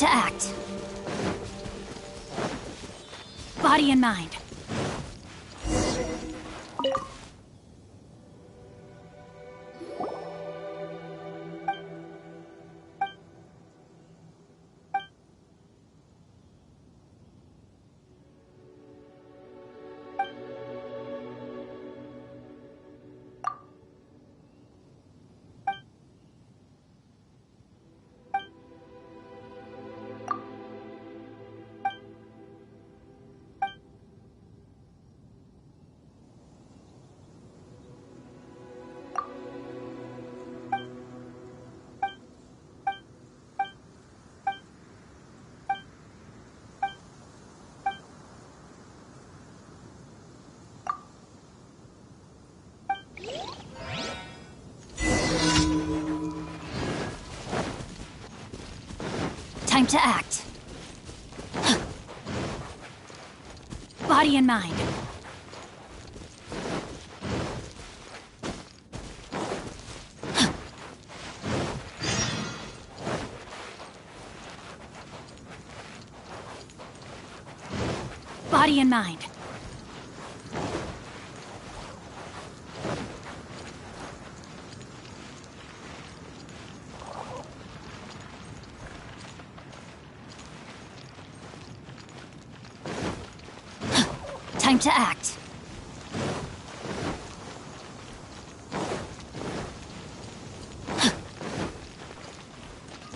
to act. Body and mind. Time to act. Body and mind. Body and mind. Time to act.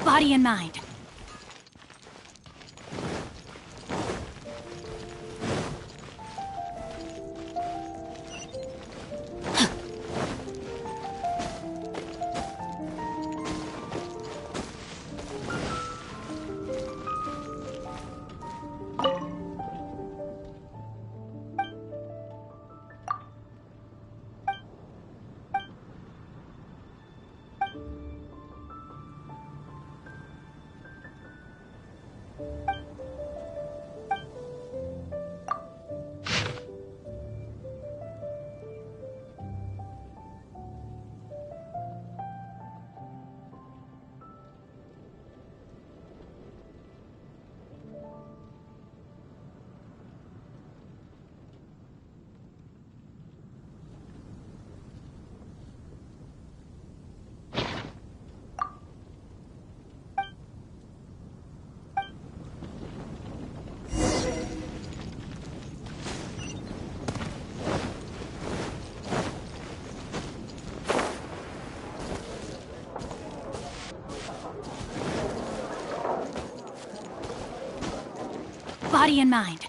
Body and mind. Body and mind.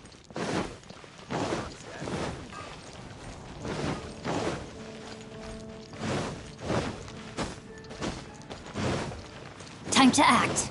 Time to act.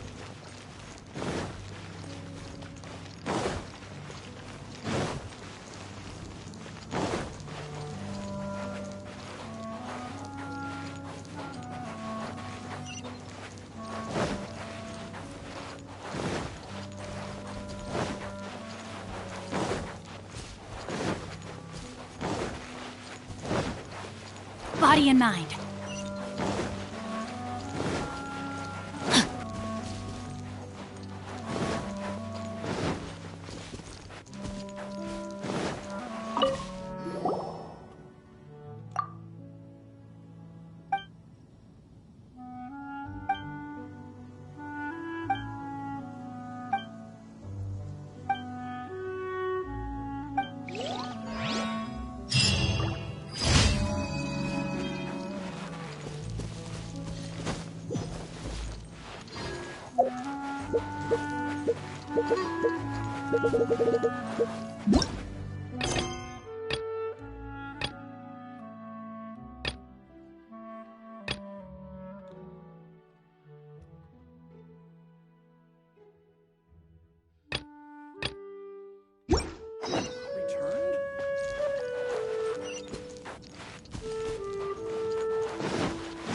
Body and mind.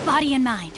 Body and mind.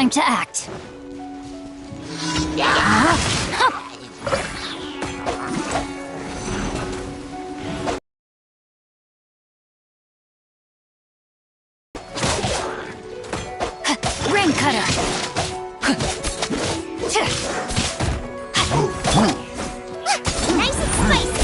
Time to act. Rain cutter. Nice and spicy.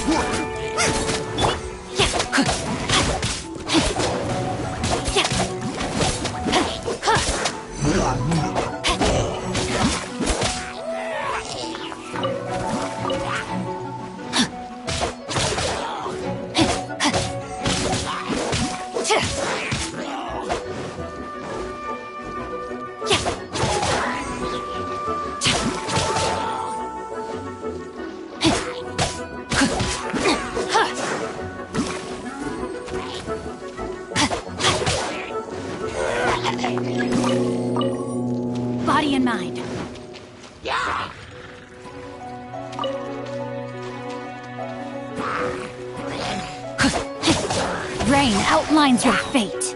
Body and mind. Rain outlines your fate.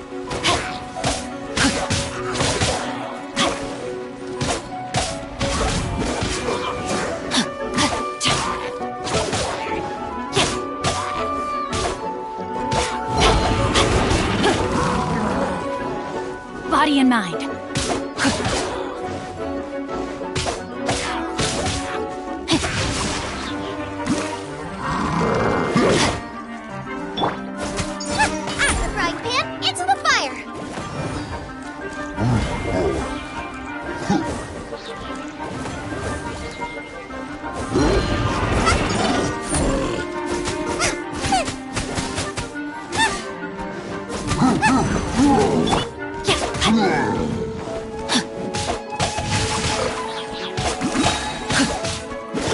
Body and mind. Out the frying pan, into the fire.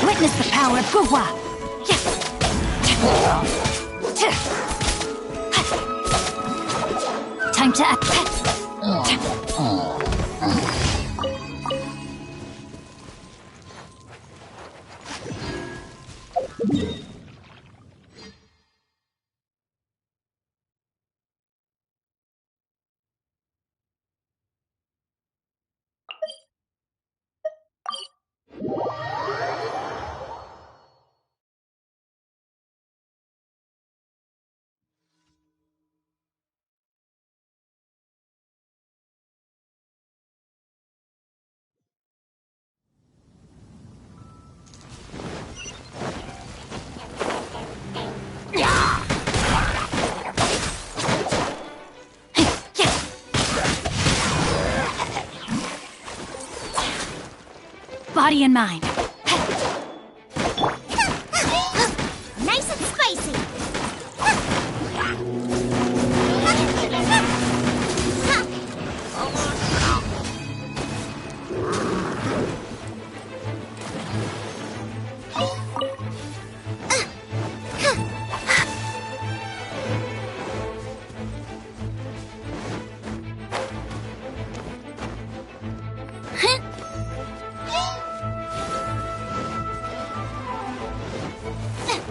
Witness the power of Guhua. Time to act. Body and mind. Nice and spicy.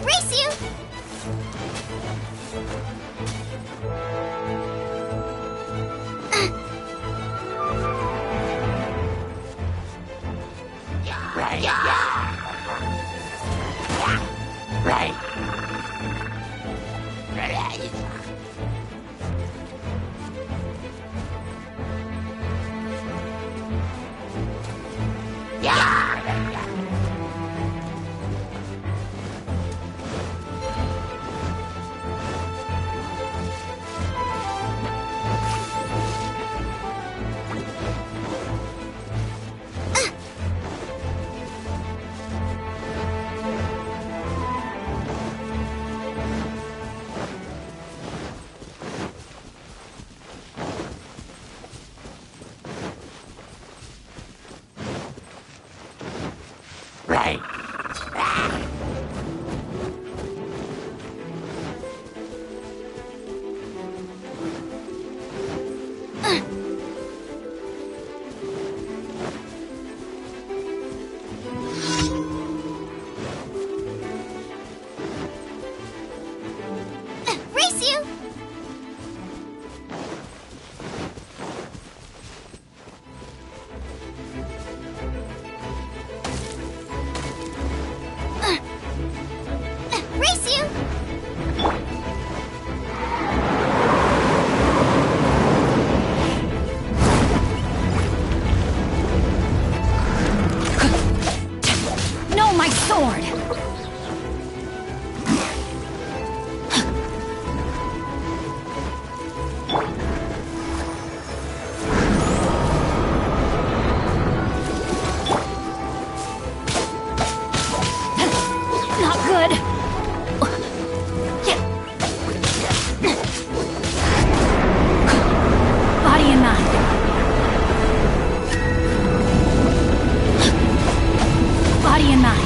Race you! Race you! sword! Not good! Body and mind. Body and mind.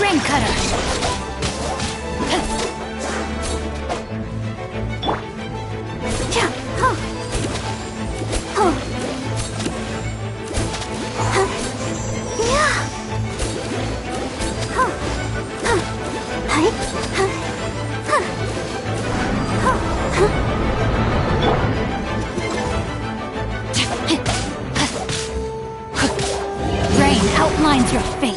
Rain cutter. Rain outlines your fate.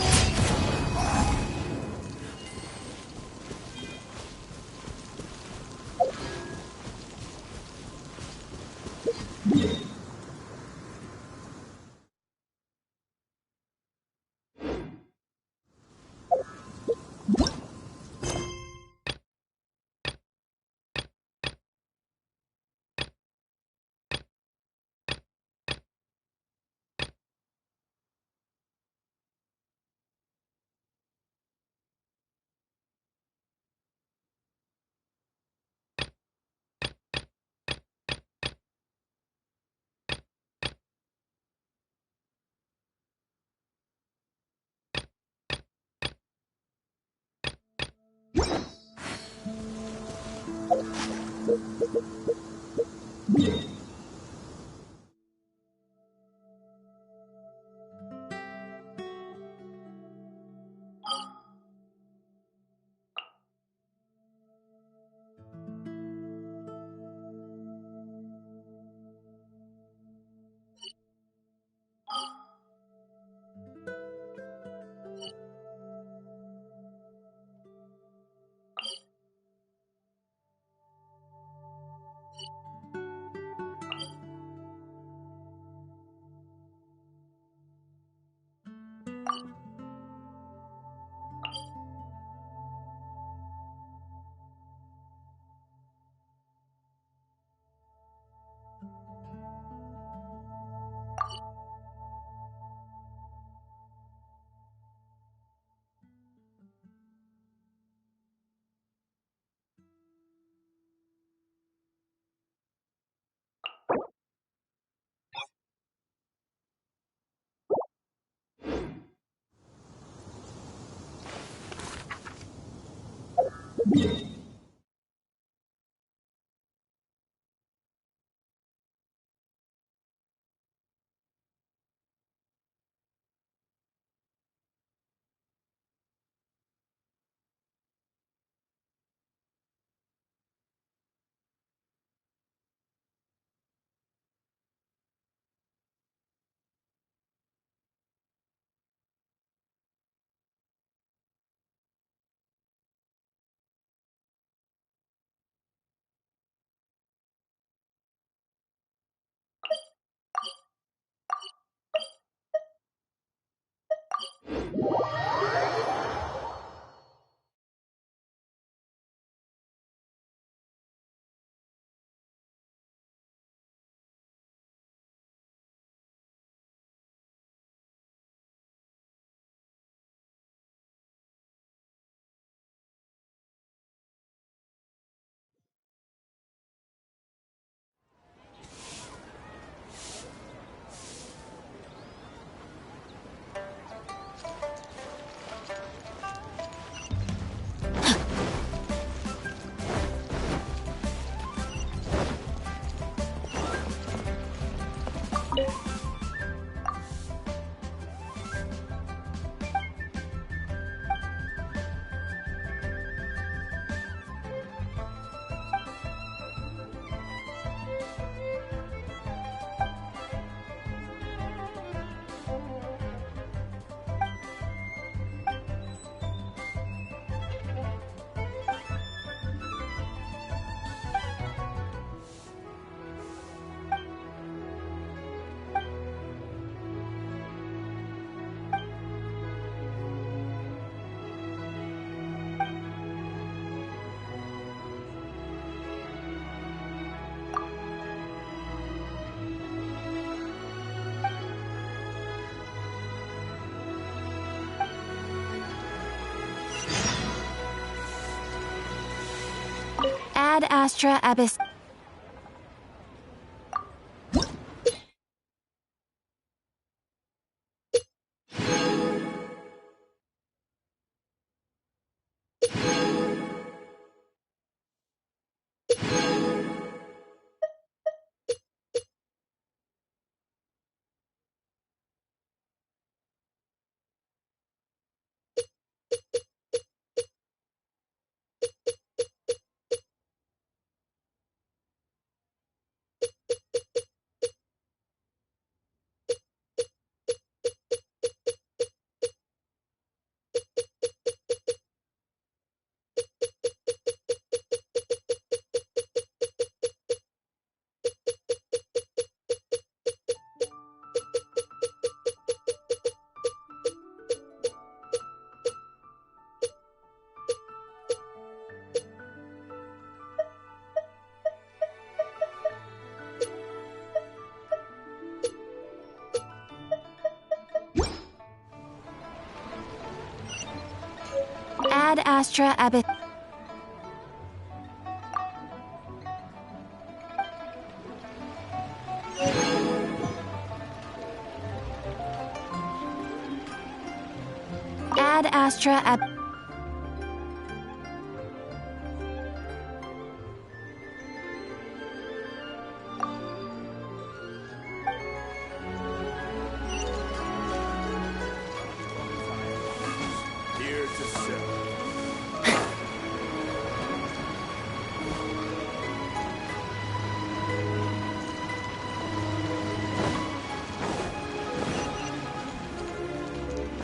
Ad Astra Abyss. Ad Astra Abyss. Ad Astra Abyss. Here to serve.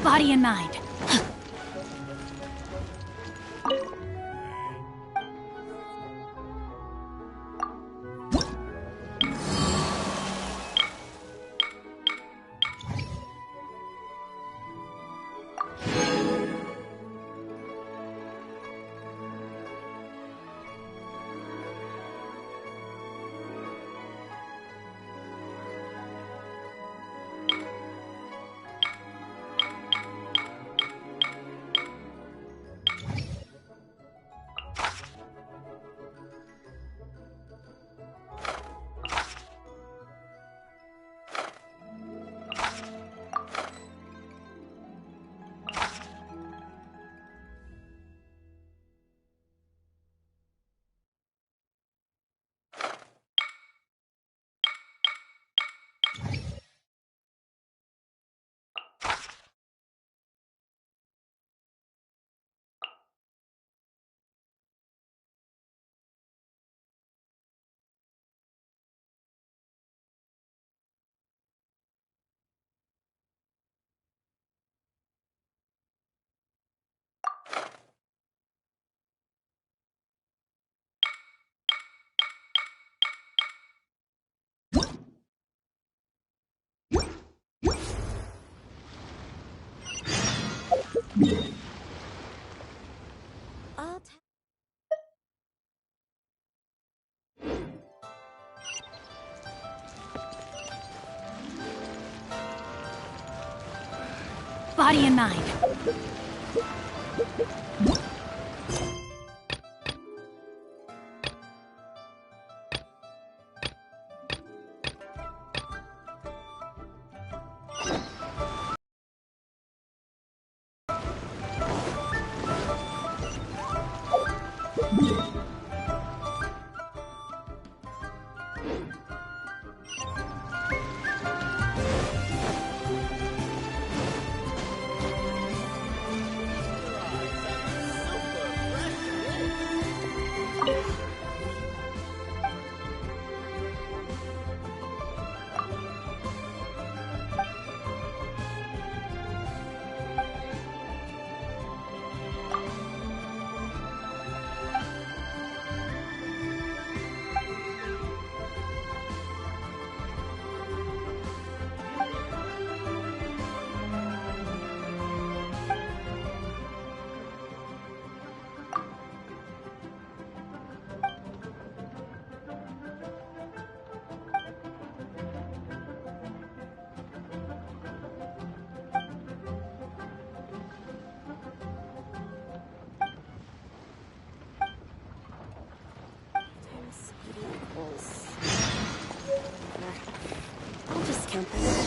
Body and mind. Body and mind. something?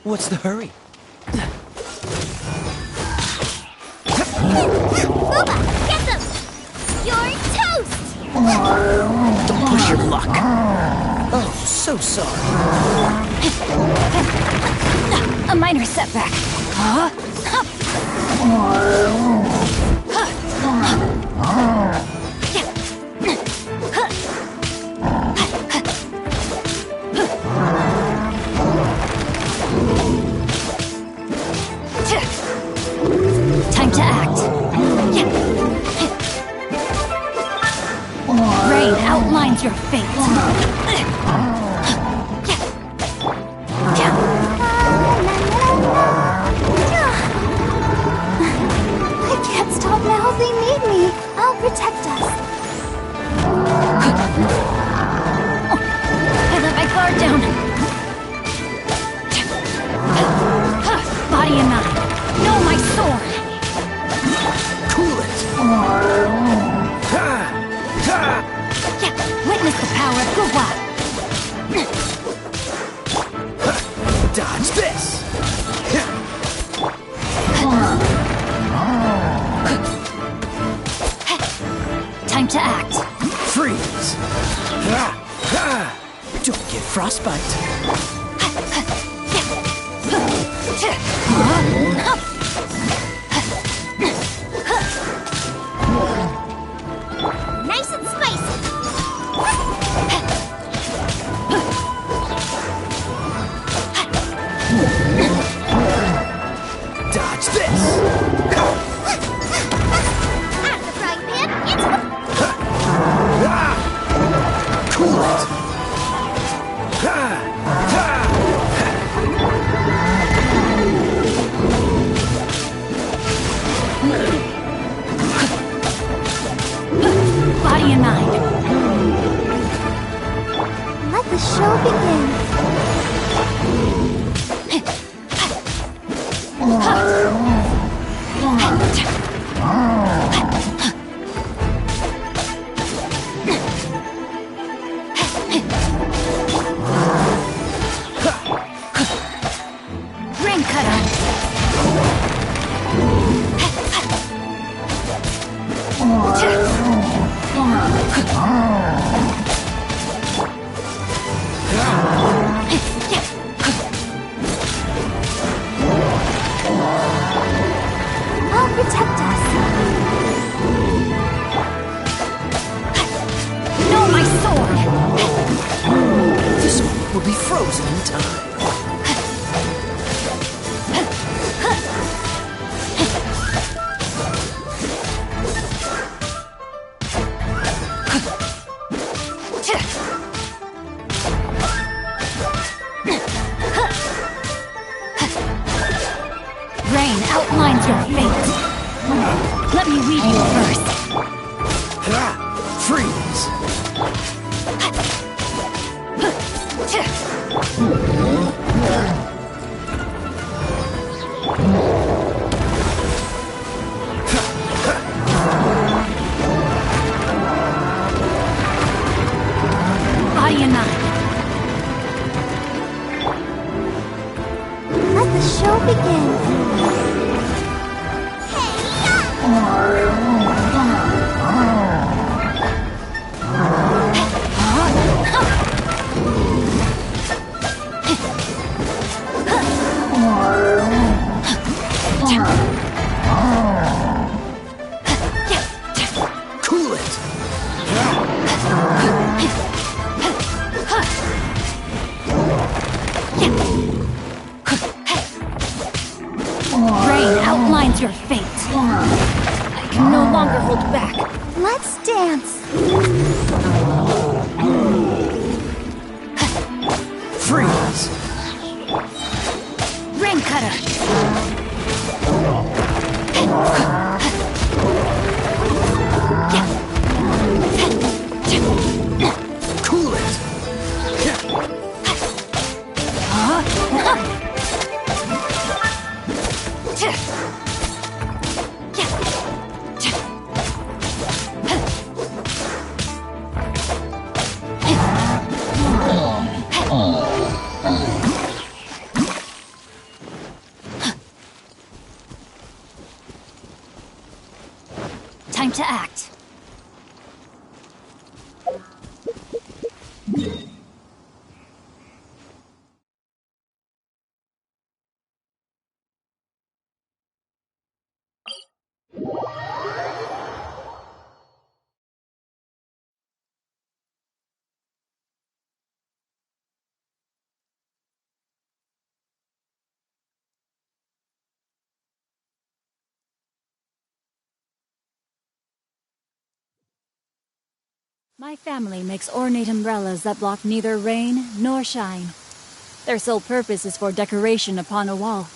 What's the hurry? Booba, get them! You're toast! Don't push your luck. Oh, so sorry. A minor setback. outlines your fate. I can't stop now. They need me. I'll protect us. I let my guard down. Body and mind. No, my sword. Cool it. Witness the power of Guwa. Dodge this. Time to act. Freeze. Don't get frostbite. Nice and spicy. Dodge this. Out of the frying pan, into the... Cool it. Body and mind. Let the show begin. Ring cutter. I'll protect us. No, my sword. This one will be frozen in time. Rain outlines your fate. Let me read you a verse. Freeze. Body and mind. Let the show begin. Cool it. Rain outlines your fate. I can no longer hold back. Let's dance. Freeze. Ring cutter. Cool it. Time to act. My family makes ornate umbrellas that block neither rain nor shine. Their sole purpose is for decoration upon a wall.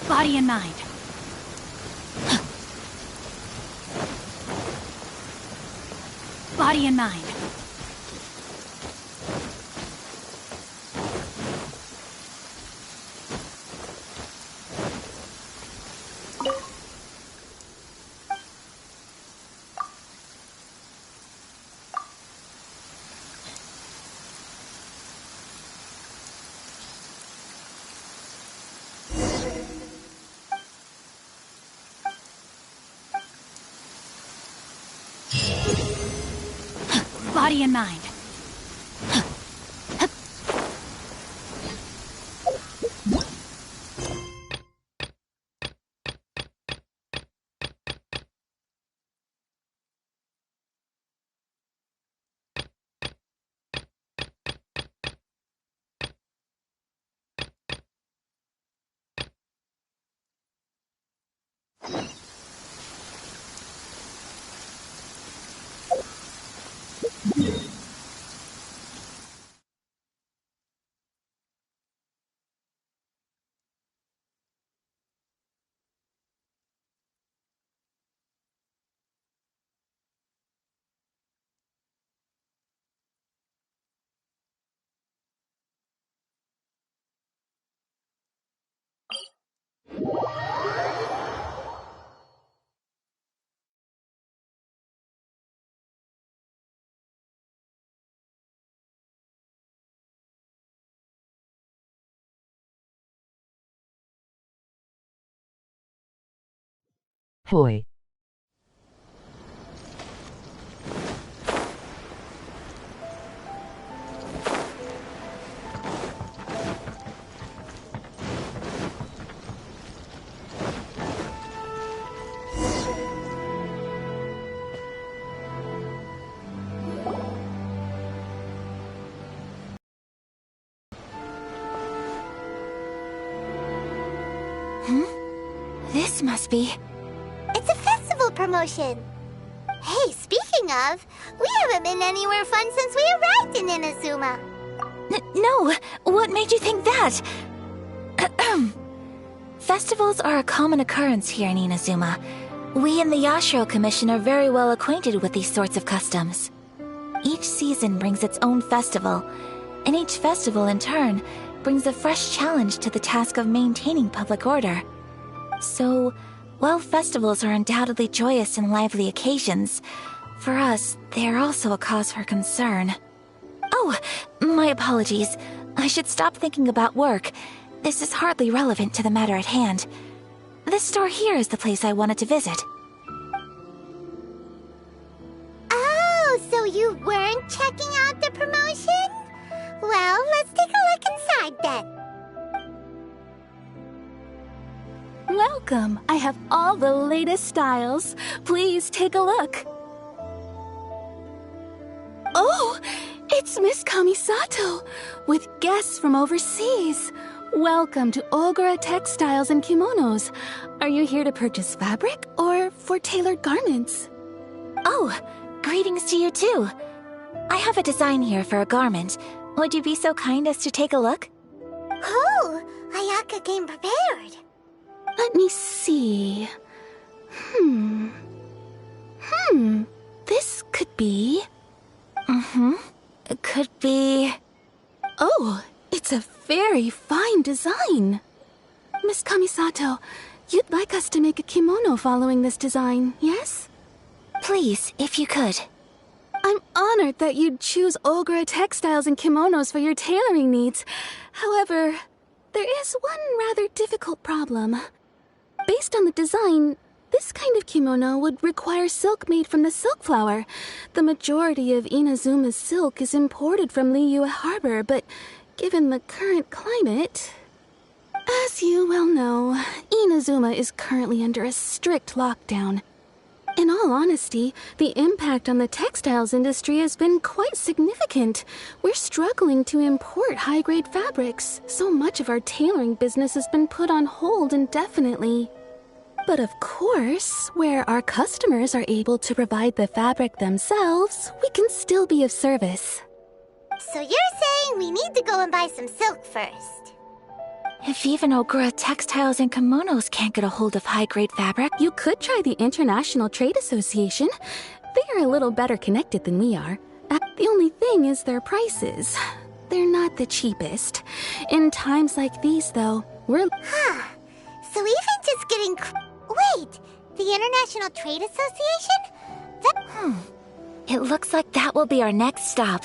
Body and mind. Body and mind. Body and mind. Hoy. This must be... It's a festival promotion! Hey, speaking of, we haven't been anywhere fun since we arrived in Inazuma. No, what made you think that? Festivals are a common occurrence here in Inazuma. We in the Yashiro Commission are very well acquainted with these sorts of customs. Each season brings its own festival, and each festival in turn brings a fresh challenge to the task of maintaining public order. So, while festivals are undoubtedly joyous and lively occasions, for us, they are also a cause for concern. Oh, my apologies. I should stop thinking about work. This is hardly relevant to the matter at hand. This store here is the place I wanted to visit. Oh, so you weren't checking out the promotion? Well, let's take a look inside then. Welcome! I have all the latest styles. Please take a look. Oh! It's Miss Kamisato, with guests from overseas. Welcome to Ogura Textiles and Kimonos. Are you here to purchase fabric or for tailored garments? Oh, greetings to you too. I have a design here for a garment. Would you be so kind as to take a look? Oh, Ayaka came prepared. Let me see. This could be... It could be... Oh, it's a very fine design. Miss Kamisato, you'd like us to make a kimono following this design, yes? Please, if you could. I'm honored that you'd choose Ogura Textiles and Kimonos for your tailoring needs. However, there is one rather difficult problem. Based on the design, this kind of kimono would require silk made from the silk flower. The majority of Inazuma's silk is imported from Liyue Harbor, but given the current climate... As you well know, Inazuma is currently under a strict lockdown. In all honesty, the impact on the textiles industry has been quite significant. We're struggling to import high-grade fabrics. So much of our tailoring business has been put on hold indefinitely. But of course, where our customers are able to provide the fabric themselves, we can still be of service. So you're saying we need to go and buy some silk first? If even Ogura Textiles and Kimonos can't get a hold of high-grade fabric, You could try the International Trade Association. They are a little better connected than we are. The only thing is their prices. They're not the cheapest. In times like these, though, we're... So even just getting... Wait! The International Trade Association? it looks like that will be our next stop.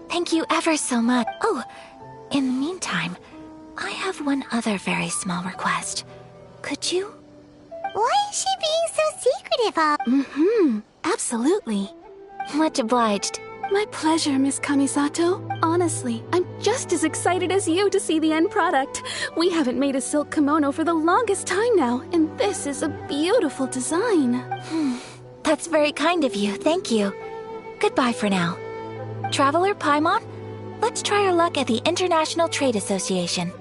Thank you ever so much. Oh, in the meantime, I have one other very small request. Could you? Why is she being so secretive? Absolutely. Much obliged. My pleasure, Miss Kamisato. Honestly, I'm just as excited as you to see the end product. We haven't made a silk kimono for the longest time now, and this is a beautiful design. That's very kind of you, thank you. Goodbye for now. Traveler Paimon, let's try our luck at the International Trade Association.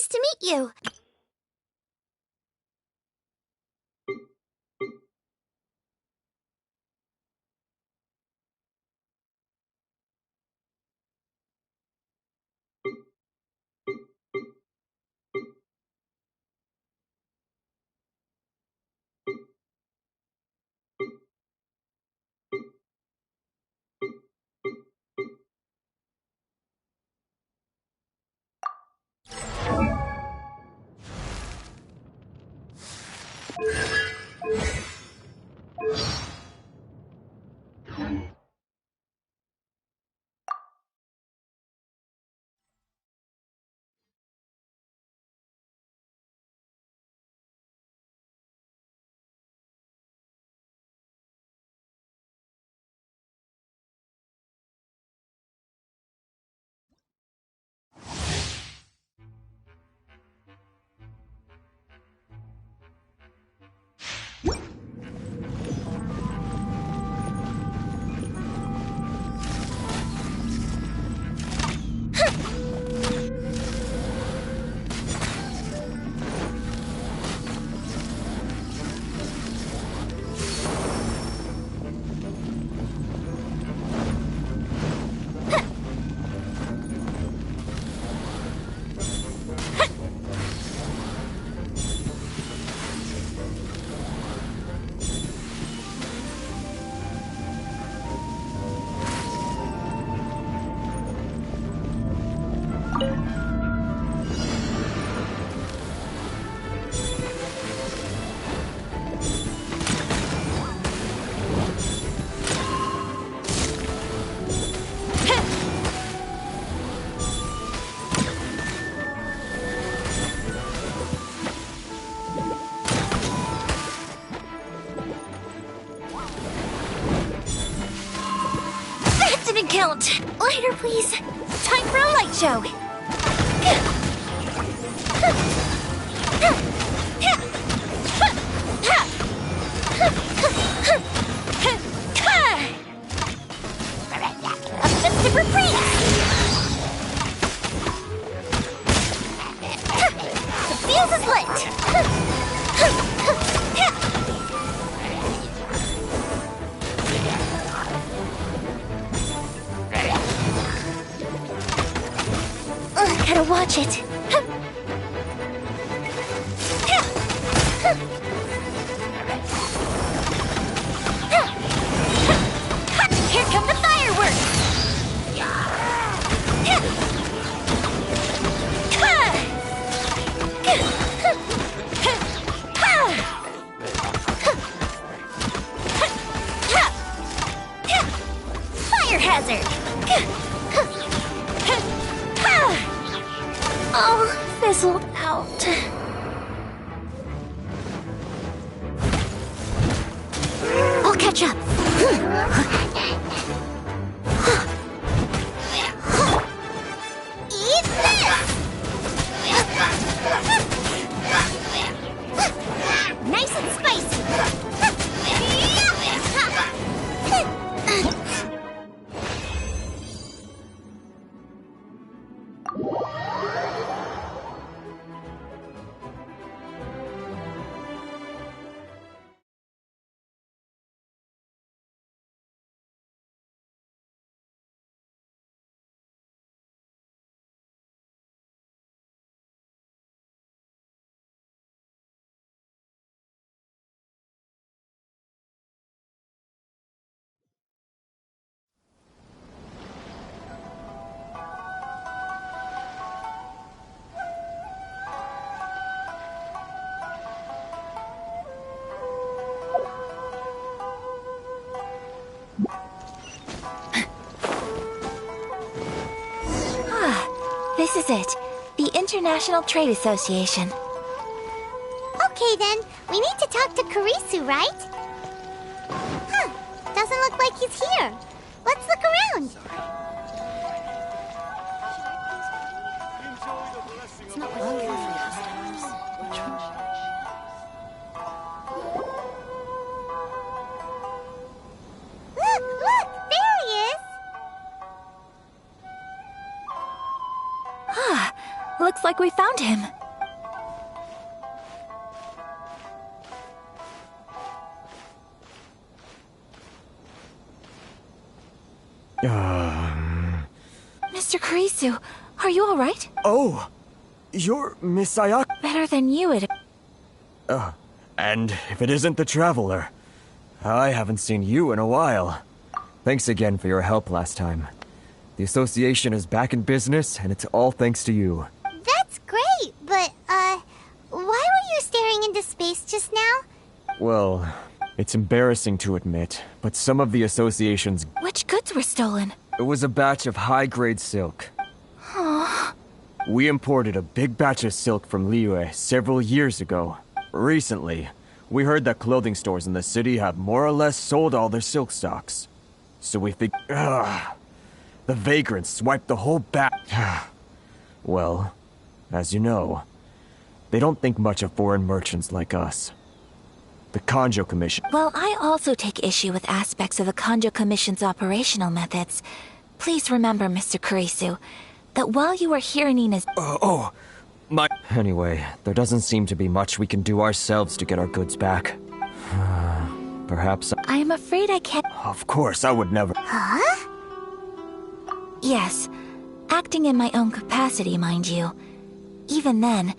Nice to meet you. Didn't count. Lighter, please. Time for a light show. A festive reprise. The fuse is lit. Gotta watch it. Here come the fireworks! Fire hazard! Oh, fizzled out. I'll catch up. Eat this! Nice and spicy. This is it. The International Trade Association. Okay then, we need to talk to Kurisu, right? Huh, doesn't look like he's here. Let's look around. Look, there he is. Looks like we found him. Mr. Kurisu, are you alright? Oh, you're Miss Sayaka. Better than you, it... And if it isn't the Traveler, I haven't seen you in a while. Thanks again for your help last time. The association is back in business, and it's all thanks to you. That's great, but, why were you staring into space just now? Well, it's embarrassing to admit, but some of the association's... Which goods were stolen? It was a batch of high-grade silk. We imported a big batch of silk from Liyue several years ago. Recently, we heard that clothing stores in the city have more or less sold all their silk stocks. So we think... the vagrants swiped the whole Well, as you know, they don't think much of foreign merchants like us. The Kanjo Commission... Well, I also take issue with aspects of the Kanjo Commission's operational methods. Please remember, Mr. Kurisu, that while you are here in Nina's... Anyway, there doesn't seem to be much we can do ourselves to get our goods back. Perhaps... I am afraid I can't... Of course, I would never... Huh? Yes, acting in my own capacity, mind you. Even then,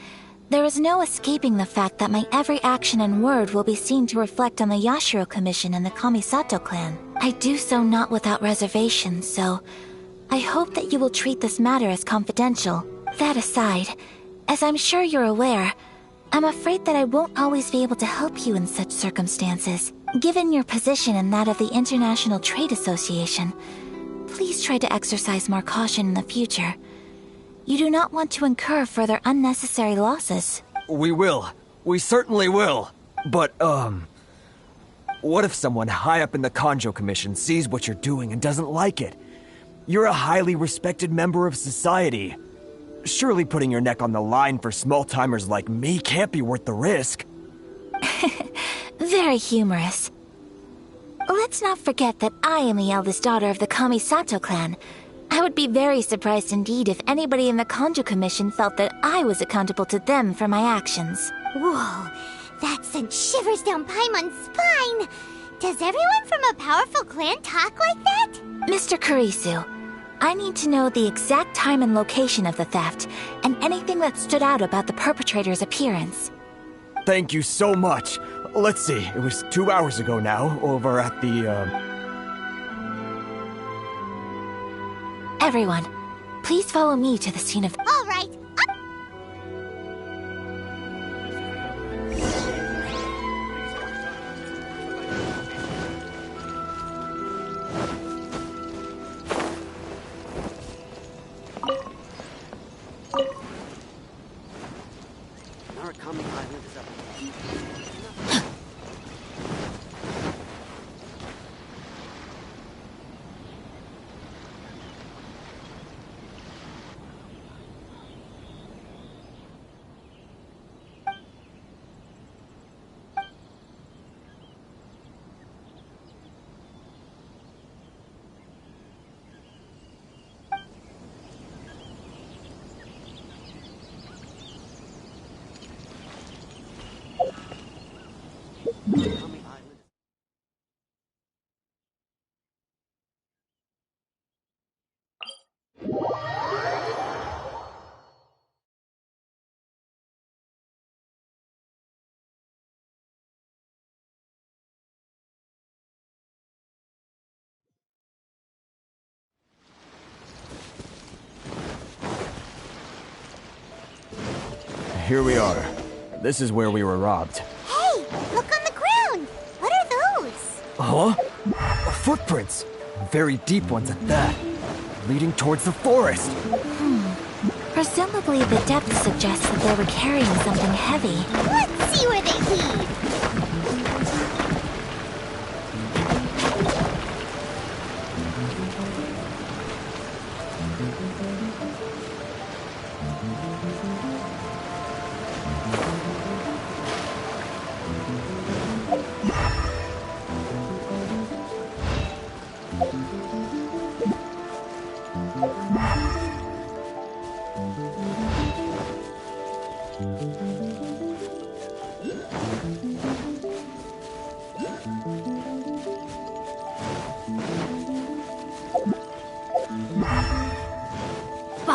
there is no escaping the fact that my every action and word will be seen to reflect on the Yashiro Commission and the Kamisato clan. I do so not without reservation, so I hope that you will treat this matter as confidential. That aside, as I'm sure you're aware, I'm afraid that I won't always be able to help you in such circumstances. Given your position and that of the International Trade Association, please try to exercise more caution in the future. You do not want to incur further unnecessary losses. We will. We certainly will. But, what if someone high up in the Kanjo Commission sees what you're doing and doesn't like it? You're a highly respected member of society. Surely putting your neck on the line for small-timers like me can't be worth the risk. Very humorous. Let's not forget that I am the eldest daughter of the Kamisato clan. I would be very surprised indeed if anybody in the Kanjo Commission felt that I was accountable to them for my actions. Whoa, that sent shivers down Paimon's spine! Does everyone from a powerful clan talk like that? Mr. Kurisu, I need to know the exact time and location of the theft, and anything that stood out about the perpetrator's appearance. Thank you so much. Let's see, it was 2 hours ago now, over at the, Everyone, please follow me to the scene of... All right, up! Narukami Island is up. Narukami Island. Here we are. This is where we were robbed. Hey, look on the ground! What are those? Huh? Footprints! Very deep ones at that. Leading towards the forest. Presumably the depth suggests that they were carrying something heavy. Let's see where they lead!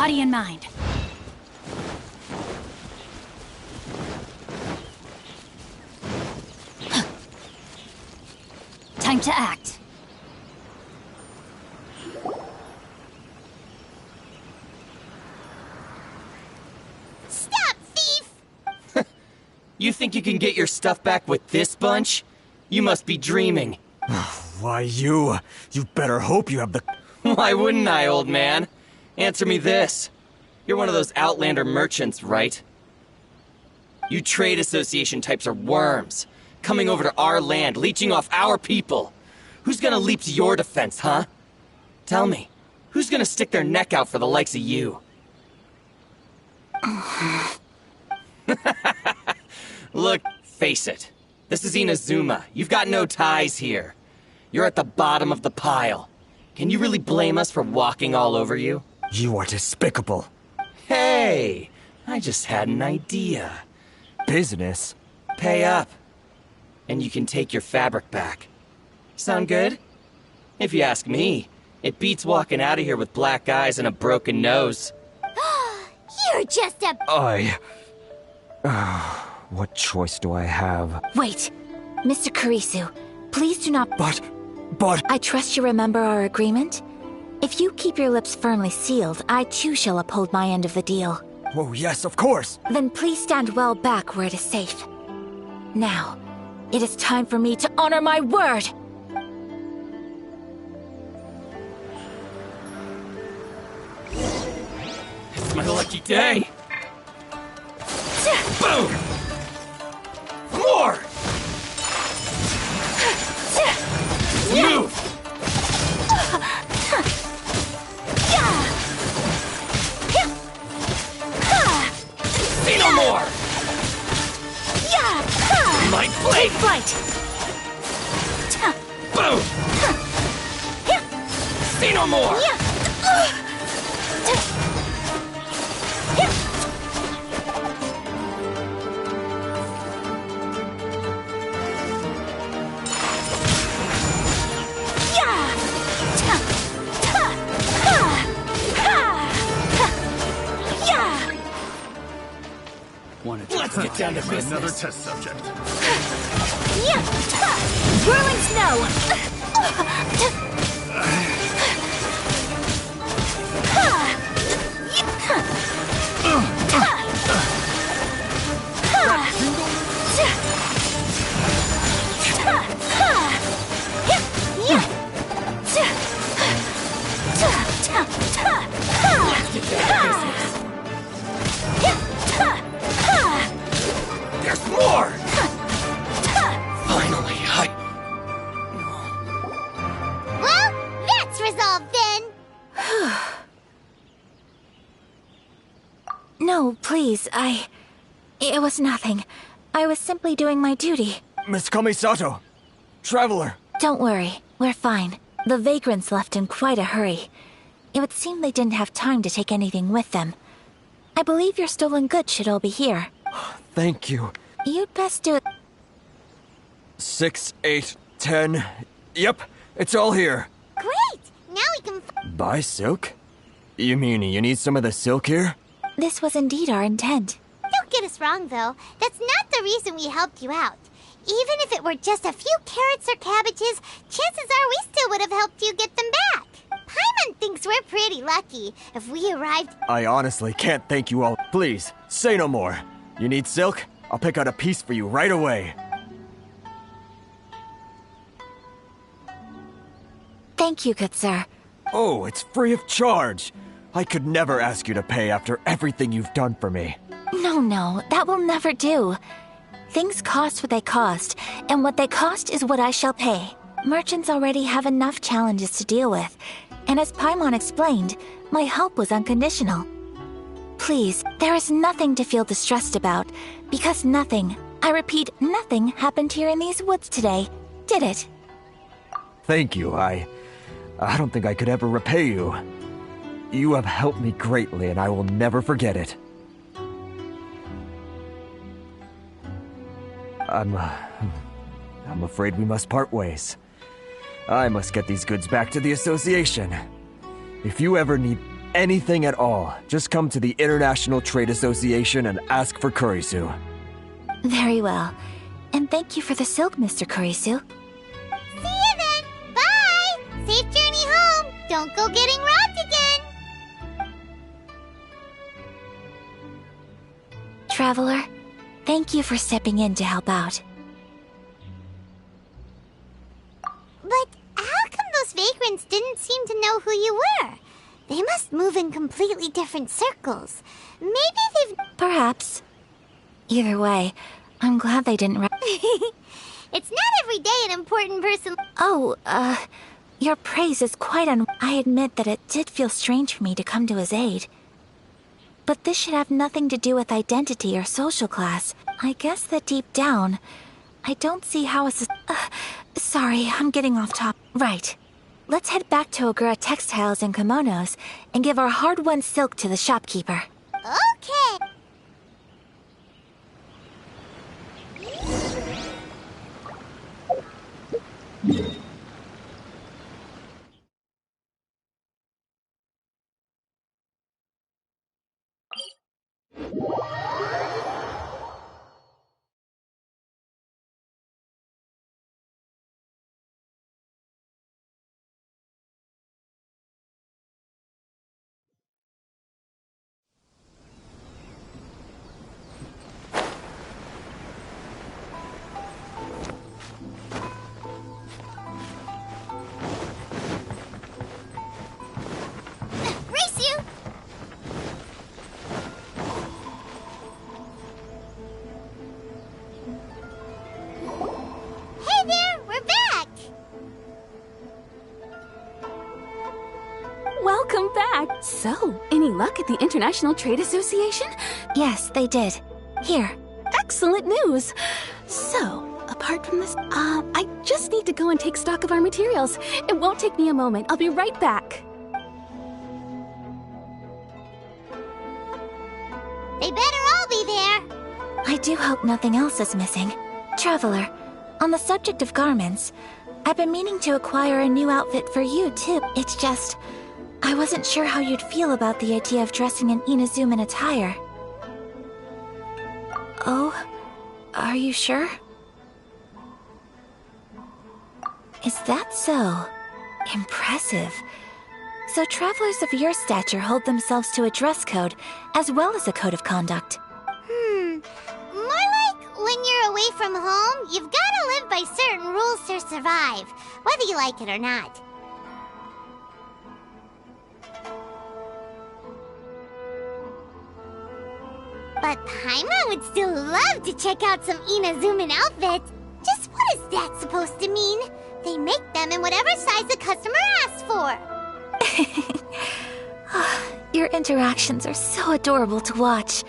body and mind. Time to act. Stop, thief! You think you can get your stuff back with this bunch? You must be dreaming. Why, you better hope you have the... Why wouldn't I, old man? Answer me this. You're one of those Outlander merchants, right? You trade association types are worms. Coming over to our land, leeching off our people. Who's gonna leap to your defense, huh? Tell me, who's gonna stick their neck out for the likes of you? Look, face it. This is Inazuma. You've got no ties here. You're at the bottom of the pile. Can you really blame us for walking all over you? You are despicable. Hey, I just had an idea. Business? Pay up, and you can take your fabric back. Sound good? If you ask me, it beats walking out of here with black eyes and a broken nose. You're just a... What choice do I have? Wait, Mr. Kurisu, please do not... But... I trust you remember our agreement? If you keep your lips firmly sealed, I too shall uphold my end of the deal. Oh, yes, of course. Then please stand well back where it is safe. Now, it is time for me to honor my word! It's my lucky day! Boom! More! Move! Say no more! My blade! Flight! Boom! Say no more! Let's get down to business. Another test subject. Whirling snow! There's more! Finally, Well, that's resolved then. No, please, It was nothing. I was simply doing my duty. Miss Kamisato! Traveler! Don't worry, we're fine. The vagrants left in quite a hurry. It would seem they didn't have time to take anything with them. I believe your stolen goods should all be here. Thank you. You'd best do it. 6, 8, 10... Yep, it's all here. Great! Now we can... Buy silk? You mean you need some of the silk here? This was indeed our intent. Don't get us wrong, though. That's not the reason we helped you out. Even if it were just a few carrots or cabbages, chances are we still would have helped you get them back. Paimon thinks we're pretty lucky. If we arrived... I honestly can't thank you all. Please, say no more. You need silk? I'll pick out a piece for you right away. Thank you, good sir. Oh, it's free of charge. I could never ask you to pay after everything you've done for me. No, that will never do. Things cost what they cost, and what they cost is what I shall pay. Merchants already have enough challenges to deal with, and as Paimon explained, my help was unconditional. Please, there is nothing to feel distressed about, because nothing, I repeat, nothing happened here in these woods today, did it? Thank you. I don't think I could ever repay you. You have helped me greatly, and I will never forget it. I'm afraid we must part ways. I must get these goods back to the association. If you ever need... anything at all, just come to the International Trade Association and ask for Kurisu. Very well. And thank you for the silk, Mr. Kurisu. See you then! Bye! Safe journey home! Don't go getting robbed again! Traveler, thank you for stepping in to help out. But how come those vagrants didn't seem to know who you were? They must move in completely different circles. Maybe they've... Perhaps. Either way, I'm glad they didn't It's not every day an important person... Oh, your praise is quite I admit that it did feel strange for me to come to his aid. But this should have nothing to do with identity or social class. I guess that deep down, I don't see how sorry, I'm getting off top. Right. Let's head back to Ogura Textiles and Kimonos and give our hard-won silk to the shopkeeper. Okay! Race you! Hey there, we're back! Welcome back. So, any luck at the International Trade Association? Yes, they did. Here. Excellent news. So, apart from this, I just need to go and take stock of our materials. It won't take me a moment. I'll be right back. They better all be there. I do hope nothing else is missing. Traveler, on the subject of garments, I've been meaning to acquire a new outfit for you, too. It's just, I wasn't sure how you'd feel about the idea of dressing in Inazuman attire. Oh, are you sure? Is that so? Impressive. So travelers of your stature hold themselves to a dress code, as well as a code of conduct. More like when you're away from home, you've gotta live by certain rules to survive, whether you like it or not. But Paimon would still love to check out some Inazuman outfits. Just what is that supposed to mean? They make them in whatever size the customer asks for. Your interactions are so adorable to watch.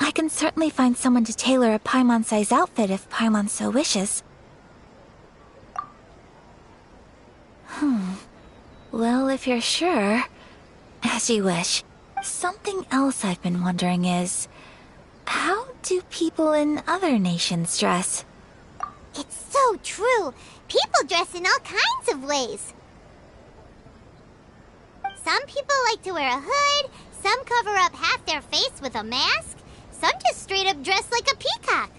I can certainly find someone to tailor a Paimon-size outfit if Paimon so wishes. Well, if you're sure, as you wish. Something else I've been wondering is, how do people in other nations dress? It's so true. People dress in all kinds of ways. Some people like to wear a hood, some cover up half their face with a mask, some just straight up dress like a peacock.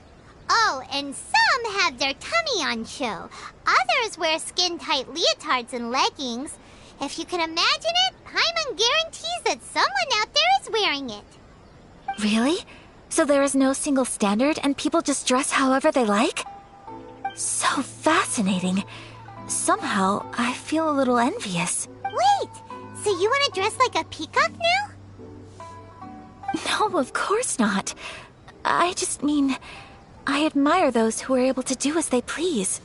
Oh, and some have their tummy on show. Others wear skin-tight leotards and leggings. If you can imagine it, Paimon guarantees that someone out there is wearing it. Really? So there is no single standard and people just dress however they like? So fascinating. Somehow, I feel a little envious. Wait, so you want to dress like a peacock now? No, of course not. I just mean, I admire those who are able to do as they please.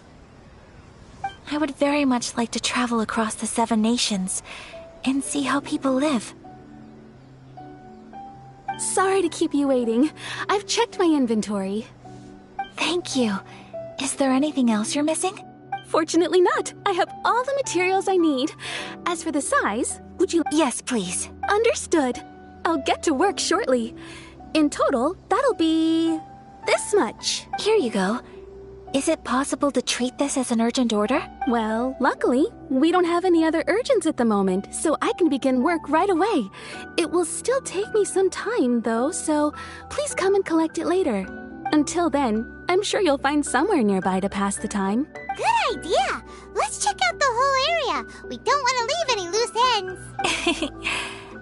I would very much like to travel across the 7 nations and see how people live. Sorry to keep you waiting. I've checked my inventory. Thank you. Is there anything else you're missing? Fortunately not. I have all the materials I need. As for the size, would you... Yes, please. Understood. I'll get to work shortly. In total, that'll be... this much. Here you go. Is it possible to treat this as an urgent order? Well, luckily, we don't have any other urgents at the moment, so I can begin work right away. It will still take me some time, though, so please come and collect it later. Until then, I'm sure you'll find somewhere nearby to pass the time. Good idea! Let's check out the whole area. We don't want to leave any loose ends.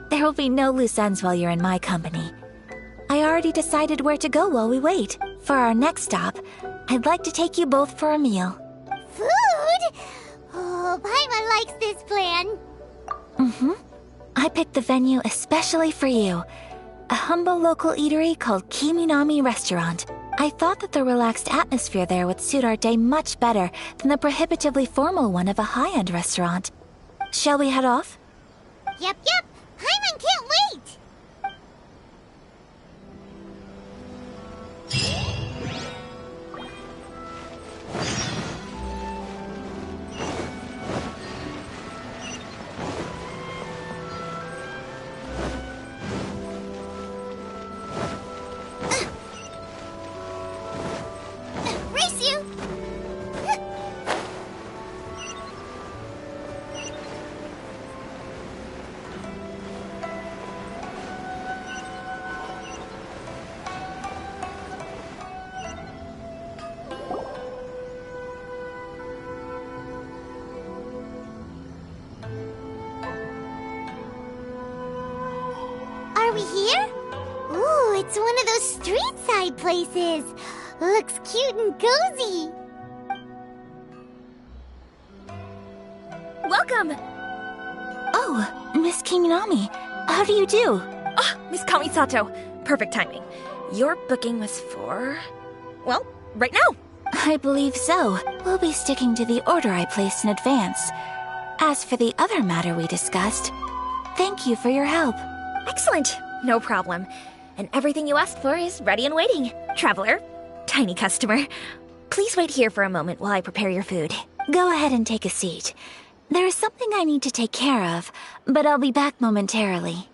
There will be no loose ends while you're in my company. I already decided where to go while we wait. For our next stop, I'd like to take you both for a meal. Food? Oh, Paimon likes this plan. I picked the venue especially for you. A humble local eatery called Kiminami Restaurant. I thought that the relaxed atmosphere there would suit our day much better than the prohibitively formal one of a high-end restaurant. Shall we head off? Yep. Paimon can't wait! Race you! Are we here? Ooh, it's one of those street side places. Looks cute and cozy. Welcome! Oh, Miss Kiminami, how do you do? Ah, Miss Kamisato. Perfect timing. Your booking was for... well, right now. I believe so. We'll be sticking to the order I placed in advance. As for the other matter we discussed, thank you for your help. Excellent. No problem. And everything you asked for is ready and waiting. Traveler, tiny customer, please wait here for a moment while I prepare your food. Go ahead and take a seat. There is something I need to take care of, but I'll be back momentarily.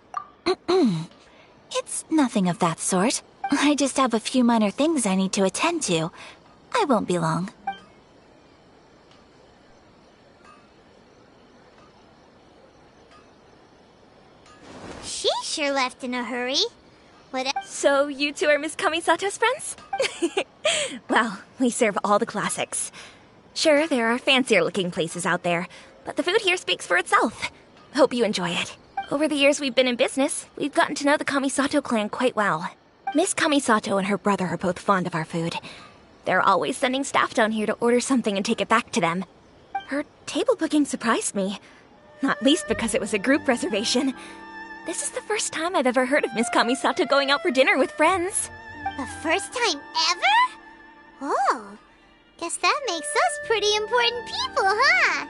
It's nothing of that sort. I just have a few minor things I need to attend to. I won't be long. She sure left in a hurry. So you two are Miss Kamisato's friends? Well, we serve all the classics. Sure, there are fancier looking places out there, but the food here speaks for itself. Hope you enjoy it. Over the years we've been in business, we've gotten to know the Kamisato clan quite well. Miss Kamisato and her brother are both fond of our food. They're always sending staff down here to order something and take it back to them. Her table booking surprised me, not least because it was a group reservation. This is the first time I've ever heard of Miss Kamisato going out for dinner with friends. The first time ever? Oh, guess that makes us pretty important people, huh?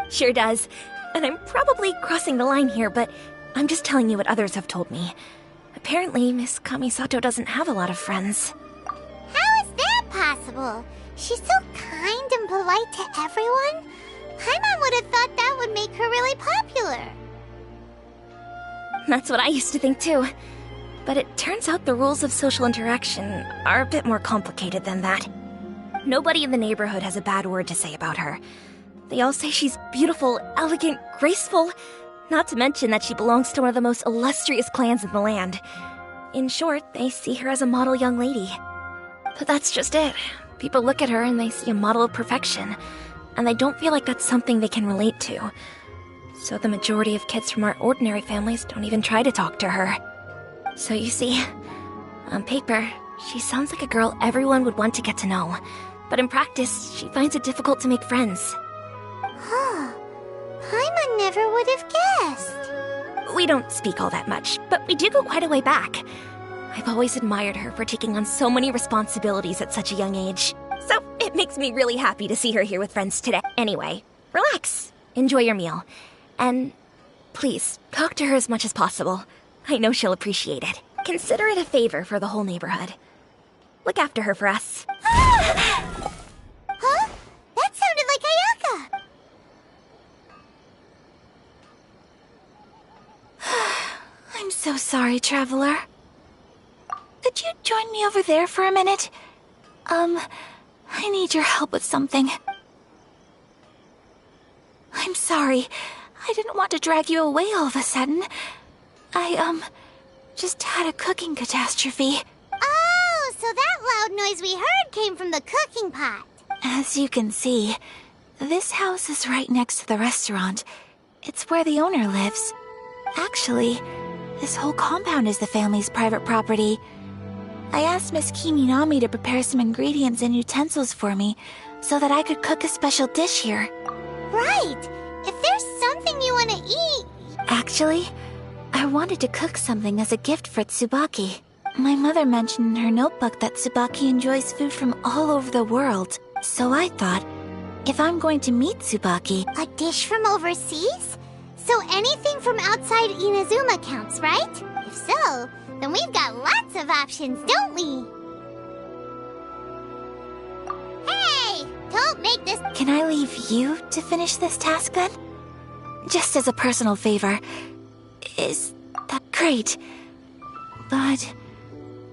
Sure does. And I'm probably crossing the line here, but I'm just telling you what others have told me. Apparently, Miss Kamisato doesn't have a lot of friends. How is that possible? She's so kind and polite to everyone. Paimon would have thought that would make her really popular. That's what I used to think too. But it turns out the rules of social interaction are a bit more complicated than that. Nobody in the neighborhood has a bad word to say about her. They all say she's beautiful, elegant, graceful, not to mention that she belongs to one of the most illustrious clans in the land. In short, they see her as a model young lady. But that's just it. People look at her and they see a model of perfection, and they don't feel like that's something they can relate to. So the majority of kids from our ordinary families don't even try to talk to her. So you see, on paper, she sounds like a girl everyone would want to get to know. But in practice, she finds it difficult to make friends. Huh. Paimon never would have guessed. We don't speak all that much, but we do go quite a way back. I've always admired her for taking on so many responsibilities at such a young age. So it makes me really happy to see her here with friends today. Anyway, relax. Enjoy your meal. And please, talk to her as much as possible. I know she'll appreciate it. Consider it a favor for the whole neighborhood. Look after her for us. Huh? That sounded like Ayaka. I'm so sorry, traveler. Could you join me over there for a minute? I need your help with something. I'm sorry. I didn't want to drag you away all of a sudden. I, just had a cooking catastrophe. Oh, so that loud noise we heard came from the cooking pot. As you can see, this house is right next to the restaurant. It's where the owner lives. Actually, this whole compound is the family's private property. I asked Miss Kiminami to prepare some ingredients and utensils for me so that I could cook a special dish here. Right! If there's something you want to eat... Actually, I wanted to cook something as a gift for Tsubaki. My mother mentioned in her notebook that Tsubaki enjoys food from all over the world. So I thought, if I'm going to meet Tsubaki... A dish from overseas? So anything from outside Inazuma counts, right? If so, then we've got lots of options, don't we? Hey! Don't make this... Can I leave you to finish this task then? Just as a personal favor. Is that great? But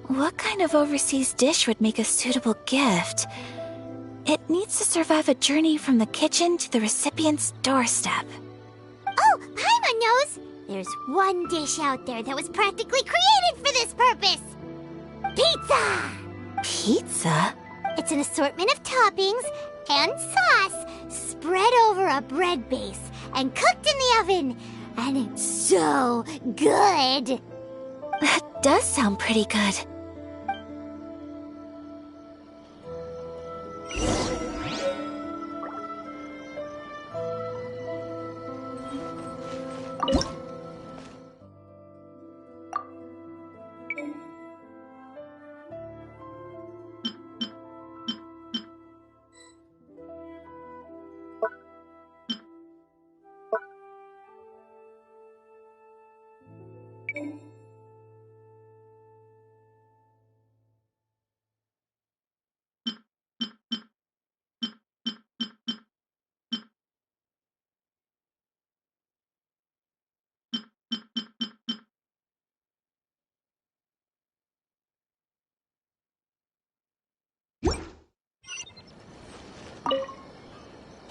what kind of overseas dish would make a suitable gift? It needs to survive a journey from the kitchen to the recipient's doorstep. Oh, Paimon knows! There's one dish out there that was practically created for this purpose! Pizza! Pizza? It's an assortment of toppings and sauce spread over a bread base and cooked in the oven. And it's so good! That does sound pretty good.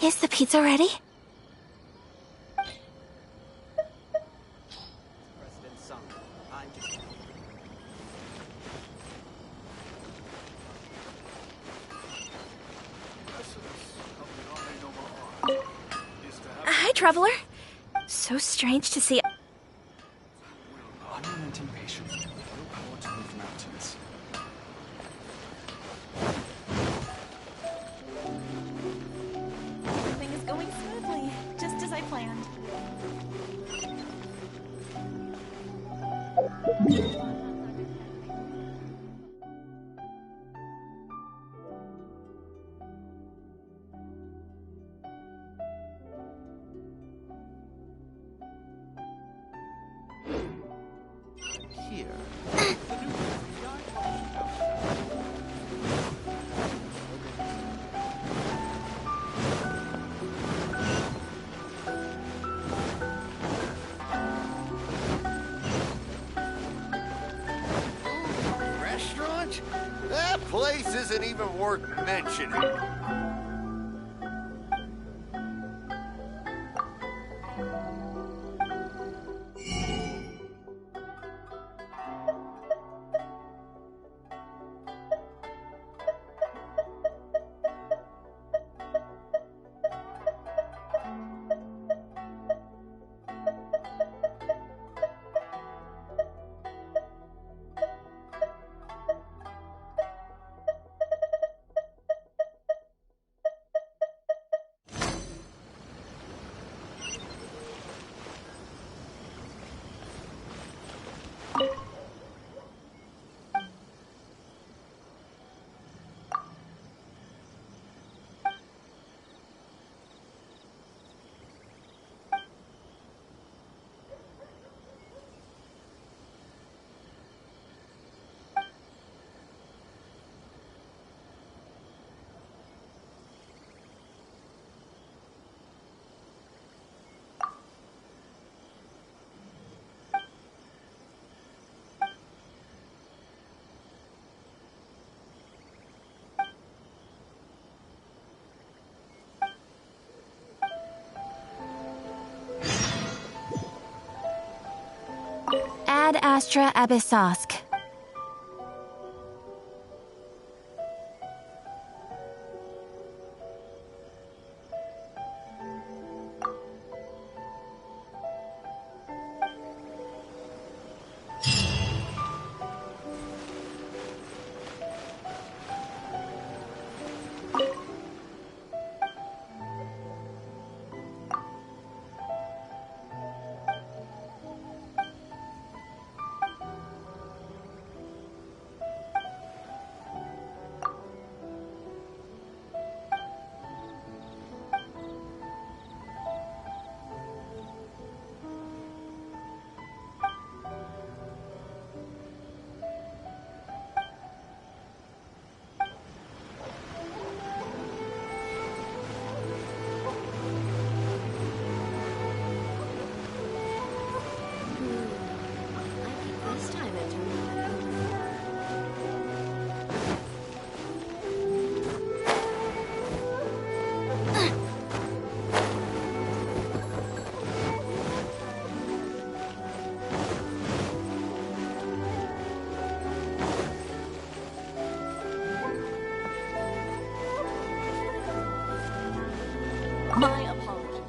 Is the pizza ready? Hi, Traveler. So strange to see... Unrelenting patience, no power to move mountains. Everything is going smoothly, just as I planned. Here. Restaurant? That place isn't even worth mentioning. Ad Astra Abyssosk. My apologies.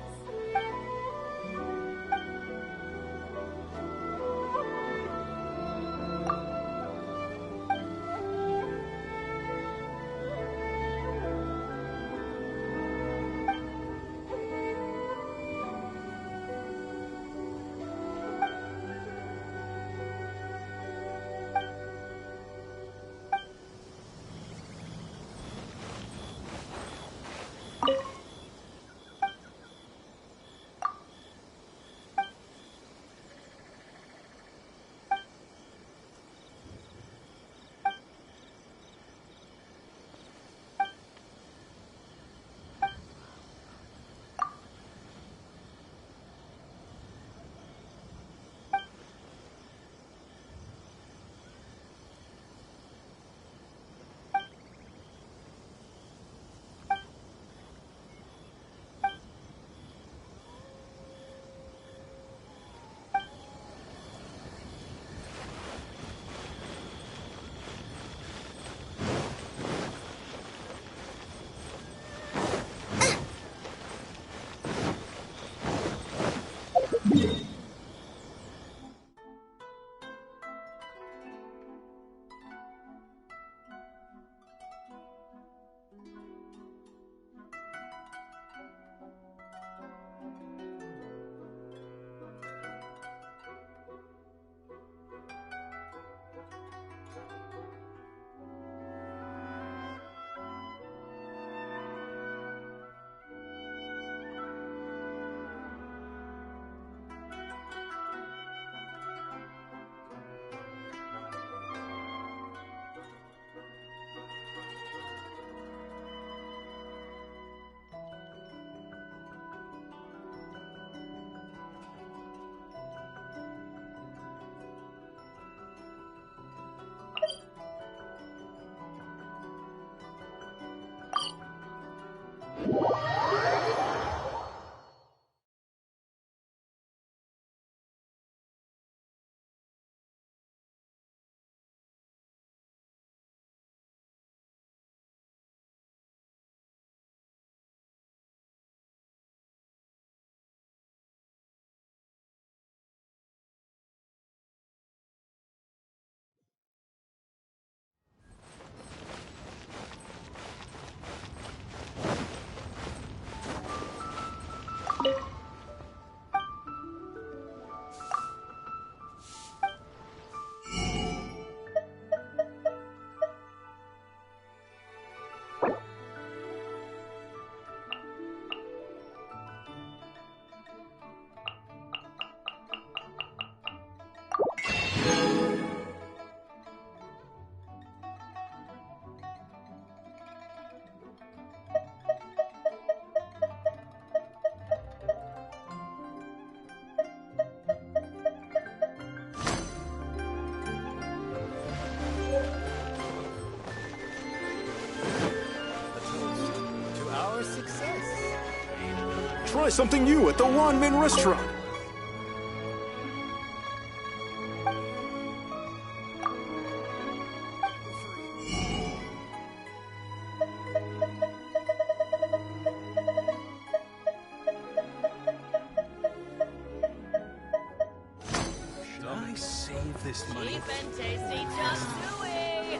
Try something new at the Wanmin restaurant. I save this money? Cheap and tasty chop suey!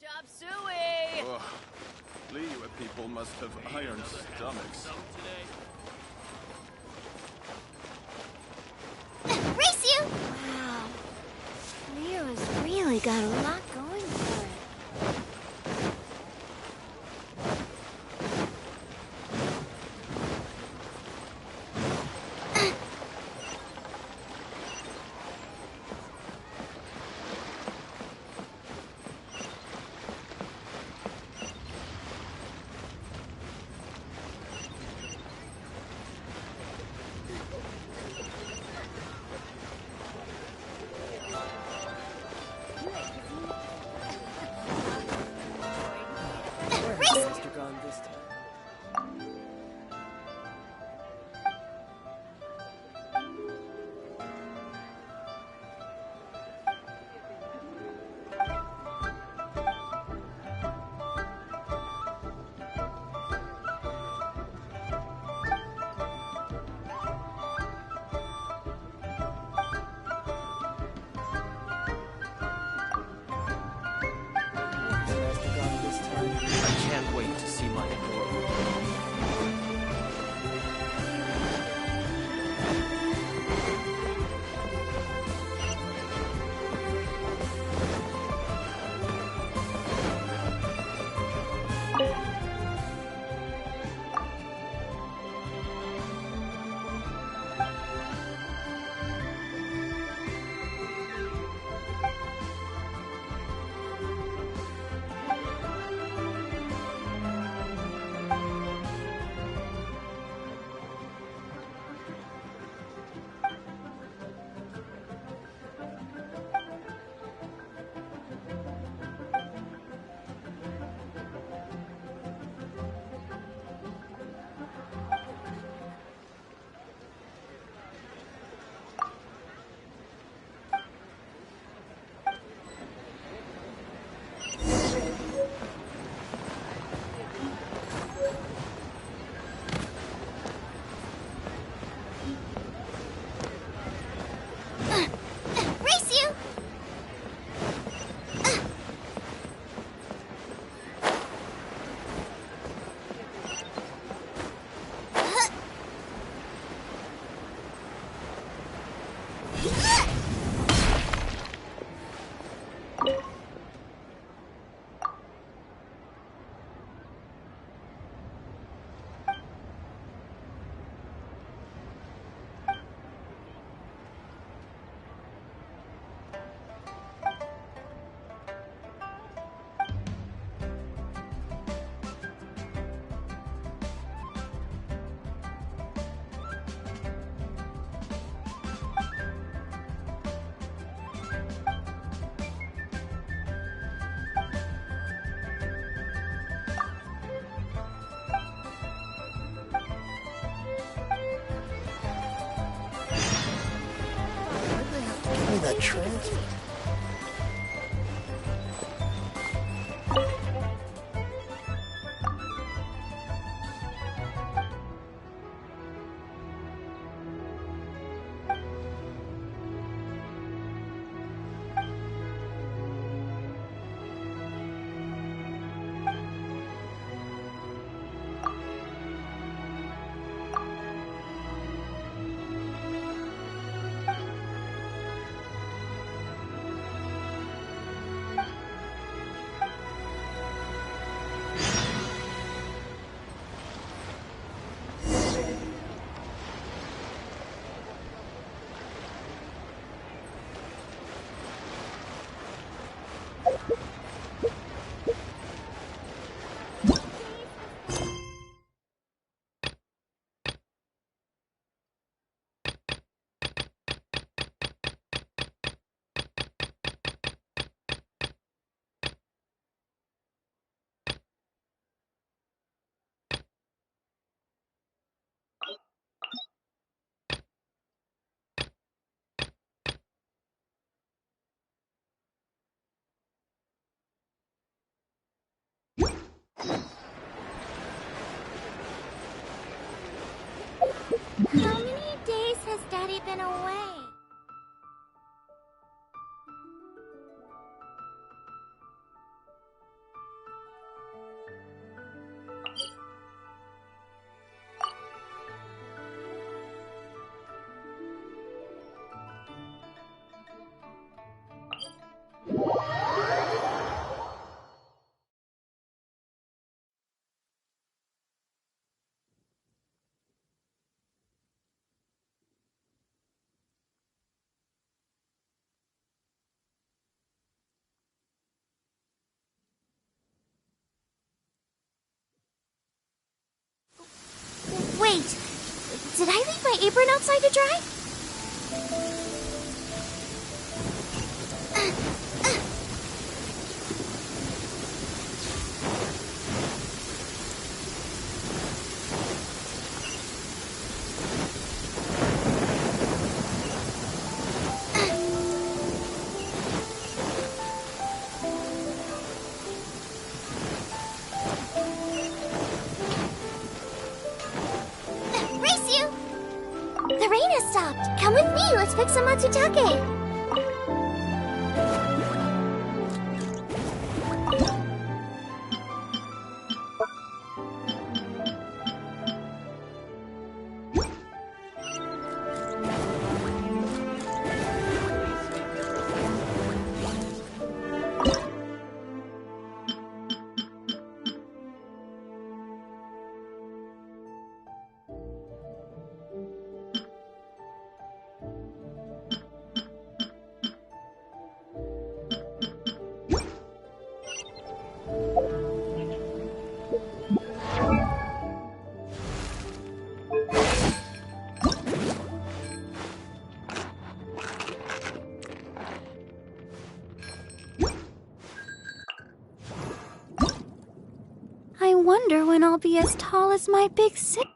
Chop suey! Ugh. Liyue people must have iron stomachs. Race you! Wow. Leo has really got a lot going for it. I can't wait to see my adorable. Race you! That transfer. Wait, did I leave my apron outside to dry? Race you! The rain has stopped. Come with me. Let's pick some matsutake. I wonder when I'll be as tall as my big sister.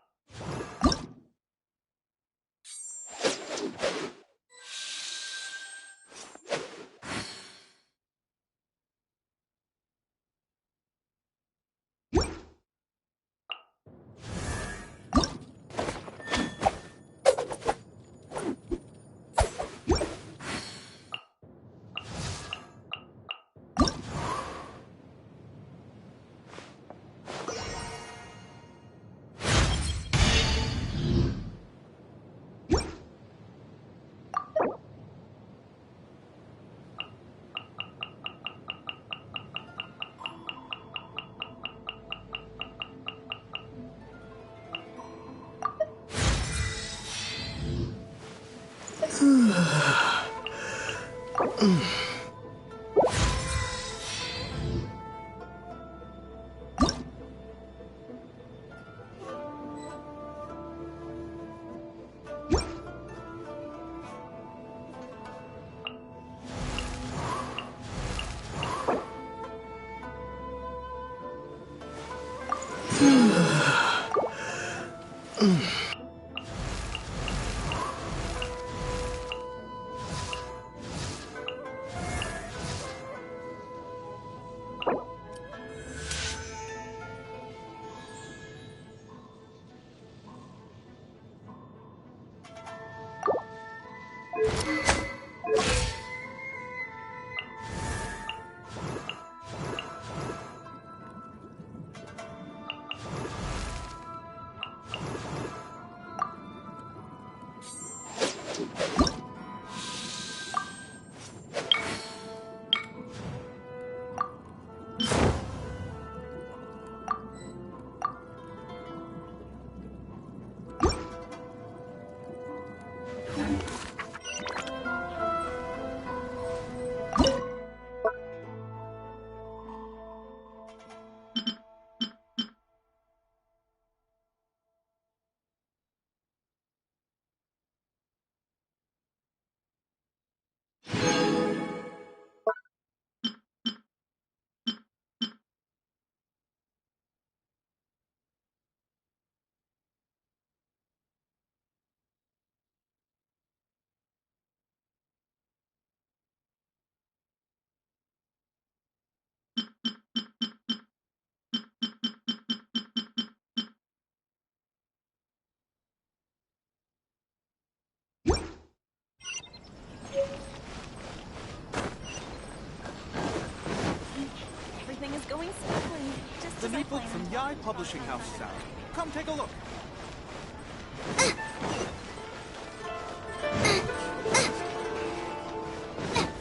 Everything is going smoothly. Just The as I new book planned. from Yai Publishing House is out. Come take a look.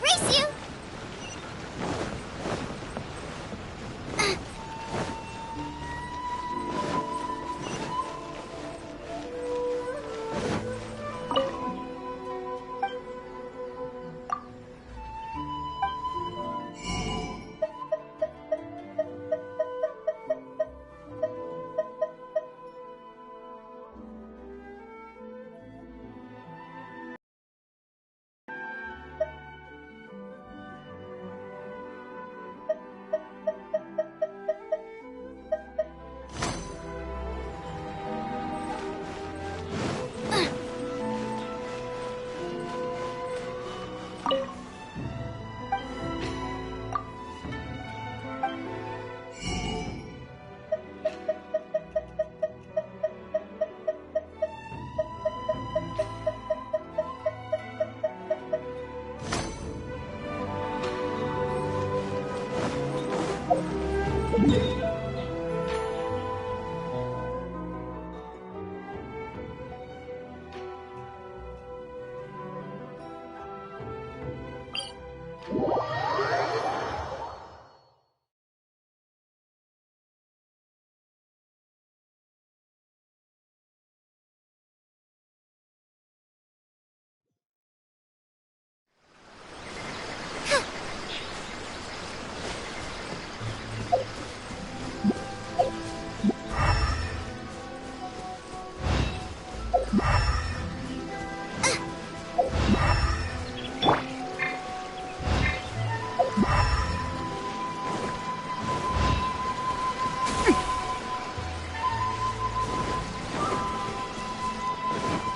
Race you!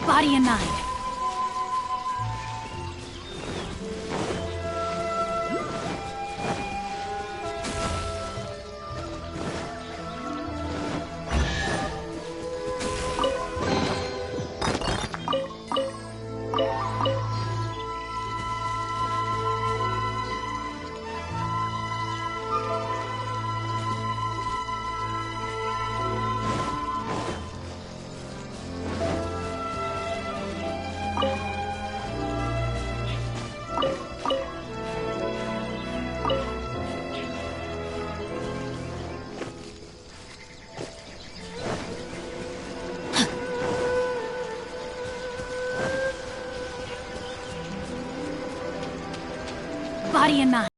Body and mind. Body and mind.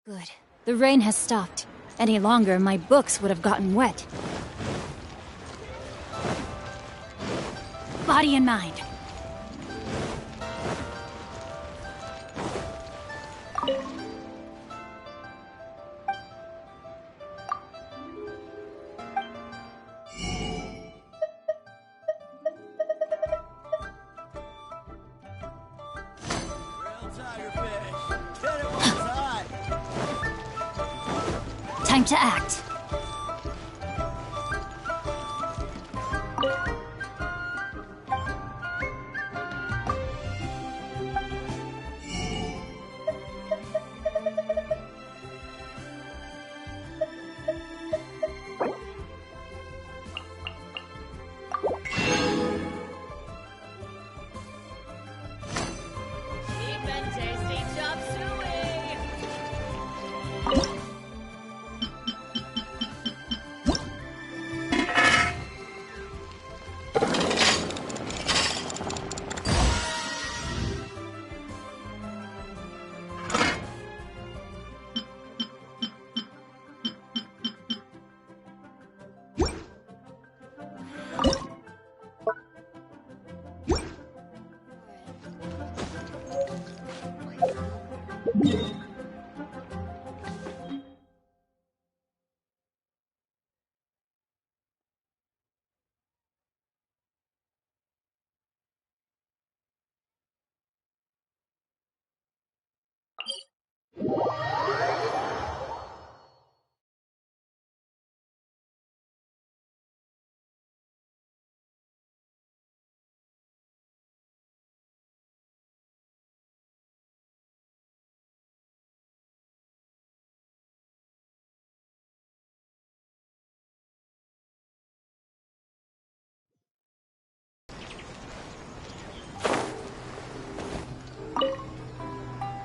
Good. The rain has stopped. Any longer, my books would have gotten wet. Body and mind. Time to act.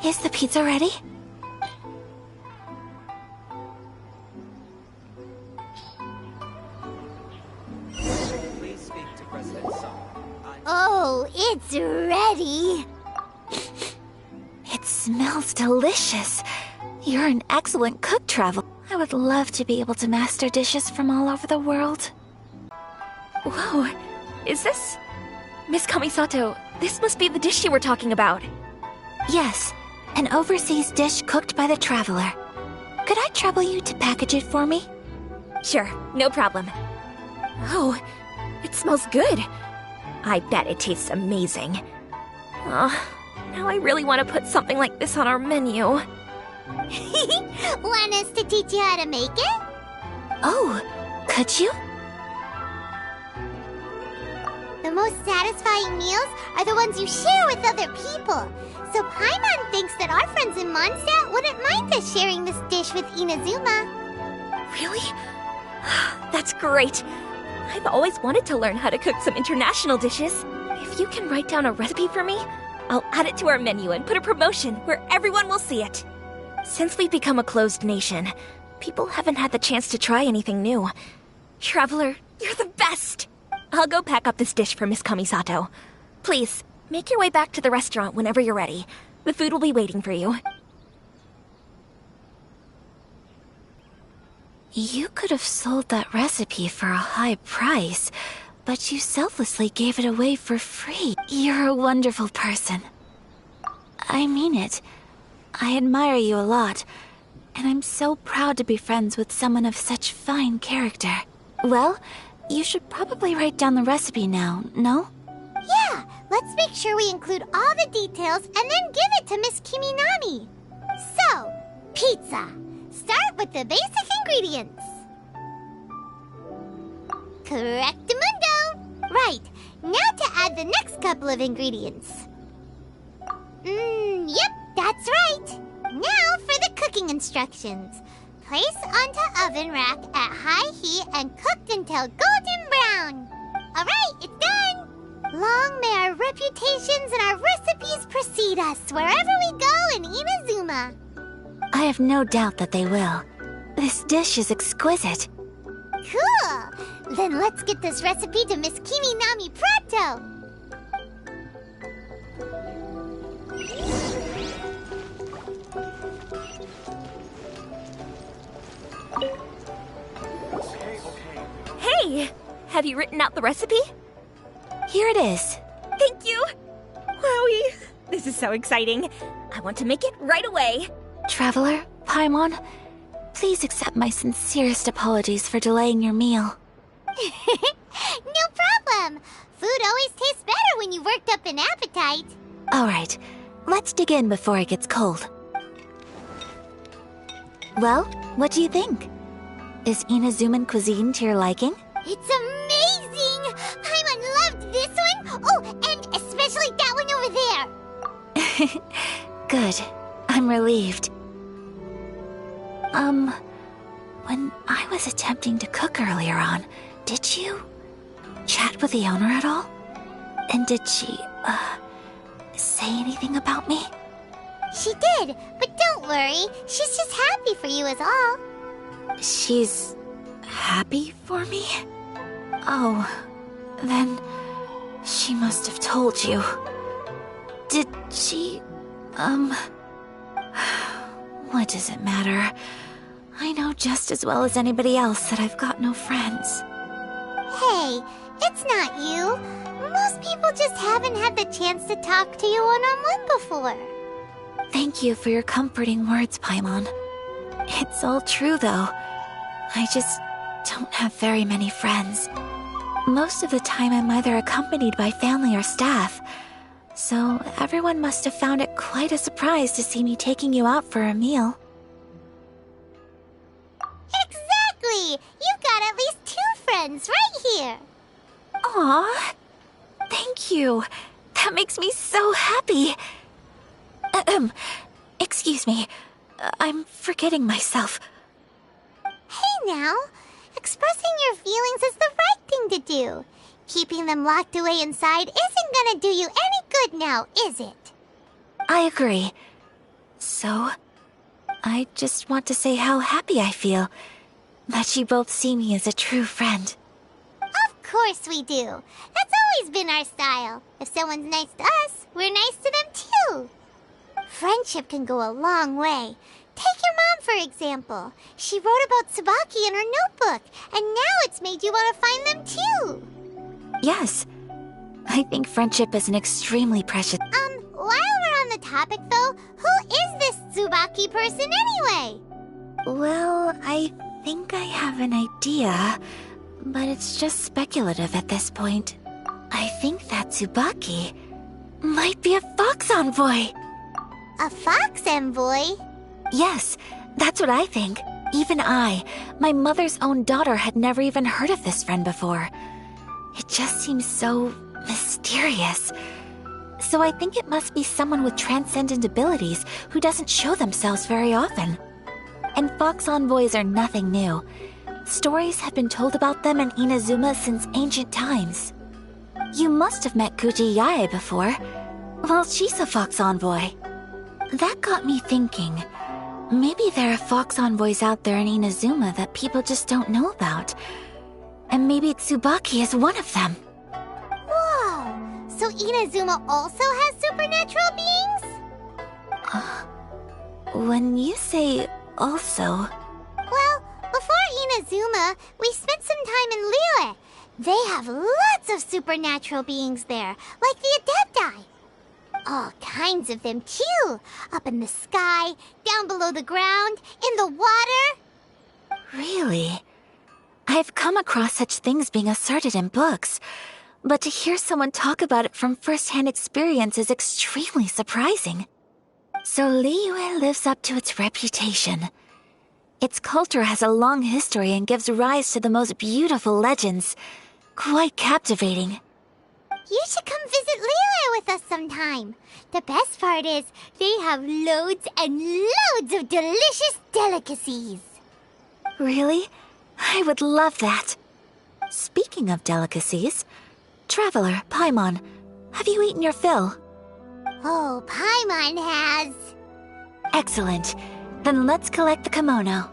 Is the pizza ready? Please speak to President Song. Oh, it's ready. It smells delicious. You're an excellent cook, Travel. I would love to be able to master dishes from all over the world. Whoa, is this... Miss Kamisato, this must be the dish you were talking about. Yes, an overseas dish cooked by the Traveler. Could I trouble you to package it for me? Sure, no problem. Oh, it smells good. I bet it tastes amazing. Now I really want to put something like this on our menu. Want us to teach you how to make it? Oh, could you? The most satisfying meals are the ones you share with other people. So Paimon thinks that our friends in Mondstadt wouldn't mind us sharing this dish with Inazuma. Really? That's great. I've always wanted to learn how to cook some international dishes. If you can write down a recipe for me, I'll add it to our menu and put a promotion where everyone will see it. Since we've become a closed nation, people haven't had the chance to try anything new. Traveler, you're the best! I'll go pack up this dish for Miss Kamisato. Please, make your way back to the restaurant whenever you're ready. The food will be waiting for you. You could have sold that recipe for a high price, but you selflessly gave it away for free. You're a wonderful person. I mean it. I admire you a lot, and I'm so proud to be friends with someone of such fine character. Well, you should probably write down the recipe now, no? Yeah, let's make sure we include all the details and then give it to Miss Kiminami. So, pizza. Start with the basic ingredients. Correctamundo. Right, now to add the next couple of ingredients. Yep, that's right. Now for the cooking instructions. Place onto oven rack at high heat and cooked until golden brown. Alright, it's done. Long may our reputations and our recipes precede us wherever we go in Inazuma. I have no doubt that they will. This dish is exquisite. Cool! Then let's get this recipe to Miss Kiminami pronto! Hey! Have you written out the recipe? Here it is. Thank you! Wowie! This is so exciting. I want to make it right away. Traveler, Paimon, please accept my sincerest apologies for delaying your meal. No problem! Food always tastes better when you've worked up an appetite. Alright, let's dig in before it gets cold. Well, what do you think? Is Inazuman cuisine to your liking? It's amazing! Paimon loved this one! Oh, and especially that one over there! Good. I'm relieved. When I was attempting to cook earlier on, did you chat with the owner at all? And did she, say anything about me? She did, but don't worry. She's just happy for you is all. She's happy for me? Oh, then she must have told you. Did she, what does it matter? I know just as well as anybody else that I've got no friends. Hey, it's not you. Most people just haven't had the chance to talk to you one-on-one before. Thank you for your comforting words, Paimon. It's all true, though. I just don't have very many friends. Most of the time I'm either accompanied by family or staff, so everyone must have found it quite a surprise to see me taking you out for a meal. Exactly! You've got at least 2 friends right here. Aw, thank you. That makes me so happy. Excuse me. I'm forgetting myself. Hey now, expressing your feelings is the right thing to do. Keeping them locked away inside isn't gonna do you any good now, is it? I agree. So, I just want to say how happy I feel that you both see me as a true friend. Of course we do. That's always been our style. If someone's nice to us, we're nice to them too. Friendship can go a long way. Take your mom, for example. She wrote about Tsubaki in her notebook, and now it's made you want to find them too. Yes. I think friendship is an extremely precious... While we're on the topic though, who is this Tsubaki person anyway? Well, I think I have an idea, but it's just speculative at this point. I think that Tsubaki might be a fox envoy. A fox envoy? Yes, that's what I think. Even I, my mother's own daughter, had never even heard of this friend before. It just seems so mysterious. So I think it must be someone with transcendent abilities who doesn't show themselves very often. And fox envoys are nothing new. Stories have been told about them in Inazuma since ancient times. You must have met Kuji Yae before. Well, she's a fox envoy. That got me thinking. Maybe there are fox envoys out there in Inazuma that people just don't know about. And maybe Tsubaki is one of them. Whoa! So Inazuma also has supernatural beings? When you say also... Well, before Inazuma, we spent some time in Liyue. They have lots of supernatural beings there, like the Adepti. All kinds of them, too. Up in the sky, down below the ground, in the water. Really? I've come across such things being asserted in books, but to hear someone talk about it from first-hand experience is extremely surprising. So Liyue lives up to its reputation. Its culture has a long history and gives rise to the most beautiful legends. Quite captivating. You should come visit Liyue with us sometime. The best part is, they have loads and loads of delicious delicacies. Really? I would love that. Speaking of delicacies, Traveler, Paimon, have you eaten your fill? Oh, Paimon has. Excellent. Then let's collect the kimono.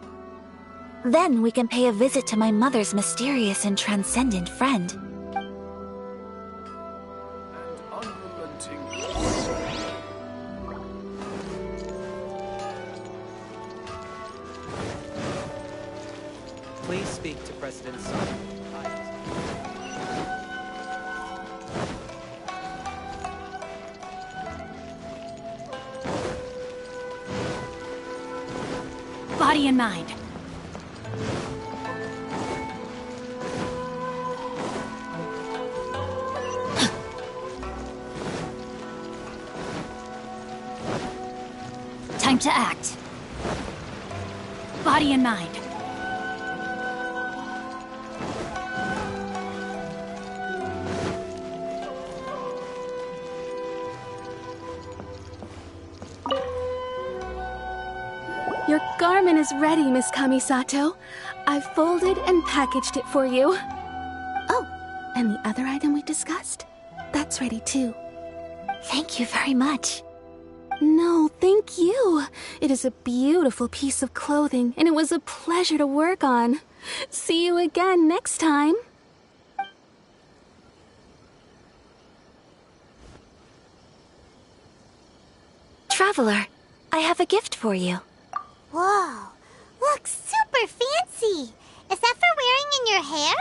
Then we can pay a visit to my mother's mysterious and transcendent friend. Please speak to President Sun. Body and mind. Time to act. Body and mind. Your garment is ready, Miss Kamisato. I've folded and packaged it for you. Oh, and the other item we discussed? That's ready too. Thank you very much. No, thank you. It is a beautiful piece of clothing, and it was a pleasure to work on. See you again next time. Traveler, I have a gift for you. Whoa, looks super fancy. Is that for wearing in your hair?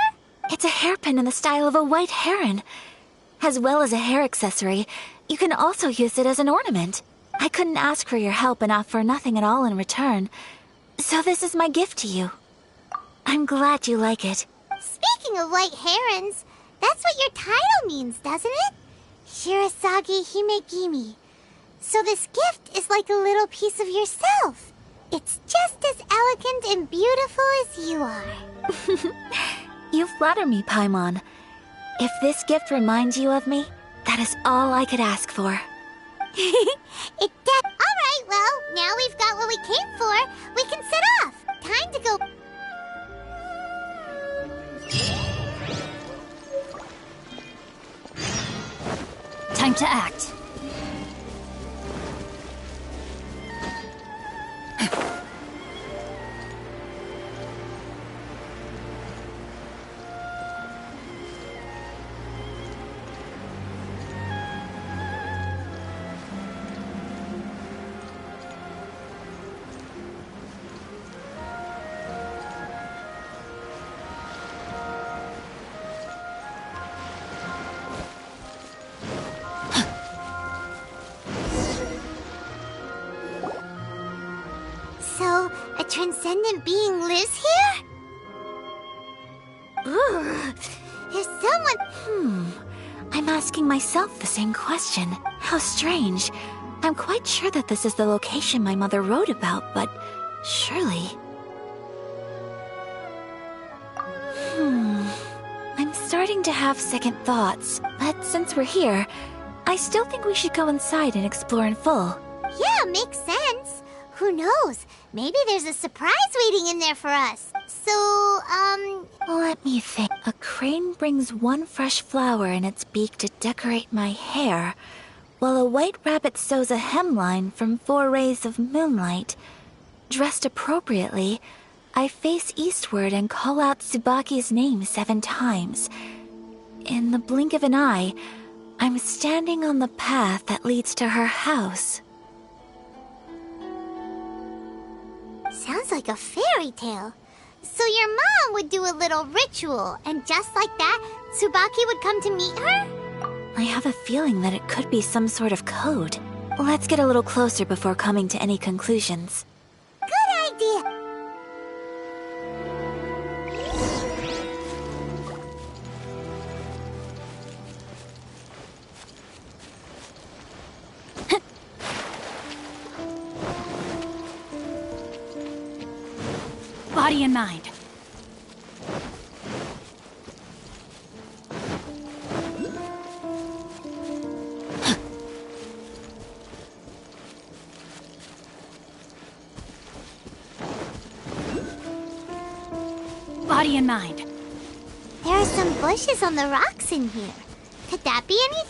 It's a hairpin in the style of a white heron. As well as a hair accessory, you can also use it as an ornament. I couldn't ask for your help and offer nothing at all in return. So this is my gift to you. I'm glad you like it. Speaking of white herons, that's what your title means, doesn't it? Shirasagi Himegimi. So this gift is like a little piece of yourself. It's just as elegant and beautiful as you are. You flatter me, Paimon. If this gift reminds you of me, that is all I could ask for. Alright, well, now we've got what we came for. We can set off. Time to go. Time to act. So, a transcendent being lives here? Ugh. If someone... I'm asking myself the same question. How strange. I'm quite sure that this is the location my mother wrote about, but surely... I'm starting to have second thoughts, but since we're here, I still think we should go inside and explore in full. Yeah, makes sense. Who knows? Maybe there's a surprise waiting in there for us. So, Let me think. A crane brings one fresh flower in its beak to decorate my hair, while a white rabbit sews a hemline from 4 rays of moonlight. Dressed appropriately, I face eastward and call out Tsubaki's name 7 times. In the blink of an eye, I'm standing on the path that leads to her house. sounds like a fairy tale. So your mom would do a little ritual, and just like that, Tsubaki would come to meet her? I have a feeling that it could be some sort of code. Let's get a little closer before coming to any conclusions. Good idea! Body and mind. Body and mind. There are some bushes on the rocks in here. Could that be anything?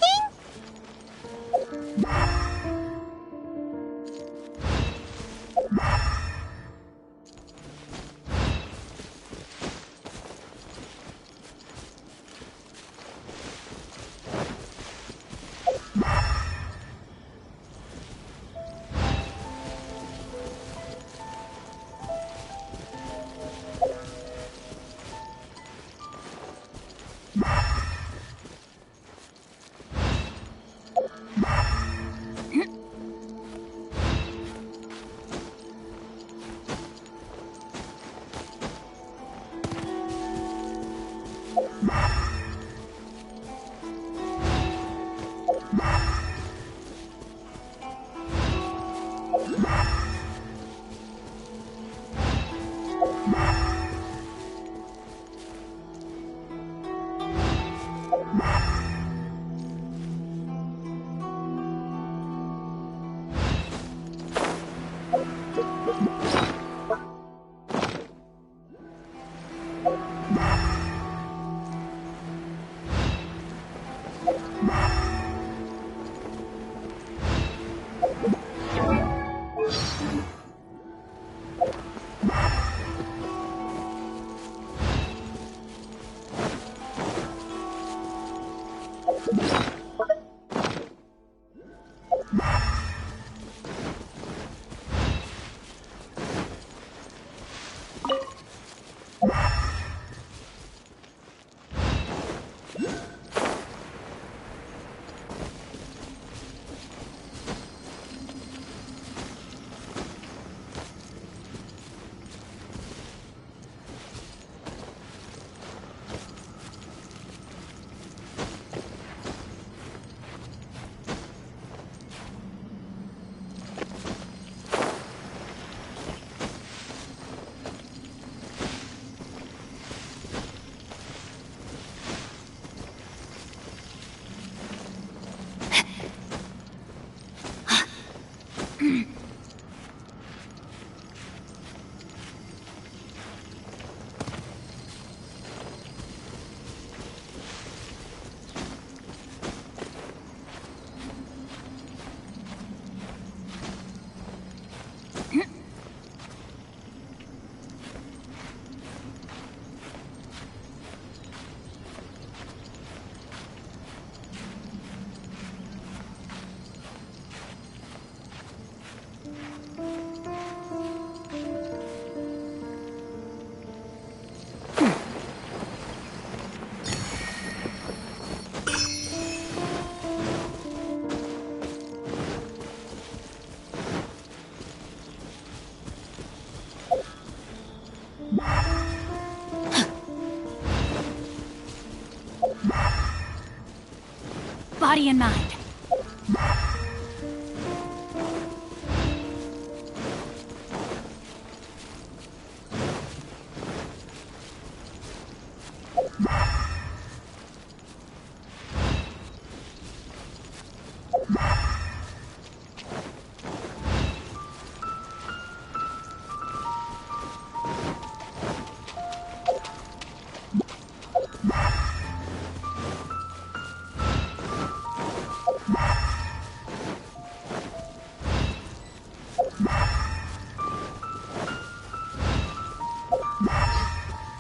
Body and mind.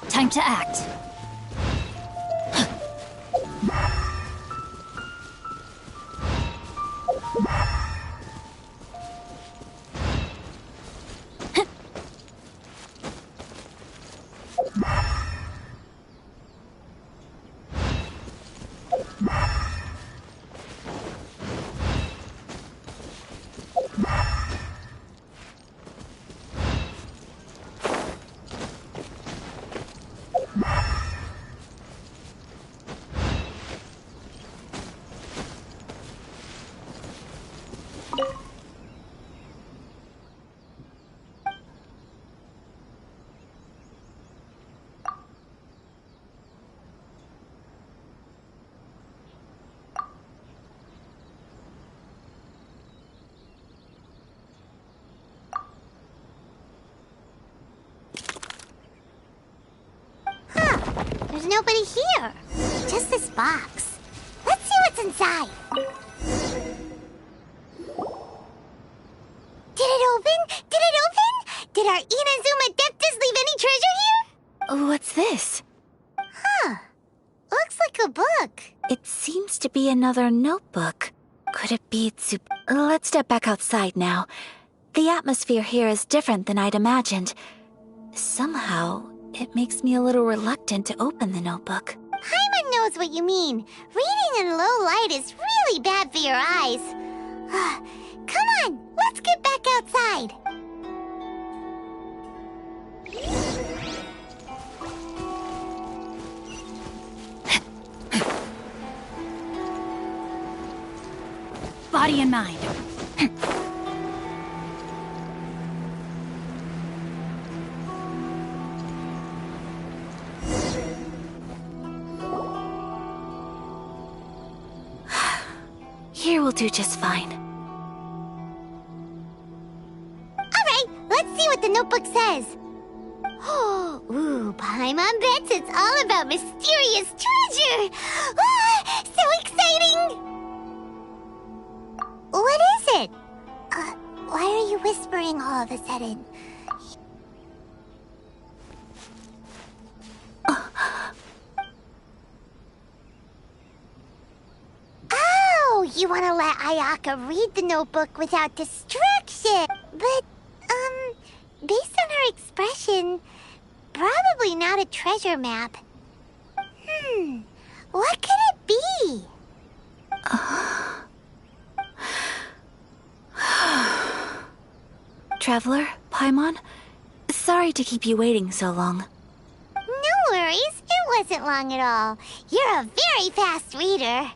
Time to act. There's nobody here. Just this box. Let's see what's inside. Did it open? Did it open? Did our Inazuma Adeptus leave any treasure here? What's this? Huh. Looks like a book. It seems to be another notebook. Could it be Let's step back outside now. The atmosphere here is different than I'd imagined. Somehow, it makes me a little reluctant to open the notebook. Paimon knows what you mean. Reading in low light is really bad for your eyes. Come on, let's get back outside. Body and mind. Here will do just fine. Alright, let's see what the notebook says. Ooh, Paimon bets it's all about mysterious treasure! Ah, so exciting! What is it? Why are you whispering all of a sudden? Oh, you want to let Ayaka read the notebook without distraction. But, based on her expression, probably not a treasure map. What could it be? Traveler, Paimon, sorry to keep you waiting so long. No worries, it wasn't long at all. You're a very fast reader.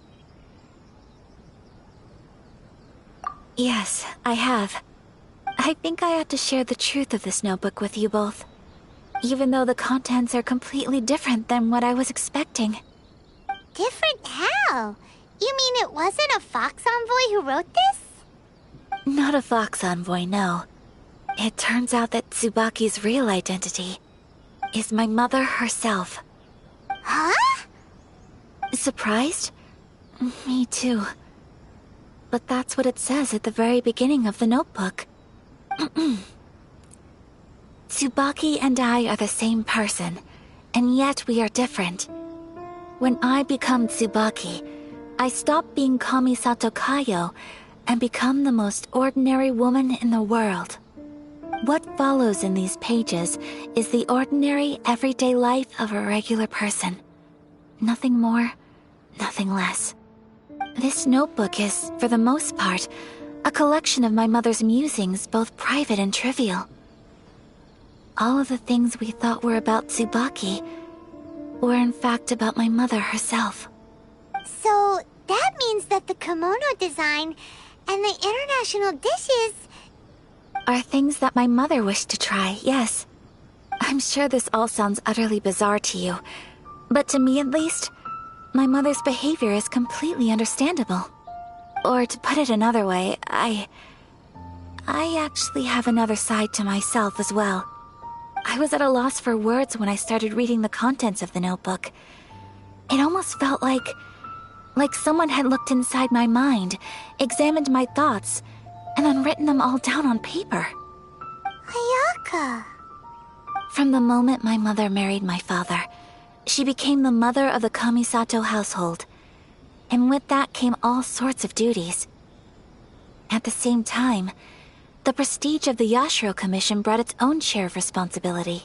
Yes, I have. I think I ought to share the truth of this notebook with you both. Even though the contents are completely different than what I was expecting. Different how? You mean it wasn't a Fox Envoy who wrote this? Not a Fox Envoy, no. It turns out that Tsubaki's real identity is my mother herself. Huh? Surprised? Me too. But that's what it says at the very beginning of the notebook. Tsubaki and I are the same person, and yet we are different. When I become Tsubaki, I stop being Kamisato Kayo and become the most ordinary woman in the world. What follows in these pages is the ordinary, everyday life of a regular person. Nothing more, nothing less. This notebook is, for the most part, a collection of my mother's musings, both private and trivial. All of the things we thought were about Tsubaki were in fact about my mother herself. So, that means that the kimono design and the international dishes are things that my mother wished to try, yes. I'm sure this all sounds utterly bizarre to you, but to me at least, my mother's behavior is completely understandable. Or to put it another way, I actually have another side to myself as well. I was at a loss for words when I started reading the contents of the notebook. It almost felt like someone had looked inside my mind, examined my thoughts, and then written them all down on paper. Ayaka. From the moment my mother married my father, she became the mother of the Kamisato household. And with that came all sorts of duties. At the same time, the prestige of the Yashiro Commission brought its own share of responsibility.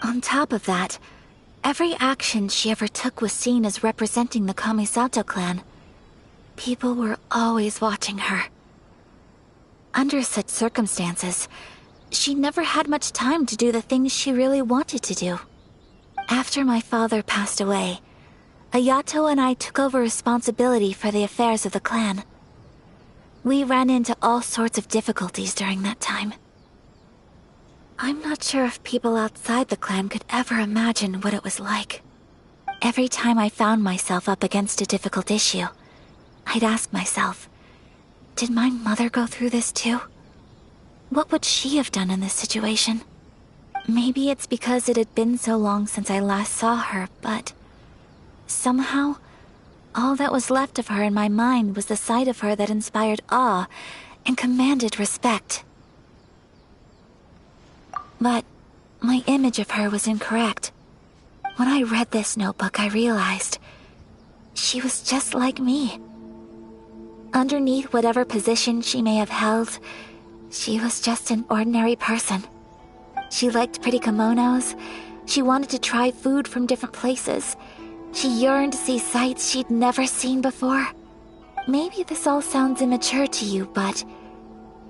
On top of that, every action she ever took was seen as representing the Kamisato clan. People were always watching her. Under such circumstances, she never had much time to do the things she really wanted to do. After my father passed away, Ayato and I took over responsibility for the affairs of the clan. We ran into all sorts of difficulties during that time. I'm not sure if people outside the clan could ever imagine what it was like. Every time I found myself up against a difficult issue, I'd ask myself, did my mother go through this too? What would she have done in this situation? Maybe it's because it had been so long since I last saw her, but somehow, all that was left of her in my mind was the side of her that inspired awe and commanded respect. But my image of her was incorrect. When I read this notebook, I realized she was just like me. Underneath whatever position she may have held, she was just an ordinary person. She liked pretty kimonos. She wanted to try food from different places. She yearned to see sights she'd never seen before. Maybe this all sounds immature to you, but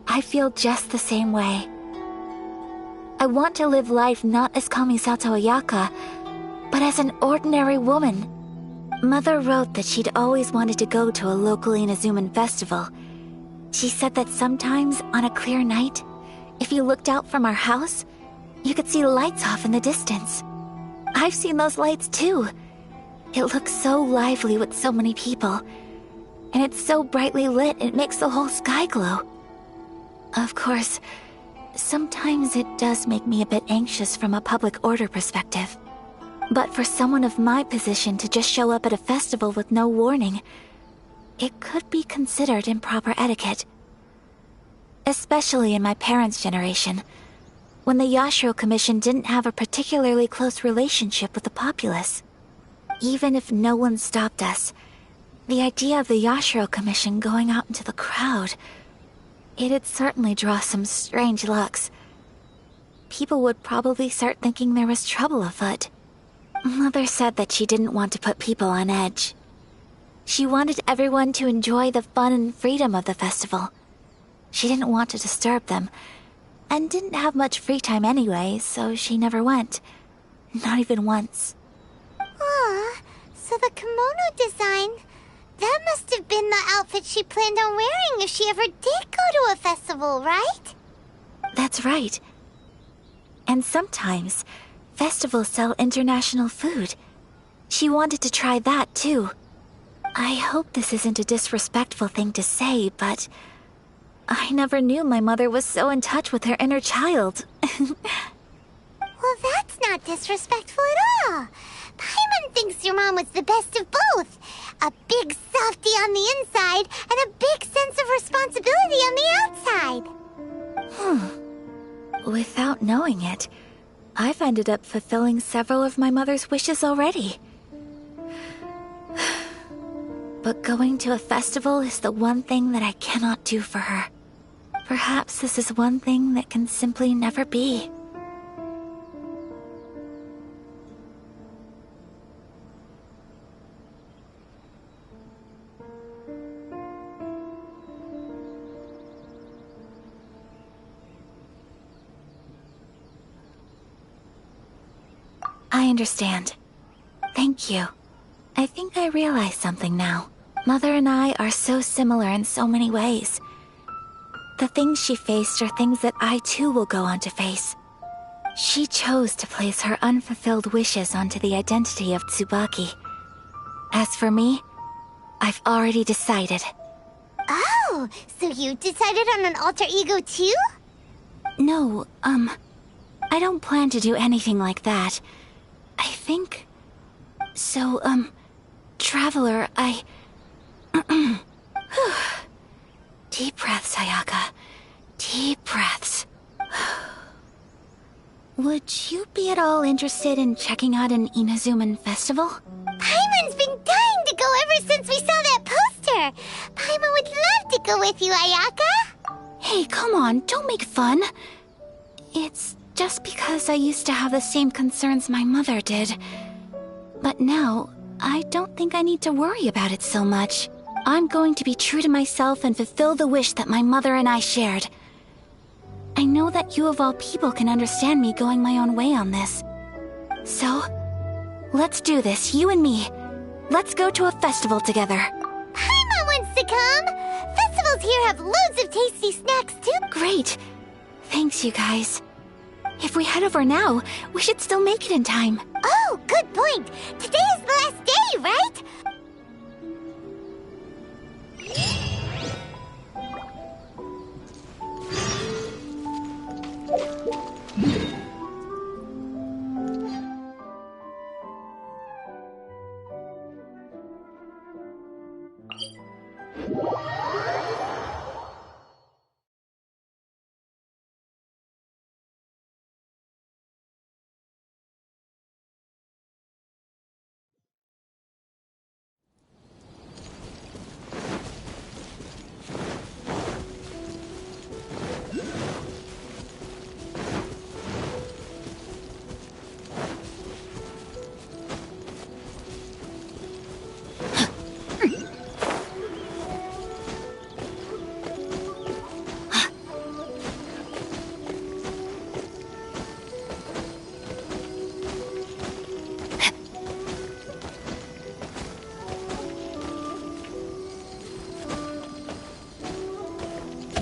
I feel just the same way. I want to live life not as Kamisato Ayaka, but as an ordinary woman. Mother wrote that she'd always wanted to go to a local Inazuman festival. She said that sometimes, on a clear night, if you looked out from our house, you could see lights off in the distance. I've seen those lights too. It looks so lively with so many people. And it's so brightly lit, it makes the whole sky glow. Of course, sometimes it does make me a bit anxious from a public order perspective. But for someone of my position to just show up at a festival with no warning, it could be considered improper etiquette. Especially in my parents' generation, when the Yashiro Commission didn't have a particularly close relationship with the populace. Even if no one stopped us, the idea of the Yashiro Commission going out into the crowd, it'd certainly draw some strange looks. People would probably start thinking there was trouble afoot. Mother said that she didn't want to put people on edge. She wanted everyone to enjoy the fun and freedom of the festival. She didn't want to disturb them, and didn't have much free time anyway, so she never went. Not even once. Aw, so the kimono design, that must have been the outfit she planned on wearing if she ever did go to a festival, right? That's right. And sometimes, festivals sell international food. She wanted to try that too. I hope this isn't a disrespectful thing to say, but I never knew my mother was so in touch with her inner child. Well, that's not disrespectful at all. Paimon thinks your mom was the best of both. A big softy on the inside and a big sense of responsibility on the outside. Without knowing it, I've ended up fulfilling several of my mother's wishes already. But going to a festival is the one thing that I cannot do for her. Perhaps this is one thing that can simply never be. I understand. Thank you. I think I realize something now. Mother and I are so similar in so many ways. The things she faced are things that I too will go on to face. She chose to place her unfulfilled wishes onto the identity of Tsubaki. As for me, I've already decided. Oh, so you decided on an alter ego too? No, I don't plan to do anything like that. I think... So, Traveler, Deep breaths, Ayaka. Deep breaths. Would you be at all interested in checking out an Inazuman festival? Paimon's been dying to go ever since we saw that poster! Paimon would love to go with you, Ayaka! Hey, come on, don't make fun. It's just because I used to have the same concerns my mother did. But now, I don't think I need to worry about it so much. I'm going to be true to myself and fulfill the wish that my mother and I shared. I know that you of all people can understand me going my own way on this. So, let's do this, you and me. Let's go to a festival together. Paimon wants to come! Festivals here have loads of tasty snacks too! Great. Thanks, you guys. If we head over now, we should still make it in time. Oh, good point! Today is the last day, right?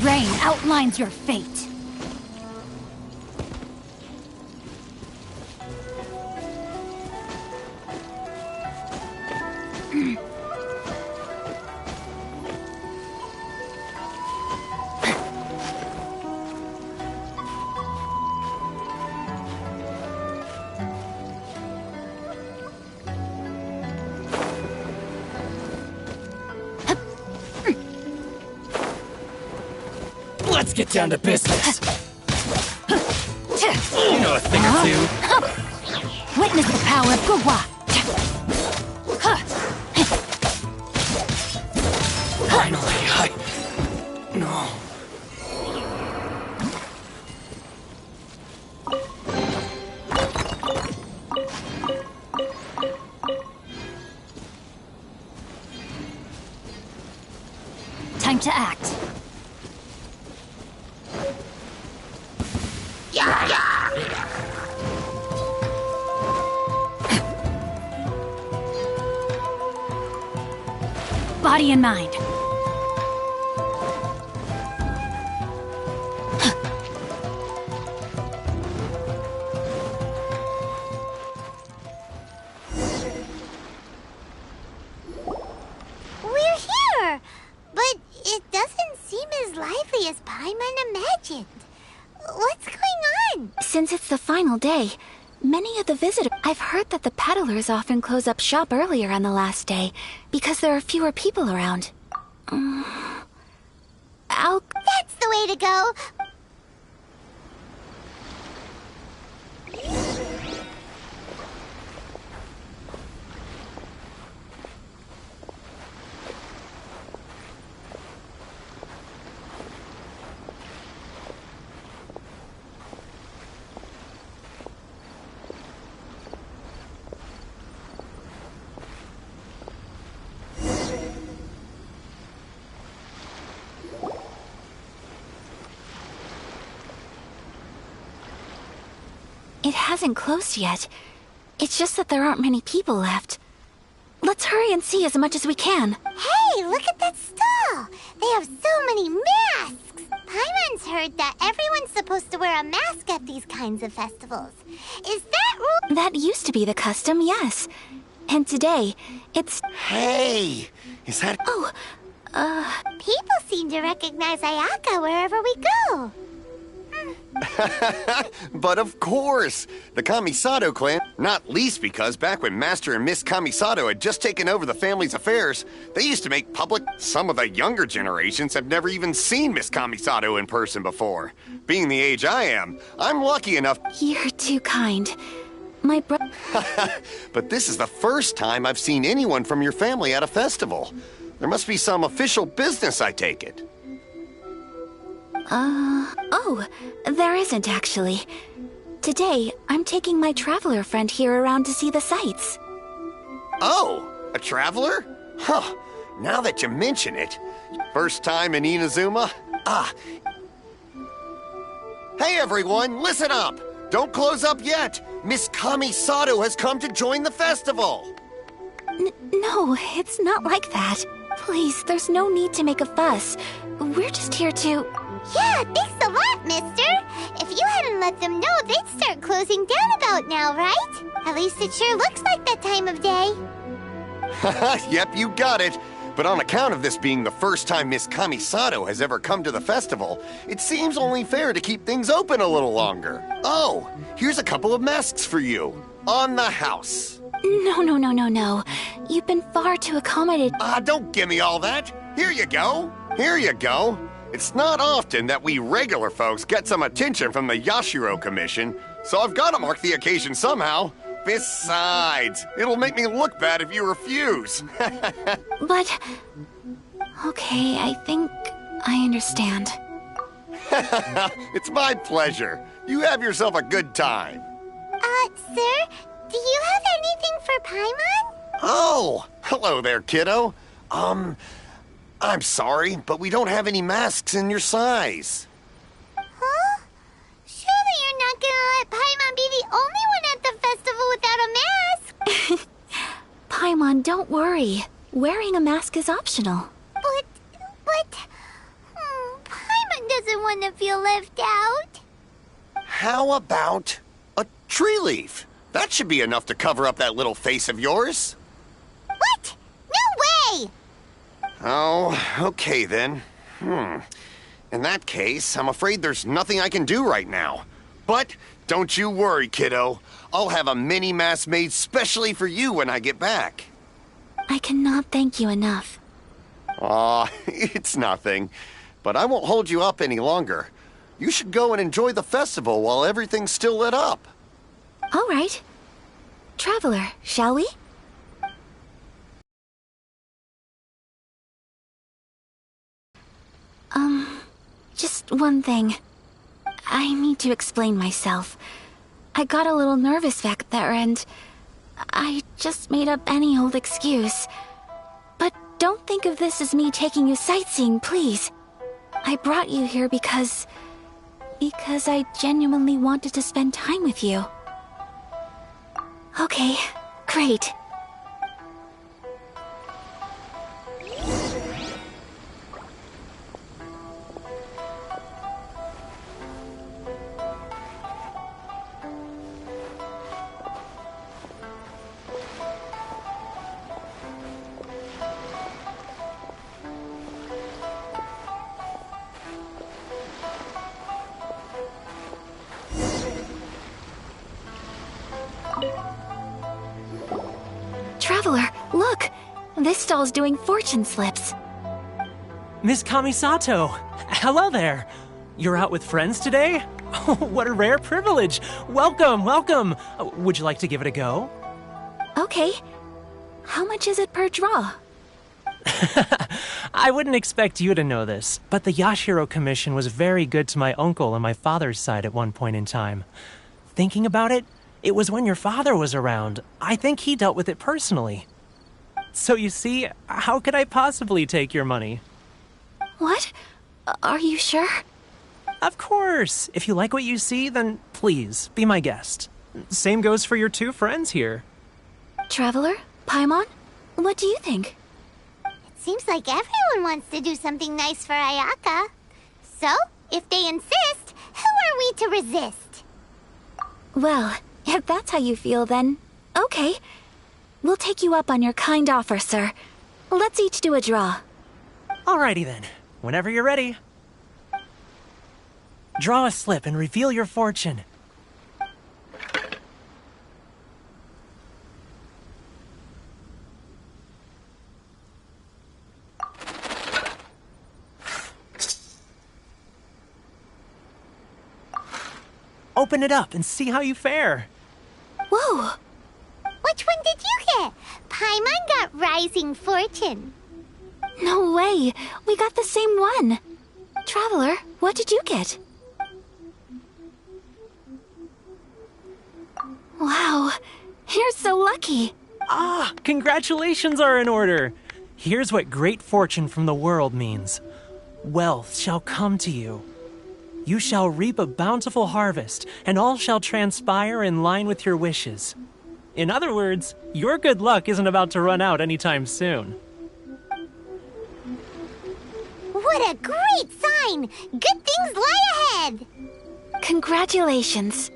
Rain outlines your fate. Let's get down to business. You know a thing or two. Witness the power of Gugwa. Finally, No. Time to act. Body and mind. We're here! But it doesn't seem as lively as Paimon imagined. What's going on? Since it's the final day, many of the visitors... I've heard that the peddlers often close up shop earlier on the last day, because there are fewer people around. That's the way to go! It hasn't closed yet. It's just that there aren't many people left. Let's hurry and see as much as we can. Hey, look at that stall! They have so many masks! Paimon's heard that everyone's supposed to wear a mask at these kinds of festivals. Is that rule? That used to be the custom, yes. And today, it's... Hey! Is that... Oh, People seem to recognize Ayaka wherever we go. But of course! The Kamisato clan, not least because back when Master and Miss Kamisato had just taken over the family's affairs, they used to make public. Some of the younger generations have never even seen Miss Kamisato in person before. Being the age I am, I'm lucky enough. You're too kind. My But this is the first time I've seen anyone from your family at a festival. There must be some official business, I take it. Oh, there isn't actually. Today, I'm taking my traveler friend here around to see the sights. Oh, a traveler? Huh, now that you mention it. First time in Inazuma? Hey everyone, listen up! Don't close up yet! Miss Kamisato has come to join the festival! No, it's not like that. Please, there's no need to make a fuss. We're just here to... Yeah, thanks a lot, mister. If you hadn't let them know, they'd start closing down about now, right? At least it sure looks like that time of day. Yep, you got it. But on account of this being the first time Miss Kamisato has ever come to the festival, it seems only fair to keep things open a little longer. Oh, here's a couple of masks for you. On the house. No. You've been far too accommodated. Don't give me all that. Here you go. Here you go. It's not often that we regular folks get some attention from the Yashiro Commission, so I've got to mark the occasion somehow. Besides, it'll make me look bad if you refuse. But... Okay, I think I understand. It's my pleasure. You have yourself a good time. Sir, do you have anything for Paimon? Oh, hello there, kiddo. I'm sorry, but we don't have any masks in your size. Huh? Surely you're not gonna let Paimon be the only one at the festival without a mask? Paimon, don't worry. Wearing a mask is optional. But... Paimon doesn't want to feel left out. How about a tree leaf? That should be enough to cover up that little face of yours. What? No way! Oh, okay then. In that case, I'm afraid there's nothing I can do right now. But don't you worry, kiddo. I'll have a mini mask made specially for you when I get back. I cannot thank you enough. Aw, it's nothing. But I won't hold you up any longer. You should go and enjoy the festival while everything's still lit up. All right. Traveler, shall we? Just one thing. I need to explain myself. I got a little nervous back there and I just made up any old excuse. But don't think of this as me taking you sightseeing, please. I brought you here because I genuinely wanted to spend time with you. Okay, great. Traveler, look! This stall's doing fortune slips. Miss Kamisato! Hello there! You're out with friends today? Oh, what a rare privilege! Welcome, welcome! Would you like to give it a go? Okay. How much is it per draw? I wouldn't expect you to know this, but the Yashiro Commission was very good to my uncle on my father's side at one point in time. Thinking about it, it was when your father was around. I think he dealt with it personally. So you see, how could I possibly take your money? What? Are you sure? Of course. If you like what you see, then please, be my guest. Same goes for your two friends here. Traveler? Paimon? What do you think? It seems like everyone wants to do something nice for Ayaka. So, if they insist, who are we to resist? Well, if that's how you feel, then okay. We'll take you up on your kind offer, sir. Let's each do a draw. Alrighty then. Whenever you're ready. Draw a slip and reveal your fortune. Open it up and see how you fare. Whoa! Which one did you get? Paimon got Rising Fortune. No way! We got the same one! Traveler, what did you get? Wow, you're so lucky! Ah, congratulations are in order! Here's what great fortune from the world means. Wealth shall come to you. You shall reap a bountiful harvest, and all shall transpire in line with your wishes. In other words, your good luck isn't about to run out anytime soon. What a great sign! Good things lie ahead! Congratulations.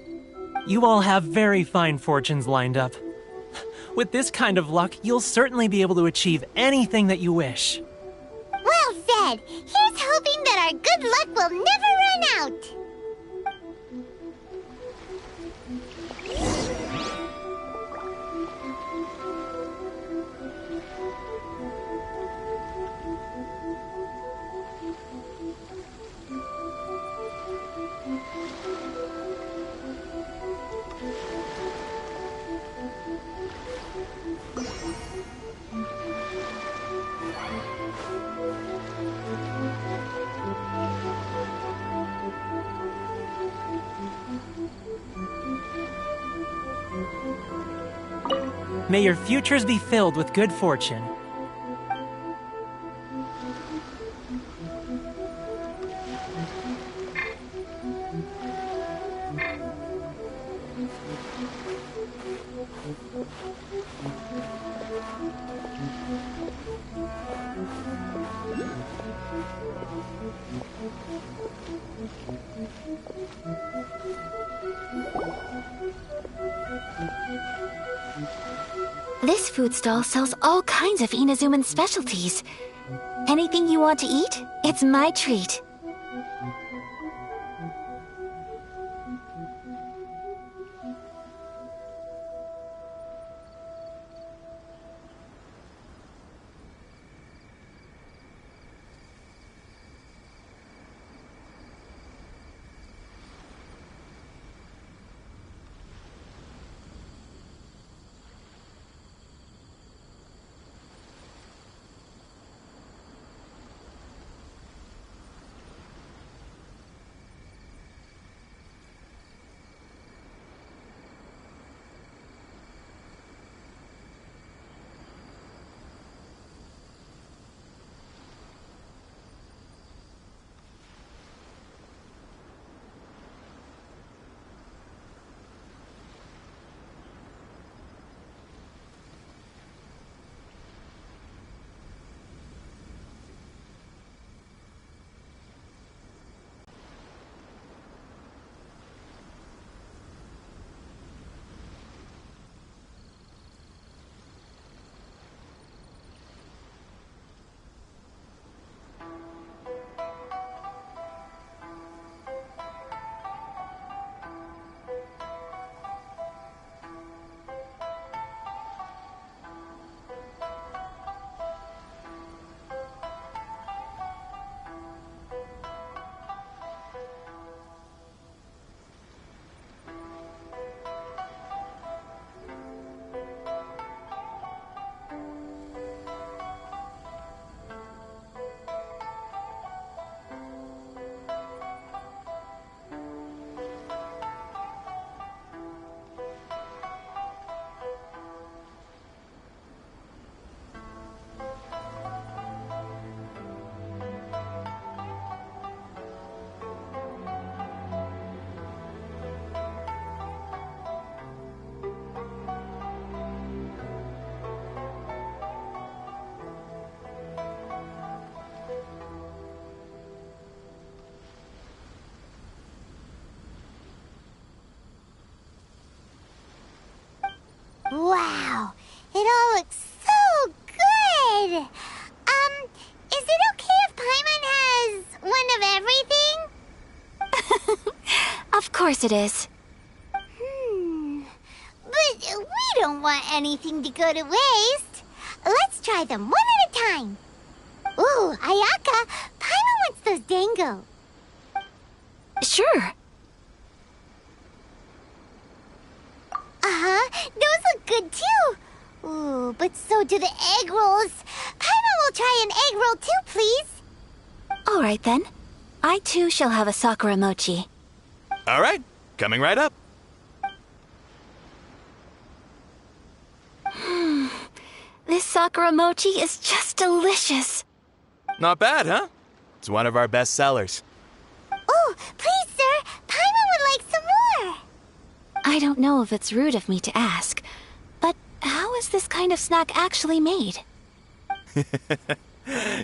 You all have very fine fortunes lined up. With this kind of luck, you'll certainly be able to achieve anything that you wish. Well said! Here's hoping that our good luck will never run out! May your futures be filled with good fortune. This food stall sells all kinds of Inazuman specialties. Anything you want to eat, it's my treat. It all looks so good! Is it okay if Paimon has one of everything? Of course it is. But we don't want anything to go to waste. Let's try them one at a time. Ooh, Ayaka, Paimon wants those dango. Sure. Those look good too. Ooh, but so do the egg rolls. Paimon will try an egg roll too, please. All right then. I too shall have a sakura mochi. All right, coming right up. This sakura mochi is just delicious. Not bad, huh? It's one of our best sellers. Oh, please, sir. Paimon would like some more. I don't know if it's rude of me to ask, but how is this kind of snack actually made?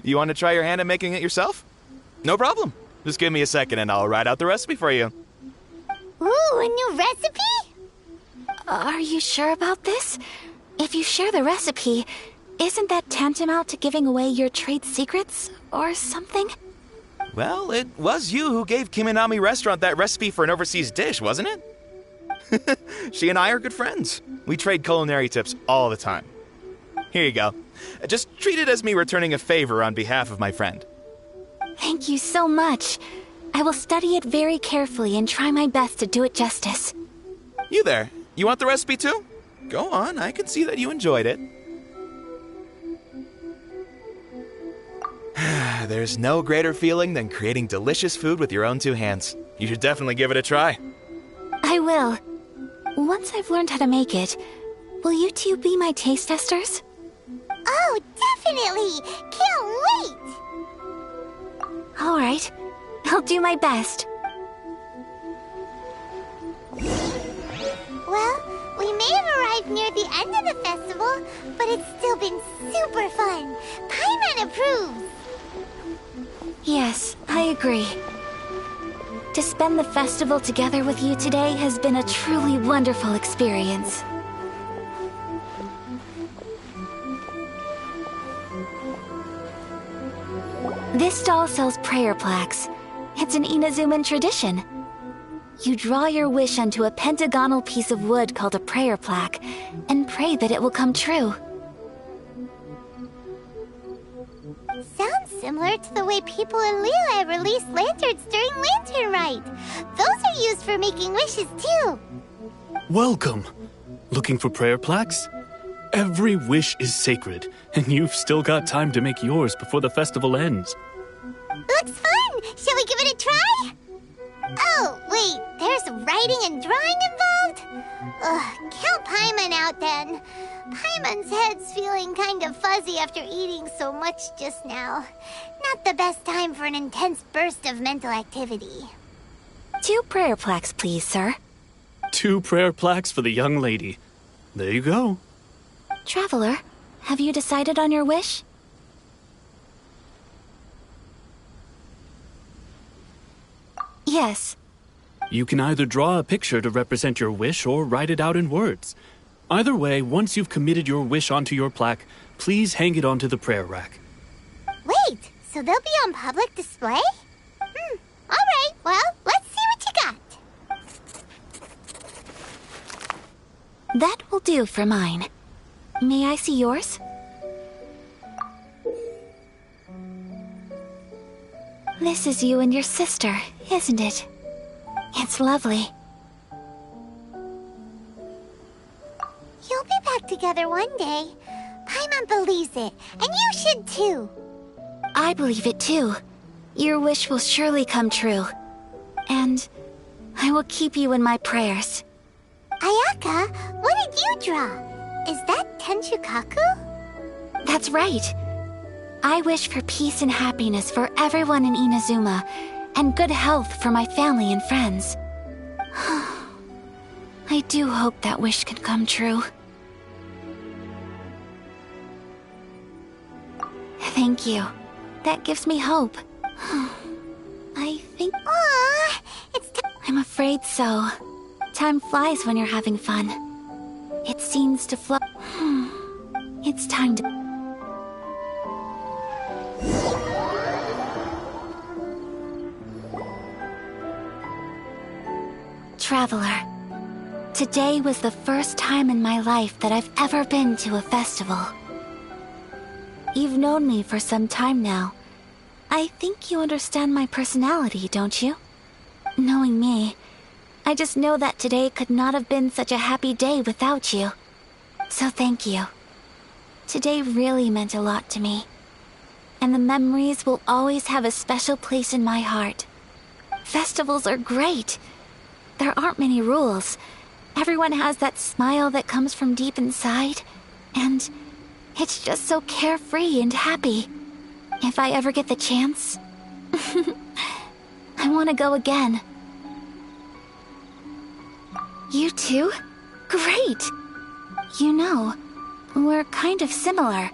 You want to try your hand at making it yourself? No problem. Just give me a second and I'll write out the recipe for you. Ooh, a new recipe? Are you sure about this? If you share the recipe, isn't that tantamount to giving away your trade secrets or something? Well, it was you who gave Kiminami Restaurant that recipe for an overseas dish, wasn't it? She and I are good friends. We trade culinary tips all the time. Here you go. Just treat it as me returning a favor on behalf of my friend. Thank you so much. I will study it very carefully and try my best to do it justice. You there, you want the recipe too? Go on, I can see that you enjoyed it. There's no greater feeling than creating delicious food with your own two hands. You should definitely give it a try. I will. Once I've learned how to make it, will you two be my taste testers? Oh, definitely! Can't wait! All right. I'll do my best. Well, we may have arrived near the end of the festival, but it's still been super fun. Paimon approves! Yes, I agree. To spend the festival together with you today has been a truly wonderful experience. This stall sells prayer plaques. It's an Inazuman tradition. You draw your wish onto a pentagonal piece of wood called a prayer plaque, and pray that it will come true. Sounds similar to the way people in Liyue release lanterns during Lantern Rite. Those are used for making wishes too. Welcome. Looking for prayer plaques? Every wish is sacred, and you've still got time to make yours before the festival ends. Looks fun! Shall we give it a try? Oh, wait, there's writing and drawing involved? Ugh, count Paimon out then. Paimon's head's feeling kind of fuzzy after eating so much just now. Not the best time for an intense burst of mental activity. 2 prayer plaques, please, sir. 2 prayer plaques for the young lady. There you go. Traveler, have you decided on your wish? Yes. You can either draw a picture to represent your wish or write it out in words. Either way, once you've committed your wish onto your plaque, please hang it onto the prayer rack. Wait, so they'll be on public display? Alright, well, let's see what you got. That will do for mine. May I see yours? This is you and your sister, isn't it? It's lovely. You'll be back together one day. Paimon believes it, and you should too. I believe it too. Your wish will surely come true. And I will keep you in my prayers. Ayaka, what did you draw? Is that Tenshukaku? That's right. I wish for peace and happiness for everyone in Inazuma, and good health for my family and friends. I do hope that wish can come true. Thank you. That gives me hope. I think... Aww, I'm afraid so. Time flies when you're having fun. It seems to flow... It's time to... Traveler, today was the first time in my life that I've ever been to a festival. You've known me for some time now. I think you understand my personality, don't you? Knowing me, I just know that today could not have been such a happy day without you. So thank you. Today really meant a lot to me. And the memories will always have a special place in my heart. Festivals are great. There aren't many rules. Everyone has that smile that comes from deep inside. And it's just so carefree and happy. If I ever get the chance, I want to go again. You too? Great! You know, we're kind of similar.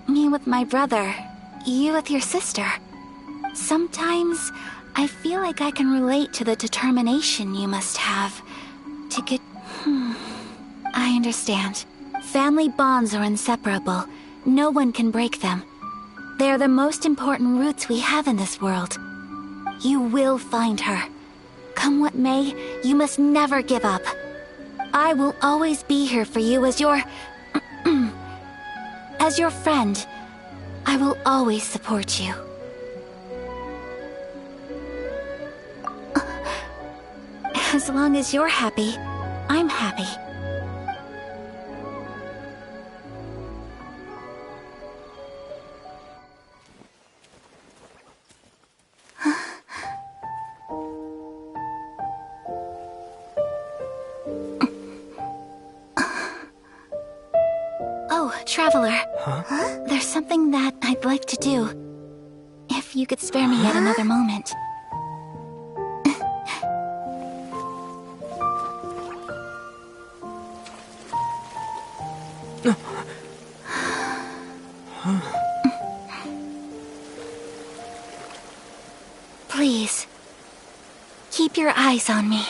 Me with my brother, you with your sister. Sometimes I feel like I can relate to the determination you must have to get... I understand. Family bonds are inseparable. No one can break them. They are the most important roots we have in this world. You will find her. Come what may, you must never give up. I will always be here for you as your... as your friend. I will always support you. As long as you're happy, I'm happy. Oh, Traveler. Huh? There's something that I'd like to do. If you could spare me yet another moment. Please, keep your eyes on me.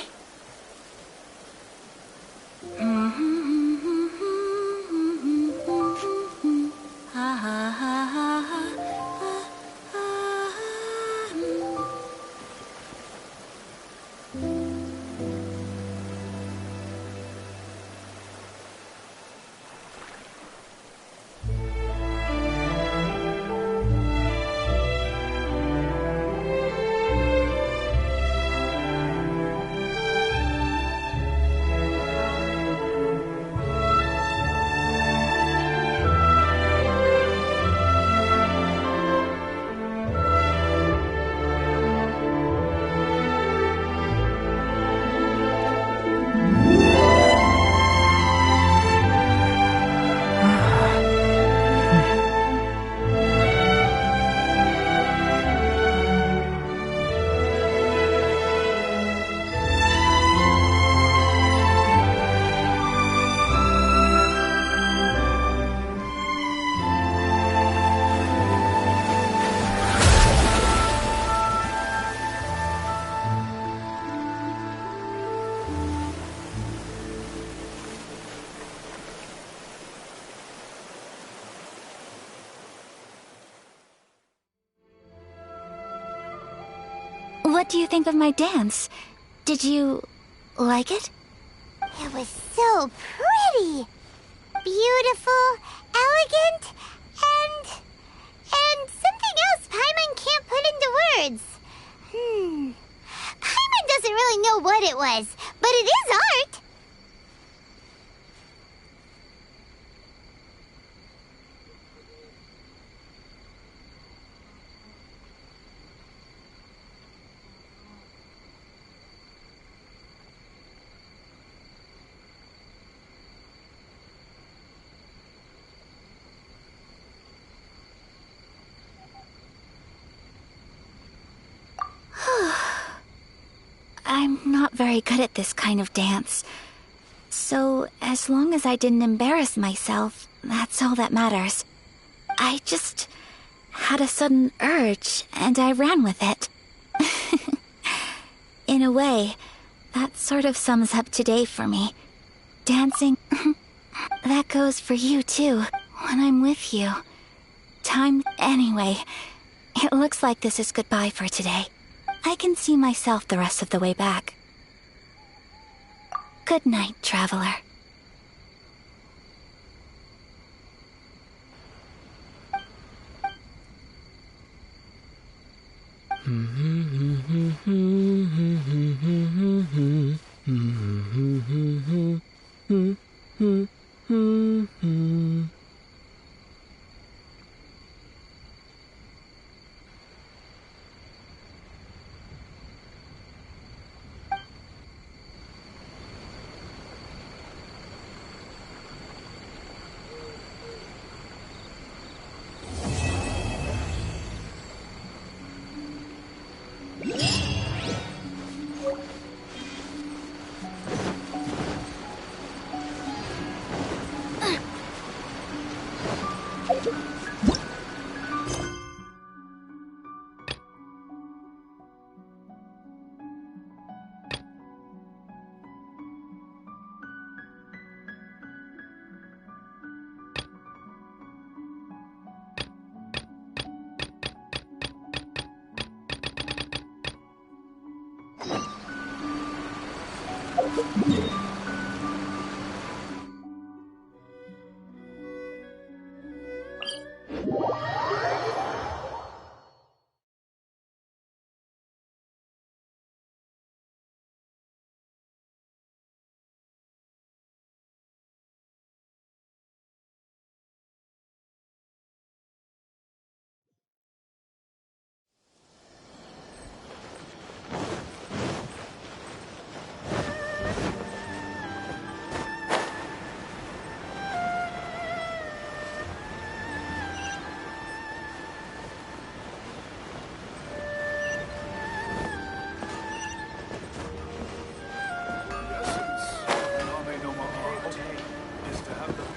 What do you think of my dance? Did you like it? It was so pretty. Beautiful, elegant, and something else Paimon can't put into words. Paimon doesn't really know what it was, but it is art. I'm not very good at this kind of dance. So, as long as I didn't embarrass myself, that's all that matters. I just had a sudden urge, and I ran with it. In a way, that sort of sums up today for me. Dancing, that goes for you too. when I'm with you. Time... Anyway, it looks like this is goodbye for today. I can see myself the rest of the way back. Good night, traveler.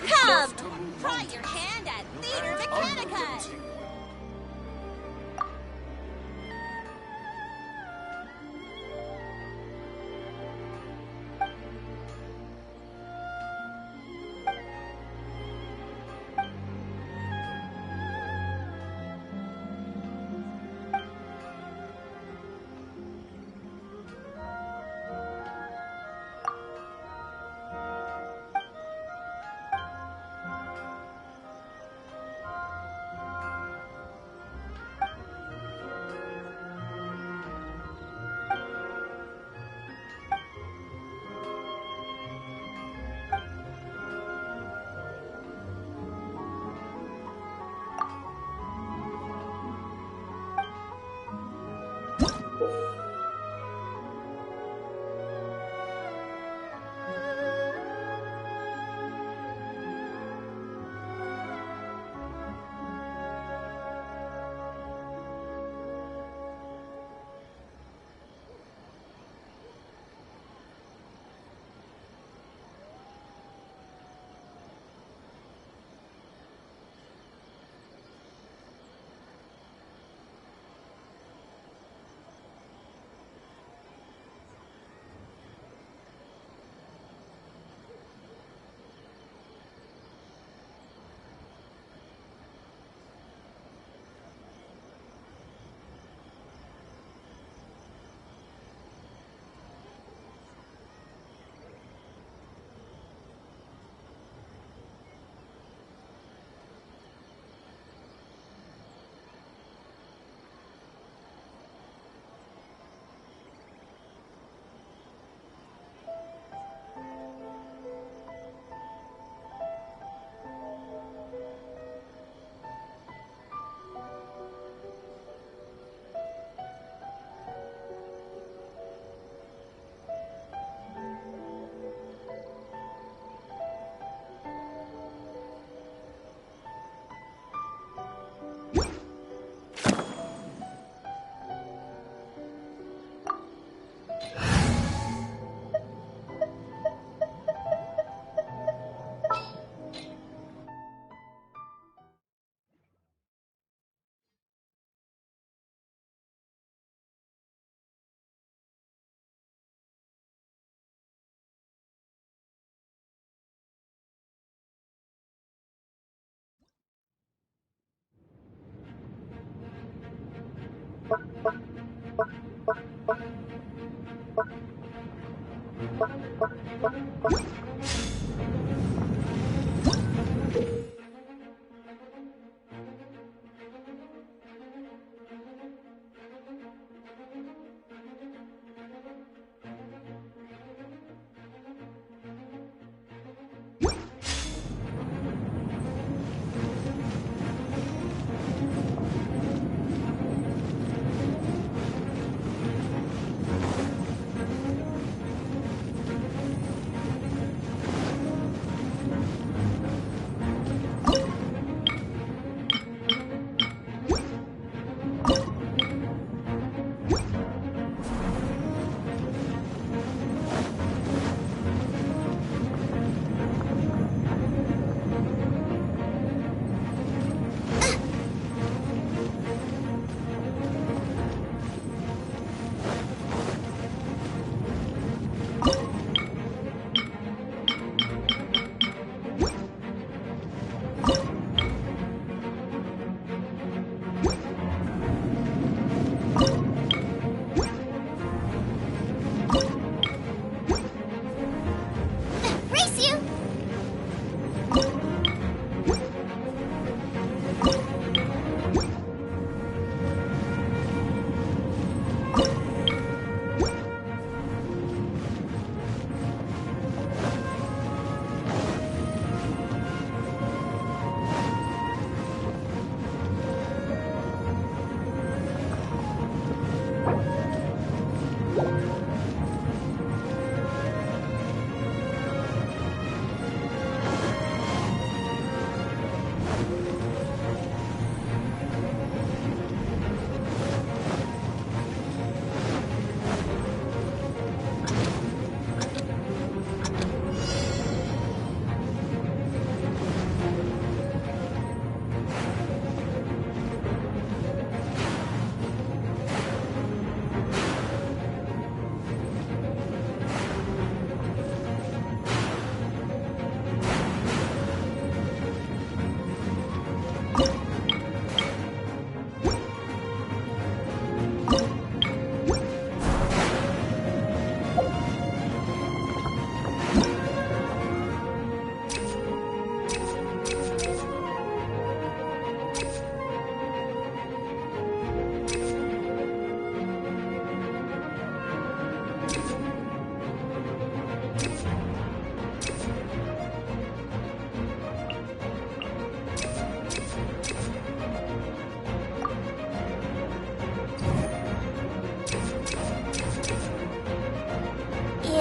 Come! Try your hand at Theater Mechanica!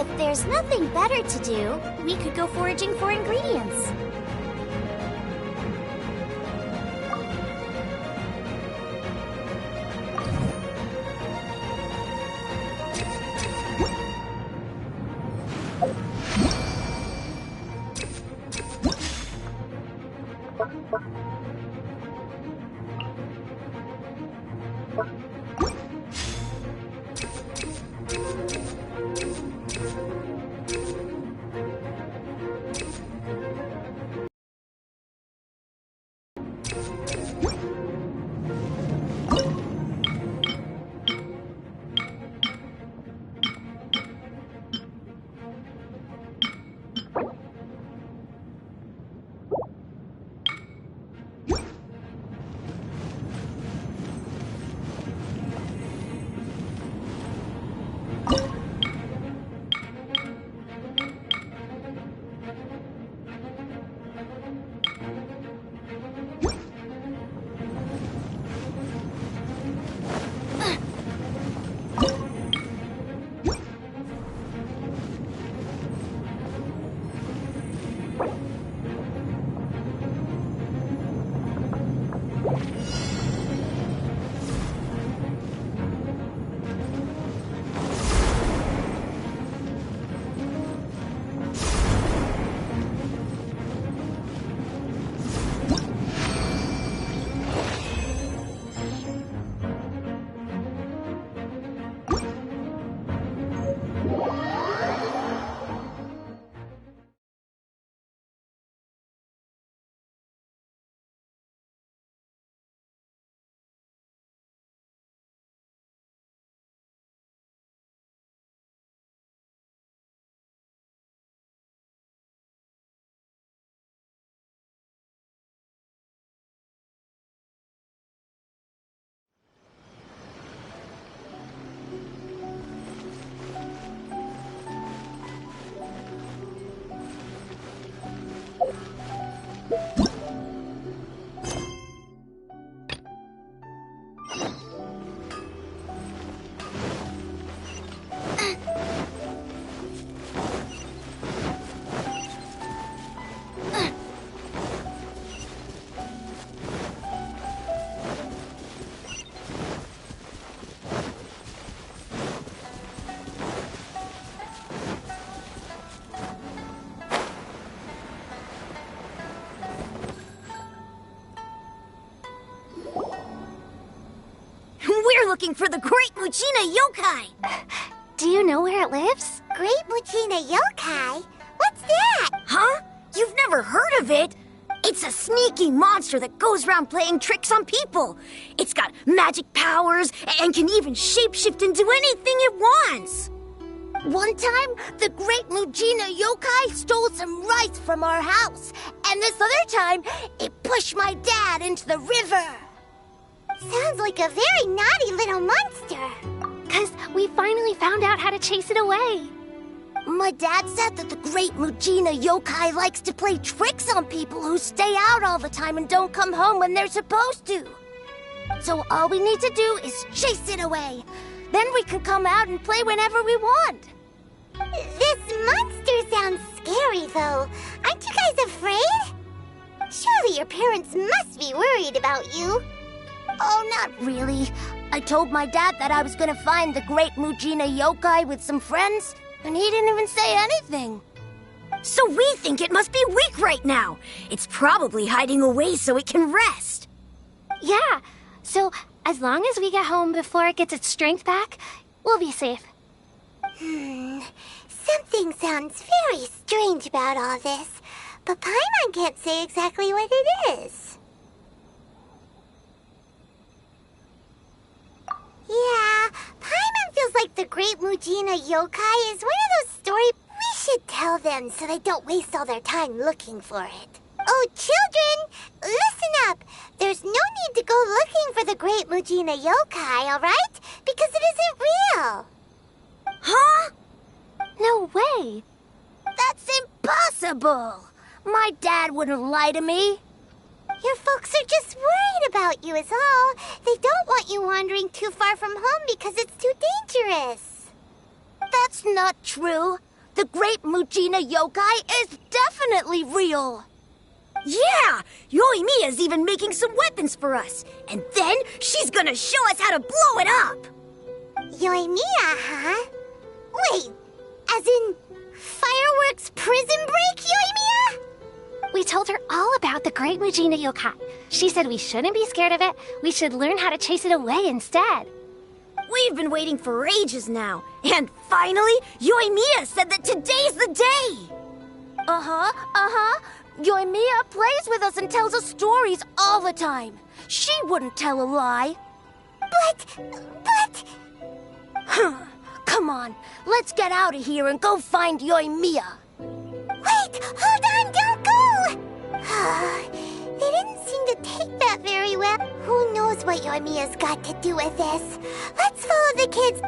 If there's nothing better to do, we could go foraging for ingredients. looking for the Great Mujina Yokai! Do you know where it lives? Great Mujina Yokai? What's that? Huh? You've never heard of it? It's a sneaky monster that goes around playing tricks on people. It's got magic powers and can even shapeshift into anything it wants. One time, the Great Mujina Yokai stole some rice from our house. And this other time, it pushed my dad into the river. Sounds like a very naughty little monster. 'Cause we finally found out how to chase it away. My dad said that the Great Mujina Yokai likes to play tricks on people who stay out all the time and don't come home when they're supposed to. So all we need to do is chase it away. Then we can come out and play whenever we want. This monster sounds scary, though. Aren't you guys afraid? Surely your parents must be worried about you. Oh, not really. I told my dad that I was gonna find the Great Mujina Yokai with some friends, and he didn't even say anything. So we think it must be weak right now. It's probably hiding away so it can rest. Yeah, so as long as we get home before it gets its strength back, we'll be safe. Something sounds very strange about all this, but Paimon can't say exactly what it is. Yeah, Paimon feels like the Great Mujina Yokai is one of those stories we should tell them so they don't waste all their time looking for it. Oh, children, listen up. There's no need to go looking for the Great Mujina Yokai, all right? Because it isn't real. Huh? No way. That's impossible. My dad wouldn't lie to me. Your folks are just worried about you is all. They don't want you wandering too far from home because it's too dangerous. That's not true. The Great Mujina Yokai is definitely real. Yeah! Yoimiya's even making some weapons for us. And then she's gonna show us how to blow it up. Yoimiya, huh? Wait, as in fireworks prison break, Yoimiya? We told her all about the Great Mujina Yokai. She said we shouldn't be scared of it. We should learn how to chase it away instead. We've been waiting for ages now. And finally, Yoimiya said that today's the day. Uh-huh. Yoimiya plays with us and tells us stories all the time. She wouldn't tell a lie. But... Come on, let's get out of here and go find Yoimiya. Wait, hold on, don't go! They didn't seem to take that very well. Who knows what Yoimiya's got to do with this? Let's follow the kids.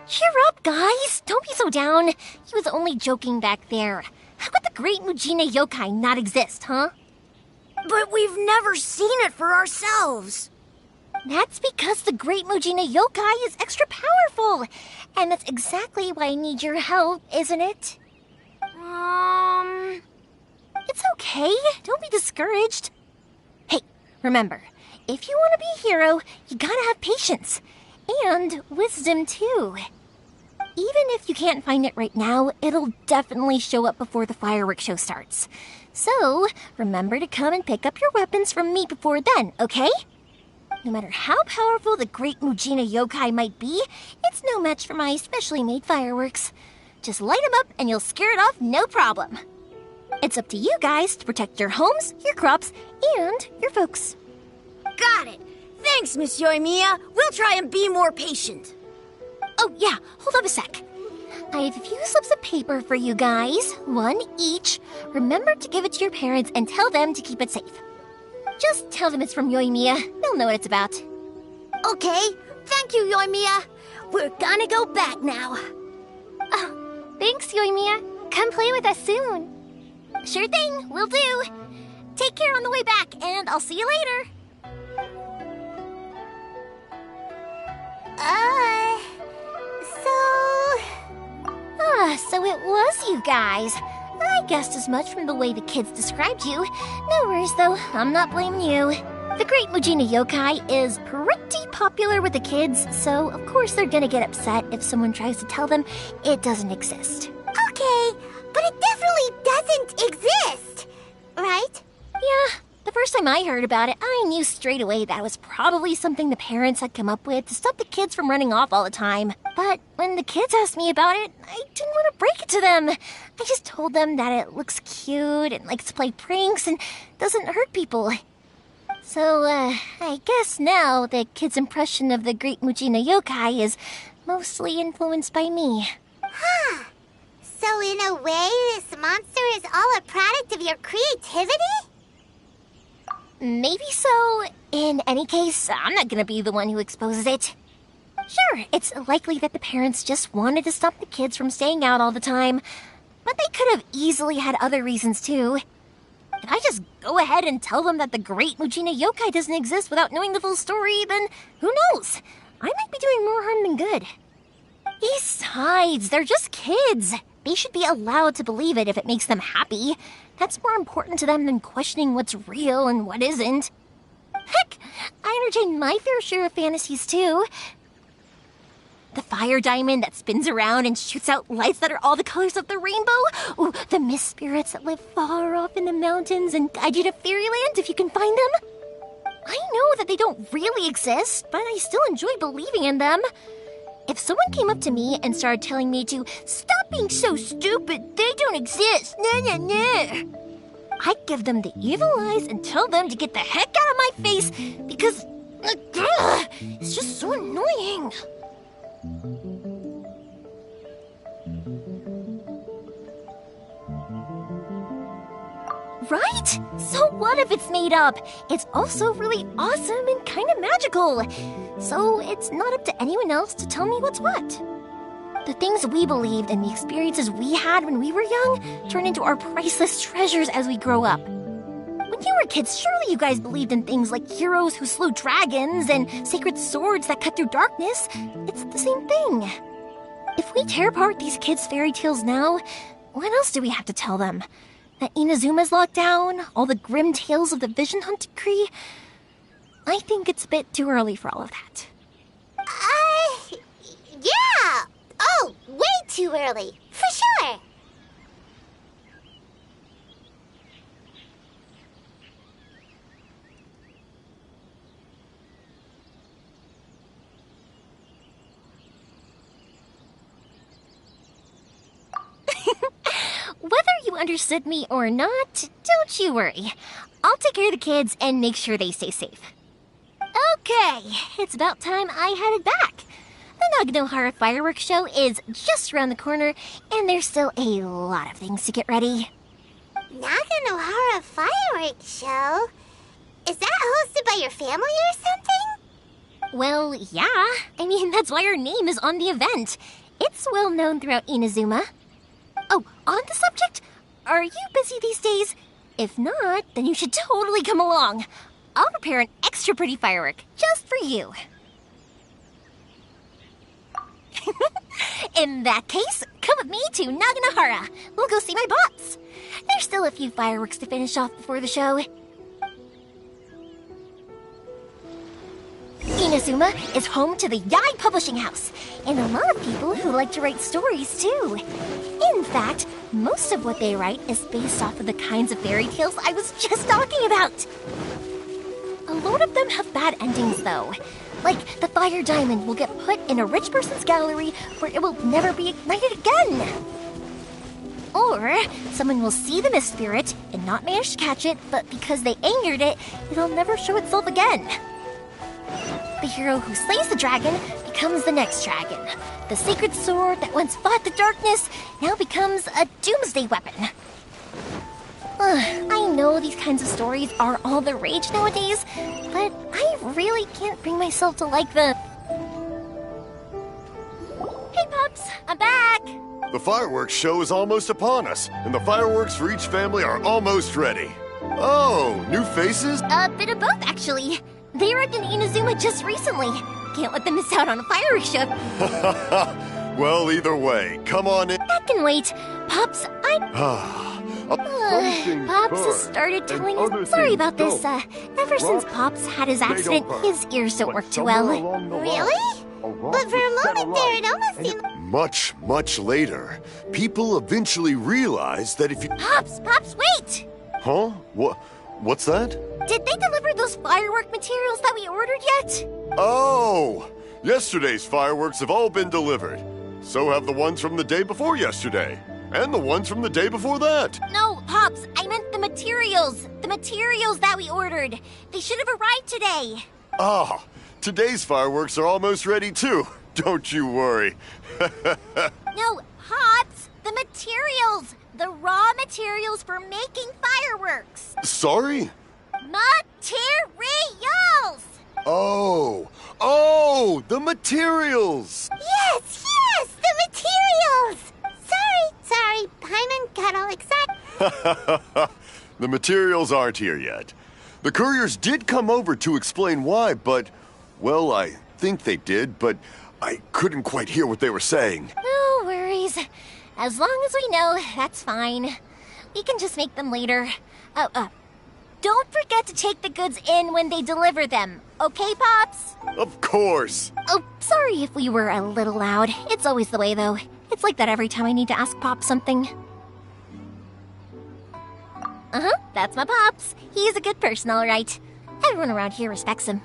Cheer up, guys! Don't be so down. He was only joking back there. How could the Great Mujina Yokai not exist, huh? But we've never seen it for ourselves. That's because the Great Mujina Yokai is extra powerful. And that's exactly why I need your help, isn't it? It's okay. Don't be discouraged. Hey, remember, if you want to be a hero, you gotta have patience. And wisdom, too. Even if you can't find it right now, it'll definitely show up before the fireworks show starts. So, remember to come and pick up your weapons from me before then, okay? No matter how powerful the Great Mujina Yokai might be, it's no match for my specially made fireworks. Just light them up and you'll scare it off no problem. It's up to you guys to protect your homes, your crops, and your folks. Got it. Thanks, Miss Yoimiya. We'll try and be more patient. Oh, yeah. Hold up a sec. I have a few slips of paper for you guys. One each. Remember to give it to your parents and tell them to keep it safe. Just tell them it's from Yoimiya. They'll know what it's about. Okay. Thank you, Yoimiya. We're gonna go back now. Oh, thanks, Yoimiya. Come play with us soon. Sure thing. Will do. Take care on the way back, and I'll see you later. So it was you guys. I guessed as much from the way the kids described you. No worries, though. I'm not blaming you. The Great Mujina Yokai is pretty popular with the kids, so of course they're gonna get upset if someone tries to tell them it doesn't exist. Okay, but it definitely doesn't exist, right? Yeah, the first time I heard about it, I knew straight away that it was probably something the parents had come up with to stop the kids from running off all the time. But when the kids asked me about it, I didn't want to break it to them. I just told them that it looks cute and likes to play pranks and doesn't hurt people. So, I guess now the kids' impression of the Great Mujina Yokai is mostly influenced by me. Huh. So in a way, this monster is all a product of your creativity? Maybe so. In any case, I'm not gonna be the one who exposes it. Sure, it's likely that the parents just wanted to stop the kids from staying out all the time, but they could have easily had other reasons too. If I just go ahead and tell them that the Great Mujina Yokai doesn't exist without knowing the full story, then who knows? I might be doing more harm than good. Besides, they're just kids. They should be allowed to believe it if it makes them happy. That's more important to them than questioning what's real and what isn't. Heck, I entertain my fair share of fantasies too. The fire diamond that spins around and shoots out lights that are all the colors of the rainbow. Ooh, the mist spirits that live far off in the mountains and guide you to fairyland if you can find them. I know that they don't really exist, but I still enjoy believing in them. If someone came up to me and started telling me to stop being so stupid, they don't exist, I'd give them the evil eyes and tell them to get the heck out of my face because it's just so annoying. Right? So what if it's made up? It's also really awesome and kind of magical. So it's not up to anyone else to tell me what's what. The things we believed and the experiences we had when we were young turn into our priceless treasures as we grow up. When you were kids, surely you guys believed in things like heroes who slew dragons and sacred swords that cut through darkness. It's the same thing. If we tear apart these kids' fairy tales now, what else do we have to tell them? That Inazuma's locked down? All the grim tales of the Vision Hunt decree? I think it's a bit too early for all of that. Yeah! Oh, way too early, for sure! Whether you understood me or not, don't you worry. I'll take care of the kids and make sure they stay safe. Okay, it's about time I headed back. The Naganohara fireworks show is just around the corner, and there's still a lot of things to get ready. Naganohara fireworks show? Is that hosted by your family or something? Well, yeah. I mean, that's why our name is on the event. It's well known throughout Inazuma. Oh, on the subject, are you busy these days? If not, then you should totally come along. I'll prepare an extra pretty firework just for you. In that case, come with me to Naganohara. We'll go see my boss. There's still a few fireworks to finish off before the show. Inazuma is home to the Yai Publishing House, and a lot of people who like to write stories too. In fact, most of what they write is based off of the kinds of fairy tales I was just talking about. A lot of them have bad endings though. Like, the fire diamond will get put in a rich person's gallery where it will never be ignited again. Or, someone will see the mist spirit and not manage to catch it, but because they angered it, it'll never show itself again. The hero who slays the dragon becomes the next dragon. The sacred sword that once fought the darkness now becomes a doomsday weapon. I know these kinds of stories are all the rage nowadays, but I really can't bring myself to like them. Hey pups, I'm back! The fireworks show is almost upon us, and the fireworks for each family are almost ready. Oh, new faces? A bit of both, actually. They arrived in Inazuma just recently. Can't let them miss out on a fireworks show. Well, either way, come on in. That can wait. Pops, Pops has started telling us. Sorry about this. Ever since Pops had his accident, his ears don't work too well. Really? But for a moment there, it almost seemed... Much later, people eventually realized that if you... Pops, wait! Huh? What's that? Did they deliver those firework materials that we ordered yet? Oh! Yesterday's fireworks have all been delivered. So have the ones from the day before yesterday. And the ones from the day before that. No, Pops, I meant the materials. The materials that we ordered. They should have arrived today. Ah, today's fireworks are almost ready too. Don't you worry. No, Pops, the materials. The raw materials for making fireworks. Sorry? Materials! Oh, the materials! Yes, the materials! Sorry, Paimon got all excited. The materials aren't here yet. The couriers did come over to explain why, but, well, I think they did, but I couldn't quite hear what they were saying. No worries. As long as we know, that's fine. We can just make them later. Don't forget to take the goods in when they deliver them. Okay, Pops? Of course. Oh, sorry if we were a little loud. It's always the way, though. It's like that every time I need to ask Pop something. That's my Pops. He's a good person, all right. Everyone around here respects him.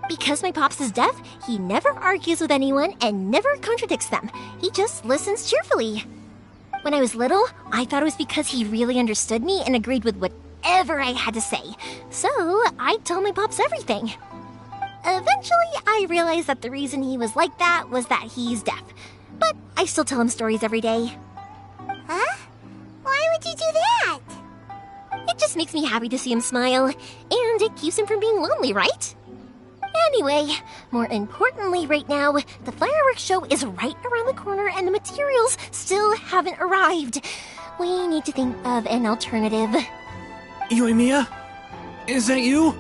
Because my Pops is deaf, he never argues with anyone and never contradicts them. He just listens cheerfully. When I was little, I thought it was because he really understood me and agreed with whatever I had to say. So, I'd tell my Pops everything. Eventually, I realized that the reason he was like that was that he's deaf. But I still tell him stories every day. Huh? Why would you do that? It just makes me happy to see him smile, and it keeps him from being lonely, right? Anyway, more importantly right now, the fireworks show is right around the corner and the materials still haven't arrived. We need to think of an alternative. Yoimiya? Is that you?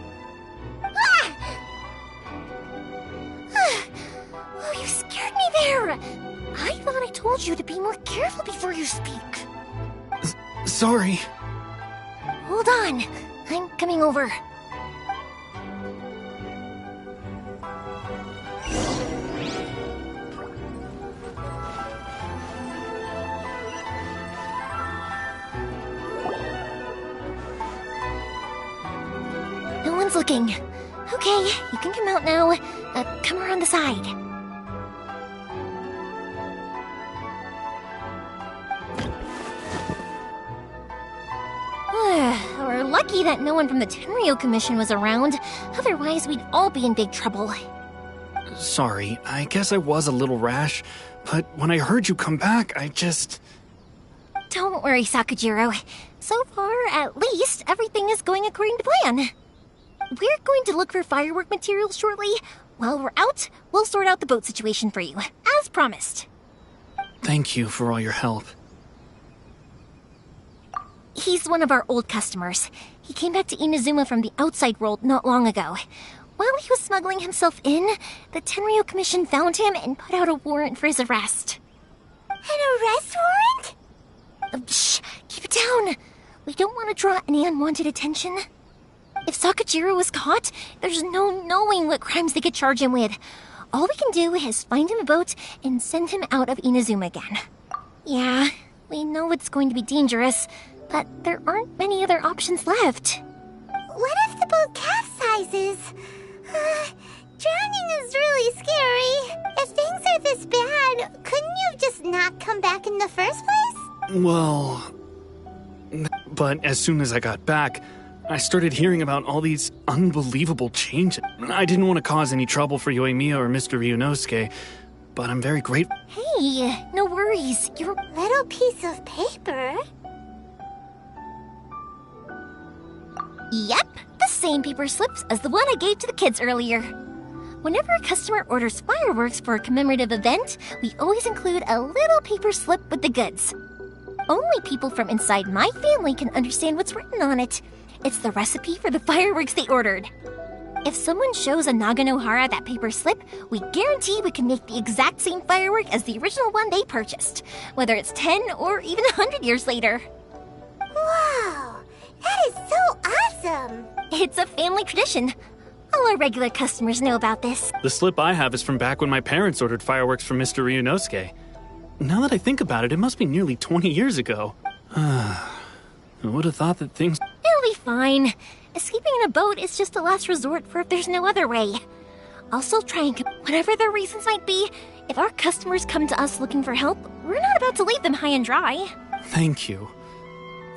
Oh, you scared me there! I thought I told you to be more careful before you speak. Sorry. Hold on. I'm coming over. No one's looking. Okay, you can come out now. Come around the side. We're lucky that no one from the Tenryo Commission was around. Otherwise, we'd all be in big trouble. Sorry, I guess I was a little rash, but when I heard you come back, I just... Don't worry, Sakujiro. So far, at least, everything is going according to plan. We're going to look for firework materials shortly. While we're out, we'll sort out the boat situation for you, as promised. Thank you for all your help. He's one of our old customers. He came back to Inazuma from the outside world not long ago. While he was smuggling himself in, the Tenryo Commission found him and put out a warrant for his arrest. An arrest warrant? Shh! Keep it down! We don't want to draw any unwanted attention. If Sakujiro was caught, there's no knowing what crimes they could charge him with. All we can do is find him a boat and send him out of Inazuma again. Yeah, we know it's going to be dangerous, but there aren't many other options left. What if the boat capsizes? Drowning is really scary. If things are this bad, couldn't you have just not come back in the first place? Well... But as soon as I got back, I started hearing about all these unbelievable changes. I didn't want to cause any trouble for Yoimiya or Mr. Ryunosuke, but I'm very grateful. Hey, no worries. Your little piece of paper? Yep, the same paper slips as the one I gave to the kids earlier. Whenever a customer orders fireworks for a commemorative event, we always include a little paper slip with the goods. Only people from inside my family can understand what's written on it. It's the recipe for the fireworks they ordered. If someone shows a Naganohara that paper slip, we guarantee we can make the exact same firework as the original one they purchased, whether it's 10 or even 100 years later. Wow, that is so awesome! It's a family tradition. All our regular customers know about this. The slip I have is from back when my parents ordered fireworks from Mr. Ryunosuke. Now that I think about it, it must be nearly 20 years ago. I would have thought that things... It'll be fine. Escaping in a boat is just a last resort for if there's no other way. I'll still try and... Whatever their reasons might be, if our customers come to us looking for help, we're not about to leave them high and dry. Thank you.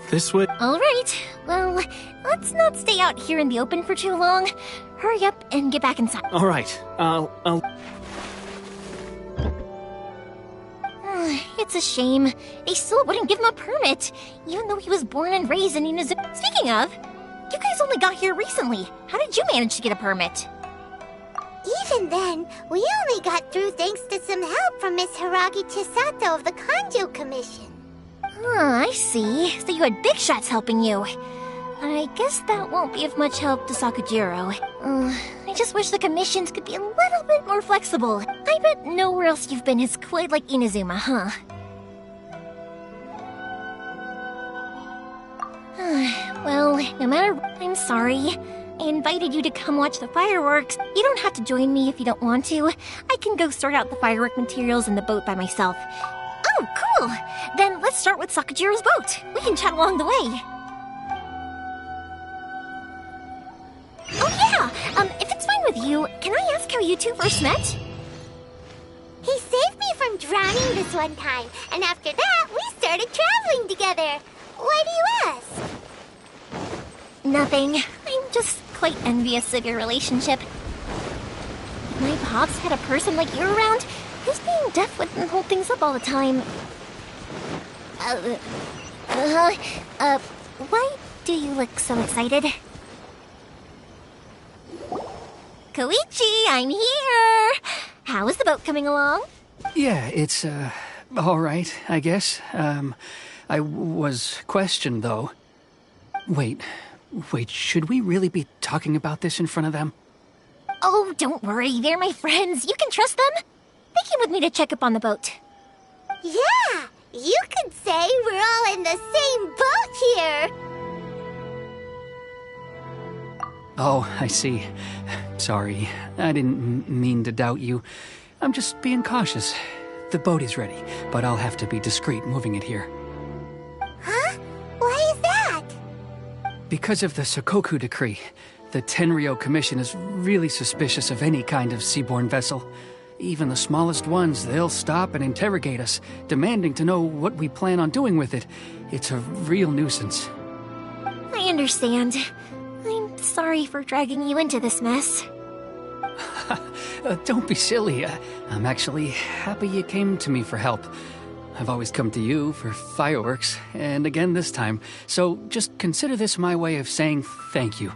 This would... All right. Well, let's not stay out here in the open for too long. Hurry up and get back inside. All right. I'll... It's a shame. They still wouldn't give him a permit, even though he was born and raised in Inazuma. Speaking of, you guys only got here recently. How did you manage to get a permit? Even then, we only got through thanks to some help from Miss Hiragi Chisato of the Kanjo Commission. I see. So you had big shots helping you. I guess that won't be of much help to Sakujiro. I just wish the commissions could be a little bit more flexible. I bet nowhere else you've been is quite like Inazuma, huh? Well, no matter what, I'm sorry. I invited you to come watch the fireworks. You don't have to join me if you don't want to. I can go sort out the firework materials in the boat by myself. Oh, cool! Then let's start with Sakujiro's boat. We can chat along the way. Oh yeah! If it's fine with you, can I ask how you two first met? He saved me from drowning this one time, and after that, we started traveling together. Why do you ask? Nothing. I'm just quite envious of your relationship. If my pops had a person like you around, his being deaf wouldn't hold things up all the time. Why do you look so excited? Koichi, I'm here! How is the boat coming along? Yeah, it's, all right, I guess. I was questioned, though. Wait, should we really be talking about this in front of them? Oh, don't worry, they're my friends. You can trust them. They came with me to check up on the boat. Yeah, you could say we're all in the same boat here. Oh, I see. Sorry, I didn't mean to doubt you. I'm just being cautious. The boat is ready, but I'll have to be discreet moving it here. Huh? Why is that? Because of the Sokoku decree, the Tenryo Commission is really suspicious of any kind of seaborne vessel. Even the smallest ones, they'll stop and interrogate us, demanding to know what we plan on doing with it. It's a real nuisance. I understand. I'm sorry for dragging you into this mess. Don't be silly. I'm actually happy you came to me for help. I've always come to you for fireworks, and again this time, so just consider this my way of saying thank you.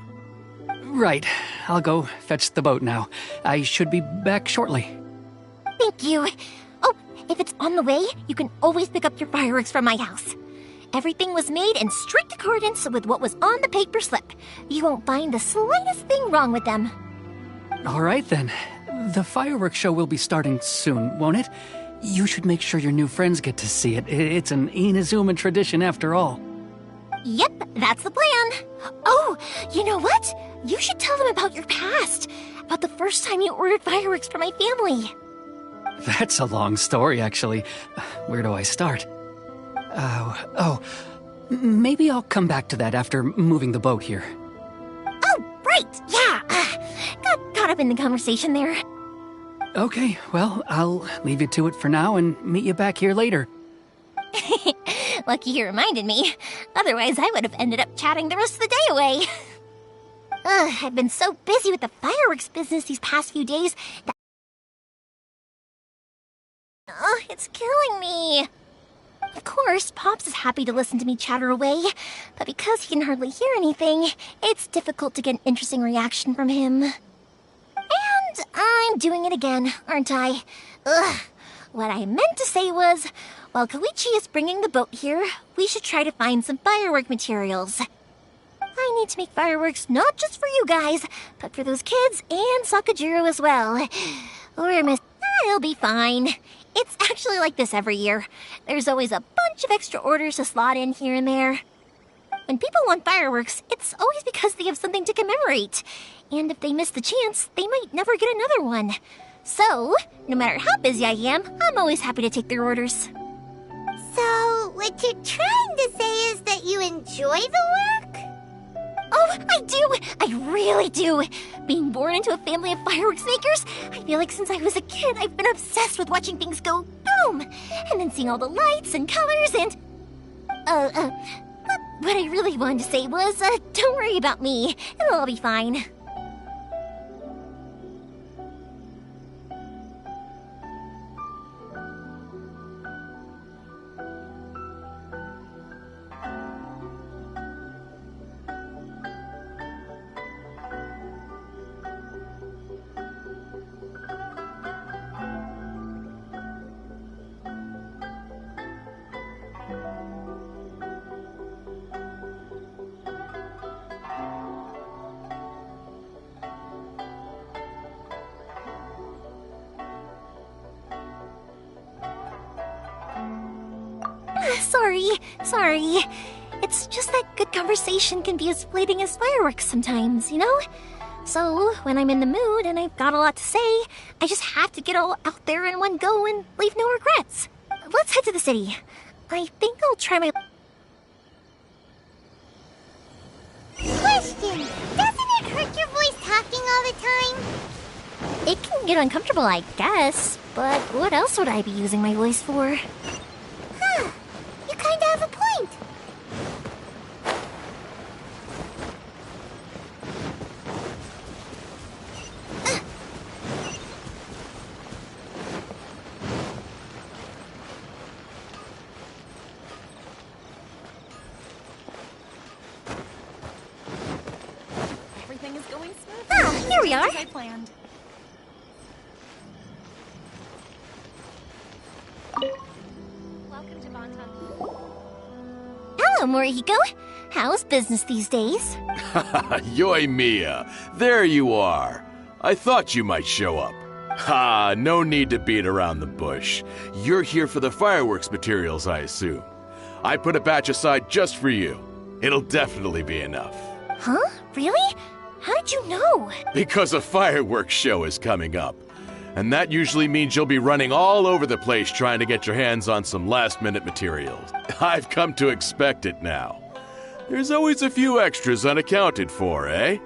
Right, I'll go fetch the boat now. I should be back shortly. Thank you. Oh, if it's on the way, you can always pick up your fireworks from my house. Everything was made in strict accordance with what was on the paper slip. You won't find the slightest thing wrong with them. All right, then. The fireworks show will be starting soon, won't it? You should make sure your new friends get to see it. It's an Inazuma tradition after all. Yep, that's the plan. Oh, you know what? You should tell them about your past. About the first time you ordered fireworks for my family. That's a long story, actually. Where do I start? Maybe I'll come back to that after moving the boat here. Oh, right, yeah. Got caught up in the conversation there. Okay, well, I'll leave you to it for now and meet you back here later. Lucky you reminded me. Otherwise, I would have ended up chatting the rest of the day away. I've been so busy with the fireworks business these past few days that... it's killing me. Of course, Pops is happy to listen to me chatter away, but because he can hardly hear anything, it's difficult to get an interesting reaction from him. And I'm doing it again, aren't I? What I meant to say was, While Koichi is bringing the boat here, we should try to find some firework materials. I need to make fireworks not just for you guys, but for those kids and Sakajiro as well. Or Miss... It'll be fine. It's actually like this every year. There's always a bunch of extra orders to slot in here and there. When people want fireworks, it's always because they have something to commemorate. And if they miss the chance, they might never get another one. So, no matter how busy I am, I'm always happy to take their orders. So, what you're trying to say is that you enjoy the work? Oh, I do! I really do! Being born into a family of fireworks makers, I feel like since I was a kid, I've been obsessed with watching things go boom! And then seeing all the lights and colors and... What I really wanted to say was, don't worry about me. It'll all be fine. Sorry. It's just that good conversation can be as fleeting as fireworks sometimes, you know? So, when I'm in the mood and I've got a lot to say, I just have to get all out there in one go and leave no regrets. Let's head to the city. I think I'll try my... Question! Doesn't it hurt your voice talking all the time? It can get uncomfortable, I guess. But what else would I be using my voice for? Huh. You kinda have a point. Everything is going smoothly. Ah, here we are. As I planned. Welcome to Bonton. Hello, Morihiko. How's business these days? Yoimiya, there you are. I thought you might show up. Ha, no need to beat around the bush. You're here for the fireworks materials, I assume. I put a batch aside just for you. It'll definitely be enough. Huh? Really? How did you know? Because a fireworks show is coming up. And that usually means you'll be running all over the place trying to get your hands on some last-minute materials. I've come to expect it now. There's always a few extras unaccounted for, eh?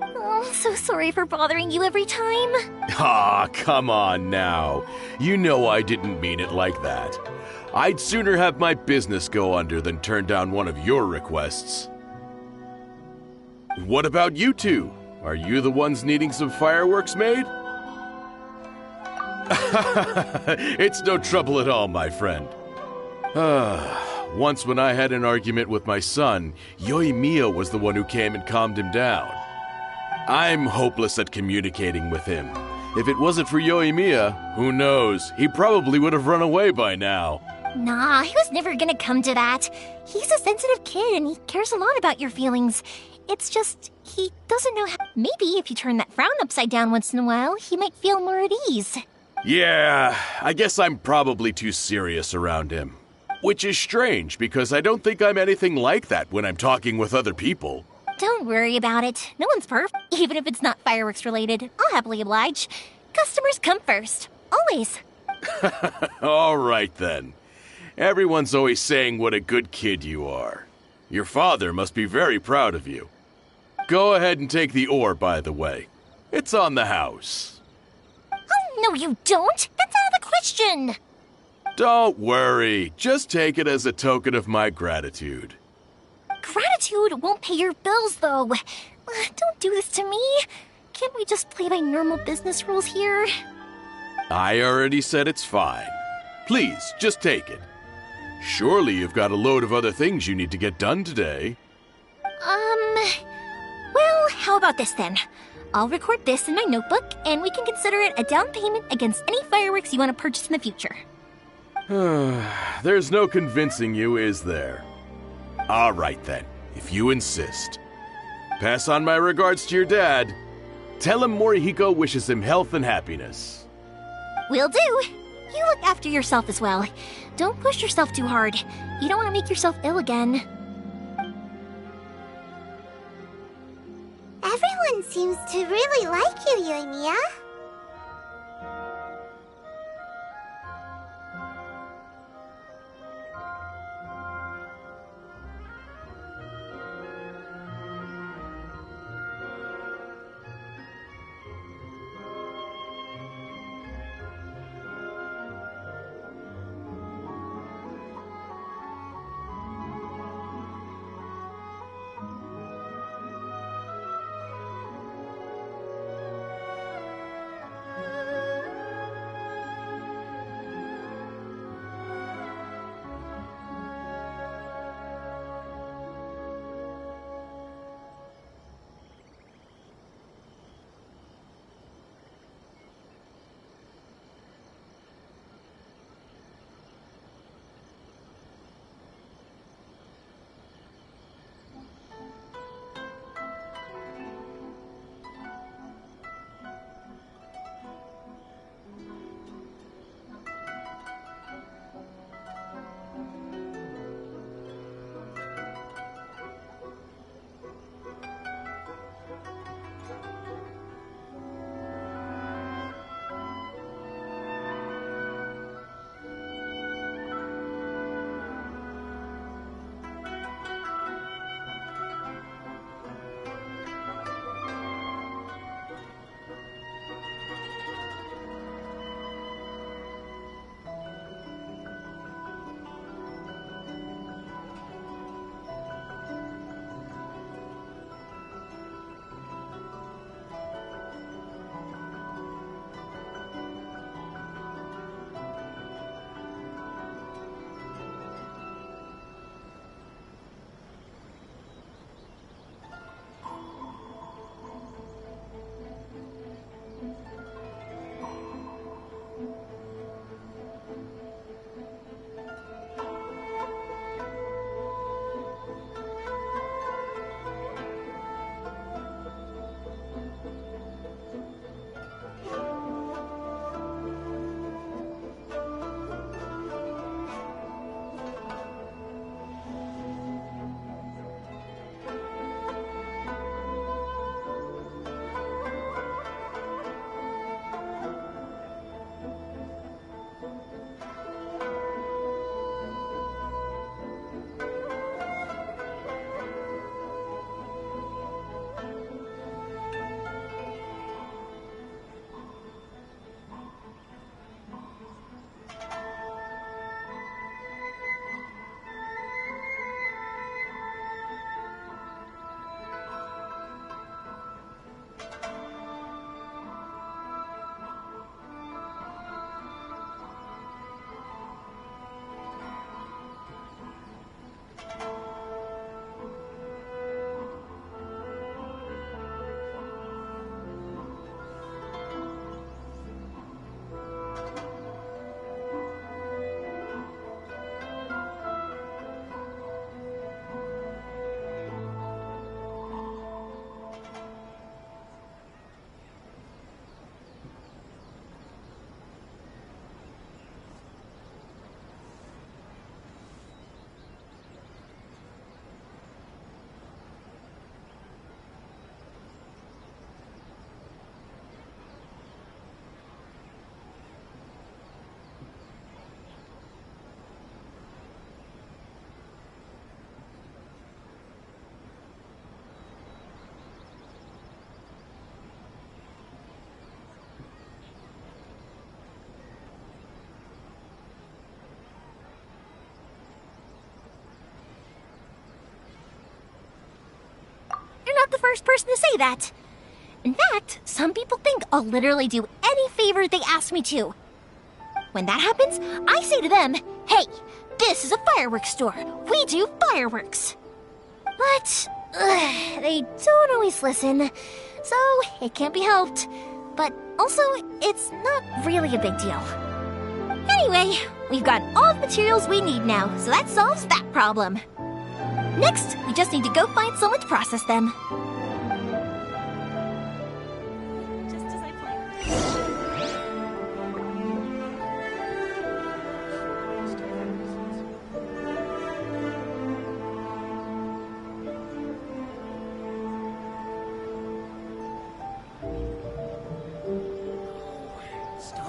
Oh, so sorry for bothering you every time. Ah, come on now. You know I didn't mean it like that. I'd sooner have my business go under than turn down one of your requests. What about you two? Are you the ones needing some fireworks made? It's no trouble at all, my friend. Once when I had an argument with my son, Yoimiya was the one who came and calmed him down. I'm hopeless at communicating with him. If it wasn't for Yoimiya, who knows, he probably would have run away by now. Nah, he was never gonna come to that. He's a sensitive kid and he cares a lot about your feelings. It's just, he doesn't know how... Maybe if you turn that frown upside down once in a while, he might feel more at ease. Yeah, I guess I'm probably too serious around him. Which is strange, because I don't think I'm anything like that when I'm talking with other people. Don't worry about it. No one's perfect. Even if it's not fireworks related, I'll happily oblige. Customers come first. Always. All right, then. Everyone's always saying what a good kid you are. Your father must be very proud of you. Go ahead and take the ore, by the way. It's on the house. Oh, no you don't! That's out of the question! Don't worry. Just take it as a token of my gratitude. Gratitude won't pay your bills, though. Don't do this to me. Can't we just play by normal business rules here? I already said it's fine. Please, just take it. Surely you've got a load of other things you need to get done today. Well, how about this then? I'll record this in my notebook, and we can consider it a down payment against any fireworks you want to purchase in the future. There's no convincing you, is there? All right then, if you insist. Pass on my regards to your dad. Tell him Morihiko wishes him health and happiness. Will do. You look after yourself as well. Don't push yourself too hard. You don't want to make yourself ill again. Everyone seems to really like you, Yoimiya. The first person to say that. In fact, some people think I'll literally do any favor they ask me to. When that happens, I say to them, hey, this is a fireworks store. We do fireworks. But they don't always listen, so it can't be helped. But also, it's not really a big deal. Anyway, we've got all the materials we need now, so that solves that problem. Next, we just need to go find someone to process them. Just as I planned.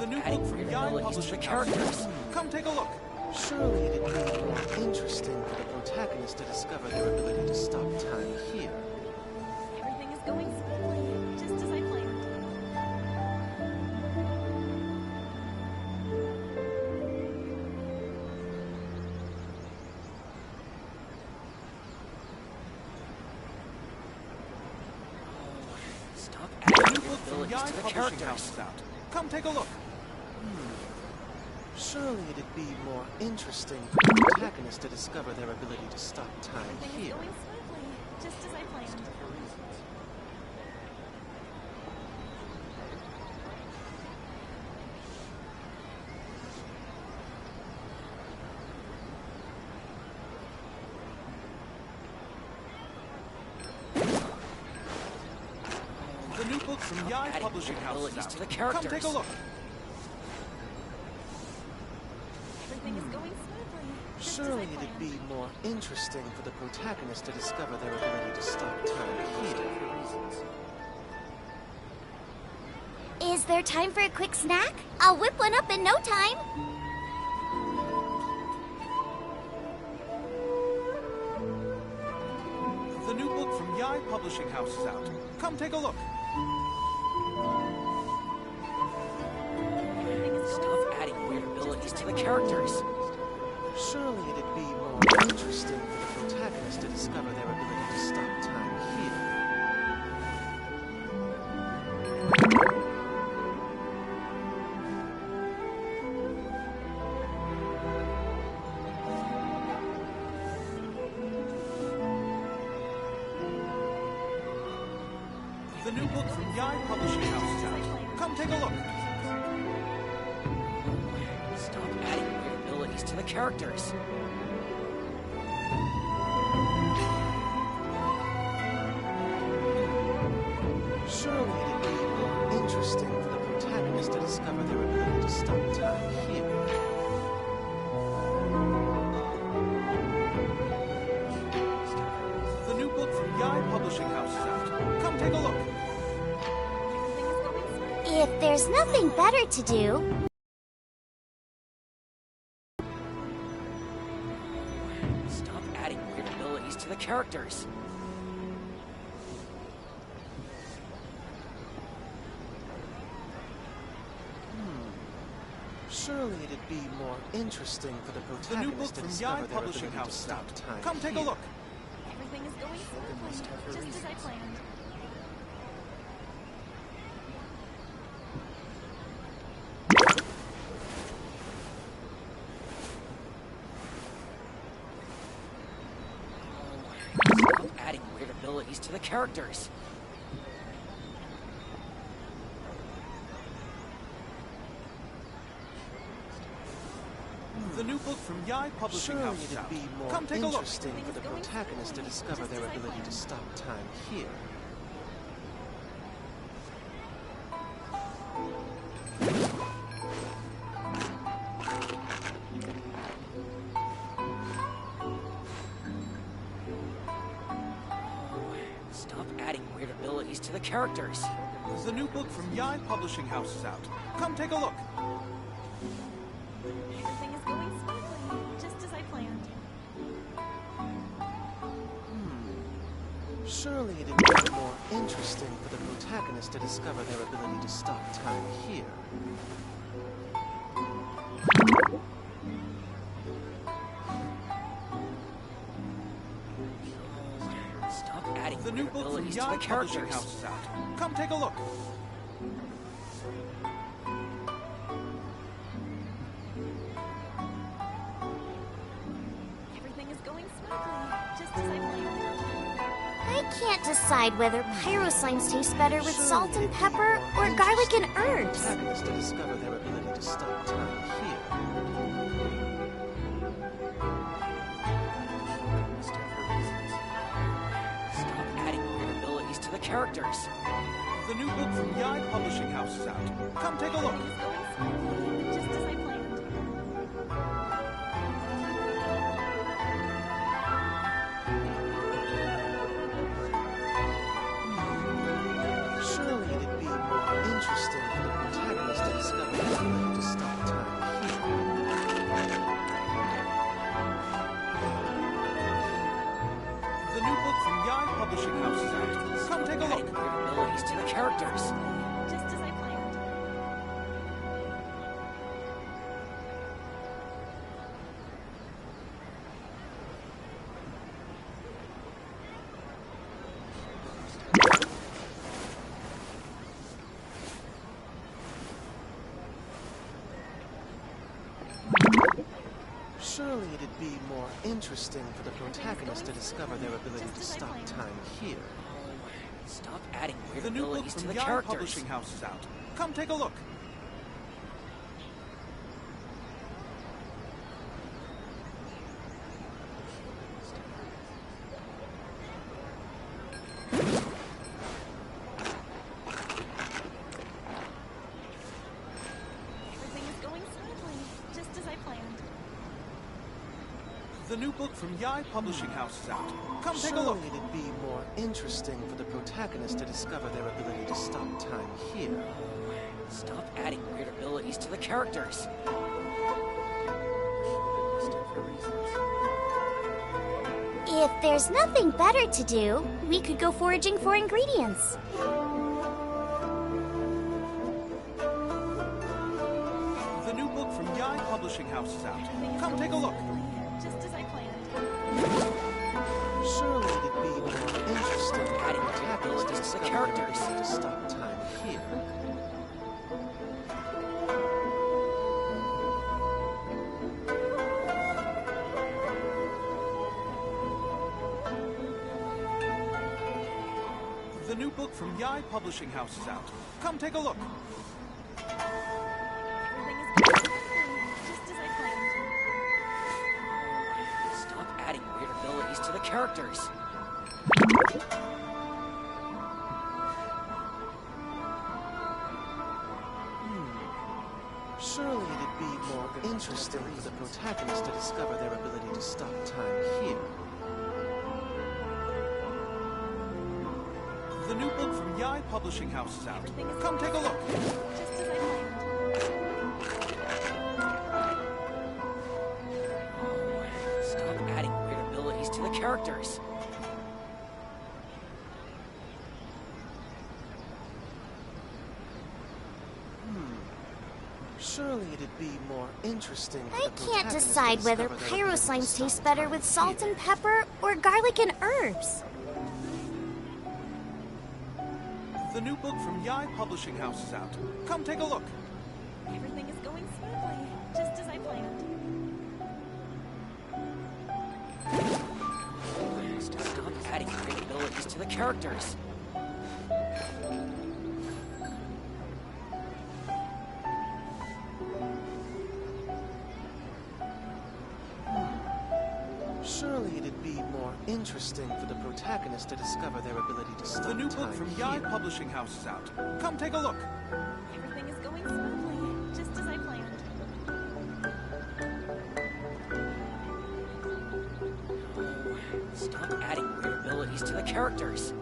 The new book from Guy Publishing House. Come take a look. Surely it'd be more interesting for the protagonist to discover their ability to stop time here. Everything is going smoothly, just as I planned. Stop adding new book from Guy Publishing House is out. Come take a look. Surely it'd be more interesting for the protagonist to discover their ability to stop time Everything is here. going smoothly, just as I planned. The new book from Guy Publishing House is out. Come take a look. Everything is going smoothly, just Surely as I it'd planned. be more interesting for the protagonist to discover their ability to stop time here. Is there time for a quick snack? I'll whip one up in no time. The new book from Guy Publishing House is out. Come take a look. Stop adding weird abilities to the characters. Surely it'd be more interesting for the protagonist to discover their ability to stop time here. The new book from Guy Publishing House is out. Come take a look. Stop adding weird abilities to the characters. Surely it'd be more interesting for the protagonist to discover their ability to stop time here. The new book from Guy Publishing House is out. Come take a look. If there's nothing better to do, Stop adding weird abilities to the characters. Surely it'd be more interesting for the The new book protagonist to from discover Guy their Publishing ability to House is stop out. time Come take a here. look. Everything is going smoothly, just as I planned. Stop adding weird abilities to the characters. The new book from Guy Publishing Surely House is it'd out. be more Come take a look. interesting for the protagonist to discover their ability to stop time here. Stop adding weird abilities to the characters. The new book from Guy Publishing House is out. Come take a look. Everything is going smoothly, just as I planned. Surely it'd be more interesting for the protagonist to discover their ability to stop time here. Stop adding The new weird book from abilities to Guy the Publishing characters. House is out. Come take a look. Everything is going smoothly, just as I planned. I can't decide whether pyro slimes taste better with salt and pepper or garlic and herbs. Protagonist to discover their ability to stop time here. characters. The new book from Yai Publishing House is out. Come take a look. Just as I planned. Surely it'd be more interesting for the protagonist to discover the ability to stop time here. The new book from Yai Publishing House is out. Come take a look. Abilities to the characters. Just as I planned. Surely it'd be more interesting for the protagonist to discover their ability to stop time here. Stop adding weird The new book abilities to from the Yai characters. Publishing House is out. Come take a look. Everything is going smoothly, just as I planned. The new book from Yai Publishing House is out. Come take a look. Surely it'd be more interesting for the protagonist to discover their ability to stop time here. Stop adding weird abilities to the characters. If there's nothing better to do, we could go foraging for ingredients. The new book from Yai Publishing House is out. Come take a look. Just as I planned. Surely it'd be more interesting for the Adding protagonist to abilities to the discover characters. their ability to stop time here. The new book from Yai Publishing House is out. Come take a look. Everything is going smoothly, just as I planned. Stop adding weird abilities to the characters. Surely it'd be more interesting for the protagonist to discover their ability to stop time here. The new book from Yai Publishing House is out. Come take a look. Just as I planned. Stop adding weird abilities to the characters. Surely it'd be more interesting for I the can't protagonist to decide whether discover their pyro ability to slimes stop taste better time with salt here. and pepper or garlic and herbs. The new book from Yai Publishing House is out. Come take a look. Everything is going smoothly, just as I planned. Stop adding weird abilities to the characters. Surely it'd be more interesting for the protagonist to discover their ability to stop time. The new book from Yai Publishing House is out. Come take a look. Everything is going smoothly, just as I planned. Stop adding weird abilities to the characters.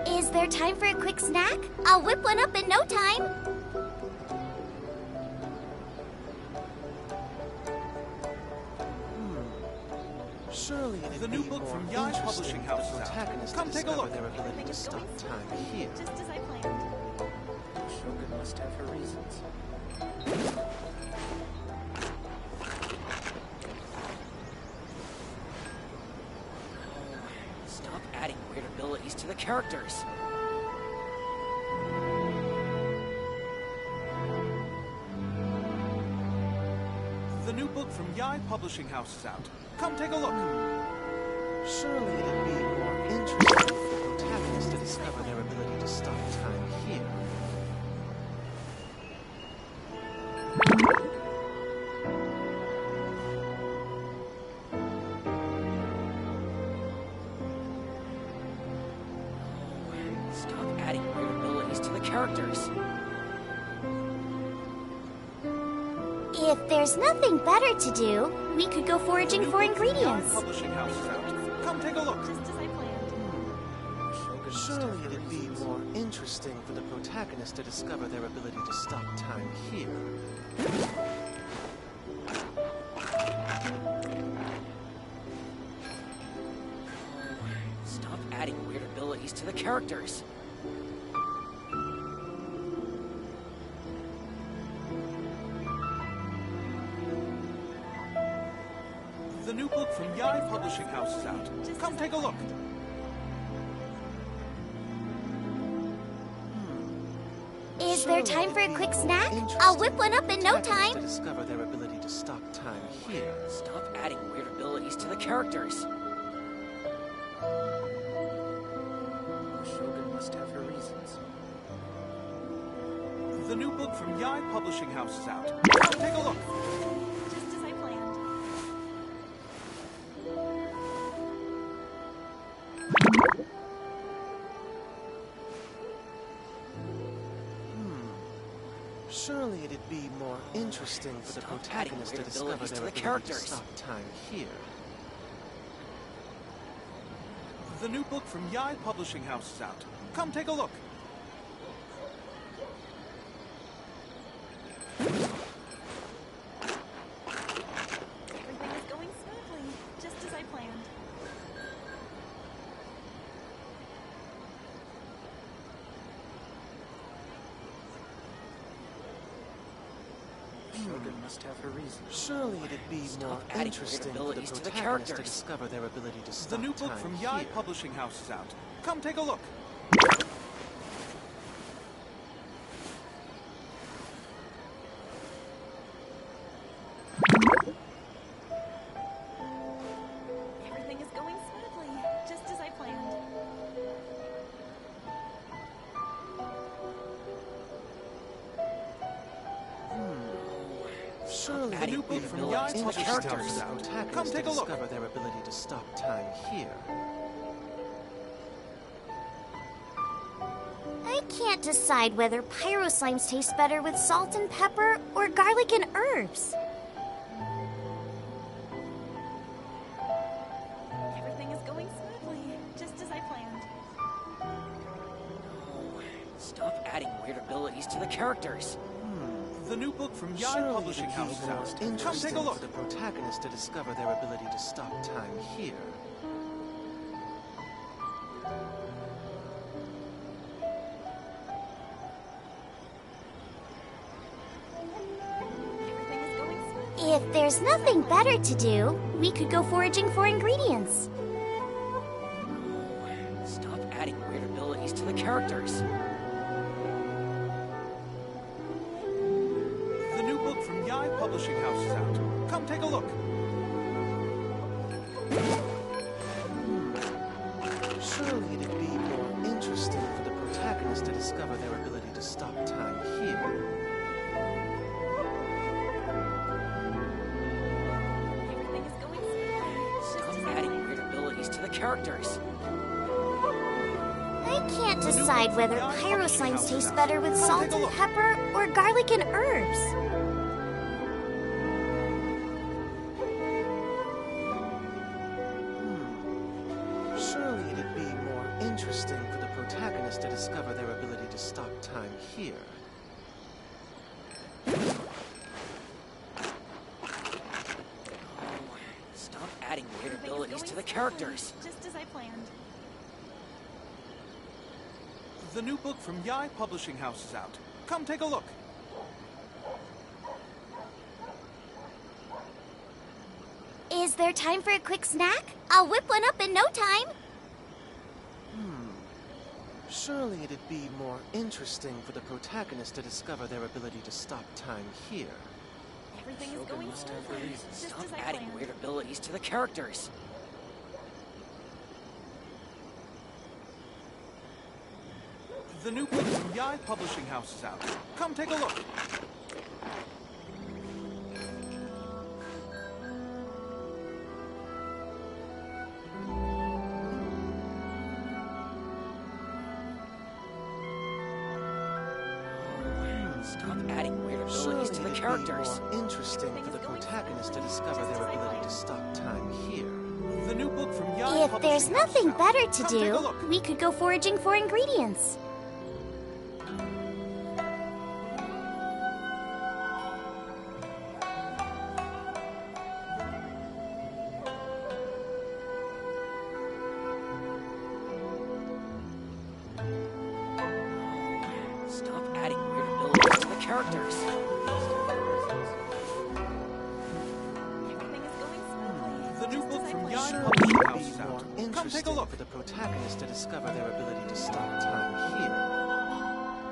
Is there time for a quick snack? I'll whip one up in no time. Surely the new book from Yai Publishing House is out. Come take a look. Their ability to stop time here. Just as I planned. Shogun must have her reasons. Stop adding weird abilities to the characters. The new book from Yai Publishing House is out. Come take a look. Surely it'd be more interesting for the protagonist to discover their ability to stop time here. characters. If there's nothing better to do, we could go foraging for ingredients. Publishing house is out. Come take a look. Just as I planned. Surely it'd be more interesting for the protagonist to discover their ability to stop time here. Stop adding weird abilities to the characters. The new book from Yai Publishing House is out. Come take a look. Is there time for a quick snack? I'll whip one up in no To time. discover their ability to stop time here. Stop adding weird abilities to the characters. Shogun must have her reasons. The new book from Yai Publishing House is out. Come take a look. Just as I planned. Surely it'd be more interesting for the protagonist to weird discover abilities their to the ability to characters. stop time here. The new book from Yai Publishing House is out. Come take a look. Everything is going smoothly, just as I planned. Shogun must have her reasons. Surely it'd be more adding interesting weird for the abilities to the protagonist to characters. discover their ability to stop The new book time from here. Yai Publishing House is out. Come take a look. Everything is going smoothly, just as I planned. Surely the new book from Yai Publishing House is out. Come take a look. Discover their ability to stop time here. I can't decide whether pyro slimes taste better with salt and pepper or garlic and herbs. Everything is going smoothly, just as I planned. Stop adding weird abilities to the characters. The new book from Yai Publishing House is out. Come take a look. For the protagonist to discover their ability to stop time here. If there's nothing better to do, we could go foraging for ingredients. Stop adding weird abilities to the characters. The new book from Yai Publishing House is out. Come take a look. Surely it'd be more interesting for the protagonist to discover their ability to stop time here. Stop adding weird abilities to the characters. I can't decide whether pyro slimes taste better with salt and pepper or garlic and herbs. Surely it'd be more interesting for the protagonist to discover their ability to stop time here. Stop adding weird abilities to the characters. Just as I planned. The new book from Yai Publishing House is out. Come take a look. Is there time for a quick snack? I'll whip one up in no time. Surely it'd be more interesting for the protagonist to discover their ability to stop time here. Everything is going smoothly, just Stop as I adding planned. weird abilities to the characters. The new book from Yai Publishing House is out. Come take a look. characters. More interesting for the protagonist to discover their ability to stop time here. The new book from Yai If there's Publishing House nothing out. better to Come take a do, look. we could go foraging for ingredients. Stop adding weird abilities to the characters. The new book from Yai Publishing House is out. Come take a look. For the protagonist to discover their ability to stop time here.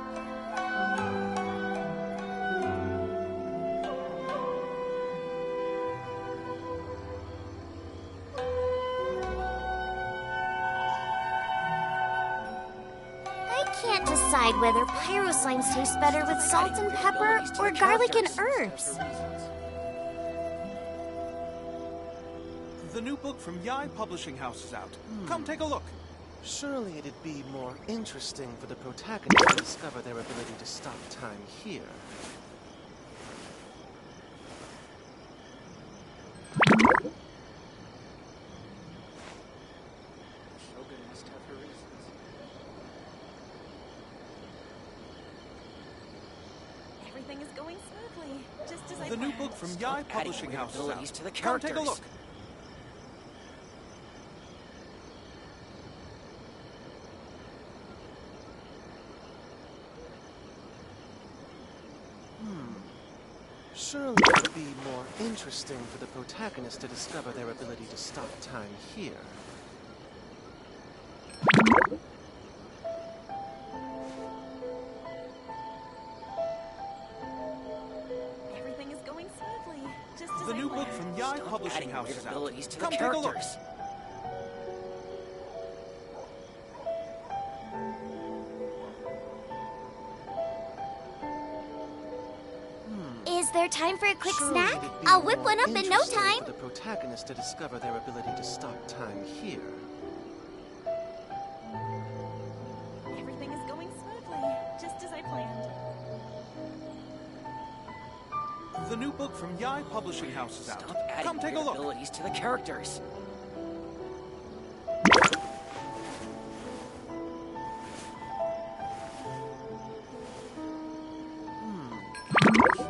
I can't decide whether pyro slimes taste better with salt and pepper or garlic and herbs. The new book from Yai Publishing House is out. Come take a look. Surely it'd be more interesting for the protagonist to discover their ability to stop time here. Shogun must have her reasons. Everything is going smoothly, just as I The new planned. book from Yai Publishing House is out. To the Come take a characters. look. Surely it would be more interesting for the protagonist to discover their ability to stop time here. Everything is going smoothly, just as The I new book planned. from Yai Publishing House is out. abilities to the Come take a look. characters. Is there time for a quick Surely snack? it'd be I'll whip more one up in no interesting time. For the protagonist to discover their ability to stop time here. Everything is going smoothly, just as I planned. The new book from Yai Publishing House is out. Stop adding Come take a weird look. abilities to the characters.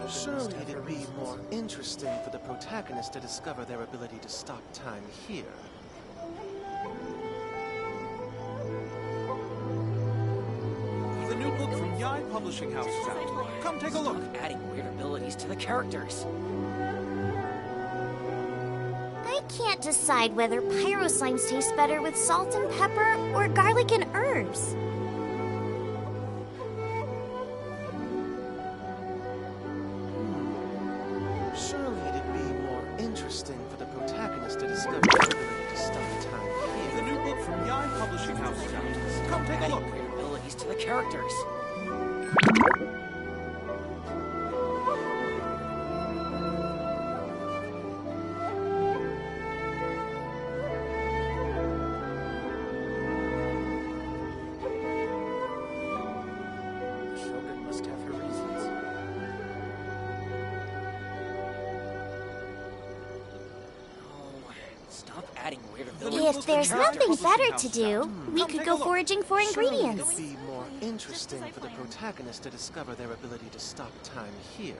Surely it'd be more interesting for the protagonist to discover their ability to stop time here. The new book from Yai Publishing House is out. Come take a look. Stop adding weird abilities to the characters. I can't decide whether pyro slimes taste better with salt and pepper or garlic and herbs. Surely it'd be more interesting for the protagonist to discover their ability to stop time here. The new book from Yai Publishing House is out. Come take a Adding look. weird abilities to the characters. Shogun must have her reasons. Stop adding weird abilities If to the there's characters. nothing better to do, we could go foraging for ingredients. Surely it'd be more interesting for the protagonist to discover their ability to stop time here.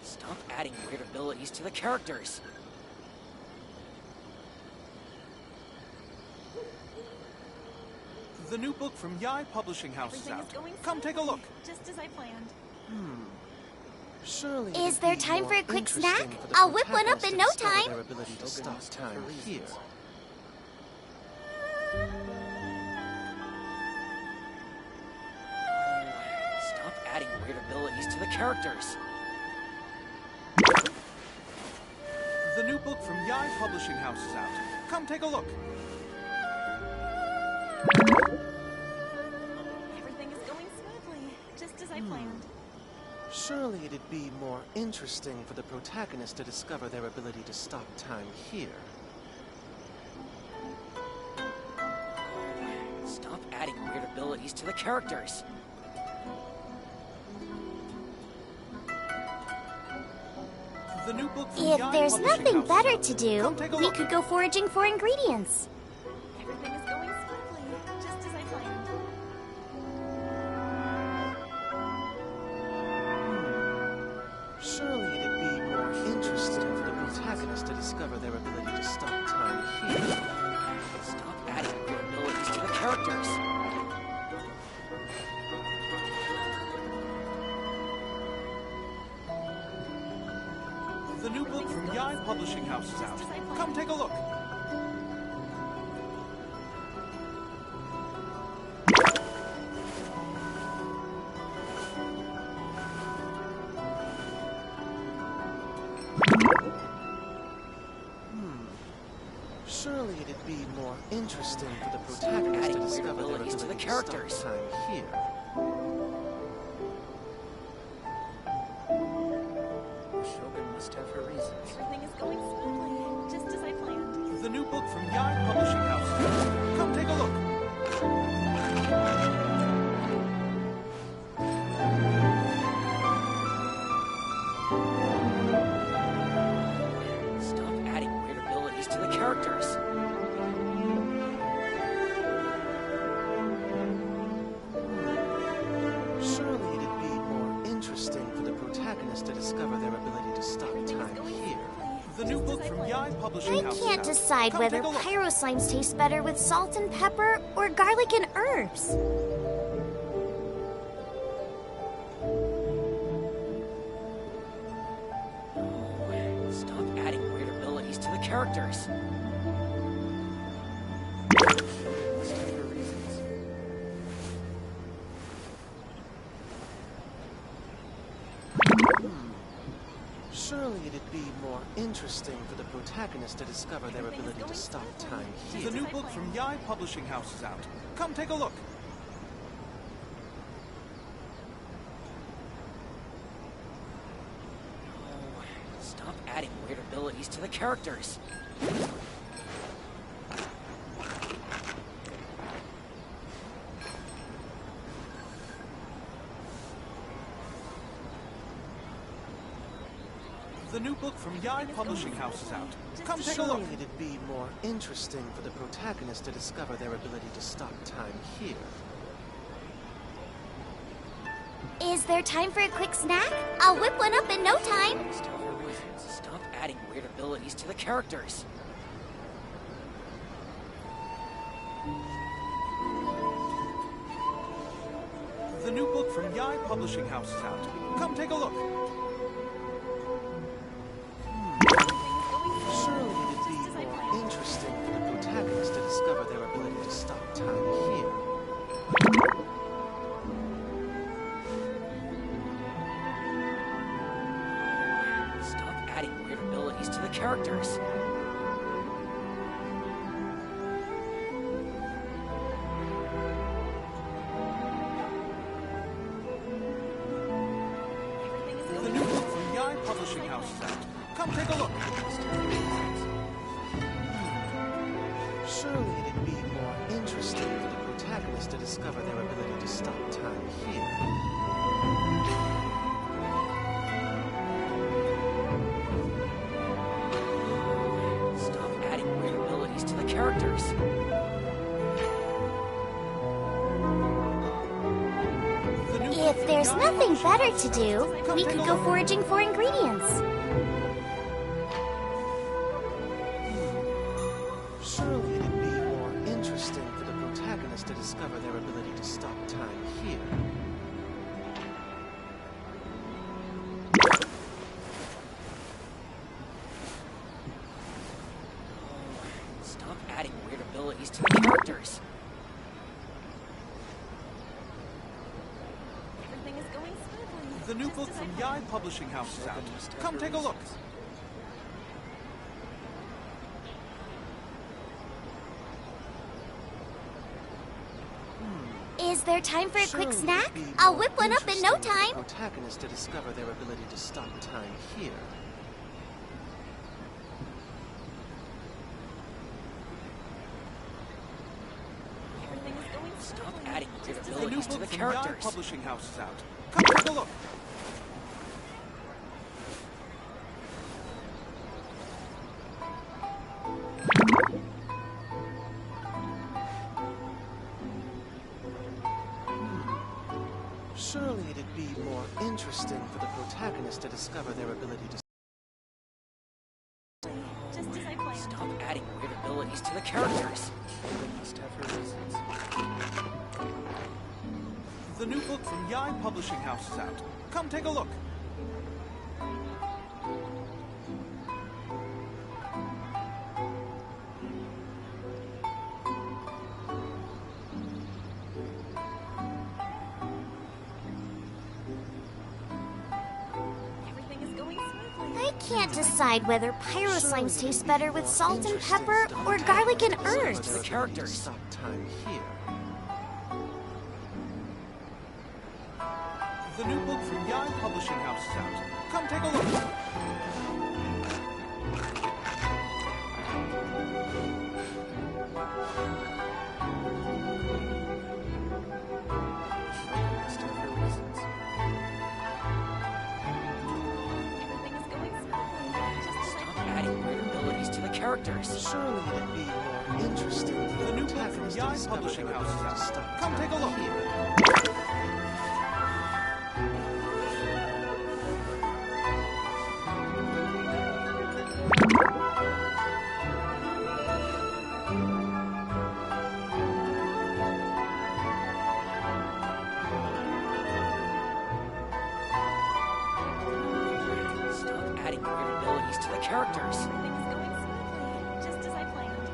Stop adding weird abilities to the characters. The new book from Yai Publishing House is Everything out. is going Come take a look. just as I planned. Surely Is it'd there be time more for a quick interesting snack? for the I'll whip one up protagonist in to no discover time. Their ability to stop time here. Stop adding weird abilities to the characters. The new book from Yai Publishing House is out. Come take a look. Everything is going smoothly, just as I planned. Surely it'd be more interesting for the protagonist to discover their ability to stop time here. Stop adding weird abilities to the characters. The new book from If Yaoi there's Publishing nothing House better is out. to do, Come take a we look. could go foraging for ingredients. Everything is going smoothly, just as I planned. Surely it'd be more interesting for the protagonist to discover their ability to stop time here. Stop adding weird abilities to the characters. The new book from Yaoi Publishing House is out. Come take a look. Surely it'd be more interesting for the protagonist to discover their ability to the to characters. stop time here. Shogun must have her reasons. Everything is going smoothly, just as I planned. The new book from Yaoi Publishing House is out. Come take a look. Stop adding weird abilities to the characters. Surely it'd be more interesting for the protagonist to discover their ability to stop time here. The new book from Yaoi Publishing I House is can't out. decide Come whether take a look. pyro slimes taste better with salt and pepper or garlic and herbs. Stop adding weird abilities to the characters. Must have her reasons. Surely it'd be more interesting for the protagonist to discover their ability to stop time here. The new book from Yaoi Publishing House is out. Come take a look. Stop adding weird abilities to the characters. The new book from Yaoi Publishing House is out. Come take a look. Surely it'd be more interesting for the protagonist to discover their ability to stop time here. Is there time for a quick snack? I'll whip one up in no time. Must have her reasons. Stop adding weird abilities to the characters. The new book from Yaoi Publishing House is out. Come take a look. Surely it'd be more interesting for the protagonist to discover their ability to stop time here. Stop adding weird abilities to the characters. The new book from Yaoi Publishing House is out. Come take a look. Surely it'd be more interesting for the protagonist to discover their ability to stop time here. Stop adding weird abilities to the characters. If there's nothing better to do, we could go foraging for ingredients. Surely it'd be more interesting for the protagonist to discover their ability to stop time here. Stop adding weird abilities to the characters. Everything is going smoothly. The new book from Yaoi Publishing House is out. Come take a look. Is Is there time for a quick Surely snack? it'd be I'll more whip one up in no interesting for the time. protagonist to discover their ability to stop time here. Stop adding weird The new abilities to book the from characters. Yai Publishing House is out. Come take a look. Surely it'd be more interesting for the protagonist to discover their ability to... Just as I planned. Stop adding weird abilities to the characters. Must have her reasons. The new book from Yai Publishing House is out. Come take a look. Everything is going smoothly. I can't decide whether pyro slimes taste better with salt and pepper or garlic and herbs. The characters. Stop time here. The new book from Yai Publishing House is out. Come take a look. Must have her reasons. Everything is going smoothly. Just as I Stop planned. adding weird abilities to the characters. Surely it'd be more interesting. The new book from Yai Publishing House is out. Stop. Come take a look. Stop adding weird abilities to the characters. Everything is going smoothly. Just as I planned.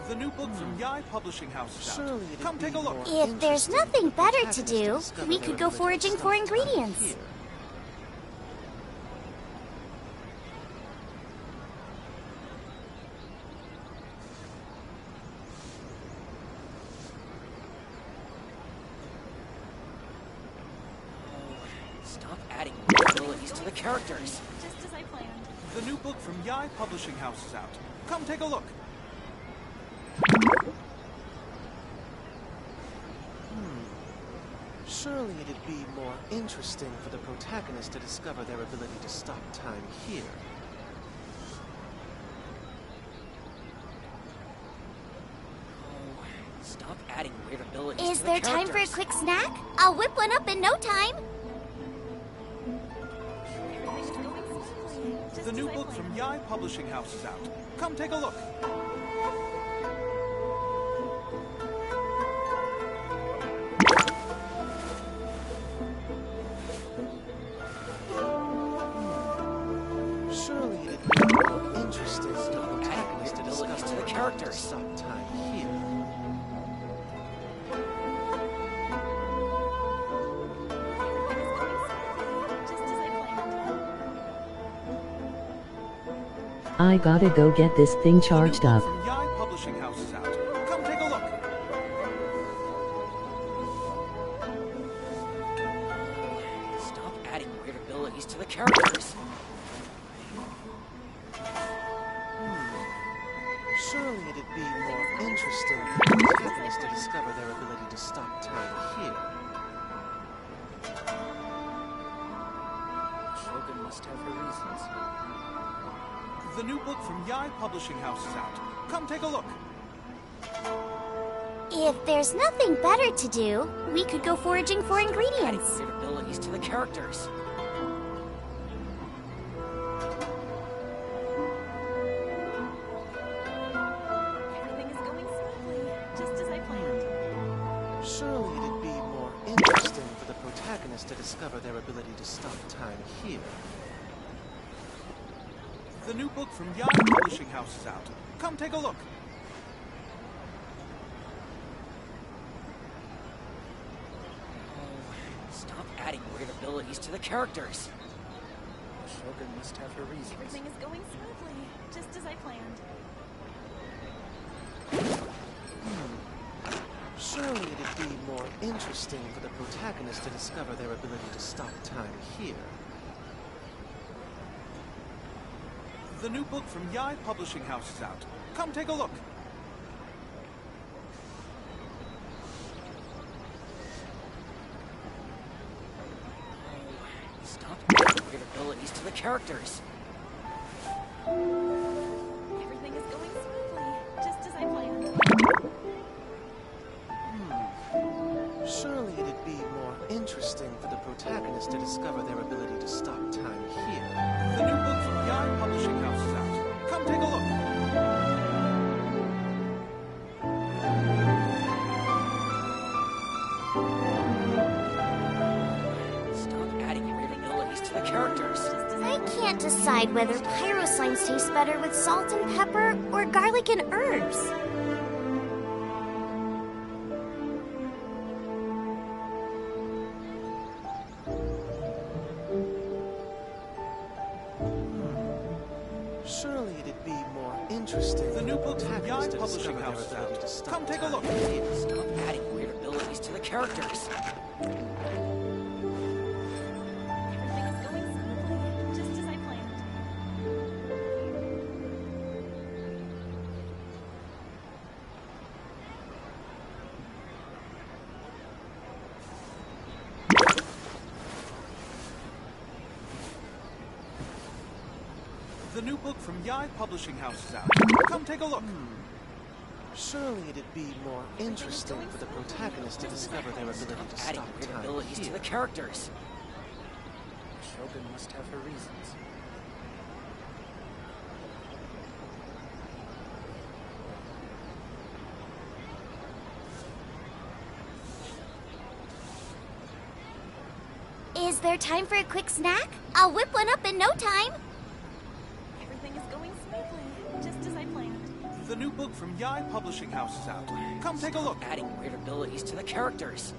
The new book from Yai Publishing House is out. Come take a look. If there's nothing better to do, we could go foraging for ingredients. Stop adding weird abilities to the characters. Just as I planned. The new book from Yai Publishing House is out. Come take a look. Surely it'd be more interesting for the protagonist to discover their ability to stop time here. Stop adding weird abilities Is to the there time characters. for a quick snack? I'll whip one up in no time. Everything is going smoothly. Just The new as I book from planned. Yai Publishing House is out. Come take a look. Surely it'd be more interesting for the protagonist to abilities discover to the their characters. stop time here. Just as I planned. I gotta go get this thing charged up. From Yai Publishing House is out. Come take a look. Stop adding weird abilities to the characters. Surely it'd be more interesting for the protagonist to discover their ability to stop time here. Shogun must have her reasons. The new book from Yai Publishing House is out. Come take a look. If there's nothing better to do, we could go foraging for Adding ingredients. weird abilities to the characters. Everything is going smoothly. Just as I planned. Surely it'd be more interesting for the protagonist to discover their ability to stop time here. The new book from Yai Publishing House is out. Come take a look. Stop adding weird abilities to the characters. Shogun must have her reasons. Everything is going smoothly. Just as I planned. it'd be more interesting for the protagonist to discover their ability to stop time here. The new book from Yai Publishing House is out. Come take a look. Stop adding weird abilities to the characters. Everything is going smoothly, just as I planned. Surely it'd be more interesting for the protagonist to discover their ability to stop time here. The new book from Yai Publishing House is out. Come take a look. Stop adding weird abilities to the characters. I can't decide whether pyro slimes taste better with salt and pepper or garlic and herbs. Surely it'd be more interesting. The new book from Yai to Publishing discover House is their ability out. to stop Come take a time look. here. Stop adding weird abilities to the characters. Everything is going smoothly, just as I planned. The new book from Yai Publishing House is out. Come take a look. Surely it'd be more interesting for the protagonist to discover their ability to Adding stop weird time abilities to here. the characters. Shogun must have her reasons. Is there time for a quick snack? I'll whip one up in no time. Everything is going smoothly, just as I planned. The new book from Yai Publishing House is out. Come take a look. Adding weird abilities to the characters.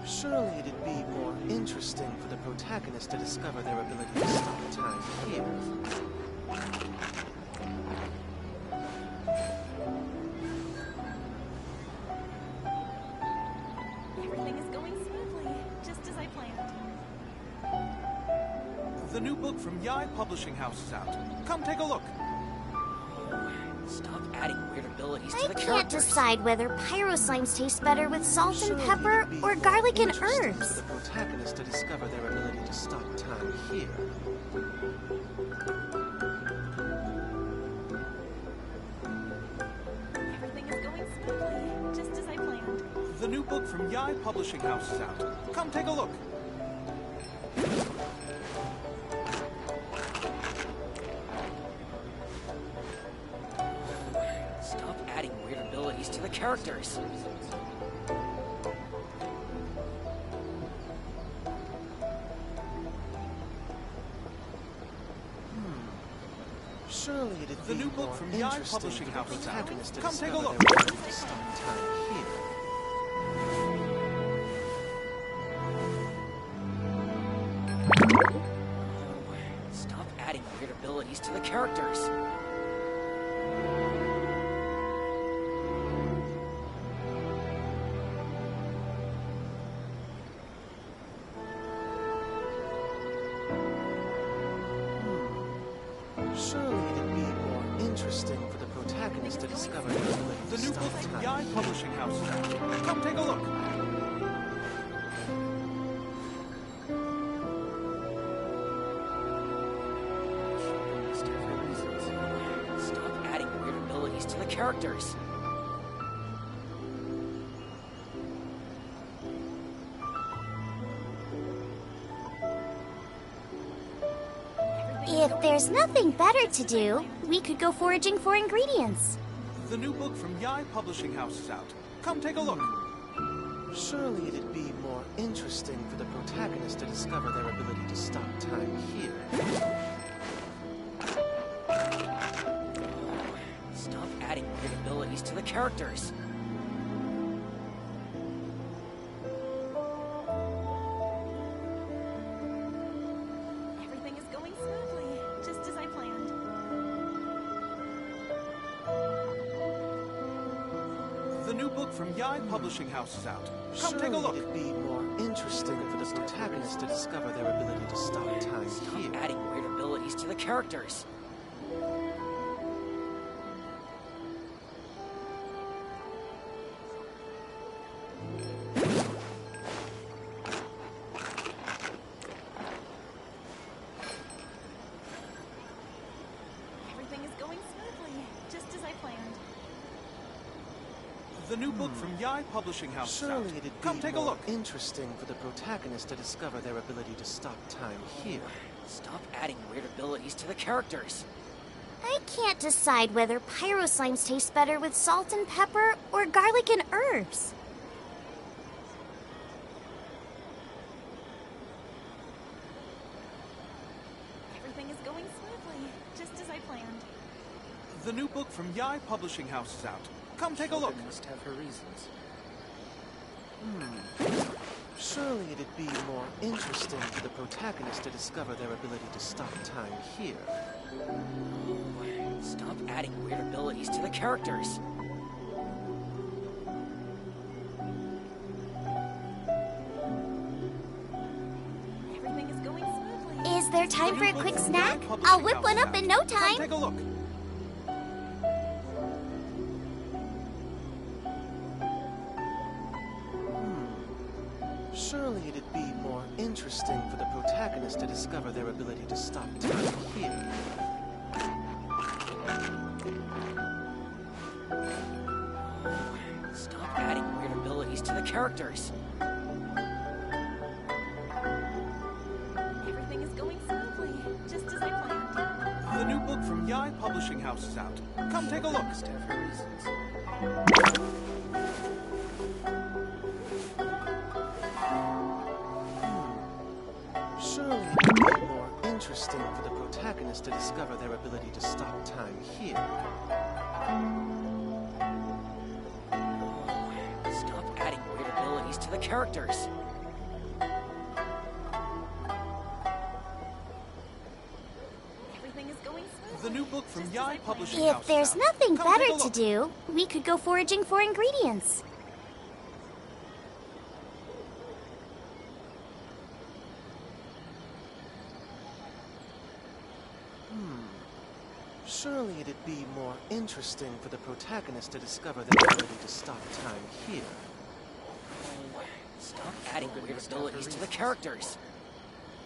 Surely it'd be more interesting for the protagonist to discover their ability to stop time here. Everything is going smoothly, just as I planned. The new book from Yai Publishing House is out. Come take a look. Stop adding weird abilities to I the can't characters. decide whether pyro slimes taste better with salt and Surely pepper it'd be or more garlic and interesting herbs. for the protagonist to discover their ability to stop time here. Everything is going smoothly, just as I planned. The new book from Yai Publishing House is out. Come take a look. Stop adding weird abilities to the characters. Surely it'd The be new book more from Yai interesting Publishing for the House is out. protagonist to Come take a discover look. their ability to stop time here. Stop adding weird abilities to the characters. Surely it'd be more interesting for the protagonist to discover their ability The to new stop book from time Yai here. Publishing House is out. Come take a look. Shogun must have her reasons. Stop adding weird abilities to the characters. If there's nothing better to do, we could go foraging for ingredients. The new book from Yai Publishing House is out. Come take a look. Surely it'd be more interesting for the protagonist to discover their ability to stop time here. Stop adding weird abilities to the characters. Everything is going smoothly, just as I planned. The new book from Yai Publishing House is out. Come take a look. It'd be more interesting for the protagonist to discover their ability to stop time here. Adding weird abilities to the characters. Everything is going smoothly, just as I planned. The new book from Yai Publishing House is out. Surely it'd Come be take a more look. interesting for the protagonist to discover their ability to stop time here. Stop adding weird abilities to the characters. I can't decide whether pyro slimes taste better with salt and pepper or garlic and herbs. Everything is going smoothly, just as I planned. The new book from Yai Publishing House is out. Come take a look. Must have her reasons. Surely it'd be more interesting for the protagonist to discover their ability to stop time here. Stop adding weird abilities to the characters. Everything is going smoothly. Is there time for a quick snack? I'll whip one up in no Come time. take a look. Surely it'd be more interesting for the protagonist to discover their ability to stop time here. Stop adding weird abilities to the characters. Everything is going smoothly, just as I planned. The new book from Yai Publishing House is out. Come take a look. Must have her reasons. Surely it'd be more interesting for the protagonist to discover their ability to stop time here. Stop adding weird abilities to the characters. Everything is going smoothly. The new book from just as Yai I planned. Publishing House If is there's out. nothing Come take a better to look. do, we could go foraging for ingredients. Surely it'd be more interesting for the protagonist to discover their ability to stop time here. Stop adding weird abilities to the characters.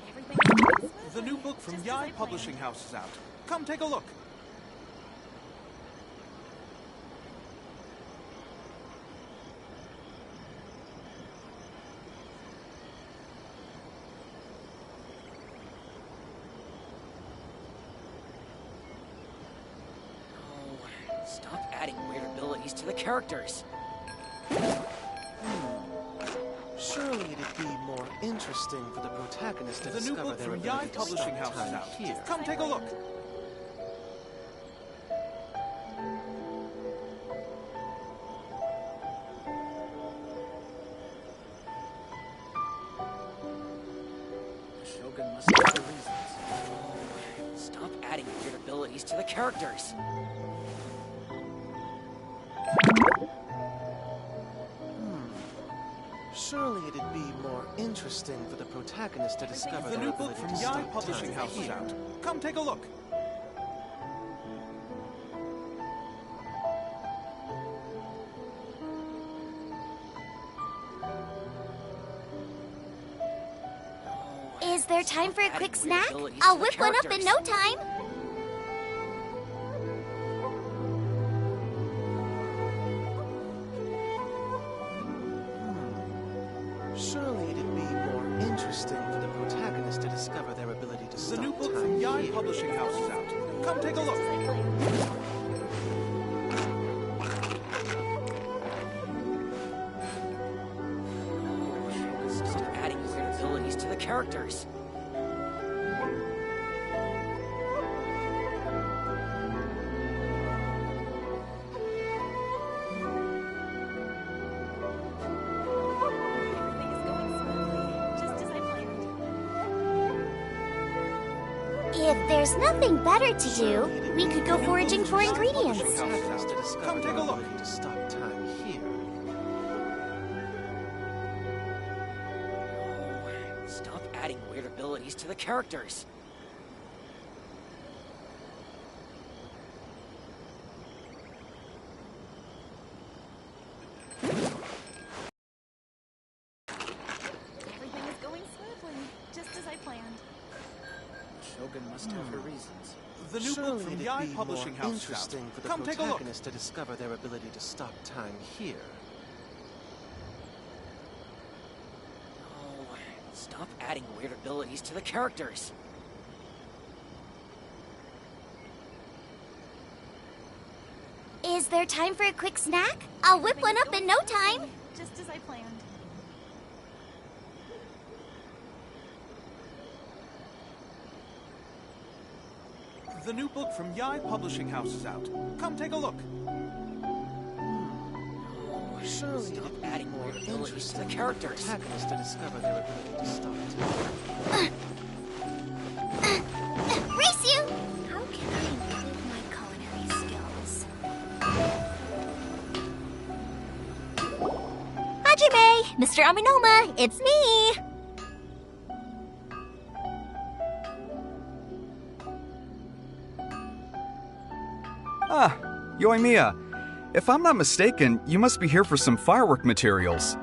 Everything is going smoothly. The new book from just as Yai I planned. Publishing House is out. Come take a look. Stop adding weird abilities to the characters. Surely it'd be more interesting for the protagonist to The new discover book their from ability Yai to Publishing stop House is time out. here. Come take a look. The Shogun must have her reasons. Stop adding weird abilities to the characters. Surely it'd be more interesting for the protagonist to discover The their new book ability from to Yai stop Publishing time House is here. out. Come take a look. Is there time for a Adding quick weird snack? abilities I'll to the whip one up in characters. no time. Surely it'd be more interesting for the protagonist to discover their ability to The stop new book time from Yai here. Publishing House is out. Come take a look. Stop adding weird abilities to the characters. Everything is going smoothly, just as I planned. If there's nothing better to do, we could go foraging for ingredients. Protagonist to discover Come take their a look. ability to stop time here. adding weird abilities to the characters. Everything is going smoothly, just as I planned. Shogun must have her reasons. The new Surely book from it'd Yai be Publishing more House is interesting out. for the Come take a look. protagonist to discover their ability to stop time here. Oh, stop adding weird abilities to the characters. Is there time for a quick snack? I'll whip one up in no time. Just as I planned. The new book from Yai Publishing House is out. Come take a look. Surely Stop adding weird abilities to the characters. Protagonist to discover their ability to stop time. Race you! How can I improve my culinary skills? Hajime! Mr. Aminoma, it's me! Ah, Yoimiya. If I'm not mistaken, you must be here for some firework materials.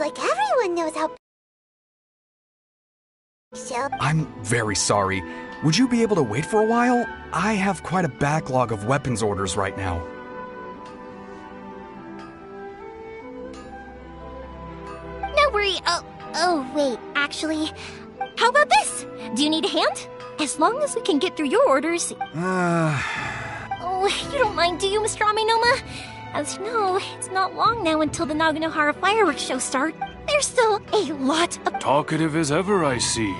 like everyone knows how... I'm very sorry. Would you be able to wait for a while? I have quite a backlog of weapons orders right now. No worry. Oh, wait, actually, how about this? Do you need a hand? As long as we can get through your orders. Oh, you don't mind, do you, Mr. Amenoma? As you know, it's not long now until the Naganohara fireworks show start. There's still a lot of... Talkative as ever, I see.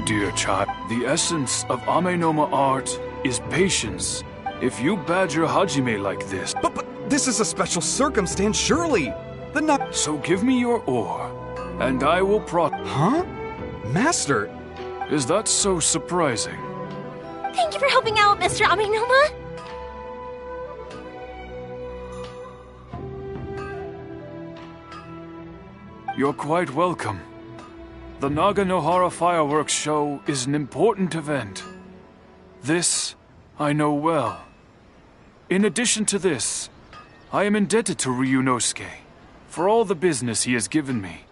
Dear child, the essence of Amenoma art is patience. If you badger Hajime like this... But this is a special circumstance, surely! So give me your ore, and I will Huh? Master! Is that so surprising? Thank you for helping out, Mr. Amenoma! You're quite welcome. The Naganohara fireworks show is an important event. This I know well. In addition to this, I am indebted to Ryunosuke for all the business he has given me.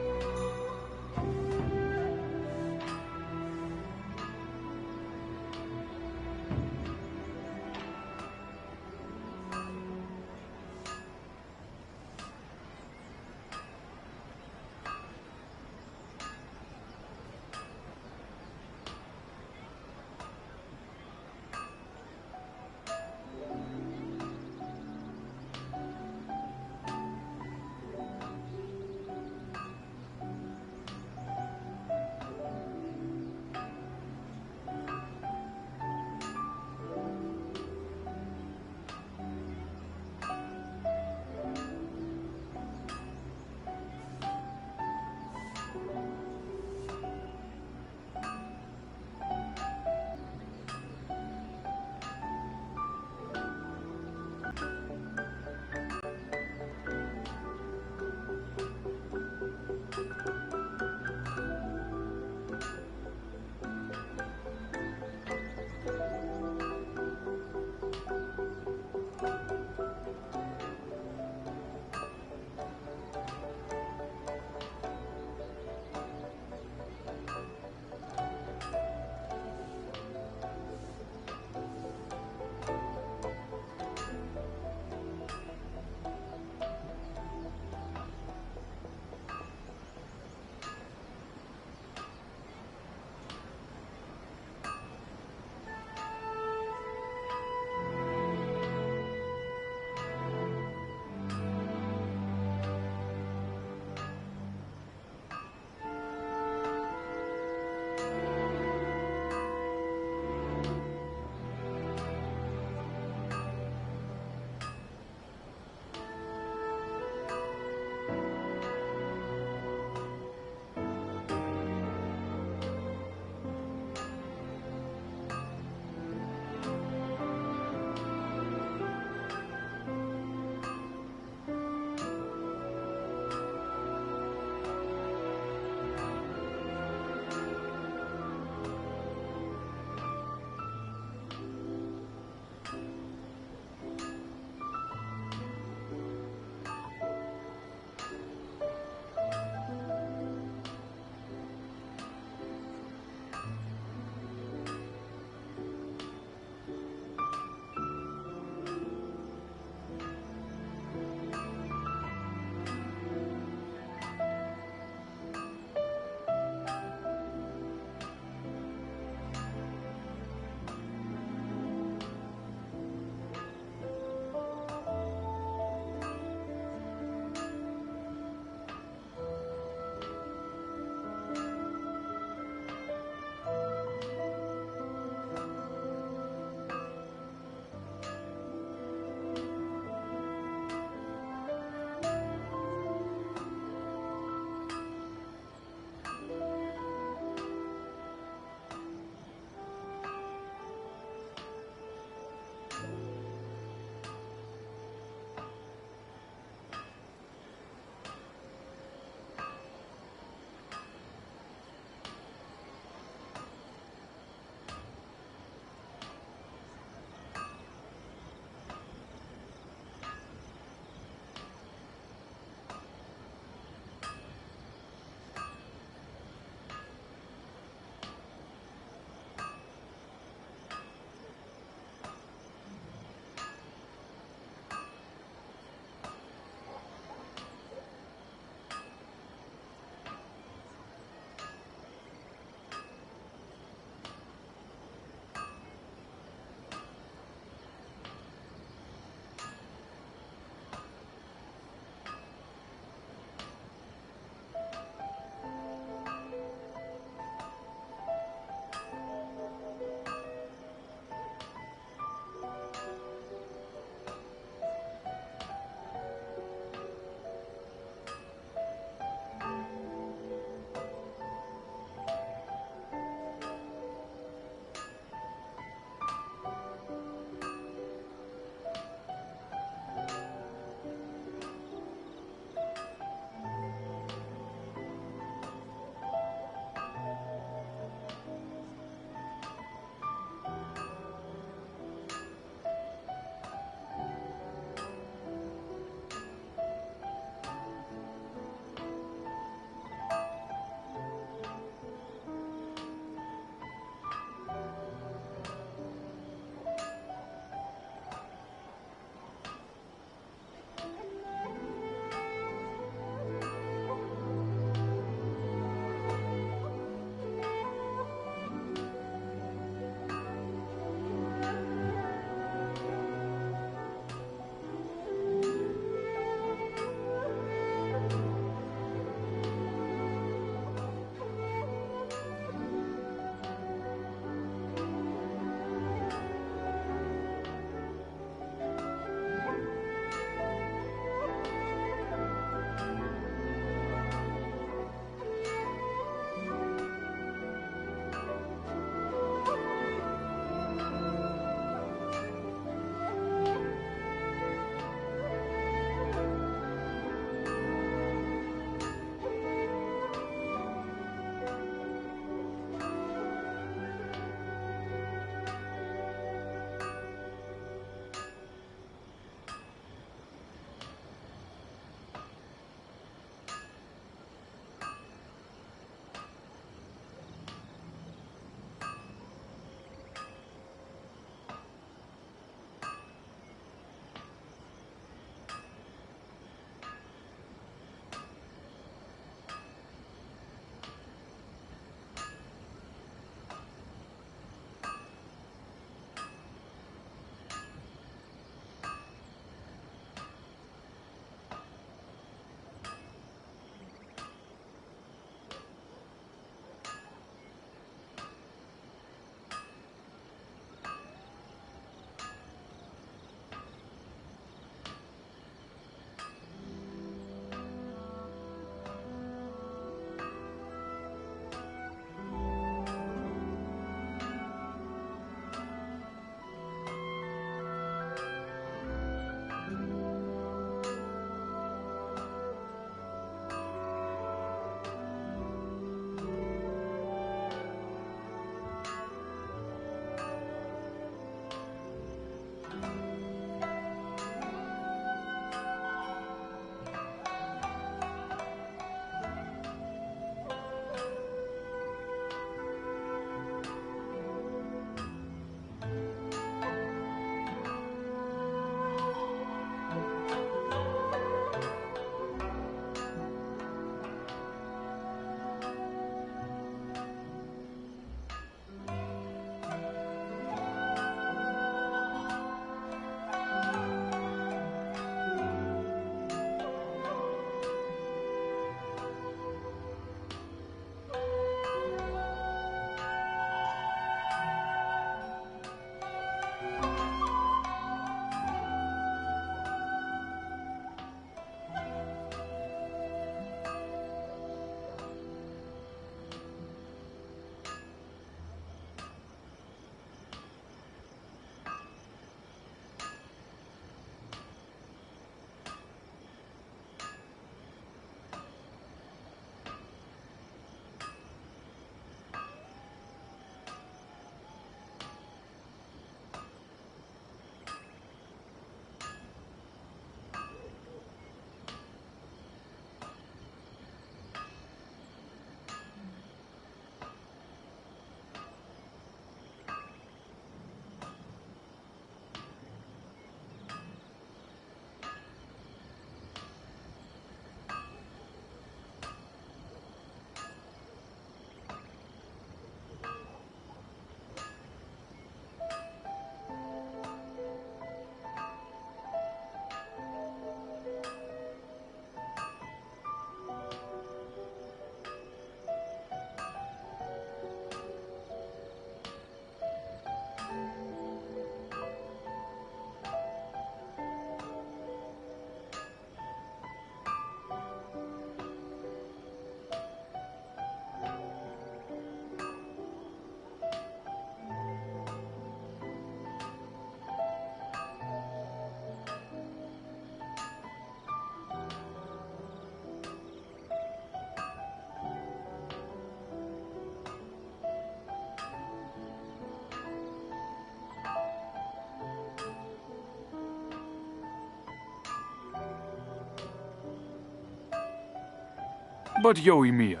But Yoimiya,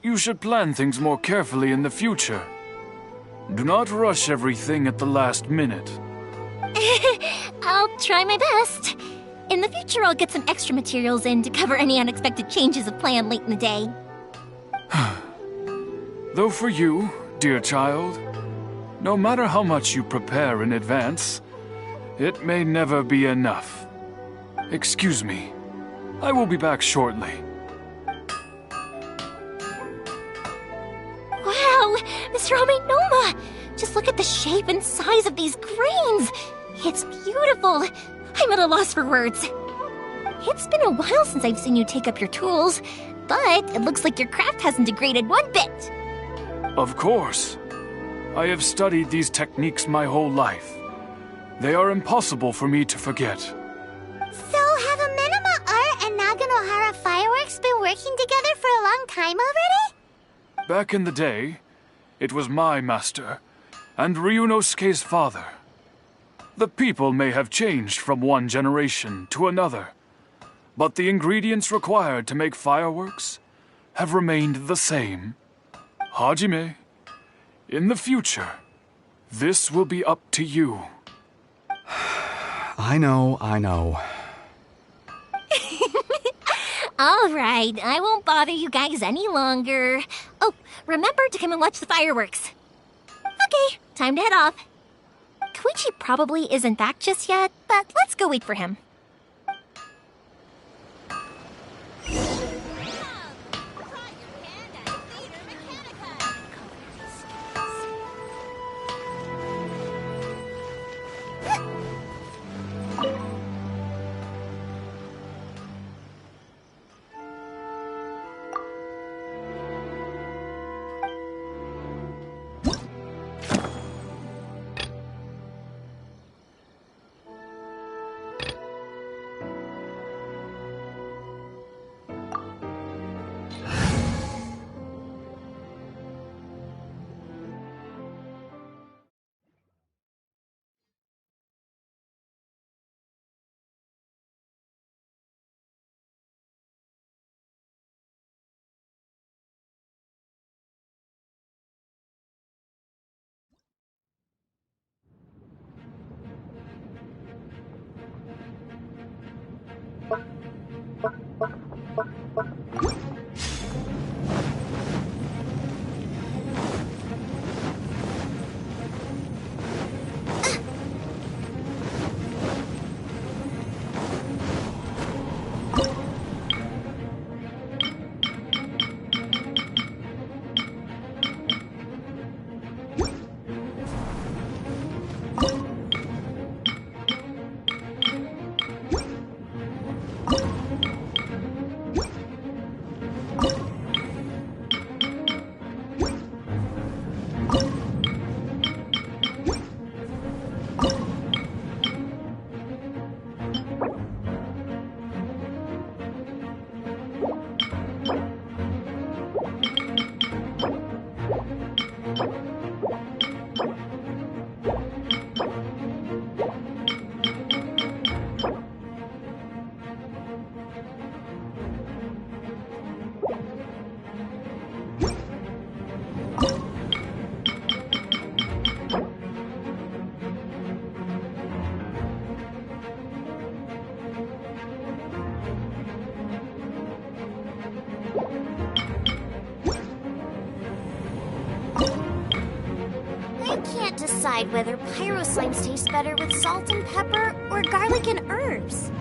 you should plan things more carefully in the future. Do not rush everything at the last minute. I'll try my best. In the future, I'll get some extra materials in to cover any unexpected changes of plan late in the day. Though for you, dear child, no matter how much you prepare in advance, it may never be enough. Excuse me. I will be back shortly. Wow, Mr. Amenoma! Just look at the shape and size of these grains! It's beautiful! I'm at a loss for words. It's been a while since I've seen you take up your tools, but it looks like your craft hasn't degraded one bit. Of course. I have studied these techniques my whole life. They are impossible for me to forget. So, have Amenoma Art and Naganohara Fireworks been working together for a long time already? Back in the day, it was my master, and Ryunosuke's father. The people may have changed from one generation to another, but the ingredients required to make fireworks have remained the same. Hajime, in the future, this will be up to you. I know. All right, I won't bother you guys any longer. Oh, remember to come and watch the fireworks. Okay, time to head off. Koichi probably isn't back just yet, but let's go wait for him. Decide whether pyro slimes taste better with salt and pepper or garlic and herbs.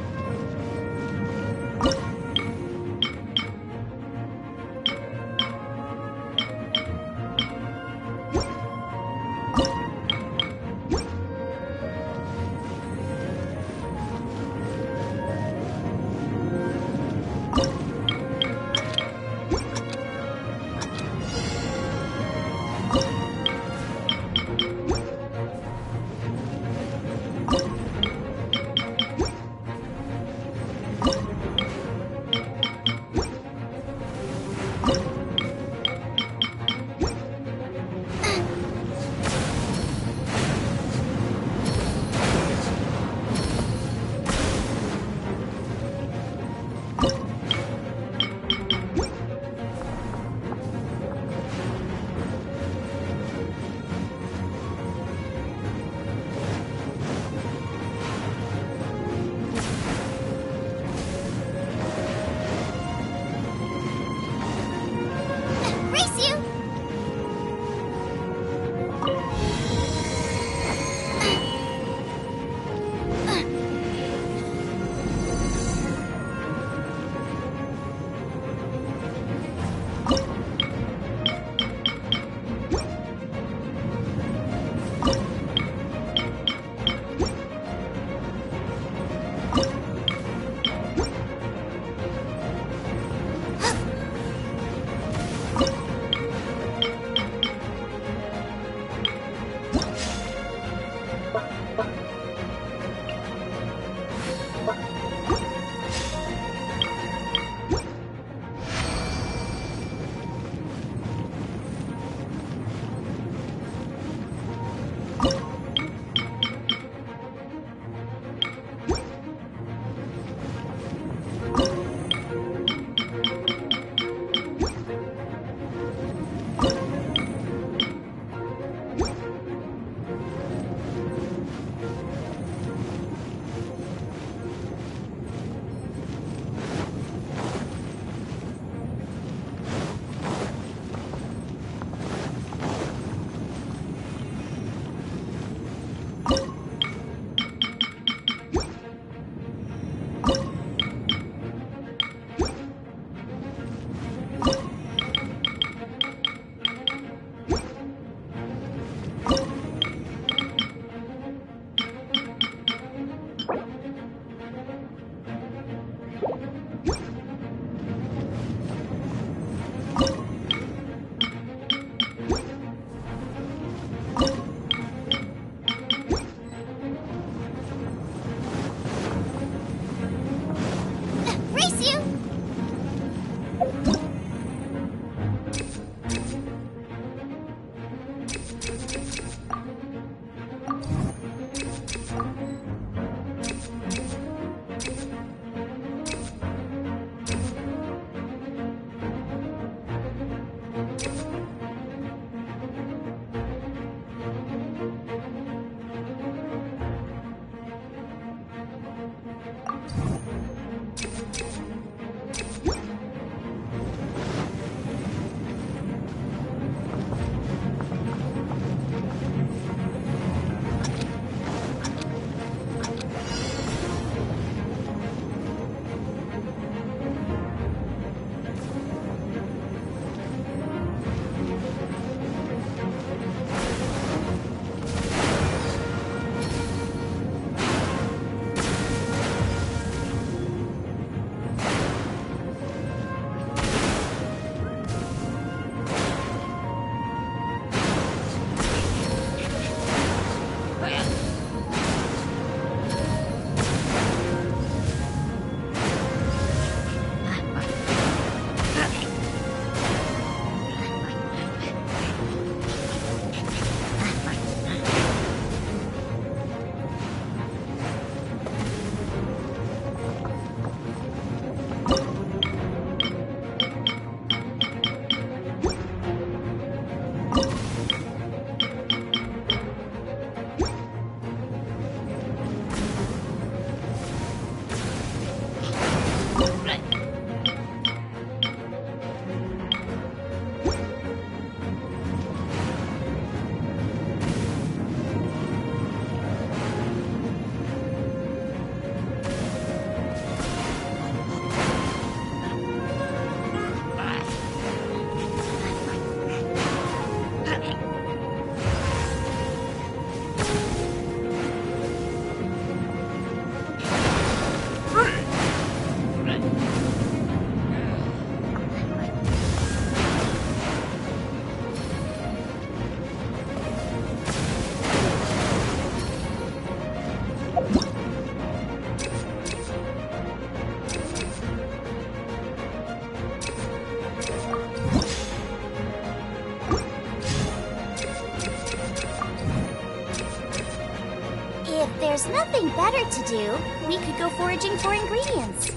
If there's nothing better to do, we could go foraging for ingredients.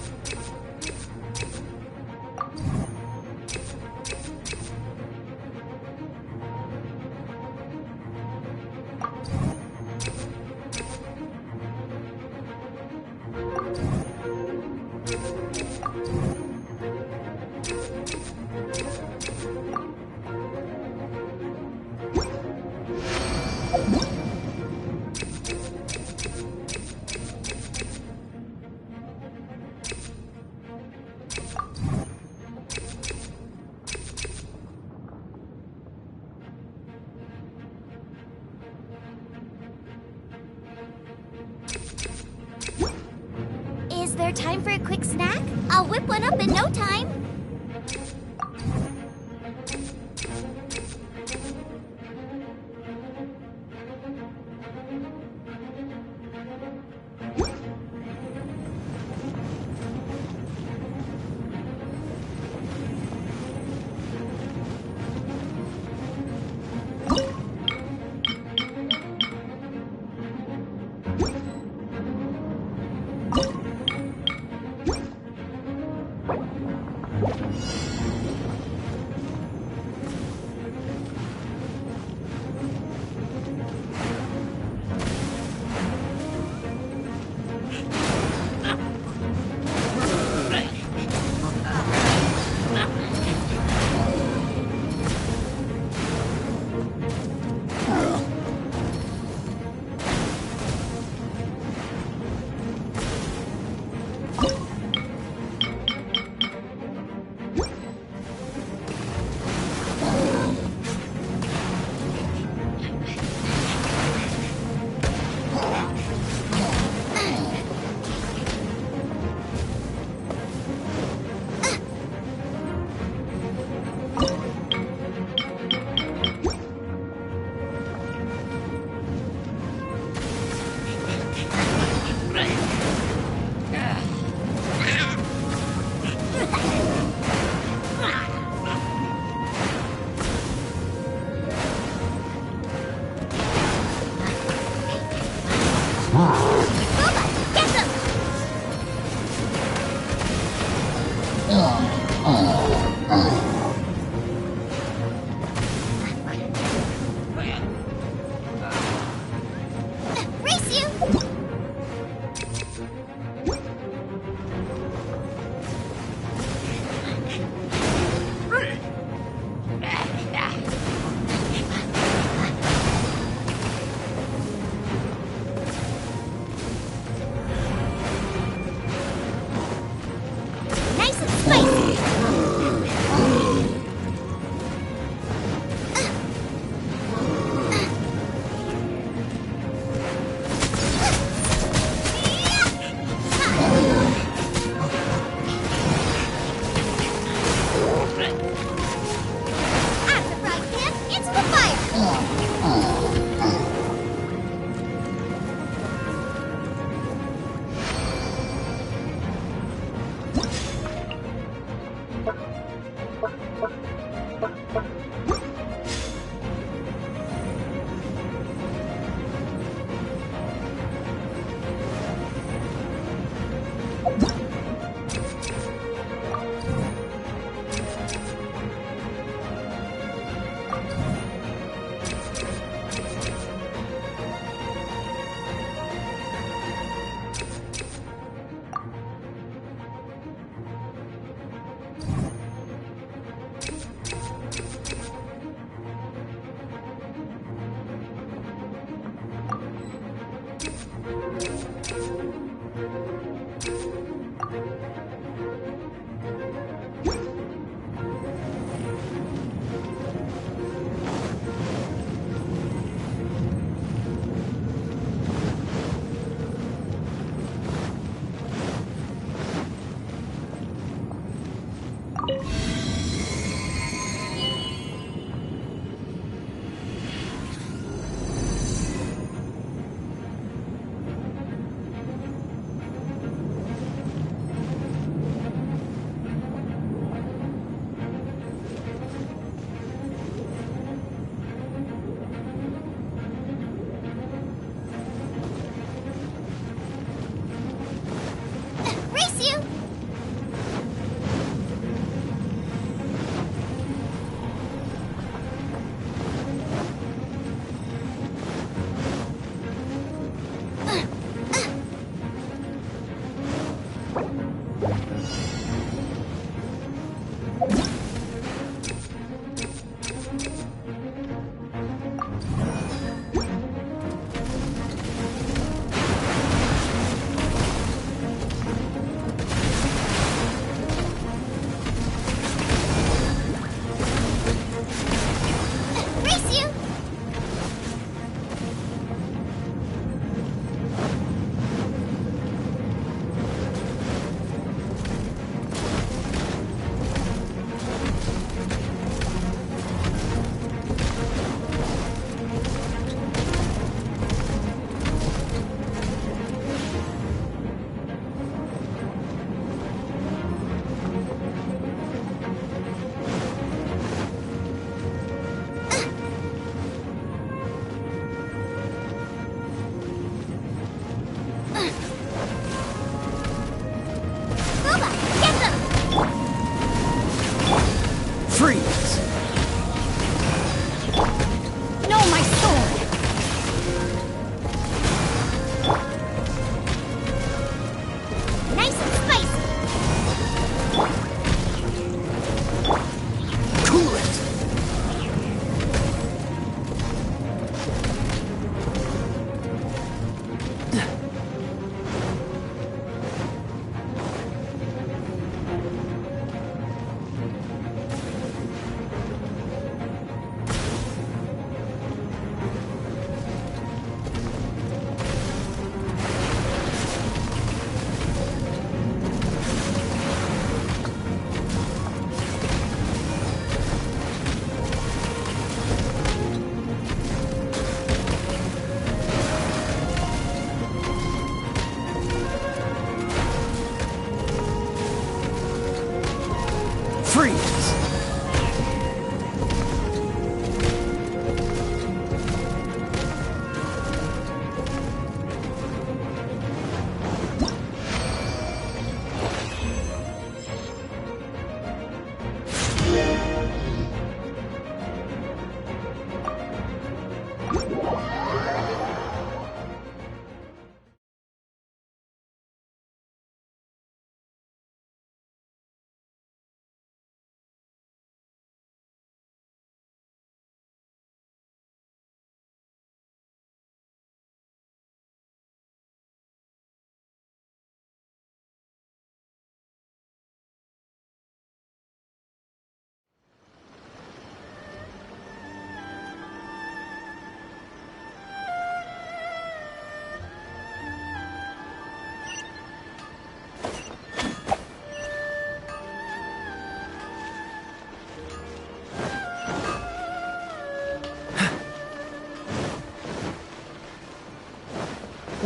there time for a quick snack? I'll whip one up in no time.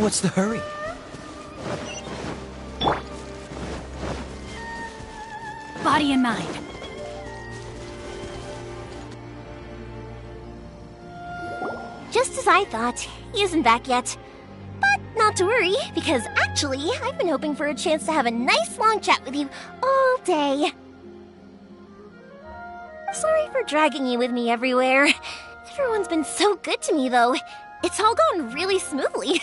What's the hurry? Body and mind. Just as I thought, he isn't back yet. But not to worry, because actually, I've been hoping for a chance to have a nice long chat with you all day. Sorry for dragging you with me everywhere. Everyone's been so good to me, though. It's all gone really smoothly.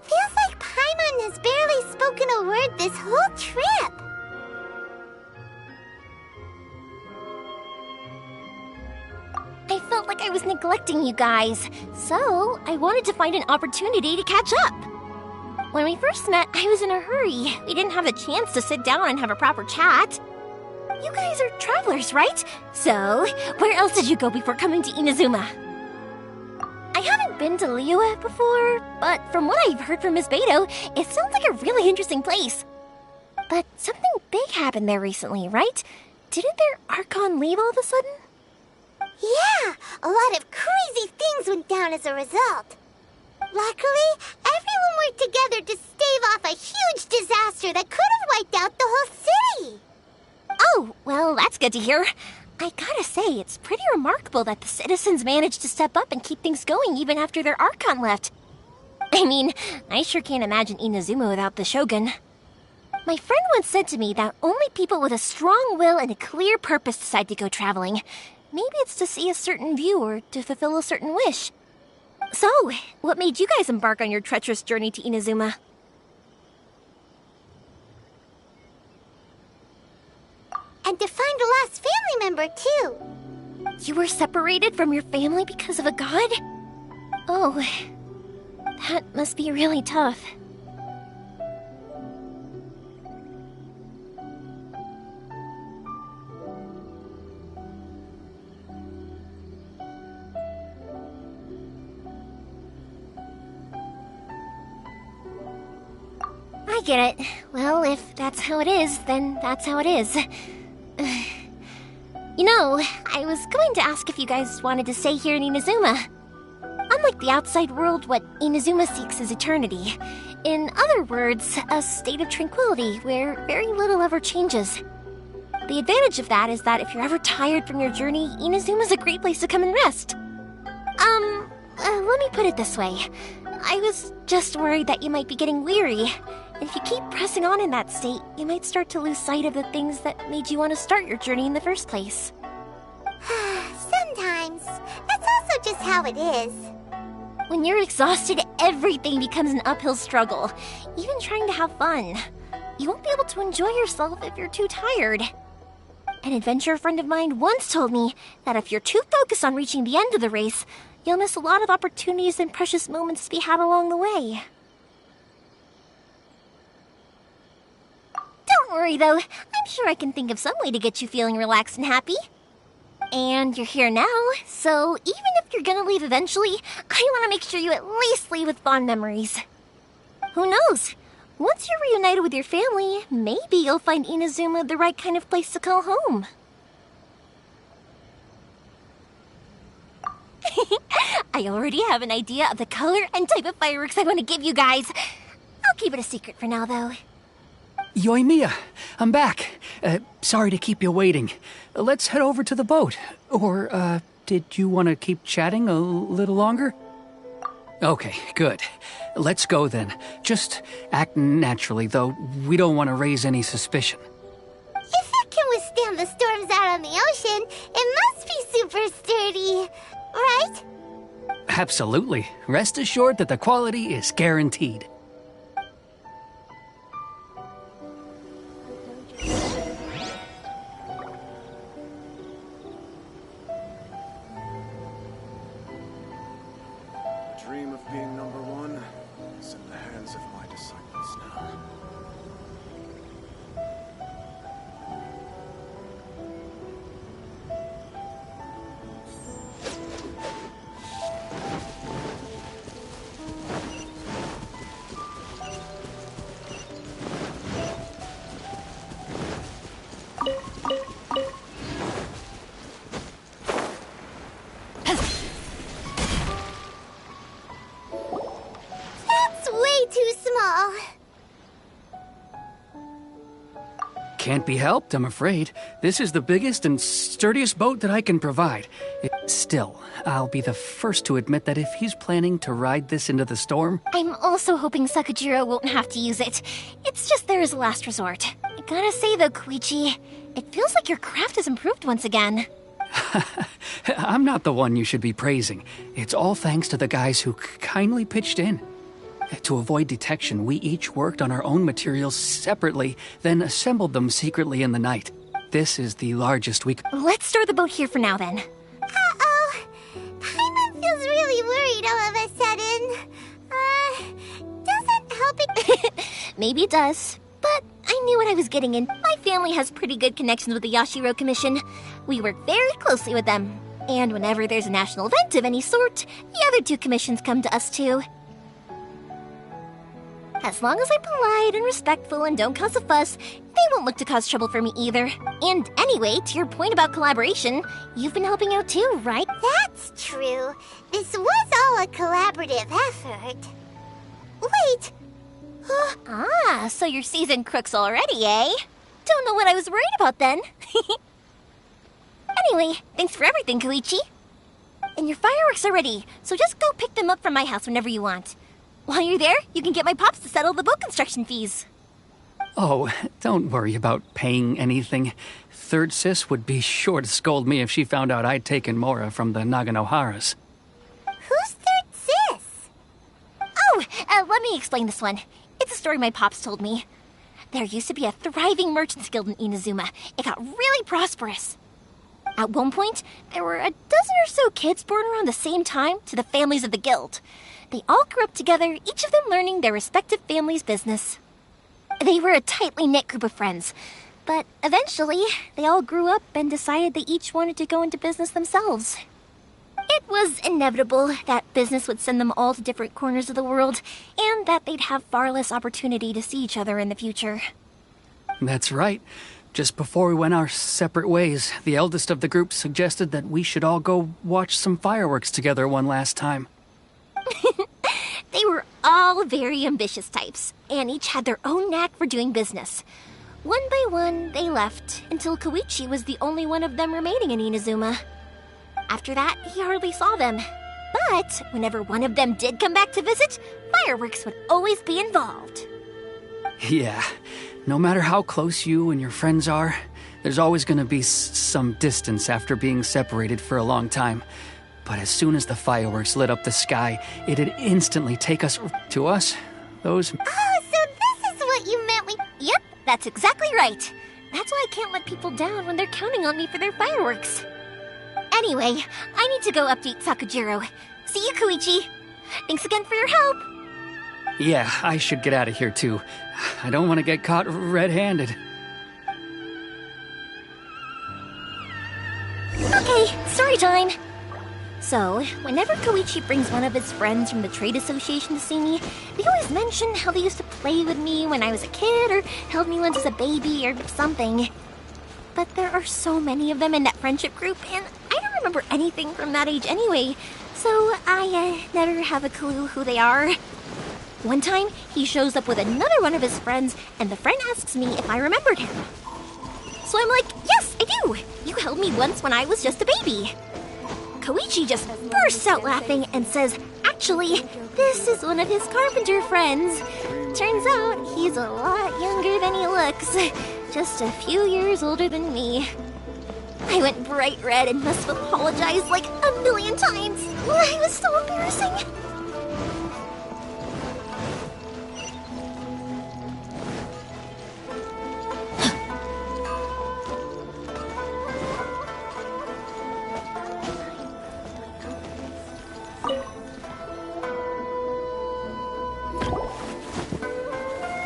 Feels like Paimon has barely spoken a word this whole trip. I felt like I was neglecting you guys, so I wanted to find an opportunity to catch up. When we first met, I was in a hurry. We didn't have a chance to sit down and have a proper chat. You guys are travelers, right? So, where else did you go before coming to Inazuma? I haven't been to Liyue before, but from what I've heard from Miss Beto, it sounds like a really interesting place. But something big happened there recently, right? Didn't their Archon leave all of a sudden? Yeah, a lot of crazy things went down as a result. Luckily, everyone worked together to stave off a huge disaster that could have wiped out the whole city. Oh, well, that's good to hear. I gotta say, it's pretty remarkable that the citizens managed to step up and keep things going even after their Archon left. I mean, I sure can't imagine Inazuma without the Shogun. My friend once said to me that only people with a strong will and a clear purpose decide to go traveling. Maybe it's to see a certain view or to fulfill a certain wish. So, what made you guys embark on your treacherous journey to Inazuma? And to find a lost family member, too. You were separated from your family because of a god? Oh, that must be really tough. I get it. Well, if that's how it is, then that's how it is. You know, I was going to ask if you guys wanted to stay here in Inazuma. Unlike the outside world, what Inazuma seeks is eternity. In other words, a state of tranquility where very little ever changes. The advantage of that is that if you're ever tired from your journey, Inazuma's a great place to come and rest. Let me put it this way. I was just worried that you might be getting weary. If you keep pressing on in that state, you might start to lose sight of the things that made you want to start your journey in the first place. Sometimes. That's also just how it is. When you're exhausted, everything becomes an uphill struggle, even trying to have fun. You won't be able to enjoy yourself if you're too tired. An adventurer friend of mine once told me that if you're too focused on reaching the end of the race, you'll miss a lot of opportunities and precious moments to be had along the way. Don't worry, though. I'm sure I can think of some way to get you feeling relaxed and happy. And you're here now, so even if you're gonna leave eventually, I want to make sure you at least leave with fond memories. Who knows? Once you're reunited with your family, maybe you'll find Inazuma the right kind of place to call home. I already have an idea of the color and type of fireworks I want to give you guys. I'll keep it a secret for now, though. Yoimiya, I'm back. Sorry to keep you waiting. Let's head over to the boat. Or, did you want to keep chatting a little longer? Okay, good. Let's go then. Just act naturally, though we don't want to raise any suspicion. If it can withstand the storms out on the ocean, it must be super sturdy, right? Absolutely. Rest assured that the quality is guaranteed. Dream of being number one is in the hands of my disciples now. too small. Can't be helped, I'm afraid. This is the biggest and sturdiest boat that I can provide. Still, I'll be the first to admit that if he's planning to ride this into the storm... I'm also hoping Sakujiro won't have to use it. It's just there as a last resort. I gotta say though, Koichi, it feels like your craft has improved once again. I'm not the one you should be praising. It's all thanks to the guys who kindly pitched in. To avoid detection, we each worked on our own materials separately, then assembled them secretly in the night. This is the largest we... Let's store the boat here for now, then. Uh-oh. Paimon feels really worried all of a sudden. Doesn't helping... Maybe it does, but I knew what I was getting in. My family has pretty good connections with the Yashiro Commission. We work very closely with them. And whenever there's a national event of any sort, the other two commissions come to us too. As long as I'm polite and respectful and don't cause a fuss, they won't look to cause trouble for me either. And anyway, to your point about collaboration, you've been helping out too, right? That's true. This was all a collaborative effort. Wait! So you're seasoned crooks already, eh? Don't know what I was worried about then. Anyway, thanks for everything, Koichi. And your fireworks are ready, so just go pick them up from my house whenever you want. While you're there, you can get my pops to settle the boat construction fees. Oh, don't worry about paying anything. Third Sis would be sure to scold me if she found out I'd taken Mora from the Naganoharas. Who's Third Sis? Oh, let me explain this one. It's a story my pops told me. There used to be a thriving merchants guild in Inazuma. It got really prosperous. At one point, there were a dozen or so kids born around the same time to the families of the guild. They all grew up together, each of them learning their respective family's business. They were a tightly knit group of friends, but eventually, they all grew up and decided they each wanted to go into business themselves. It was inevitable that business would send them all to different corners of the world, and that they'd have far less opportunity to see each other in the future. That's right. Just before we went our separate ways, the eldest of the group suggested that we should all go watch some fireworks together one last time. They were all very ambitious types, and each had their own knack for doing business. One by one, they left, until Koichi was the only one of them remaining in Inazuma. After that, he hardly saw them. But whenever one of them did come back to visit, fireworks would always be involved. Yeah, no matter how close you and your friends are, there's always going to be some distance after being separated for a long time. But as soon as the fireworks lit up the sky, it'd instantly take us to us. Those... Oh, so this is what you meant when... Yep, that's exactly right. That's why I can't let people down when they're counting on me for their fireworks. Anyway, I need to go update Sakujiro. See you, Koichi. Thanks again for your help. Yeah, I should get out of here too. I don't want to get caught red-handed. Okay, story time. So, whenever Koichi brings one of his friends from the trade association to see me, they always mention how they used to play with me when I was a kid, or held me once as a baby, or something. But there are so many of them in that friendship group, and I don't remember anything from that age anyway, so I never have a clue who they are. One time, he shows up with another one of his friends, and the friend asks me if I remembered him. So I'm like, yes, I do! You held me once when I was just a baby. Koichi just bursts out laughing and says, actually, this is one of his carpenter friends. Turns out he's a lot younger than he looks. Just a few years older than me. I went bright red and must have apologized like a million times. It was so embarrassing.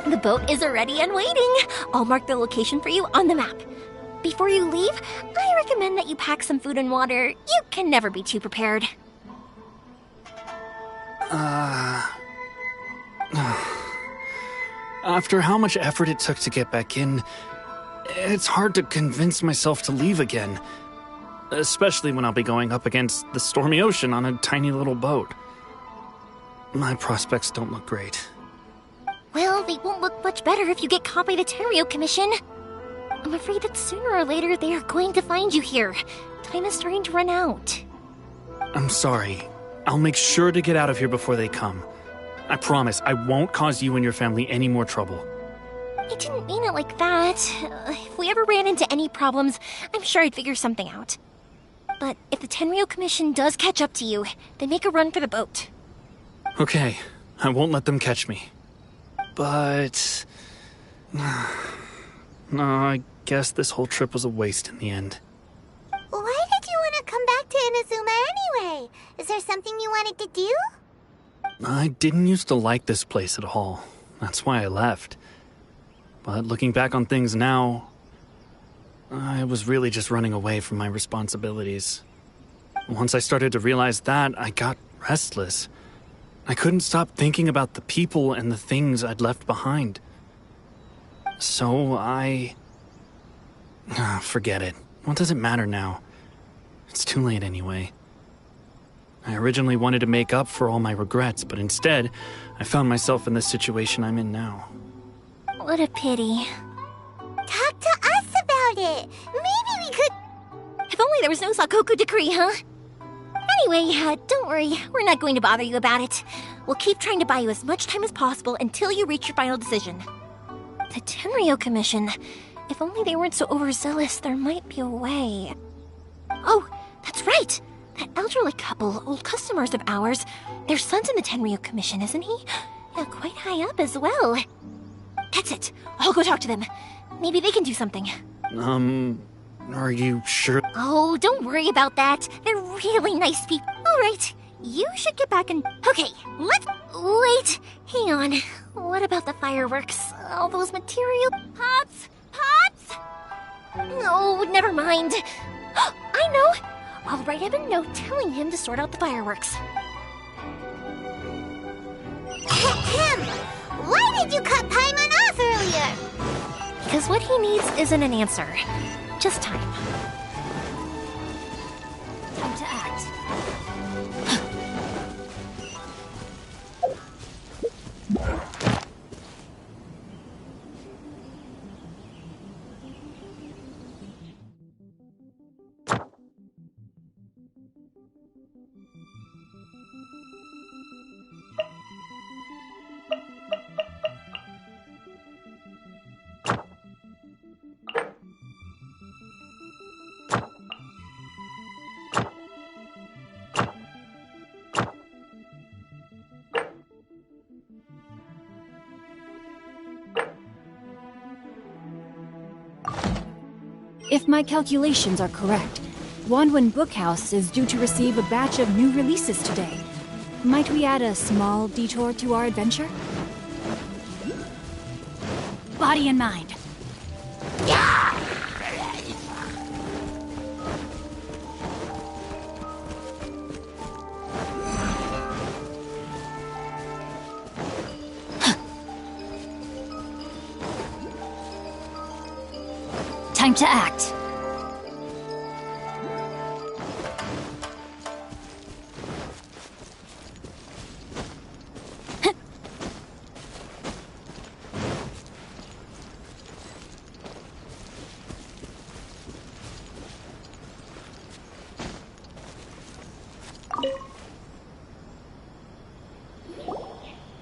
The boat is ready and waiting. I'll mark the location for you on the map. Before you leave, I recommend that you pack some food and water. You can never be too prepared. After how much effort it took to get back in, it's hard to convince myself to leave again. Especially when I'll be going up against the stormy ocean on a tiny little boat. My prospects don't look great. Well, they won't look much better if you get caught by the Tenryo Commission. I'm afraid that sooner or later they are going to find you here. Time is starting to run out. I'm sorry. I'll make sure to get out of here before they come. I promise I won't cause you and your family any more trouble. I didn't mean it like that. If we ever ran into any problems, I'm sure I'd figure something out. But if the Tenryo Commission does catch up to you, then make a run for the boat. Okay, I won't let them catch me. But... no, I guess this whole trip was a waste in the end. Why did you want to come back to Inazuma anyway? Is there something you wanted to do? I didn't used to like this place at all. That's why I left. But looking back on things now, I was really just running away from my responsibilities. Once I started to realize that, I got restless. I couldn't stop thinking about the people and the things I'd left behind. So forget it. What does it matter now? It's too late anyway. I originally wanted to make up for all my regrets, but instead, I found myself in the situation I'm in now. What a pity. Talk to us about it. Maybe we could... If only there was no Sakoku decree, huh? Anyway, don't worry. We're not going to bother you about it. We'll keep trying to buy you as much time as possible until you reach your final decision. The Tenryo Commission. If only they weren't so overzealous, there might be a way. Oh, that's right! That elderly couple, old customers of ours, their son's in the Tenryo Commission, isn't he? Yeah, quite high up as well. That's it. I'll go talk to them. Maybe they can do something. Are you sure? Oh, don't worry about that. They're really nice people. All right, you should get back and... Okay, let's... Wait, hang on. What about the fireworks? All those material... Pots? Pots? No, never mind. I know! I'll write him a note telling him to sort out the fireworks. Why did you cut Paimon off earlier? Because what he needs isn't an answer. Just time. Time to act. If my calculations are correct, Wanwen Bookhouse is due to receive a batch of new releases today. Might we add a small detour to our adventure? Body and mind. Time to act.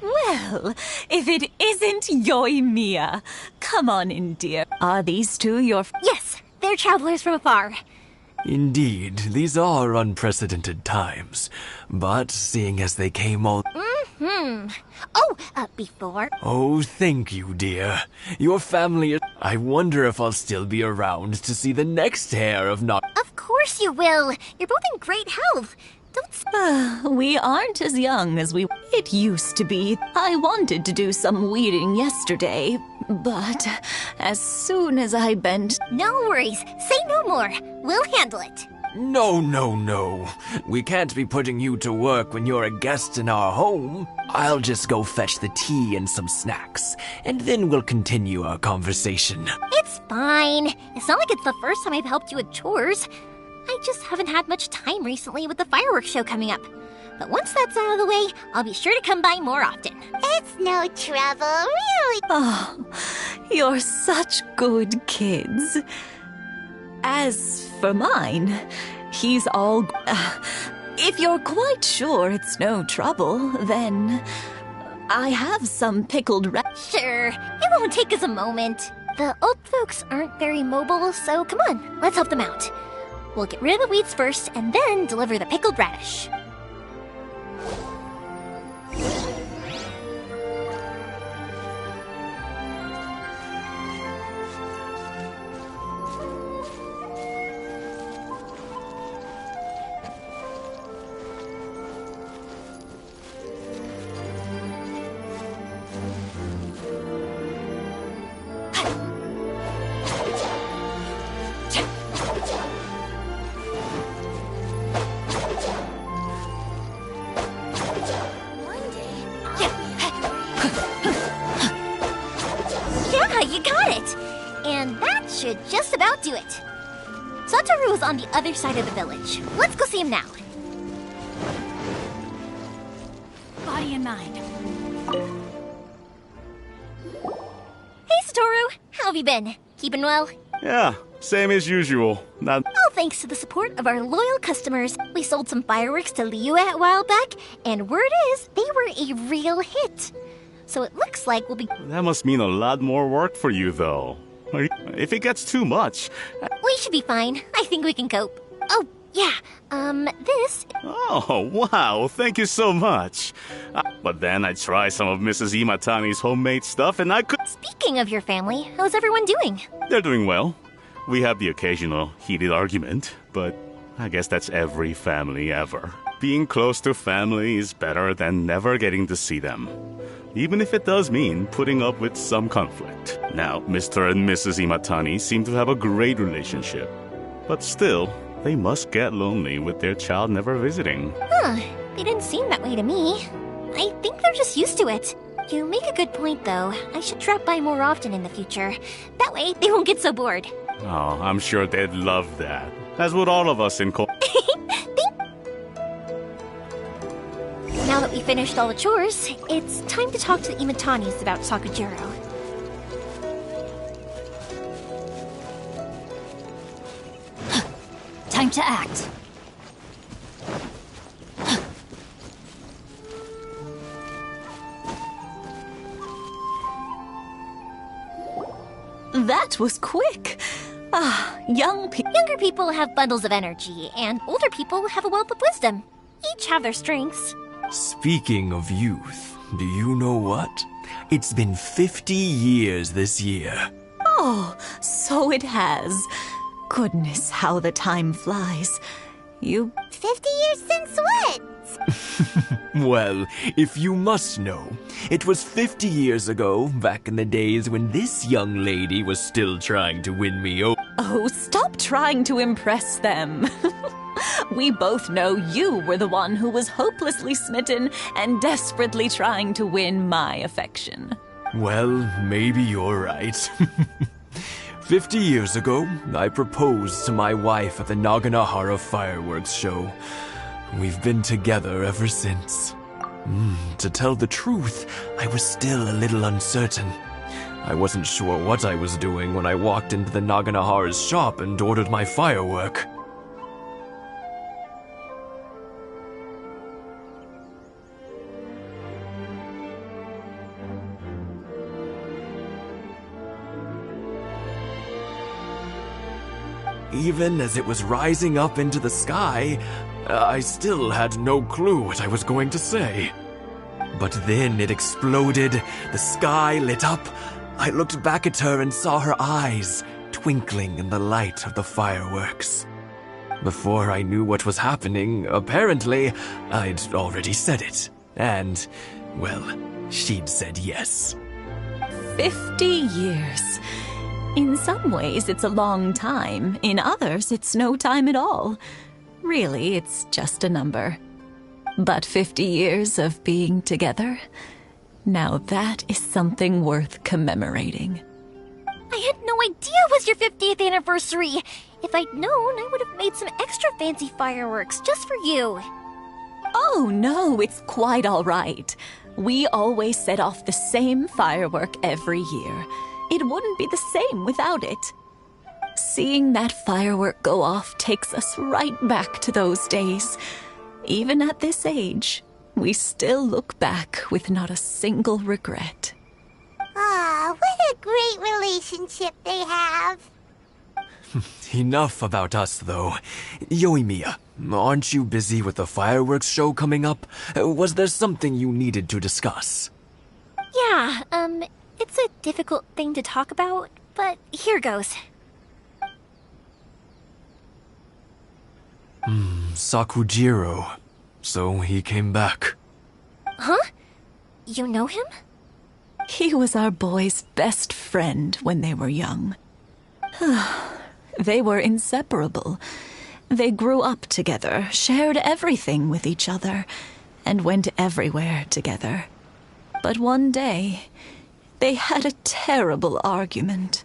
Well, if it isn't Yoimiya. Come on in, dear. Are these two your... Yes, they're travelers from afar. Indeed, these are unprecedented times. But seeing as they came all... Oh, before... Oh, thank you, dear. Your family... I wonder if I'll still be around to see the next heir of not... Of course you will. You're both in great health. We aren't as young as we... It used to be. I wanted to do some weeding yesterday, but as soon as I bent... No worries. Say no more. We'll handle it. No. We can't be putting you to work when you're a guest in our home. I'll just go fetch the tea and some snacks, and then we'll continue our conversation. It's fine. It's not like it's the first time I've helped you with chores. I just haven't had much time recently with the fireworks show coming up. But once that's out of the way, I'll be sure to come by more often. It's no trouble, really. Oh, you're such good kids. As for mine, he's all... if you're quite sure it's no trouble, then I have some pickled Sure, it won't take us a moment. The old folks aren't very mobile, so come on, let's help them out. We'll get rid of the weeds first, and then deliver the pickled radish. Should just about do it. Satoru is on the other side of the village. Let's go see him now. Body and mind. Hey, Satoru. How have you been? Keeping well? Yeah, same as usual. All thanks to the support of our loyal customers. We sold some fireworks to Liyue a while back, and word is they were a real hit. So it looks like we'll be... That must mean a lot more work for you, though. If it gets too much... We should be fine. I think we can cope. Oh, yeah. This... Oh, wow. Thank you so much. But then I tried some of Mrs. Imatani's homemade stuff and I could... Speaking of your family, how's everyone doing? They're doing well. We have the occasional heated argument, but I guess that's every family ever. Being close to family is better than never getting to see them. Even if it does mean putting up with some conflict. Now, Mr. and Mrs. Imatani seem to have a great relationship. But still, they must get lonely with their child never visiting. Huh, they didn't seem that way to me. I think they're just used to it. You make a good point, though. I should drop by more often in the future. That way, they won't get so bored. Oh, I'm sure they'd love that. As would all of us in Now that we finished all the chores, it's time to talk to the Imatanis about Sakujiro. Time to act. That was quick. Younger people have bundles of energy, and older people have a wealth of wisdom. Each have their strengths. Speaking of youth, do you know what? It's been 50 years this year. Oh, so it has. Goodness, how the time flies. 50 years since what? Well, if you must know, it was 50 years ago, back in the days when this young lady was still trying to win me over. Oh, stop trying to impress them. We both know you were the one who was hopelessly smitten and desperately trying to win my affection. Well, maybe you're right. 50 years ago, I proposed to my wife at the Naganahara fireworks show. We've been together ever since. To tell the truth, I was still a little uncertain. I wasn't sure what I was doing when I walked into the Naganahara's shop and ordered my firework. Even as it was rising up into the sky, I still had no clue what I was going to say. But then it exploded, the sky lit up. I looked back at her and saw her eyes twinkling in the light of the fireworks. Before I knew what was happening, apparently, I'd already said it. And, well, she'd said yes. 50 years. In some ways, it's a long time. In others, it's no time at all. Really, it's just a number. But 50 years of being together, now that is something worth commemorating. I had no idea it was your 50th anniversary. If I'd known, I would have made some extra fancy fireworks just for you. Oh, no, it's quite all right. We always set off the same firework every year. It wouldn't be the same without it. Seeing that firework go off takes us right back to those days. Even at this age, we still look back with not a single regret. Ah, what a great relationship they have. Enough about us, though. Yoimiya, aren't you busy with the fireworks show coming up? Was there something you needed to discuss? Yeah, it's a difficult thing to talk about, but here goes. Sakujiro. So he came back. Huh? You know him? He was our boys' best friend when they were young. They were inseparable. They grew up together, shared everything with each other, and went everywhere together. But one day, they had a terrible argument.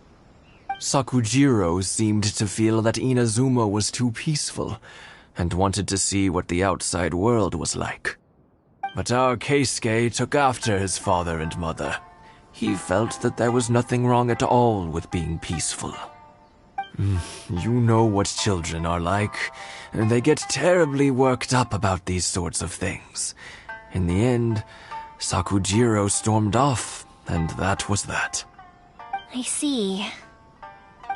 Sakujiro seemed to feel that Inazuma was too peaceful, and wanted to see what the outside world was like. But our Keisuke took after his father and mother. He felt that there was nothing wrong at all with being peaceful. You know what children are like. They get terribly worked up about these sorts of things. In the end, Sakujiro stormed off, and that was that. I see.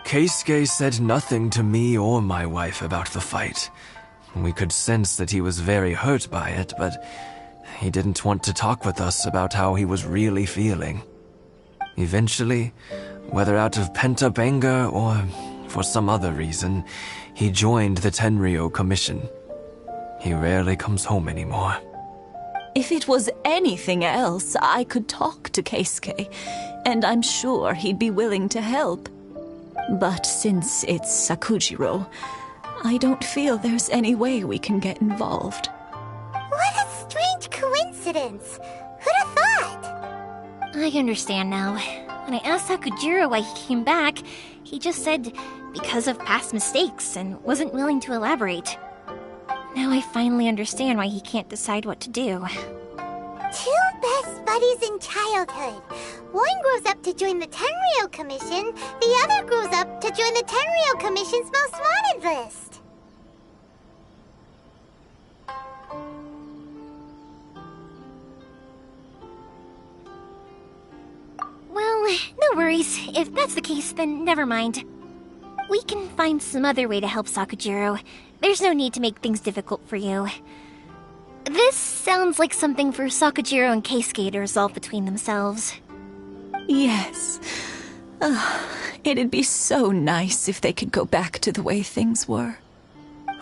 Keisuke said nothing to me or my wife about the fight. We could sense that he was very hurt by it, but he didn't want to talk with us about how he was really feeling. Eventually, whether out of pent-up anger or for some other reason, he joined the Tenryou Commission. He rarely comes home anymore. If it was anything else, I could talk to Keisuke, and I'm sure he'd be willing to help. But since it's Sakujiro, I don't feel there's any way we can get involved. What a strange coincidence. Who'd have thought? I understand now. When I asked Sakujiro why he came back, he just said because of past mistakes and wasn't willing to elaborate. Now I finally understand why he can't decide what to do. Two best buddies in childhood. One grows up to join the Tenryou Commission, the other grows up to join the Tenryou Commission's most wanted list. Well, no worries. If that's the case, then never mind. We can find some other way to help Sakujiro. There's no need to make things difficult for you. This sounds like something for Sakujiro and Keisuke to resolve between themselves. Yes. It'd be so nice if they could go back to the way things were.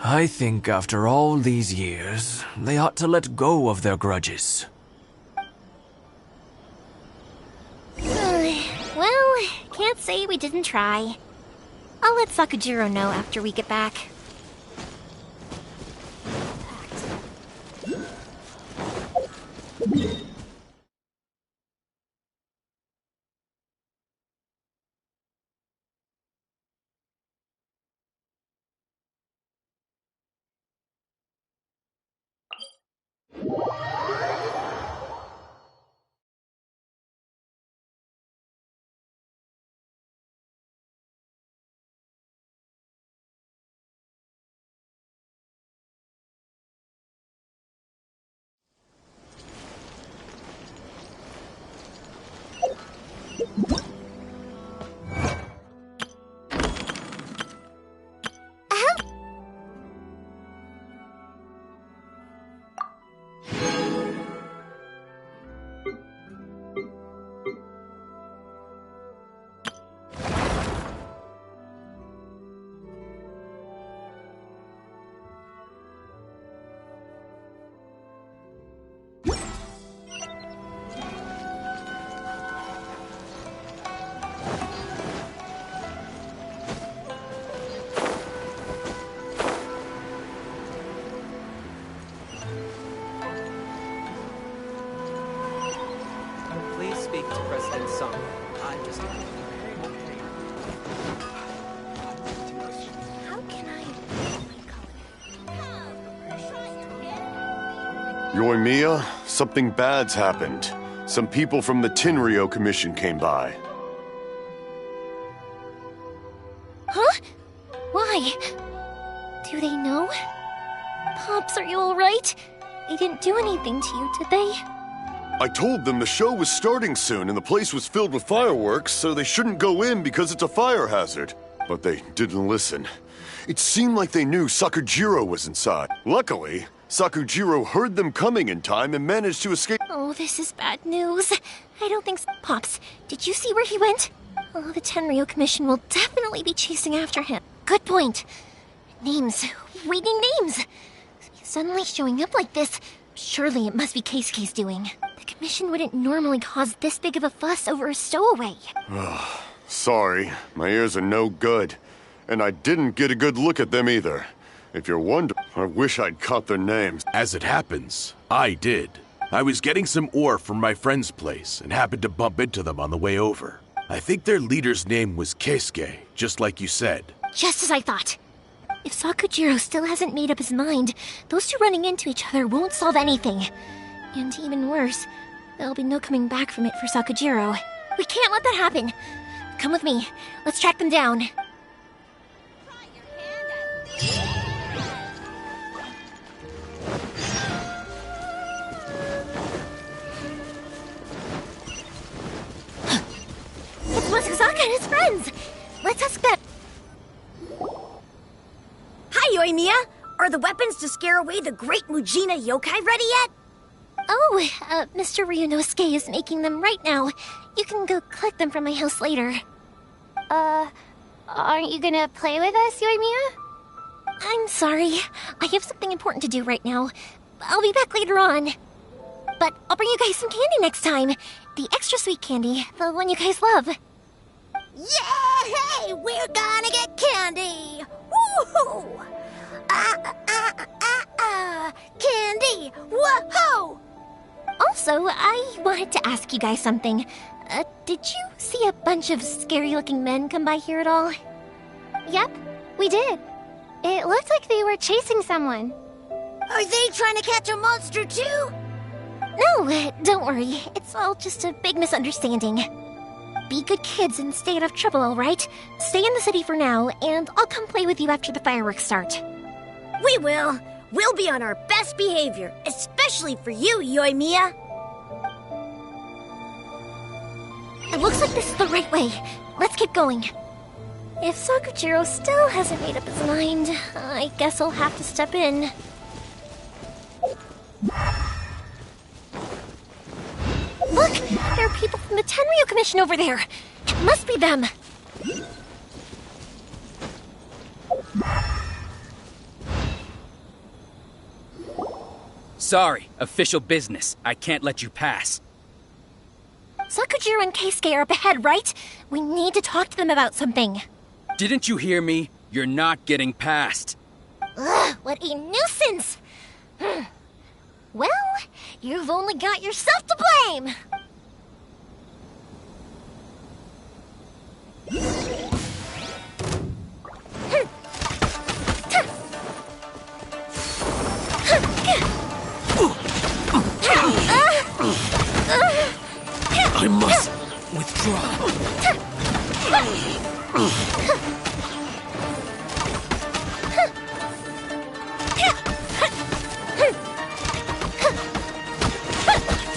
I think after all these years, they ought to let go of their grudges. Well, can't say we didn't try. I'll let Sakujiro know after we get back. Please speak to President Sung. I'm just... How can I... Yoimiya, something bad's happened. Some people from the Tenryou Commission came by. Huh? Why? Do they know? Pops, are you alright? They didn't do anything to you, did they? I told them the show was starting soon and the place was filled with fireworks, so they shouldn't go in because it's a fire hazard. But they didn't listen. It seemed like they knew Sakujiro was inside. Luckily, Sakujiro heard them coming in time and managed to escape. Oh, this is bad news. I don't think so. Pops, did you see where he went? Oh, the Tenryou Commission will definitely be chasing after him. Good point. Names. Reading names. Suddenly showing up like this. Surely it must be Keisuke's doing. The Commission wouldn't normally cause this big of a fuss over a stowaway. Sorry, my ears are no good. And I didn't get a good look at them either. If you're wondering, I wish I'd caught their names. As it happens, I did. I was getting some ore from my friend's place and happened to bump into them on the way over. I think their leader's name was Keisuke, just like you said. Just as I thought. If Sakujiro still hasn't made up his mind, those two running into each other won't solve anything. And even worse, there'll be no coming back from it for Sakujiro. We can't let that happen. Come with me. Let's track them down. It's Masazaka and his friends! Let's ask them. Hi, Yoimiya! Are the weapons to scare away the great Mujina yokai ready yet? Oh, Mr. Ryunosuke is making them right now. You can go collect them from my house later. Aren't you gonna play with us, Yoimiya? I'm sorry. I have something important to do right now. I'll be back later on. But I'll bring you guys some candy next time. The extra sweet candy, the one you guys love. Yay! We're gonna get candy! Woohoo! Candy! Woohoo! Also, I wanted to ask you guys something. Did you see a bunch of scary-looking men come by here at all? Yep, we did. It looked like they were chasing someone. Are they trying to catch a monster too? No, don't worry. It's all just a big misunderstanding. Be good kids and stay out of trouble, alright? Stay in the city for now, and I'll come play with you after the fireworks start. We will. We'll be on our best behavior, especially for you, Yoimiya. It looks like this is the right way. Let's keep going. If Sakujiro still hasn't made up his mind, I guess I'll have to step in. Look! There are people from the Tenryou Commission over there! It must be them! Sorry, official business. I can't let you pass. Sakujiro and Keisuke are up ahead, right? We need to talk to them about something. Didn't you hear me? You're not getting past. Ugh, what a nuisance! Well, you've only got yourself to blame! I must withdraw.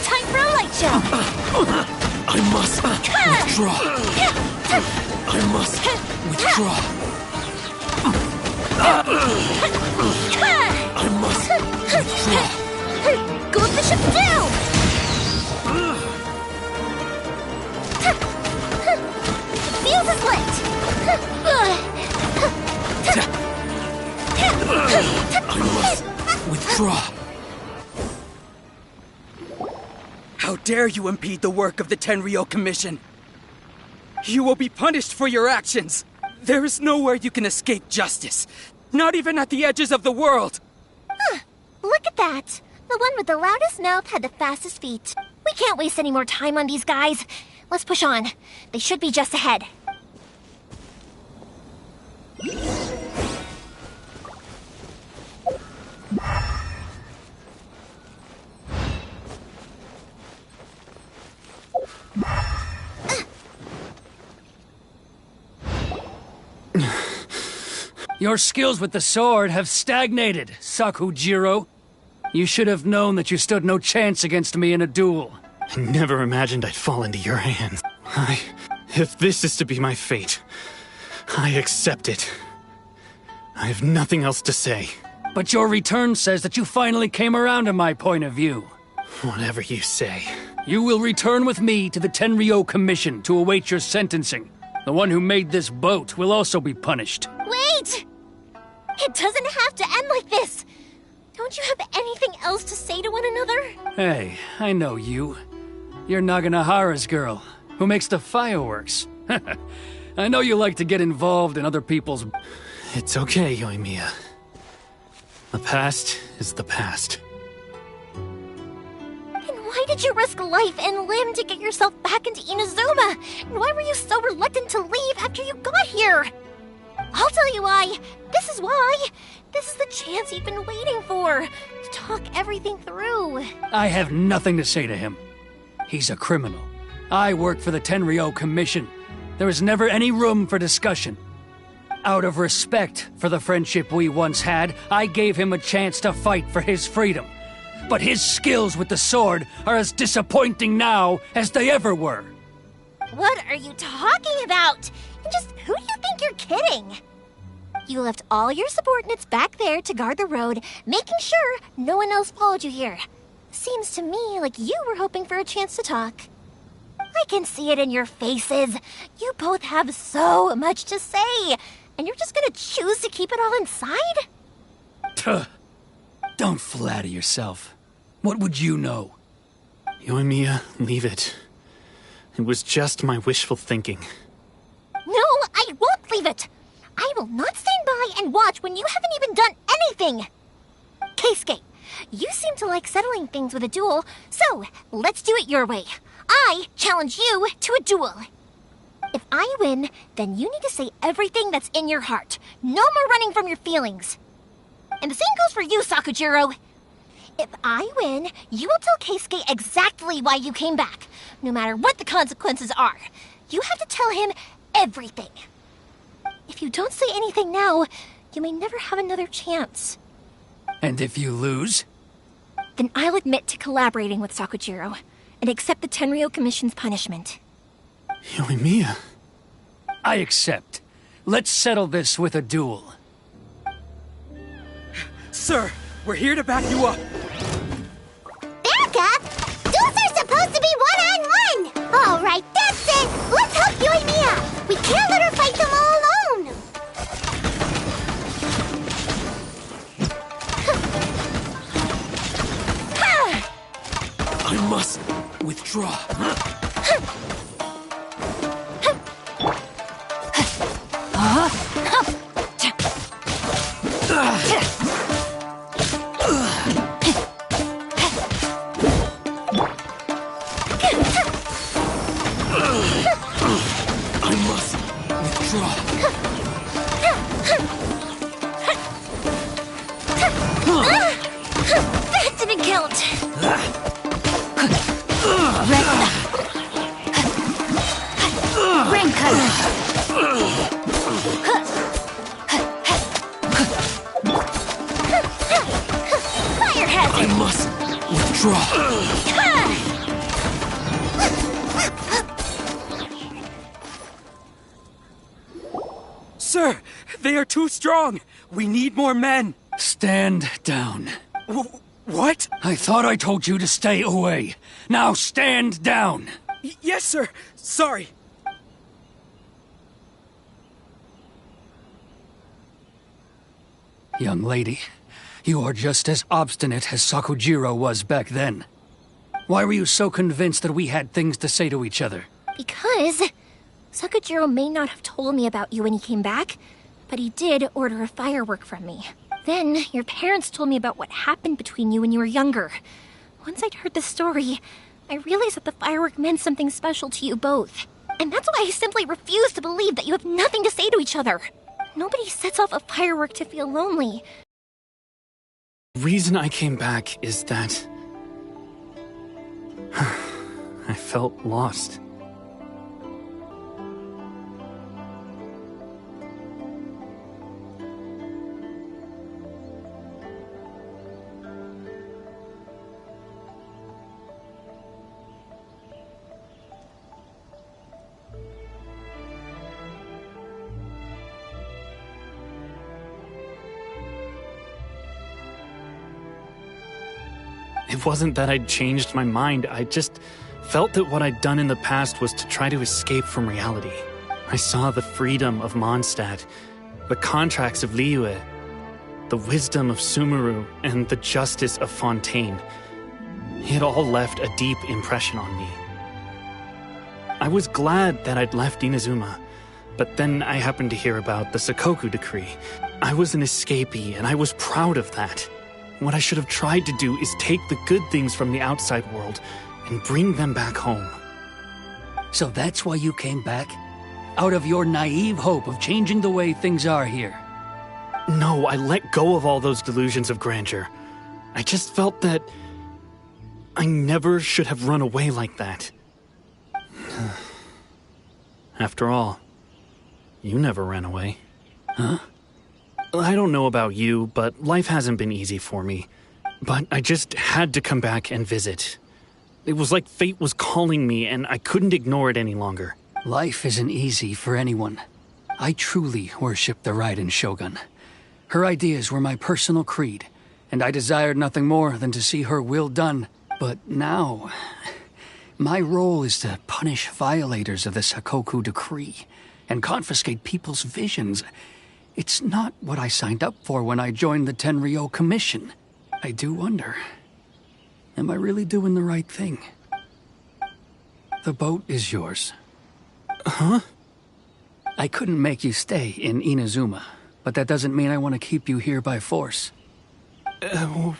Time for a light show! I must withdraw. I must withdraw. I must withdraw. Go with the ship down! Fuse is lit! I must withdraw. How dare you impede the work of the Tenryou Commission? You will be punished for your actions. There is nowhere you can escape justice. Not even at the edges of the world. Look at that! The one with the loudest mouth had the fastest feet. We can't waste any more time on these guys. Let's push on. They should be just ahead. Your skills with the sword have stagnated, Sakujiro. You should have known that you stood no chance against me in a duel. I never imagined I'd fall into your hands. If this is to be my fate, I accept it. I have nothing else to say. But your return says that you finally came around to my point of view. Whatever you say. You will return with me to the Tenryo Commission to await your sentencing. The one who made this boat will also be punished. Wait! It doesn't have to end like this! Don't you have anything else to say to one another? Hey, I know you. You're Naganohara's girl, who makes the fireworks. I know you like to get involved in other people's... It's okay, Yoimiya. The past is the past. Then why did you risk life and limb to get yourself back into Inazuma? And why were you so reluctant to leave after you got here? I'll tell you why. This is why. This is the chance you've been waiting for. To talk everything through. I have nothing to say to him. He's a criminal. I work for the Tenryo Commission. There is never any room for discussion. Out of respect for the friendship we once had, I gave him a chance to fight for his freedom. But his skills with the sword are as disappointing now as they ever were. What are you talking about? And just who do you think you're kidding? You left all your subordinates back there to guard the road, making sure no one else followed you here. Seems to me like you were hoping for a chance to talk. I can see it in your faces. You both have so much to say, and you're just gonna choose to keep it all inside? Tuh. Don't flatter yourself. What would you know? Yoimiya, leave it. It was just my wishful thinking. No, I won't leave it! I will not stand by and watch when you haven't even done anything! Keisuke, you seem to like settling things with a duel, so let's do it your way. I challenge you to a duel. If I win, then you need to say everything that's in your heart. No more running from your feelings. And the same goes for you, Sakujiro. If I win, you will tell Keisuke exactly why you came back, no matter what the consequences are. You have to tell him everything. If you don't say anything now, you may never have another chance. And if you lose? Then I'll admit to collaborating with Sakujiro and accept the Tenryo Commission's punishment. Yoimiya. I accept. Let's settle this with a duel. Sir, we're here to back you up. Back up? Duels are supposed to be one-on-one! All right, that's it! Let's help Yoimiya! We can't let her fight them all alone! I must withdraw. I must withdraw. That didn't count! Rain cutter! Fire hazard! I must withdraw. Sir, they are too strong. We need more men. Stand down. What? I thought I told you to stay away. Now stand down. Yes, sir. Sorry. Young lady, you are just as obstinate as Sakujiro was back then. Why were you so convinced that we had things to say to each other? Because Sakujiro may not have told me about you when he came back, but he did order a firework from me. Then your parents told me about what happened between you when you were younger. Once I'd heard the story, I realized that the firework meant something special to you both. And that's why I simply refuse to believe that you have nothing to say to each other. Nobody sets off a firework to feel lonely. The reason I came back is that I felt lost. It wasn't that I'd changed my mind, I just felt that what I'd done in the past was to try to escape from reality. I saw the freedom of Mondstadt, the contracts of Liyue, the wisdom of Sumeru, and the justice of Fontaine. It all left a deep impression on me. I was glad that I'd left Inazuma, but then I happened to hear about the Sakoku decree. I was an escapee, and I was proud of that. What I should have tried to do is take the good things from the outside world and bring them back home. So that's why you came back? Out of your naive hope of changing the way things are here? No, I let go of all those delusions of grandeur. I just felt that I never should have run away like that. After all, you never ran away. Huh? I don't know about you, but life hasn't been easy for me. But I just had to come back and visit. It was like fate was calling me, and I couldn't ignore it any longer. Life isn't easy for anyone. I truly worship the Raiden Shogun. Her ideas were my personal creed, and I desired nothing more than to see her will done. But now, my role is to punish violators of the Sakoku decree and confiscate people's visions. It's not what I signed up for when I joined the Tenryo Commission. I do wonder, am I really doing the right thing? The boat is yours. Huh? I couldn't make you stay in Inazuma, but that doesn't mean I want to keep you here by force.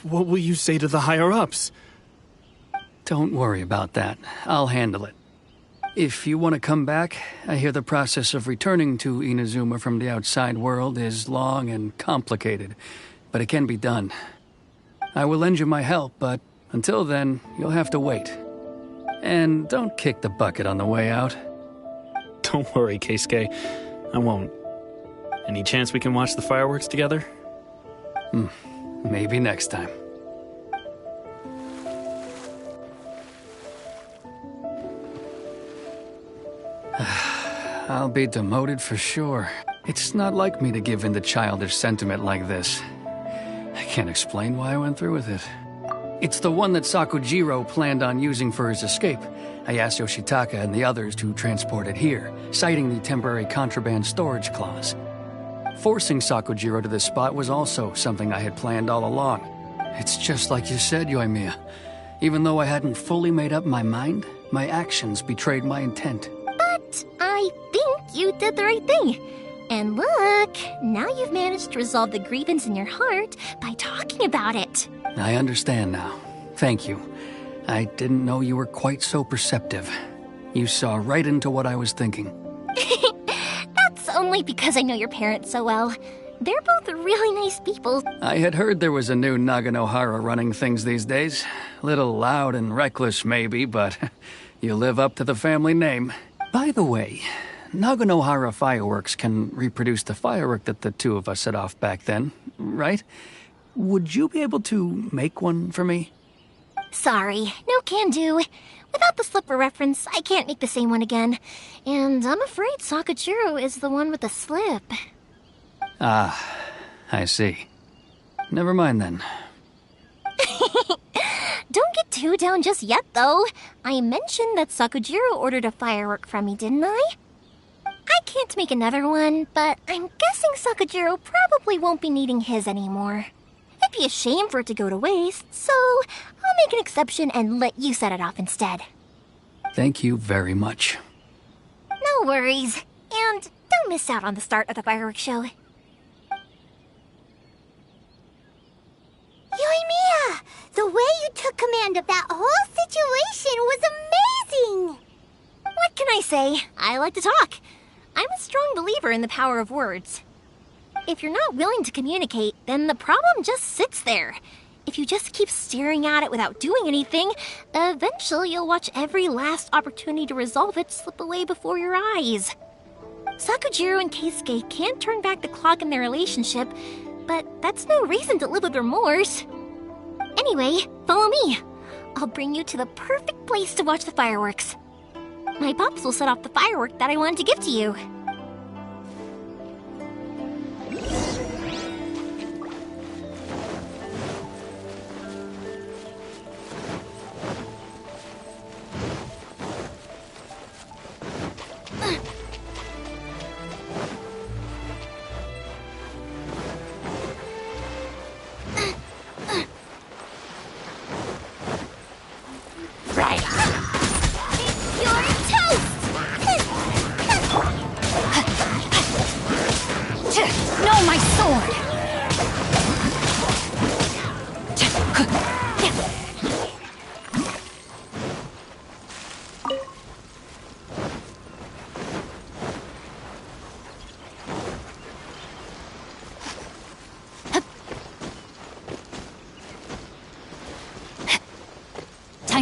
What will you say to the higher-ups? Don't worry about that. I'll handle it. If you want to come back, I hear the process of returning to Inazuma from the outside world is long and complicated, but it can be done. I will lend you my help, but until then, you'll have to wait. And don't kick the bucket on the way out. Don't worry, Keisuke. I won't. Any chance we can watch the fireworks together? Maybe next time. I'll be demoted for sure. It's not like me to give in to childish sentiment like this. I can't explain why I went through with it. It's the one that Sakujiro planned on using for his escape. I asked Yoshitaka and the others to transport it here, citing the temporary contraband storage clause. Forcing Sakujiro to this spot was also something I had planned all along. It's just like you said, Yoimiya. Even though I hadn't fully made up my mind, my actions betrayed my intent. But I think you did the right thing. And look, now you've managed to resolve the grievance in your heart by talking about it. I understand now. Thank you. I didn't know you were quite so perceptive. You saw right into what I was thinking. That's only because I know your parents so well. They're both really nice people. I had heard there was a new Naganohara running things these days. Little loud and reckless, maybe, but you live up to the family name. By the way, Naganohara Fireworks can reproduce the firework that the two of us set off back then, right? Would you be able to make one for me? Sorry, no can do. Without the slipper reference, I can't make the same one again. And I'm afraid Sakujiro is the one with the slip. Ah, I see. Never mind then. Don't get too down just yet, though. I mentioned that Sakujiro ordered a firework from me, didn't I? I can't make another one, but I'm guessing Sakujiro probably won't be needing his anymore. It'd be a shame for it to go to waste, so I'll make an exception and let you set it off instead. Thank you very much. No worries. And don't miss out on the start of the fireworks show. Yoimiya! The way you took command of that whole situation was amazing! What can I say? I like to talk. I'm a strong believer in the power of words. If you're not willing to communicate, then the problem just sits there. If you just keep staring at it without doing anything, eventually you'll watch every last opportunity to resolve it slip away before your eyes. Sakujiro and Keisuke can't turn back the clock in their relationship, but that's no reason to live with remorse. Anyway, follow me. I'll bring you to the perfect place to watch the fireworks. My pops will set off the firework that I wanted to give to you.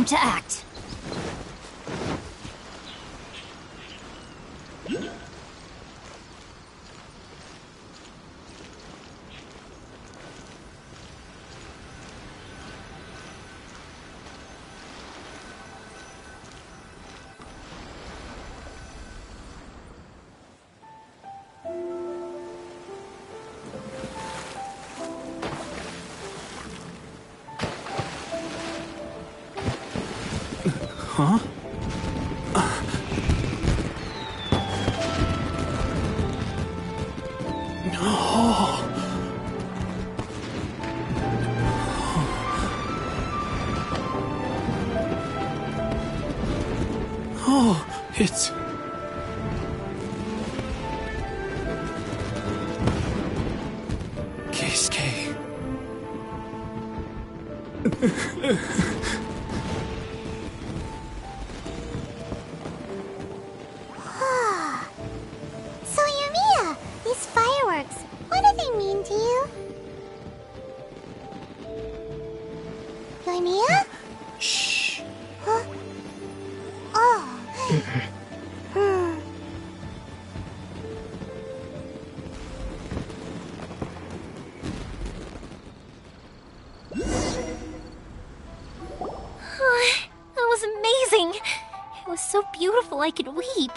to act. Huh? Oh, it's... Keisuke. So, Yumiya, these fireworks, what do they mean to you? Yumiya? Shh. Huh? Oh. That was amazing! It was so beautiful I could weep.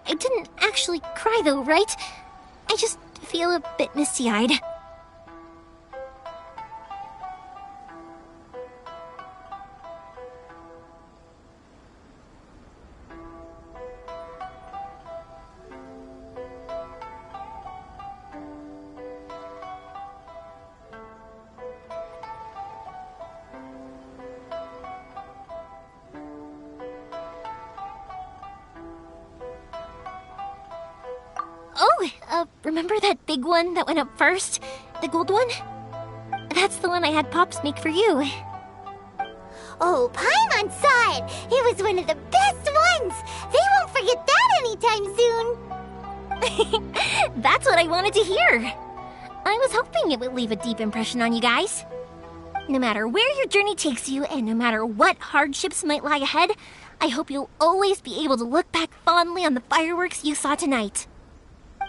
I didn't actually cry though, right? I just feel a bit misty-eyed. Oh, remember that big one that went up first? The gold one? That's the one I had Pops make for you. Oh, Paimon saw it! It was one of the best ones! They won't forget that anytime soon! That's what I wanted to hear. I was hoping it would leave a deep impression on you guys. No matter where your journey takes you, and no matter what hardships might lie ahead, I hope you'll always be able to look back fondly on the fireworks you saw tonight.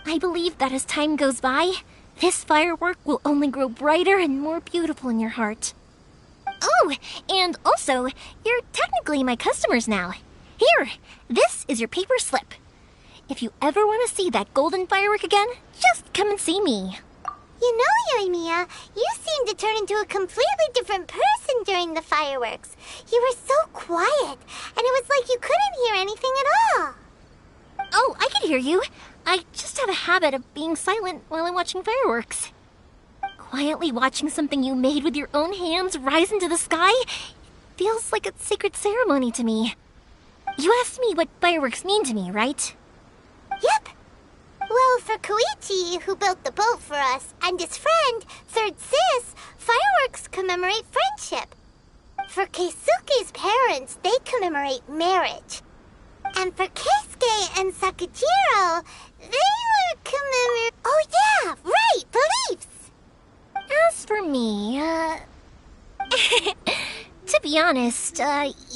I believe that as time goes by, this firework will only grow brighter and more beautiful in your heart. Oh, and also, you're technically my customers now. Here, this is your paper slip. If you ever want to see that golden firework again, just come and see me. You know, Yumiya, you seemed to turn into a completely different person during the fireworks. You were so quiet, and it was like you couldn't hear anything at all. Oh, I can hear you. I just have a habit of being silent while I'm watching fireworks. Quietly watching something you made with your own hands rise into the sky feels like a sacred ceremony to me. You asked me what fireworks mean to me, right? Yep. Well, for Koichi, who built the boat for us, and his friend, Third Sis, fireworks commemorate friendship. For Keisuke's parents, they commemorate marriage. And for Keisuke and Sakujiro, they would commemorate... Oh yeah, right, beliefs! As for me, to be honest,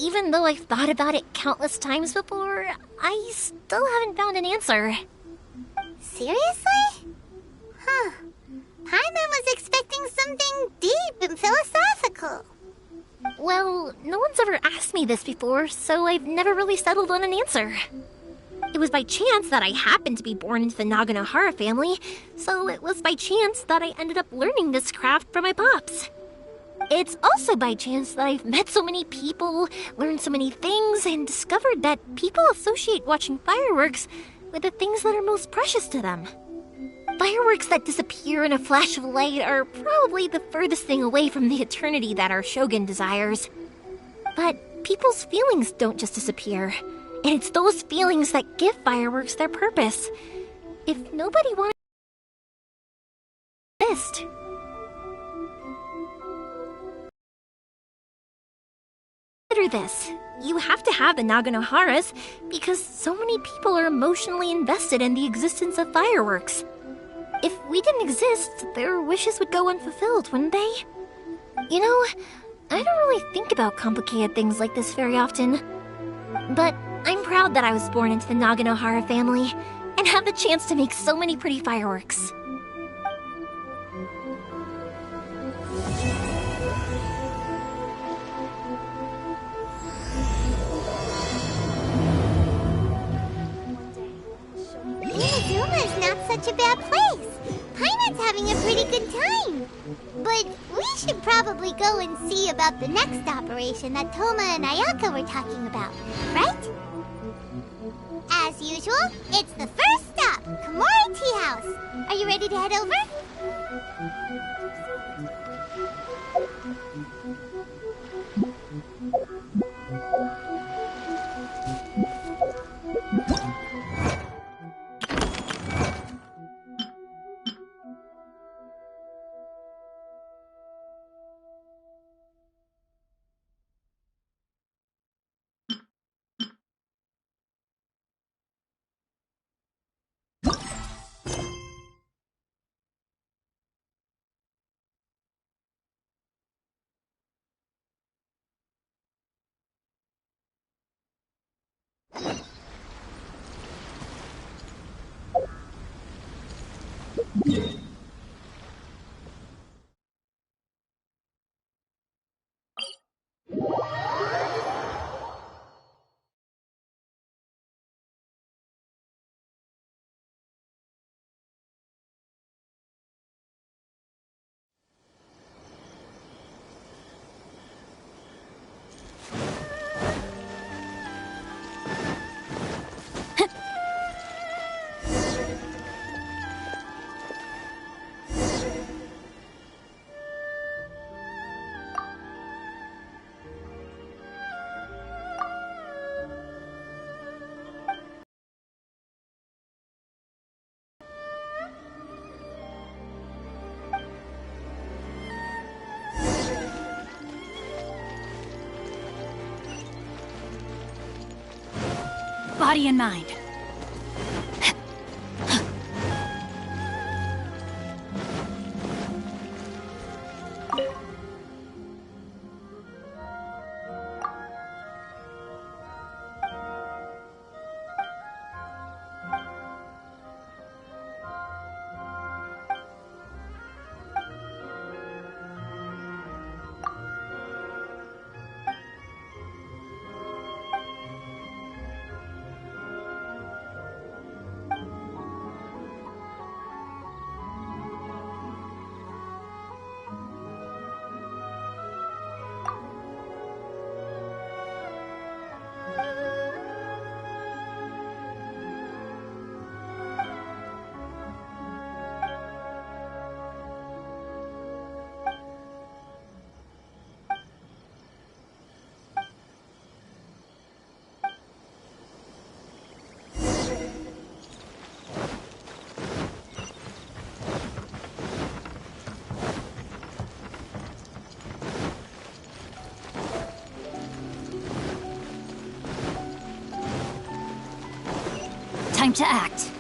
even though I've thought about it countless times before, I still haven't found an answer. Seriously? Huh. Paimon was expecting something deep and philosophical. Well, no one's ever asked me this before, so I've never really settled on an answer. It was by chance that I happened to be born into the Naganohara family, so it was by chance that I ended up learning this craft from my pops. It's also by chance that I've met so many people, learned so many things, and discovered that people associate watching fireworks with the things that are most precious to them. Fireworks that disappear in a flash of light are probably the furthest thing away from the eternity that our shogun desires. But people's feelings don't just disappear, and it's those feelings that give fireworks their purpose. If nobody wanted to exist, consider this. You have to have the Naganoharas because so many people are emotionally invested in the existence of fireworks. If we didn't exist, their wishes would go unfulfilled, wouldn't they? You know, I don't really think about complicated things like this very often. But I'm proud that I was born into the Naganohara family and have the chance to make so many pretty fireworks. Inazuma's not such a bad place. Paimon's having a pretty good time. But we should probably go and see about the next operation that Toma and Ayaka were talking about, right? As usual, it's the first stop, Komori Tea House. Are you ready to head over? Body and mind. Time to act.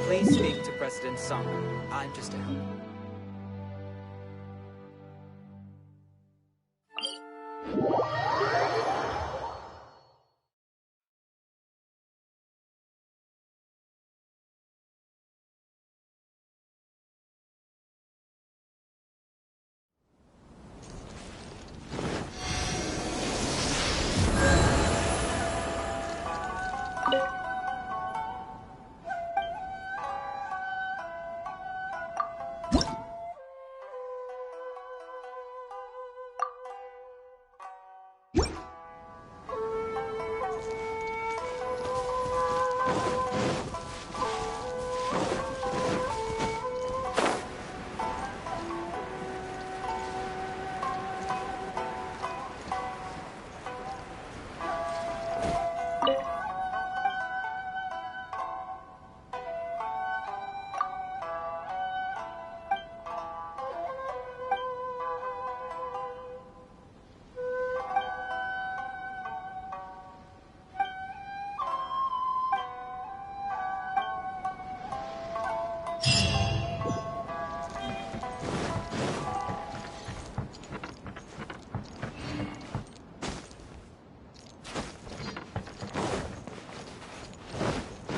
Please speak to President Song. I'm just out.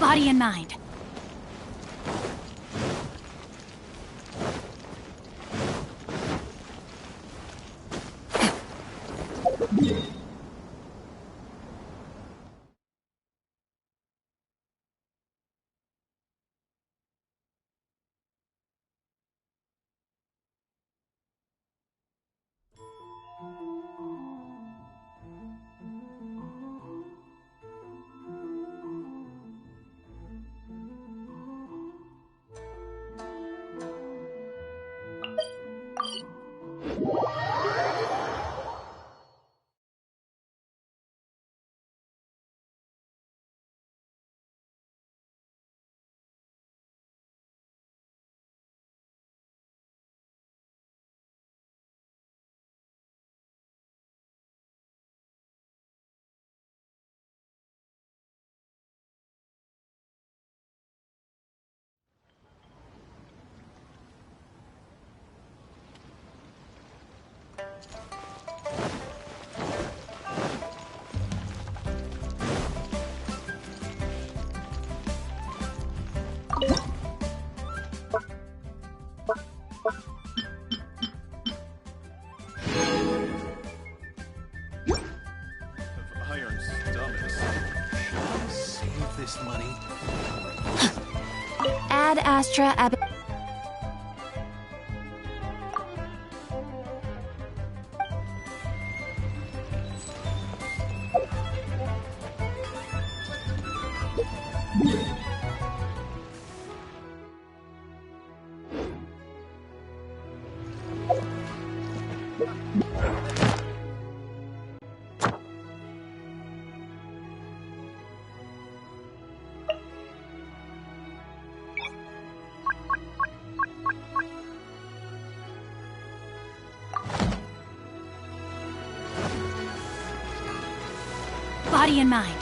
Body and mind. Iron stomachs. Should I save this money? Ad Astra Ab. Body and mind.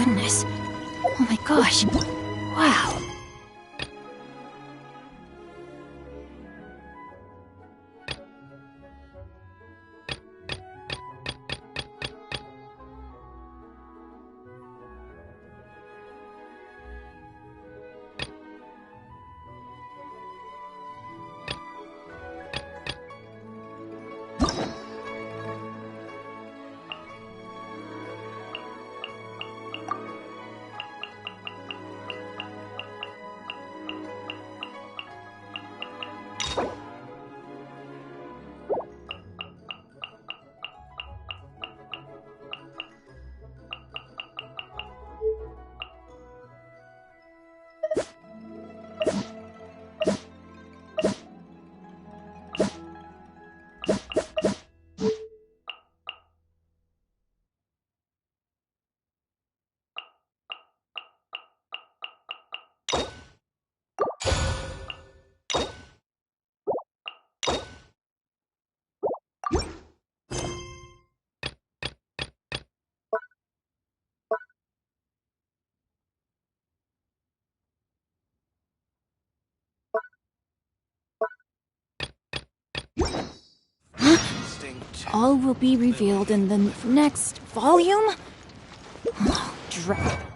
goodness. Oh my gosh. Wow. All will be revealed in the next volume? Drat.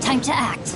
Time to act.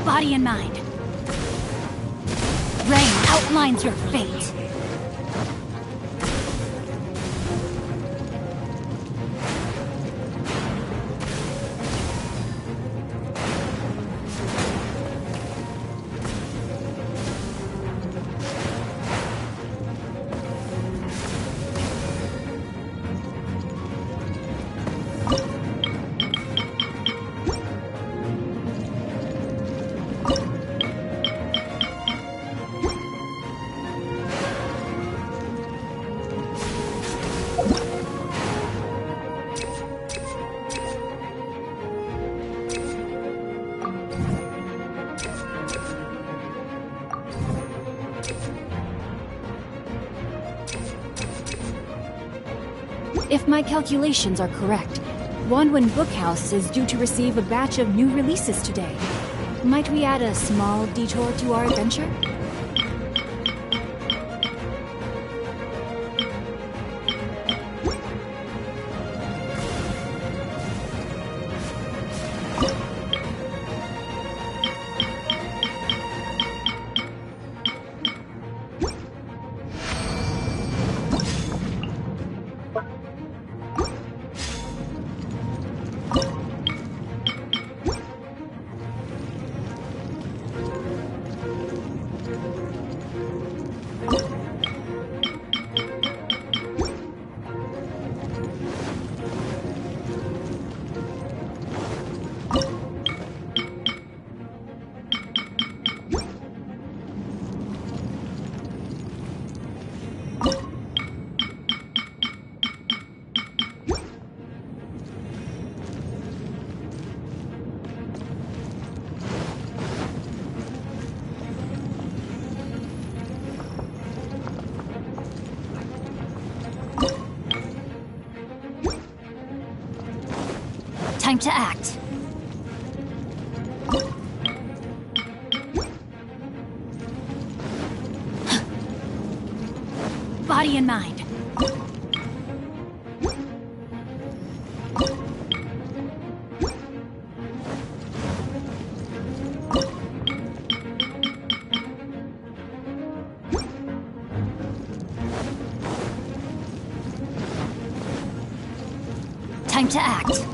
Body and mind. Rain outlines your fate. If my calculations are correct, Wanwen Bookhouse is due to receive a batch of new releases today. Might we add a small detour to our adventure? Time to act. Body and mind. Time to act.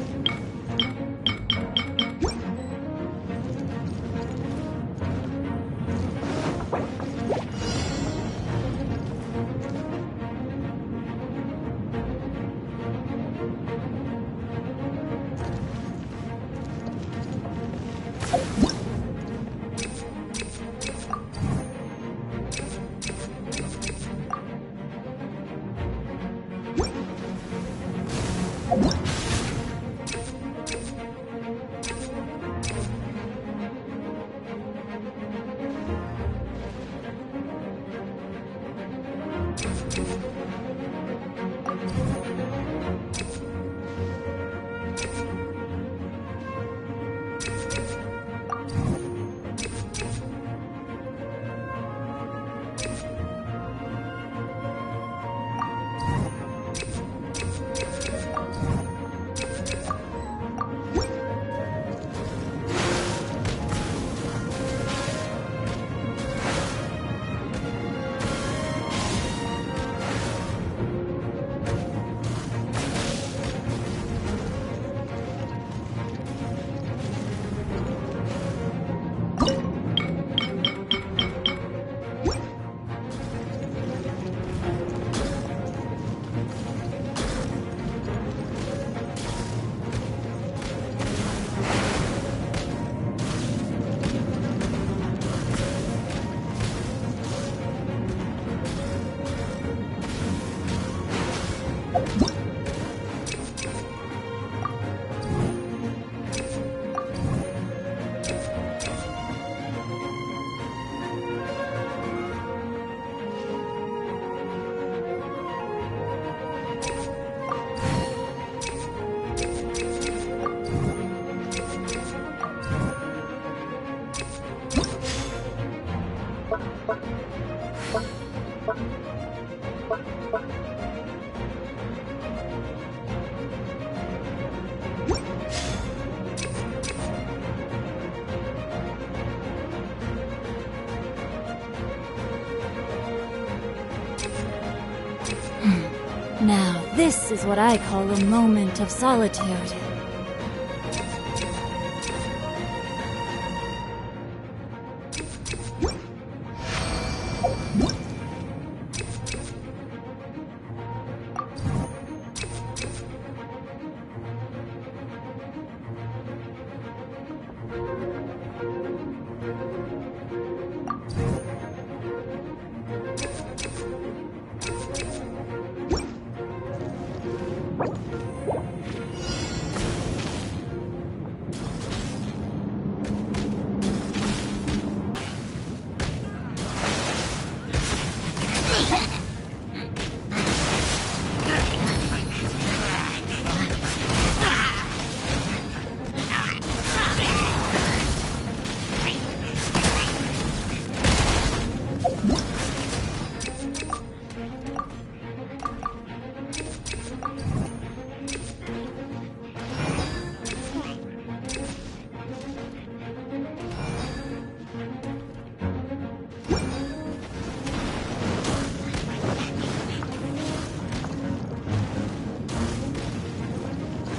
This is what I call a moment of solitude.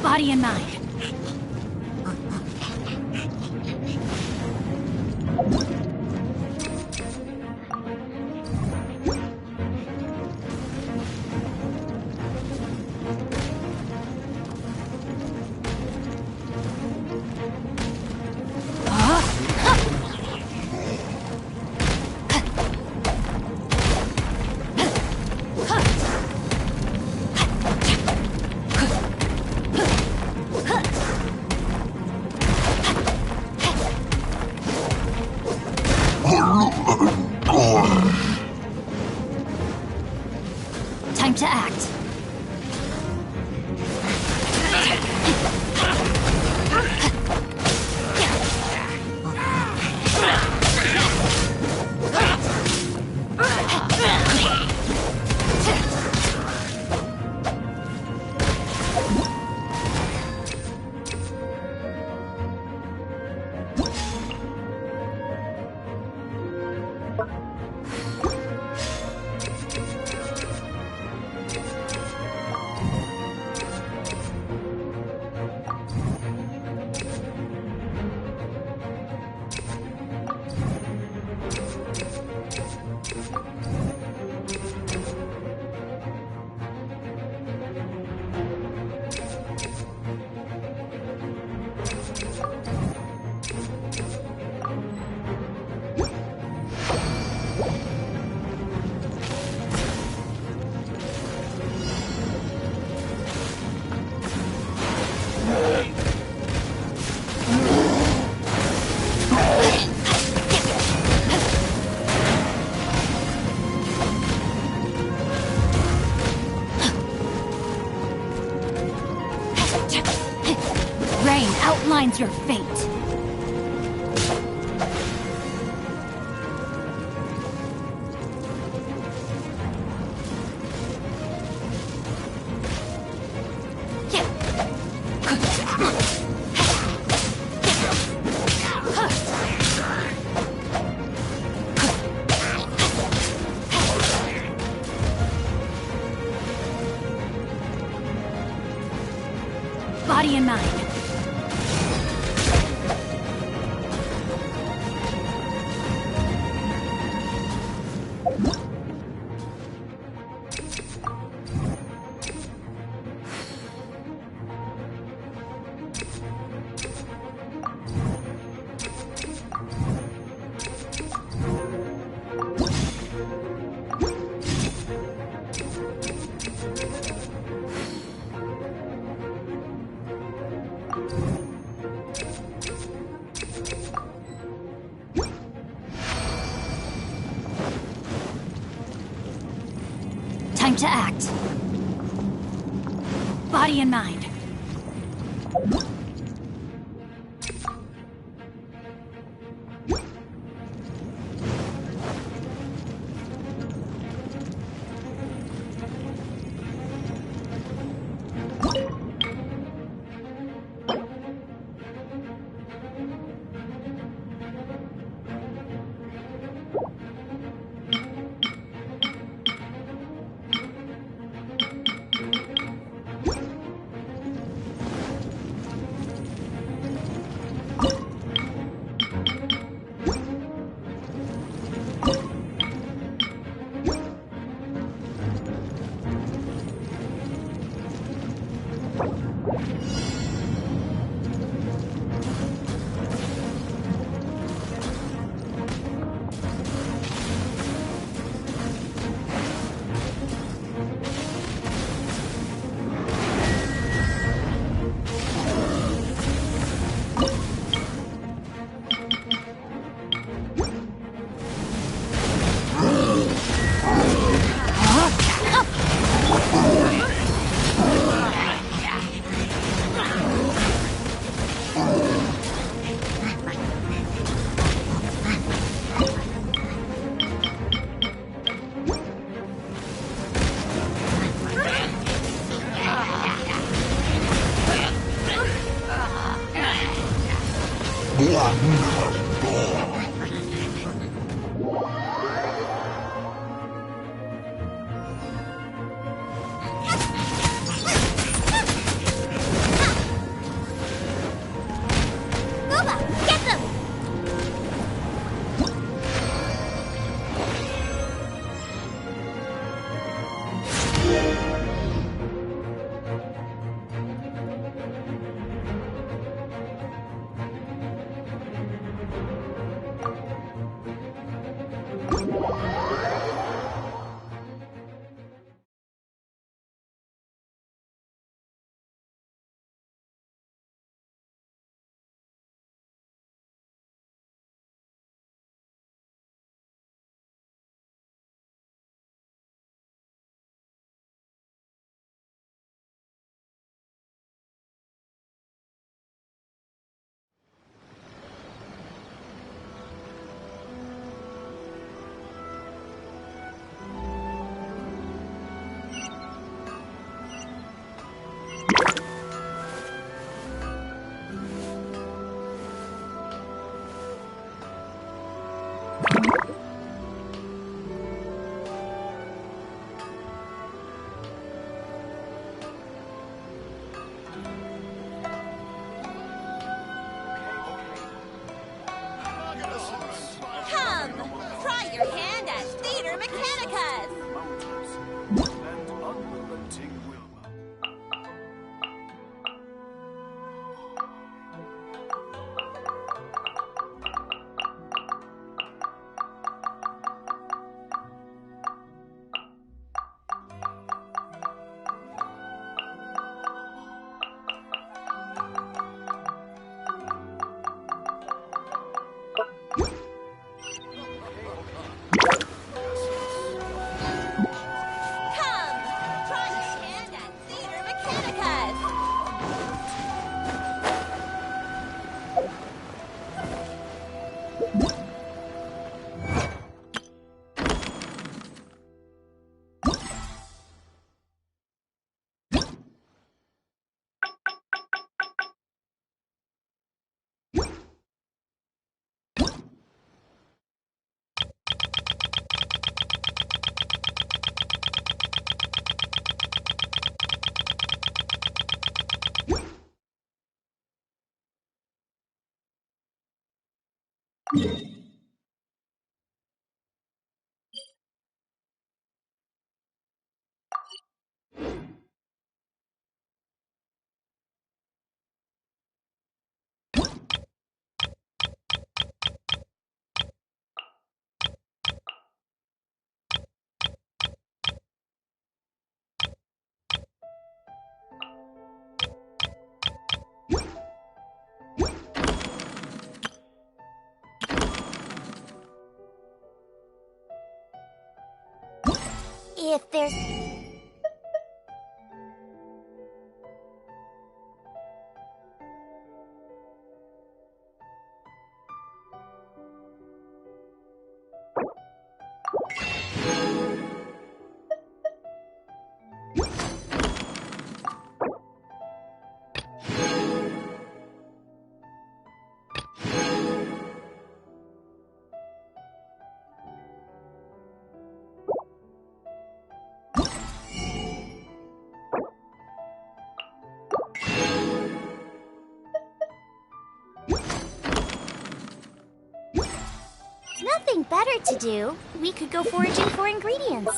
Body and mind. Time to act. Rain outlines your fate. Body and mind. Time to act. Body and mind. If there's... Nothing better to do. We could go foraging for ingredients.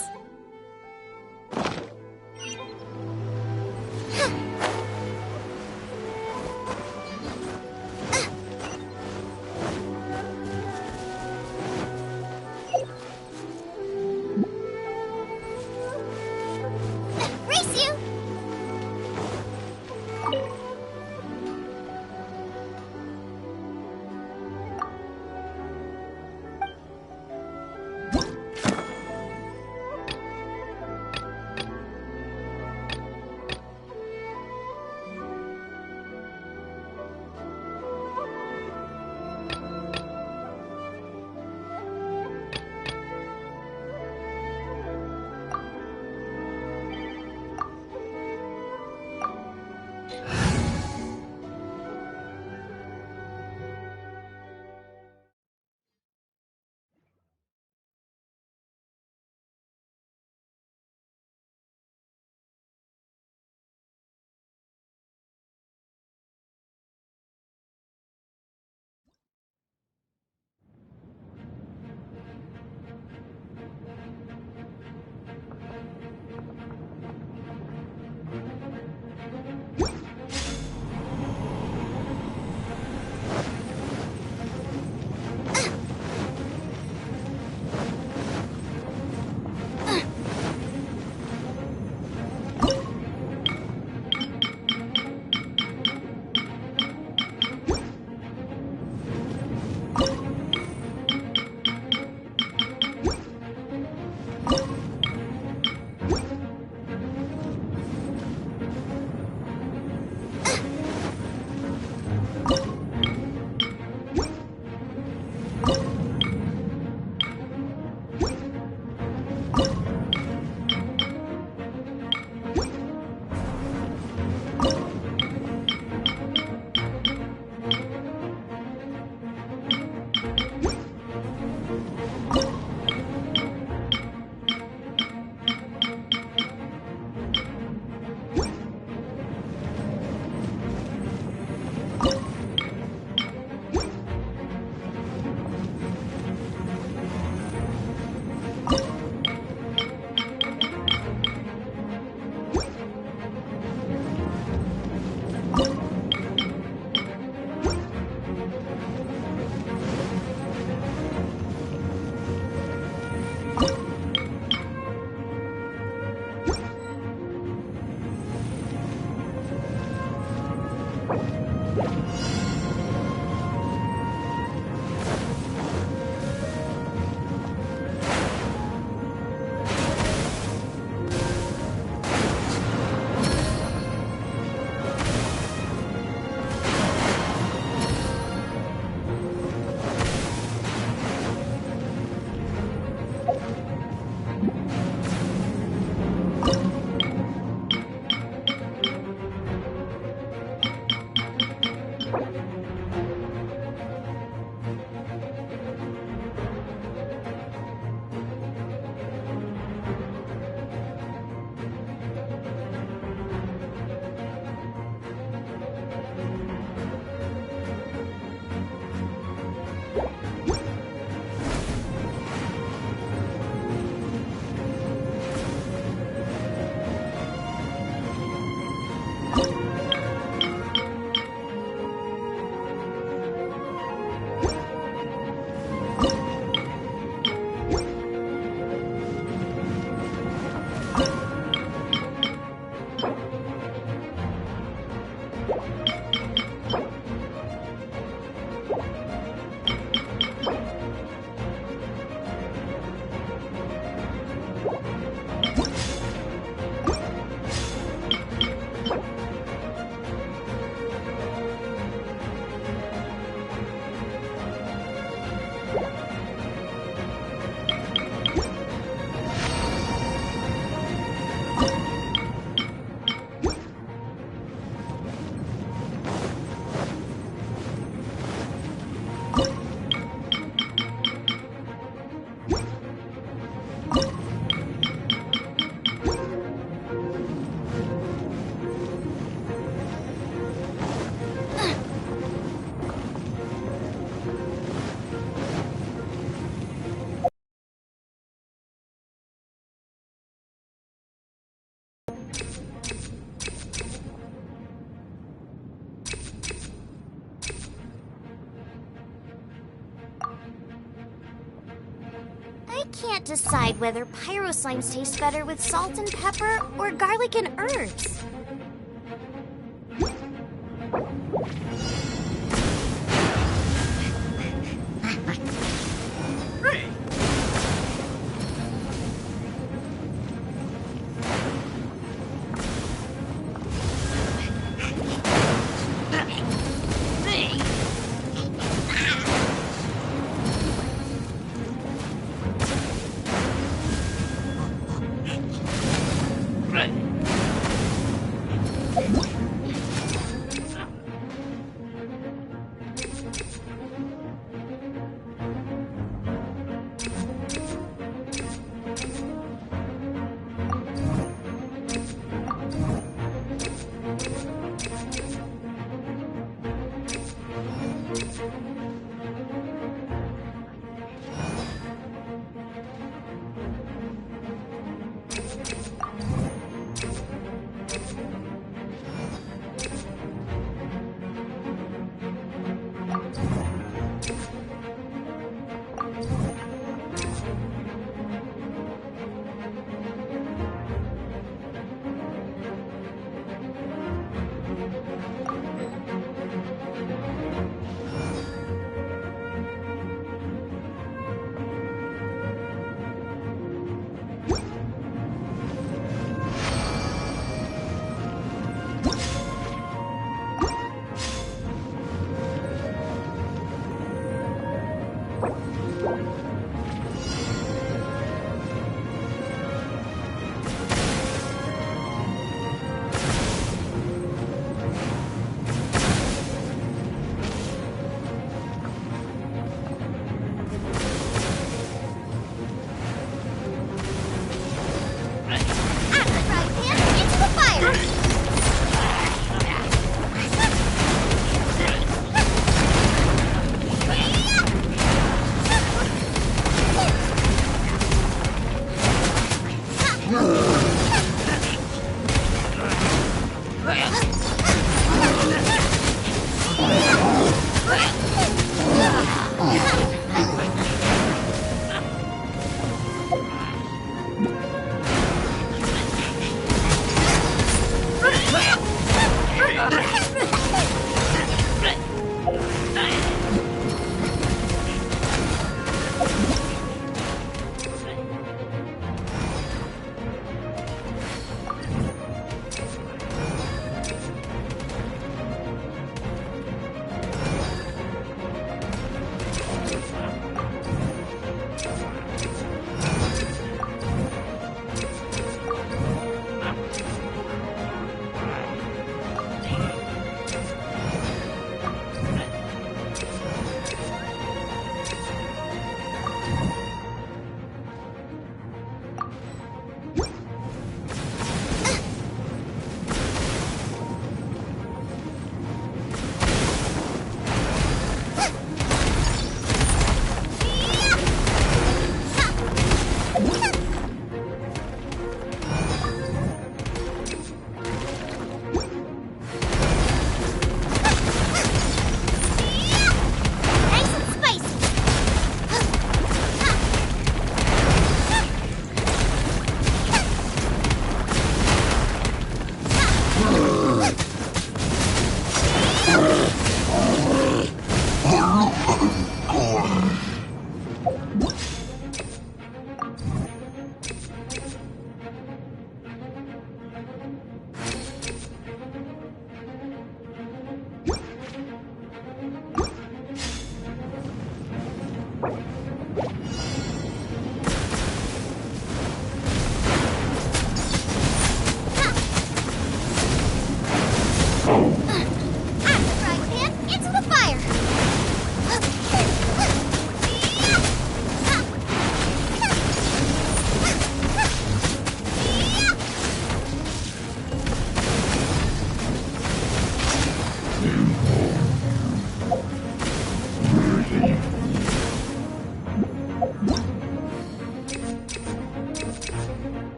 I can't decide whether pyro slimes taste better with salt and pepper or garlic and herbs.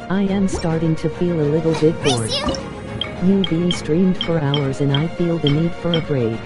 I am starting to feel a little bit bored. UV streamed for hours and I feel the need for a break.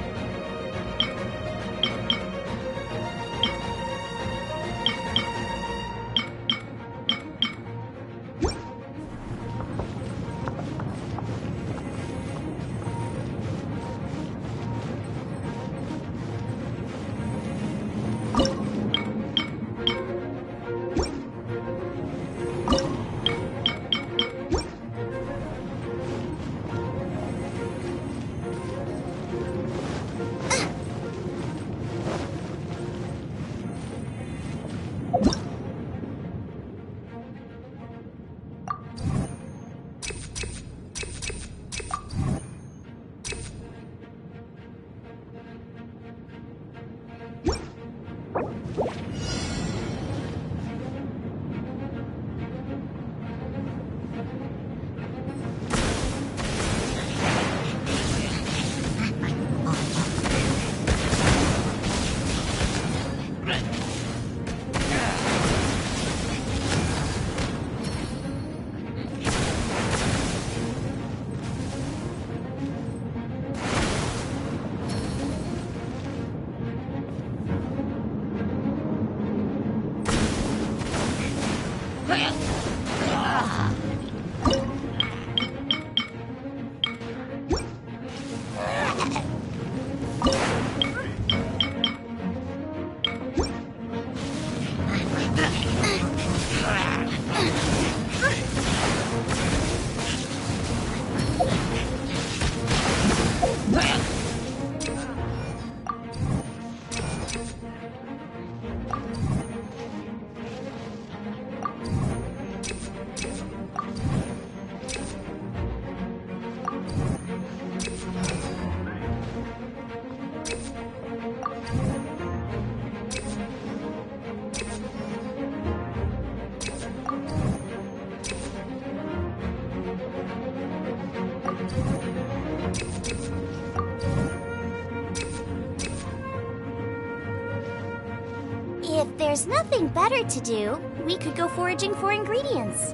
If there's nothing better to do, we could go foraging for ingredients.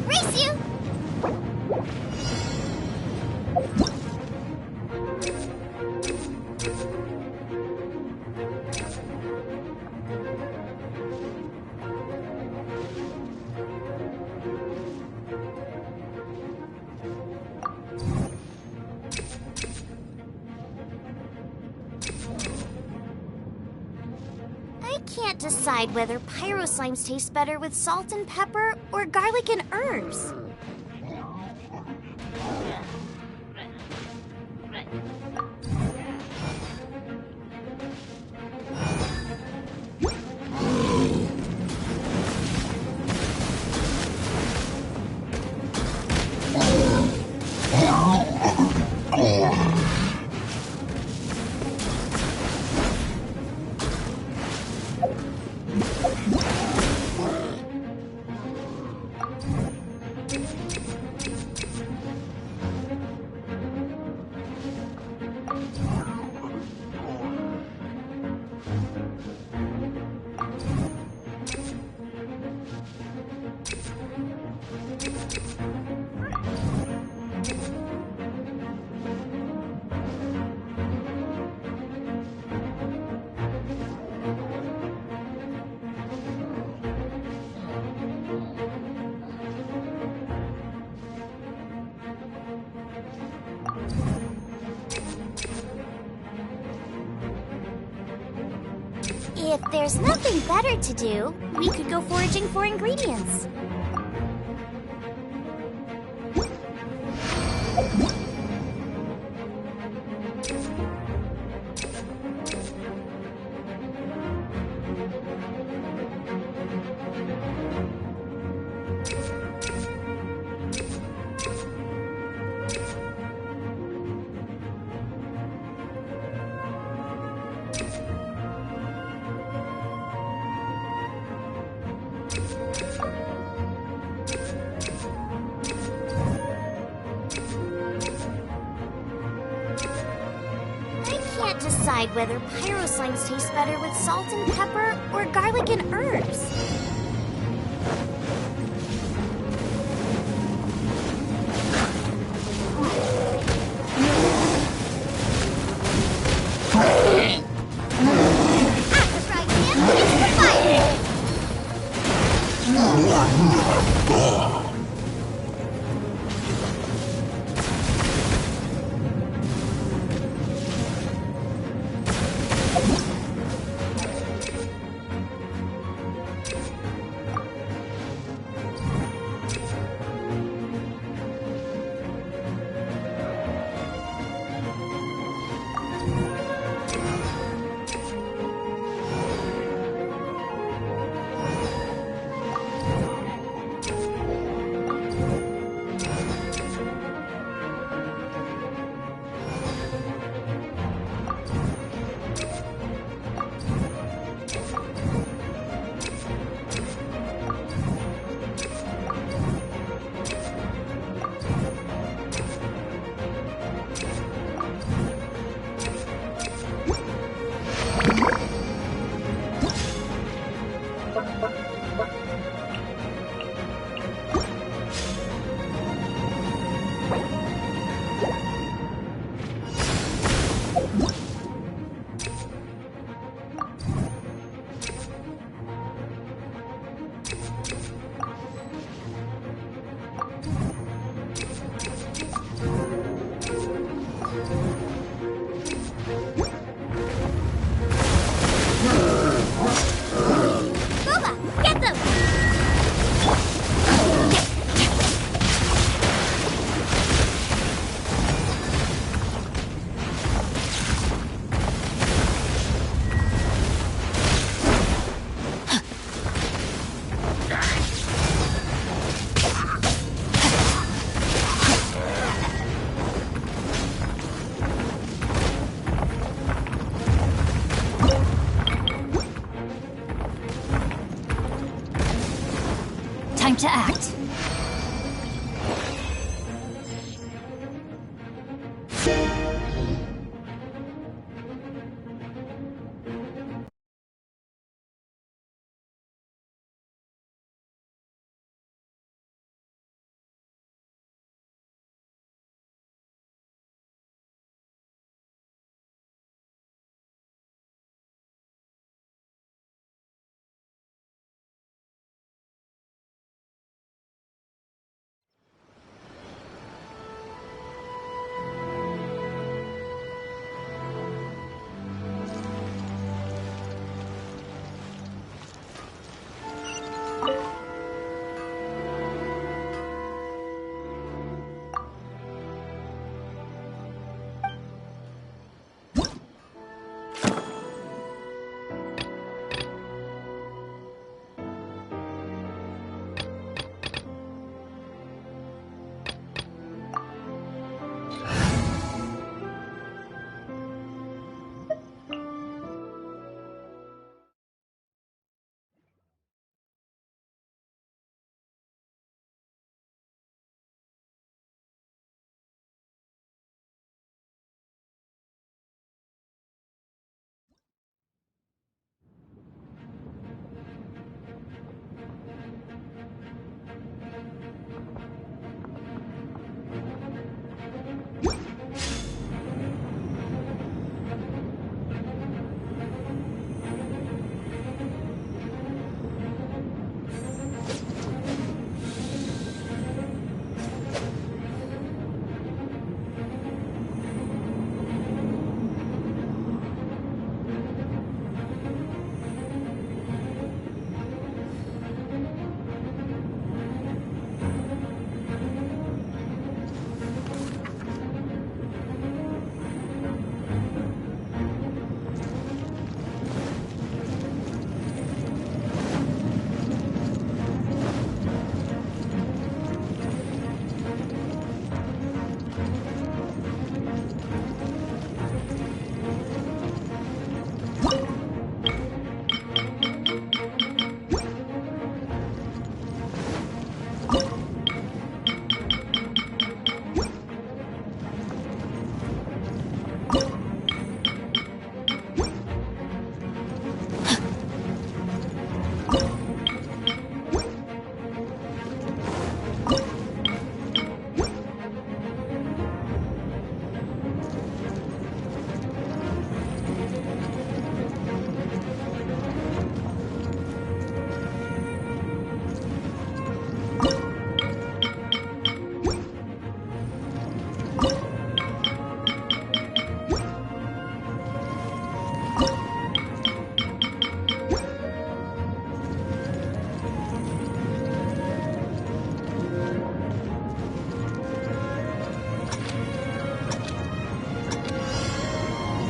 Race you! I can't decide whether pyro slimes taste better with salt and pepper or garlic and herbs. If there's nothing better to do, we could go foraging for ingredients. Can't decide whether pyro slimes taste better with salt and pepper or garlic and herbs. Time to act.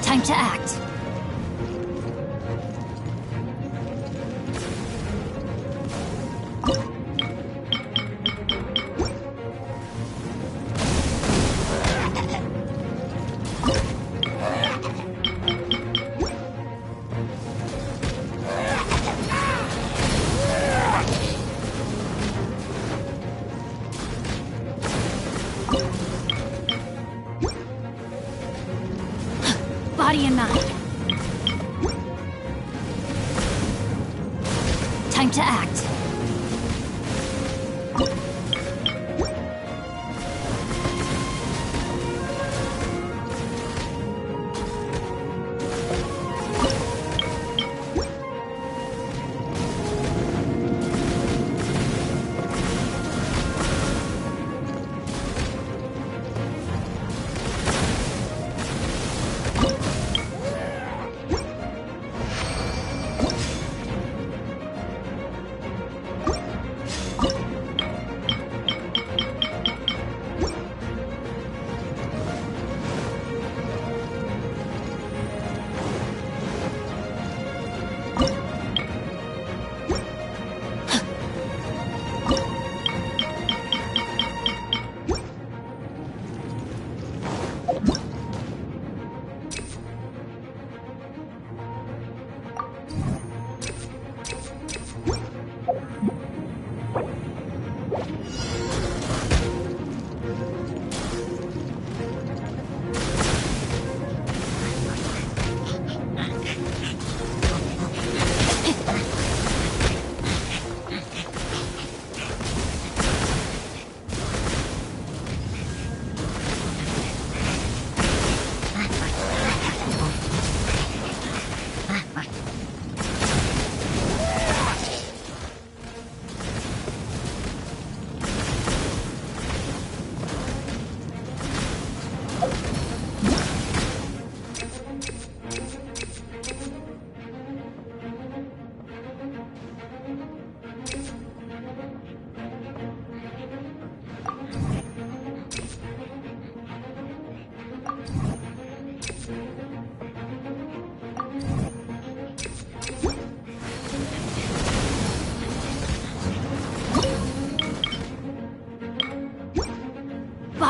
Time to act. Body and mind. Time to act.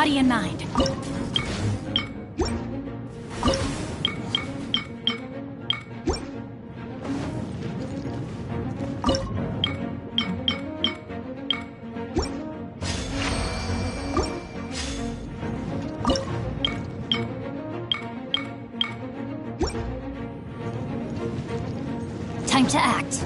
Body and mind. Time to act.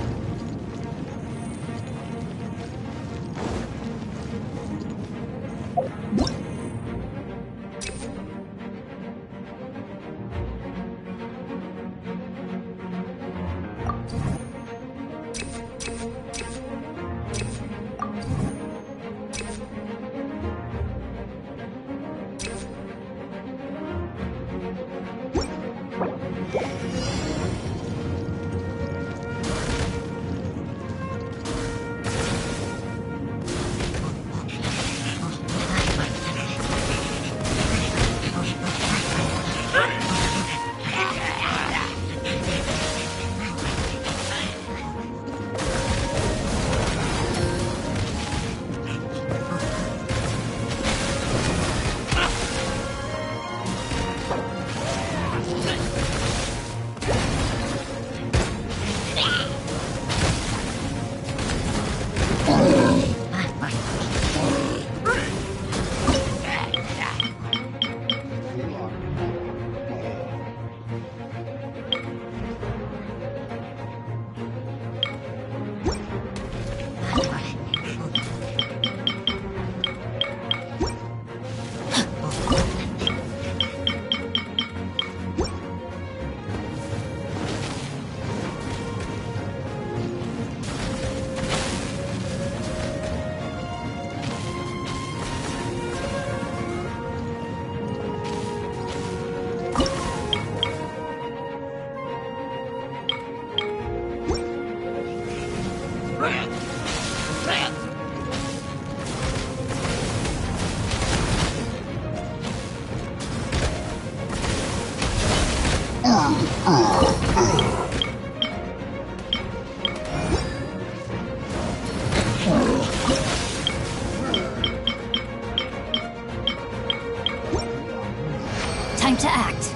Time to act.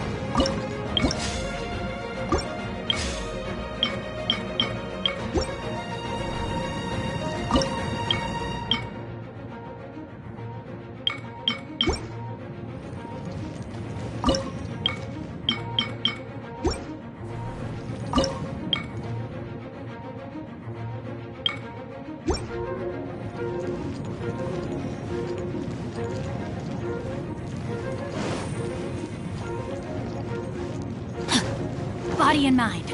Body and mind.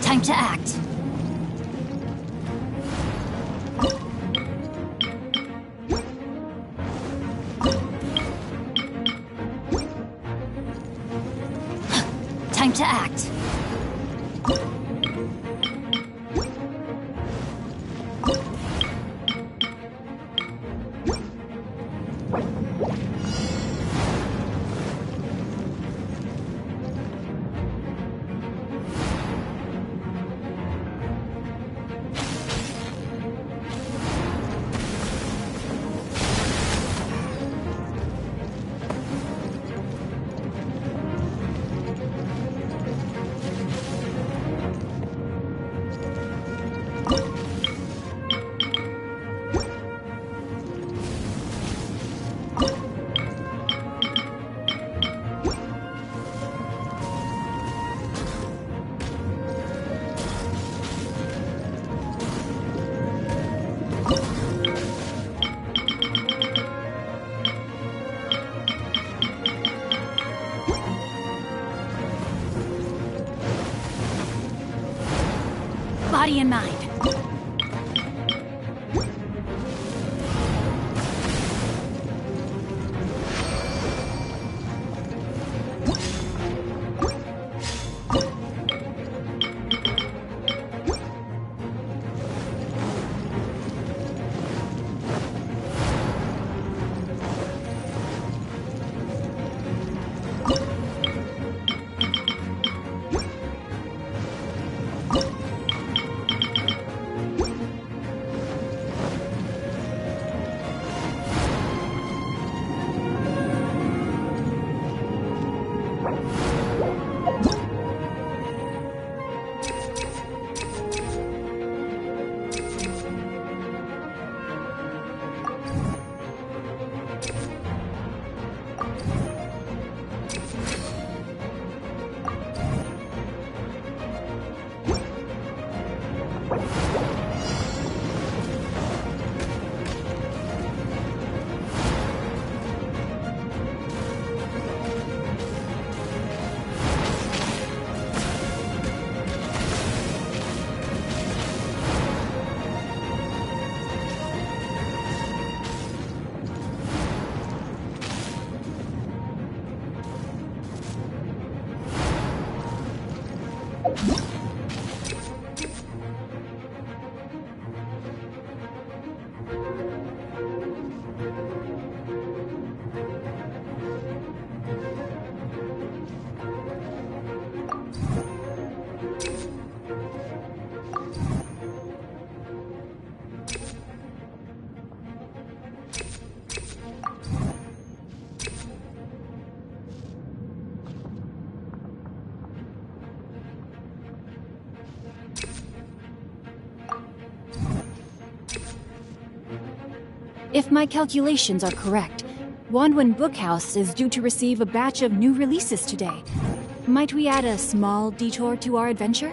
Time to act. Time to act. Body and mind. If my calculations are correct, Wanwen Bookhouse is due to receive a batch of new releases today. Might we add a small detour to our adventure?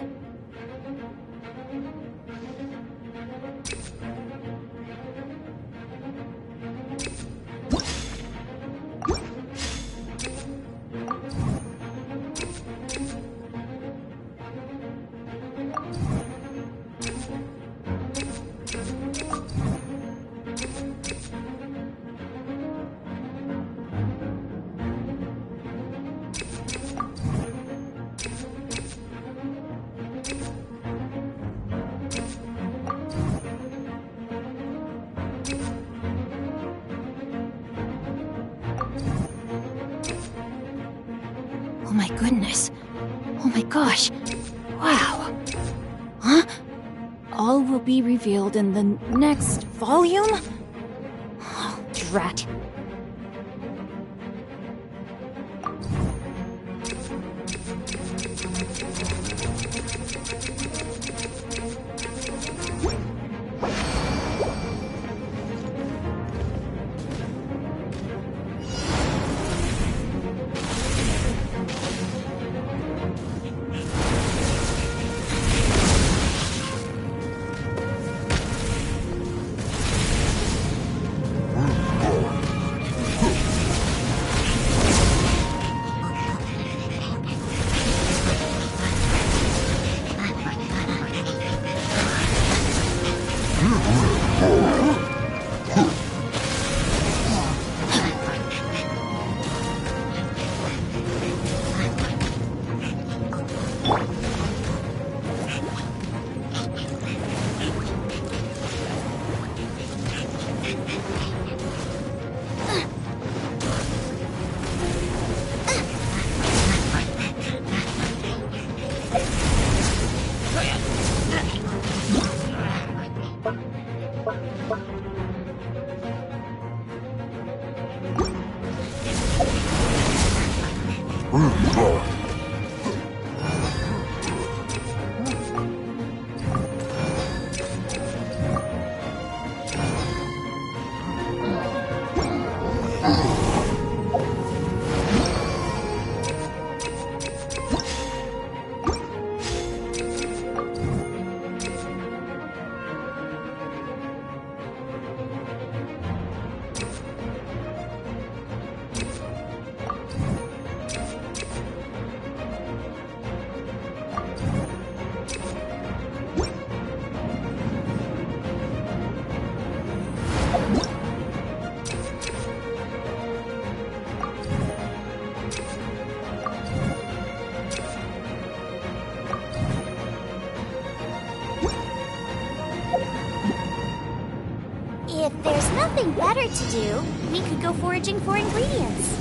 Oh my goodness. Oh my gosh. Wow. will be revealed in the next volume? Oh, drat. If there's nothing better to do, we could go foraging for ingredients.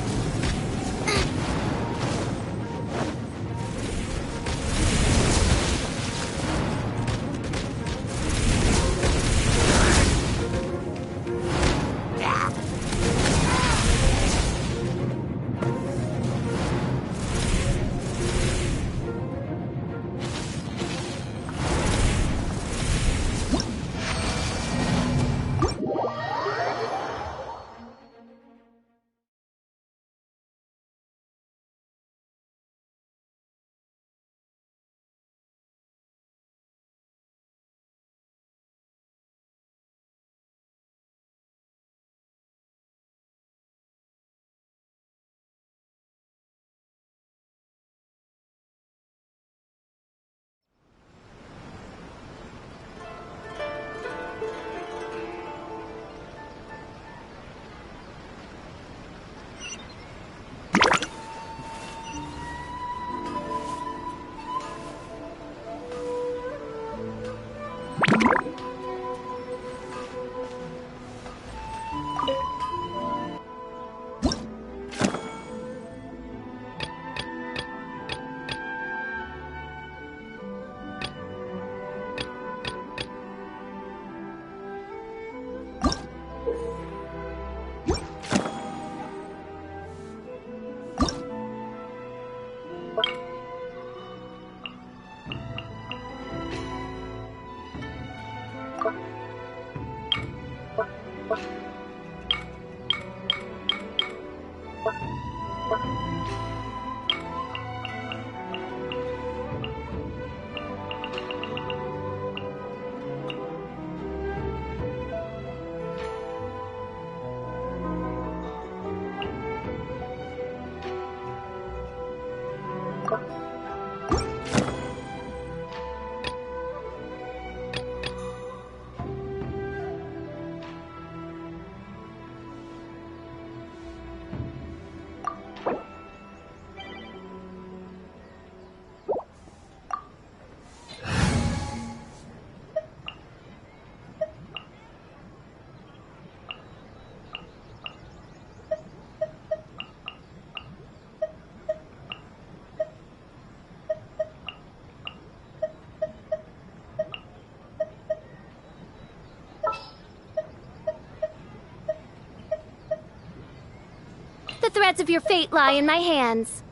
the threads of your fate lie in my hands.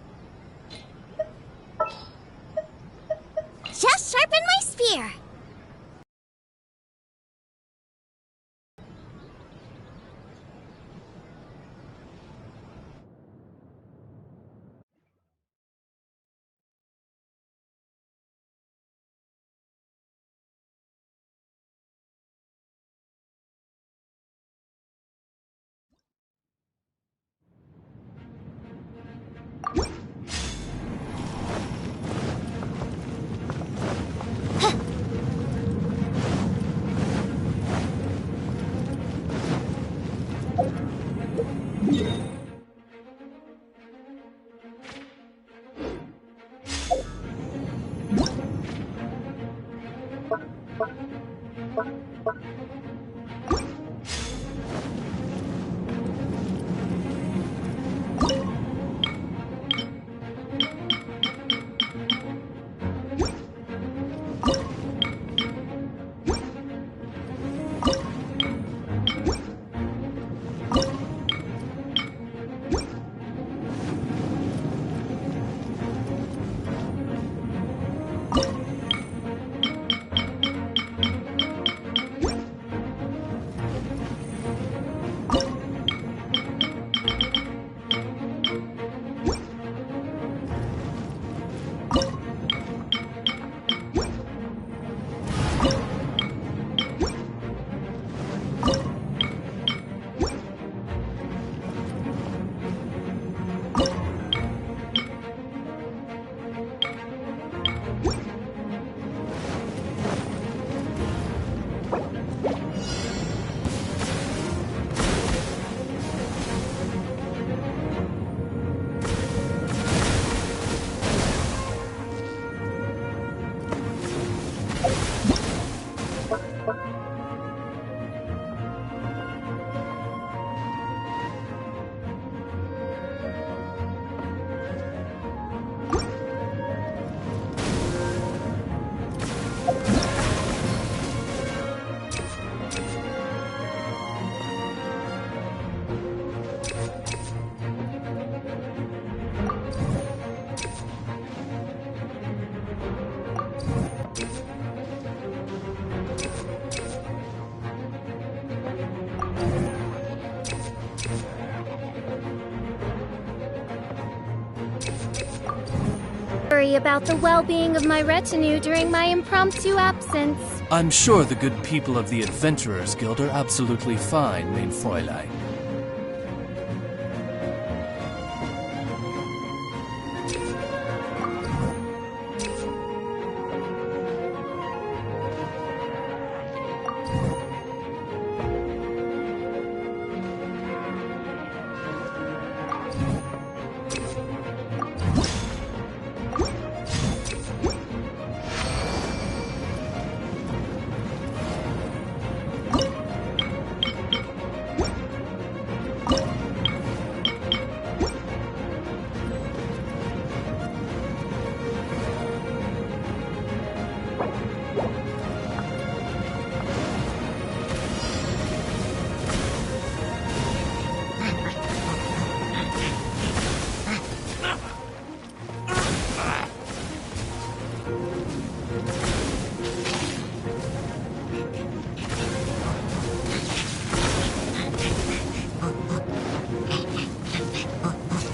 Just sharpen my spear. Worry about the well-being of my retinue during my impromptu absence. I'm sure the good people of the Adventurers Guild are absolutely fine, mein Fräulein.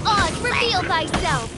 Oz, reveal thyself!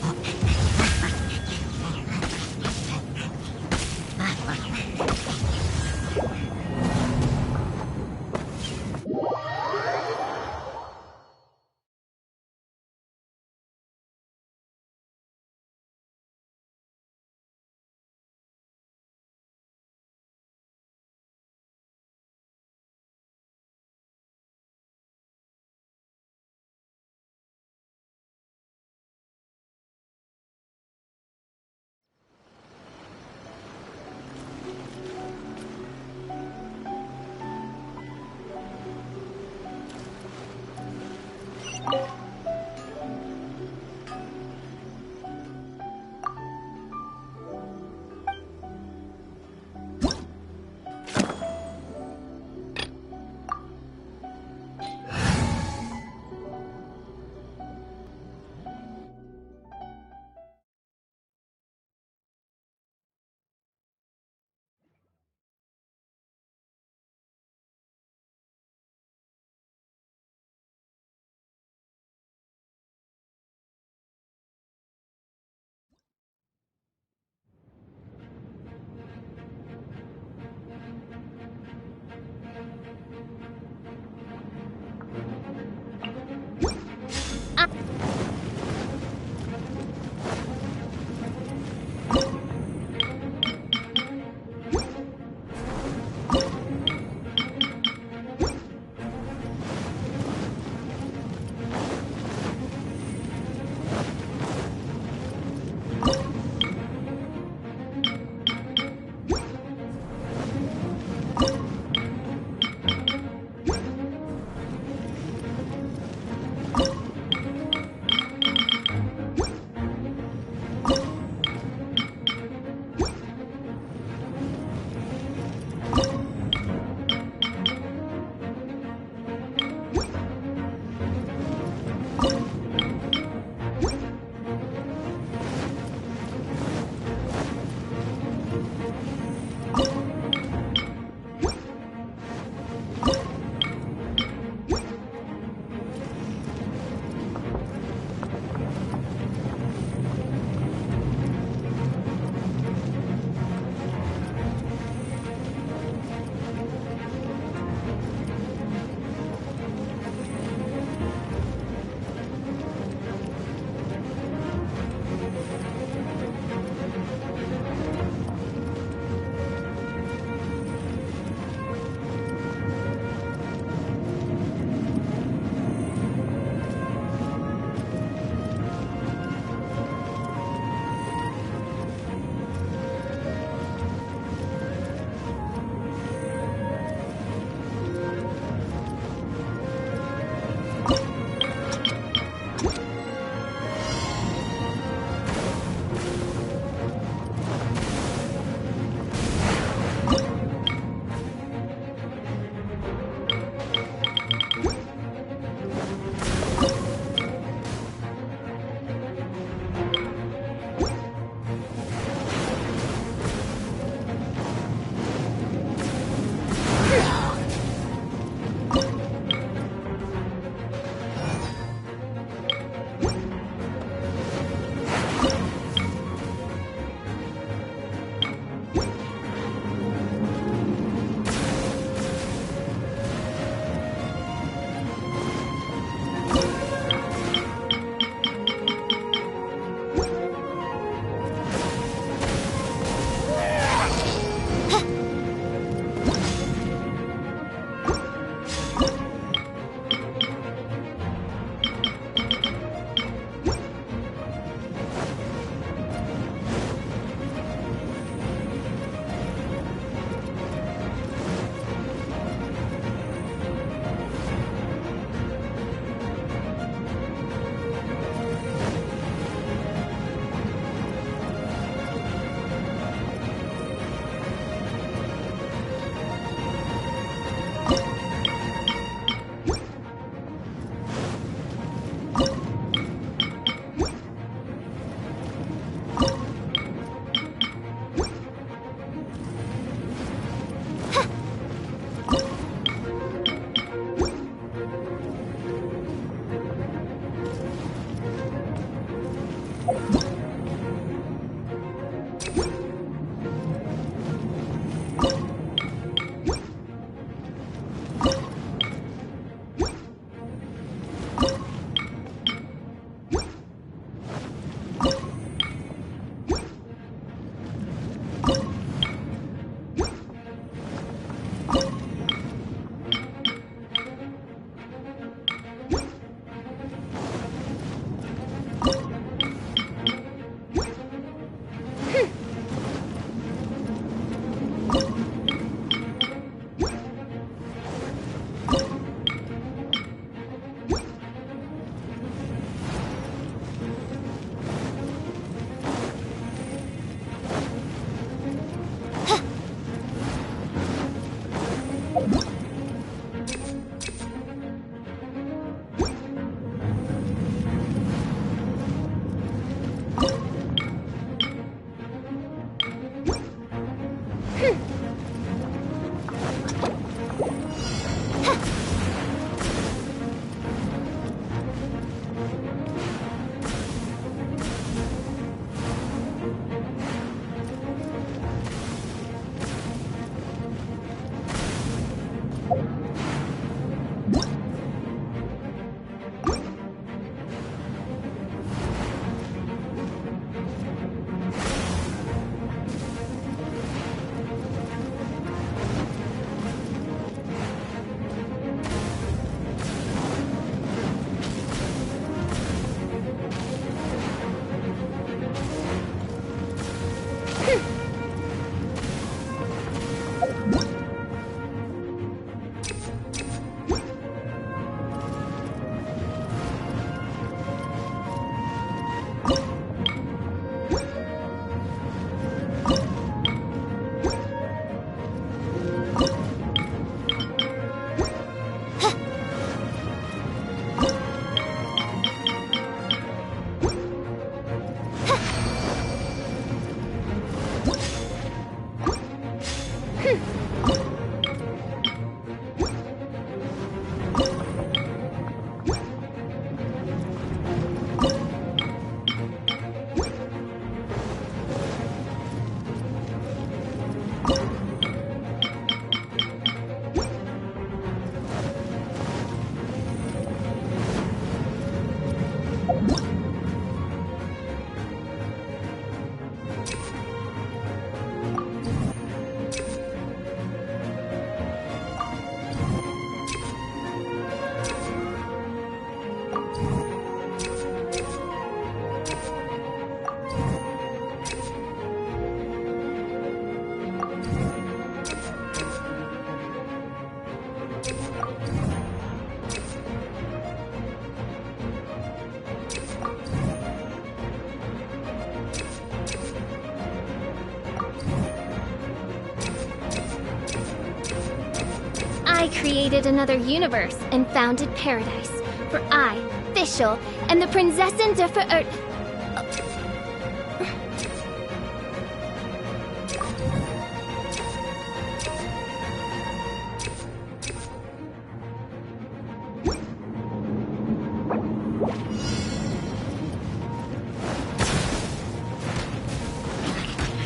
created another universe and founded paradise. For I, Fischl, am the Prinzessin der Verirrt...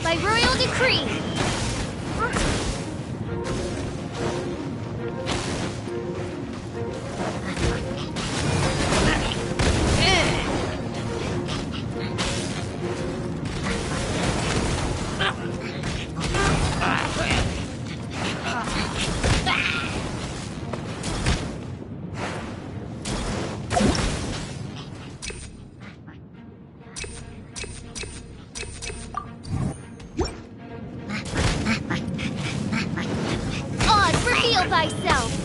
By royal decree! Reveal thyself!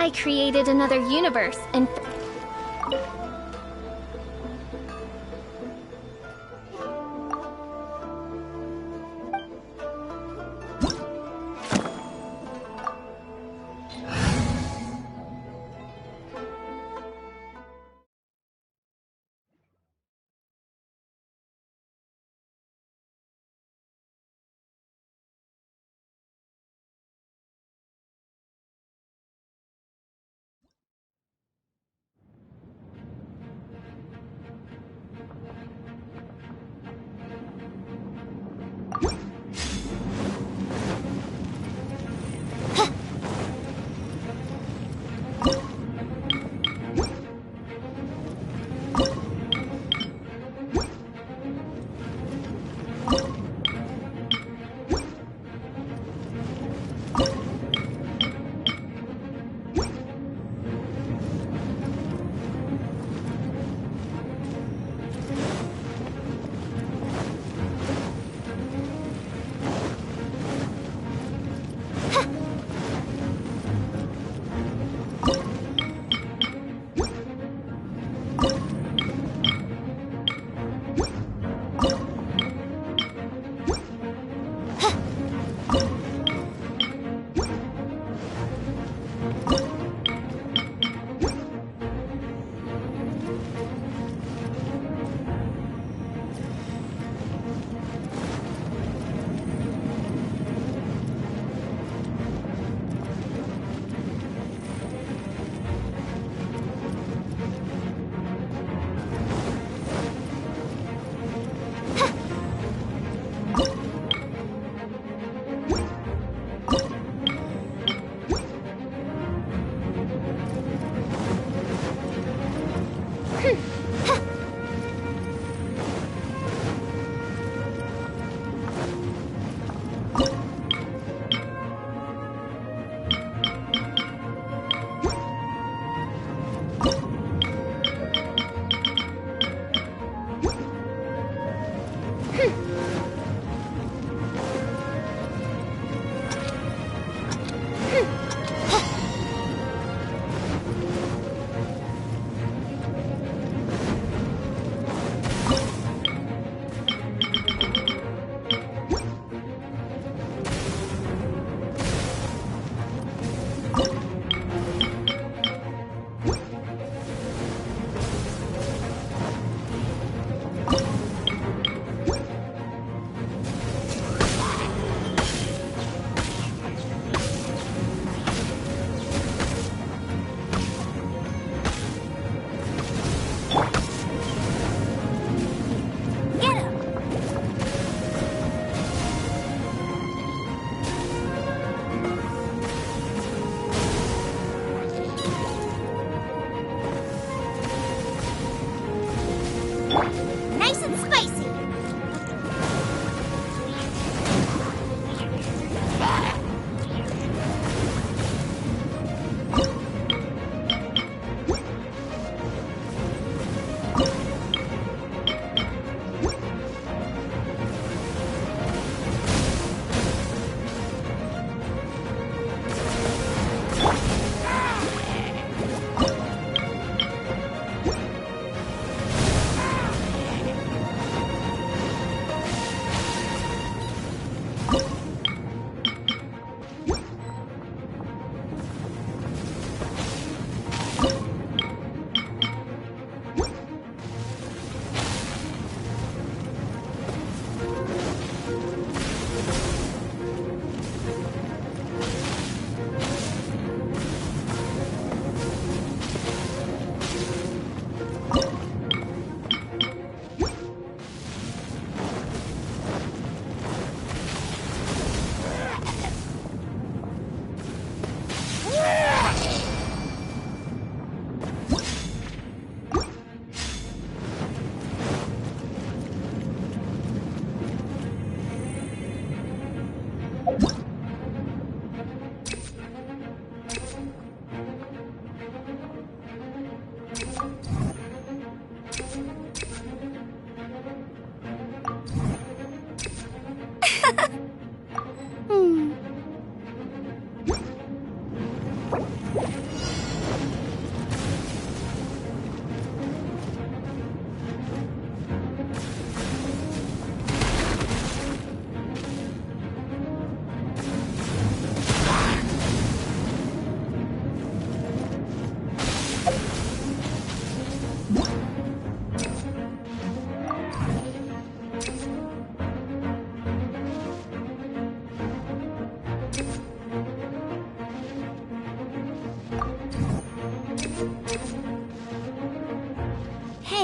I created another universe and...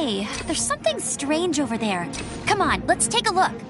Hey, there's something strange over there. Come on, let's take a look.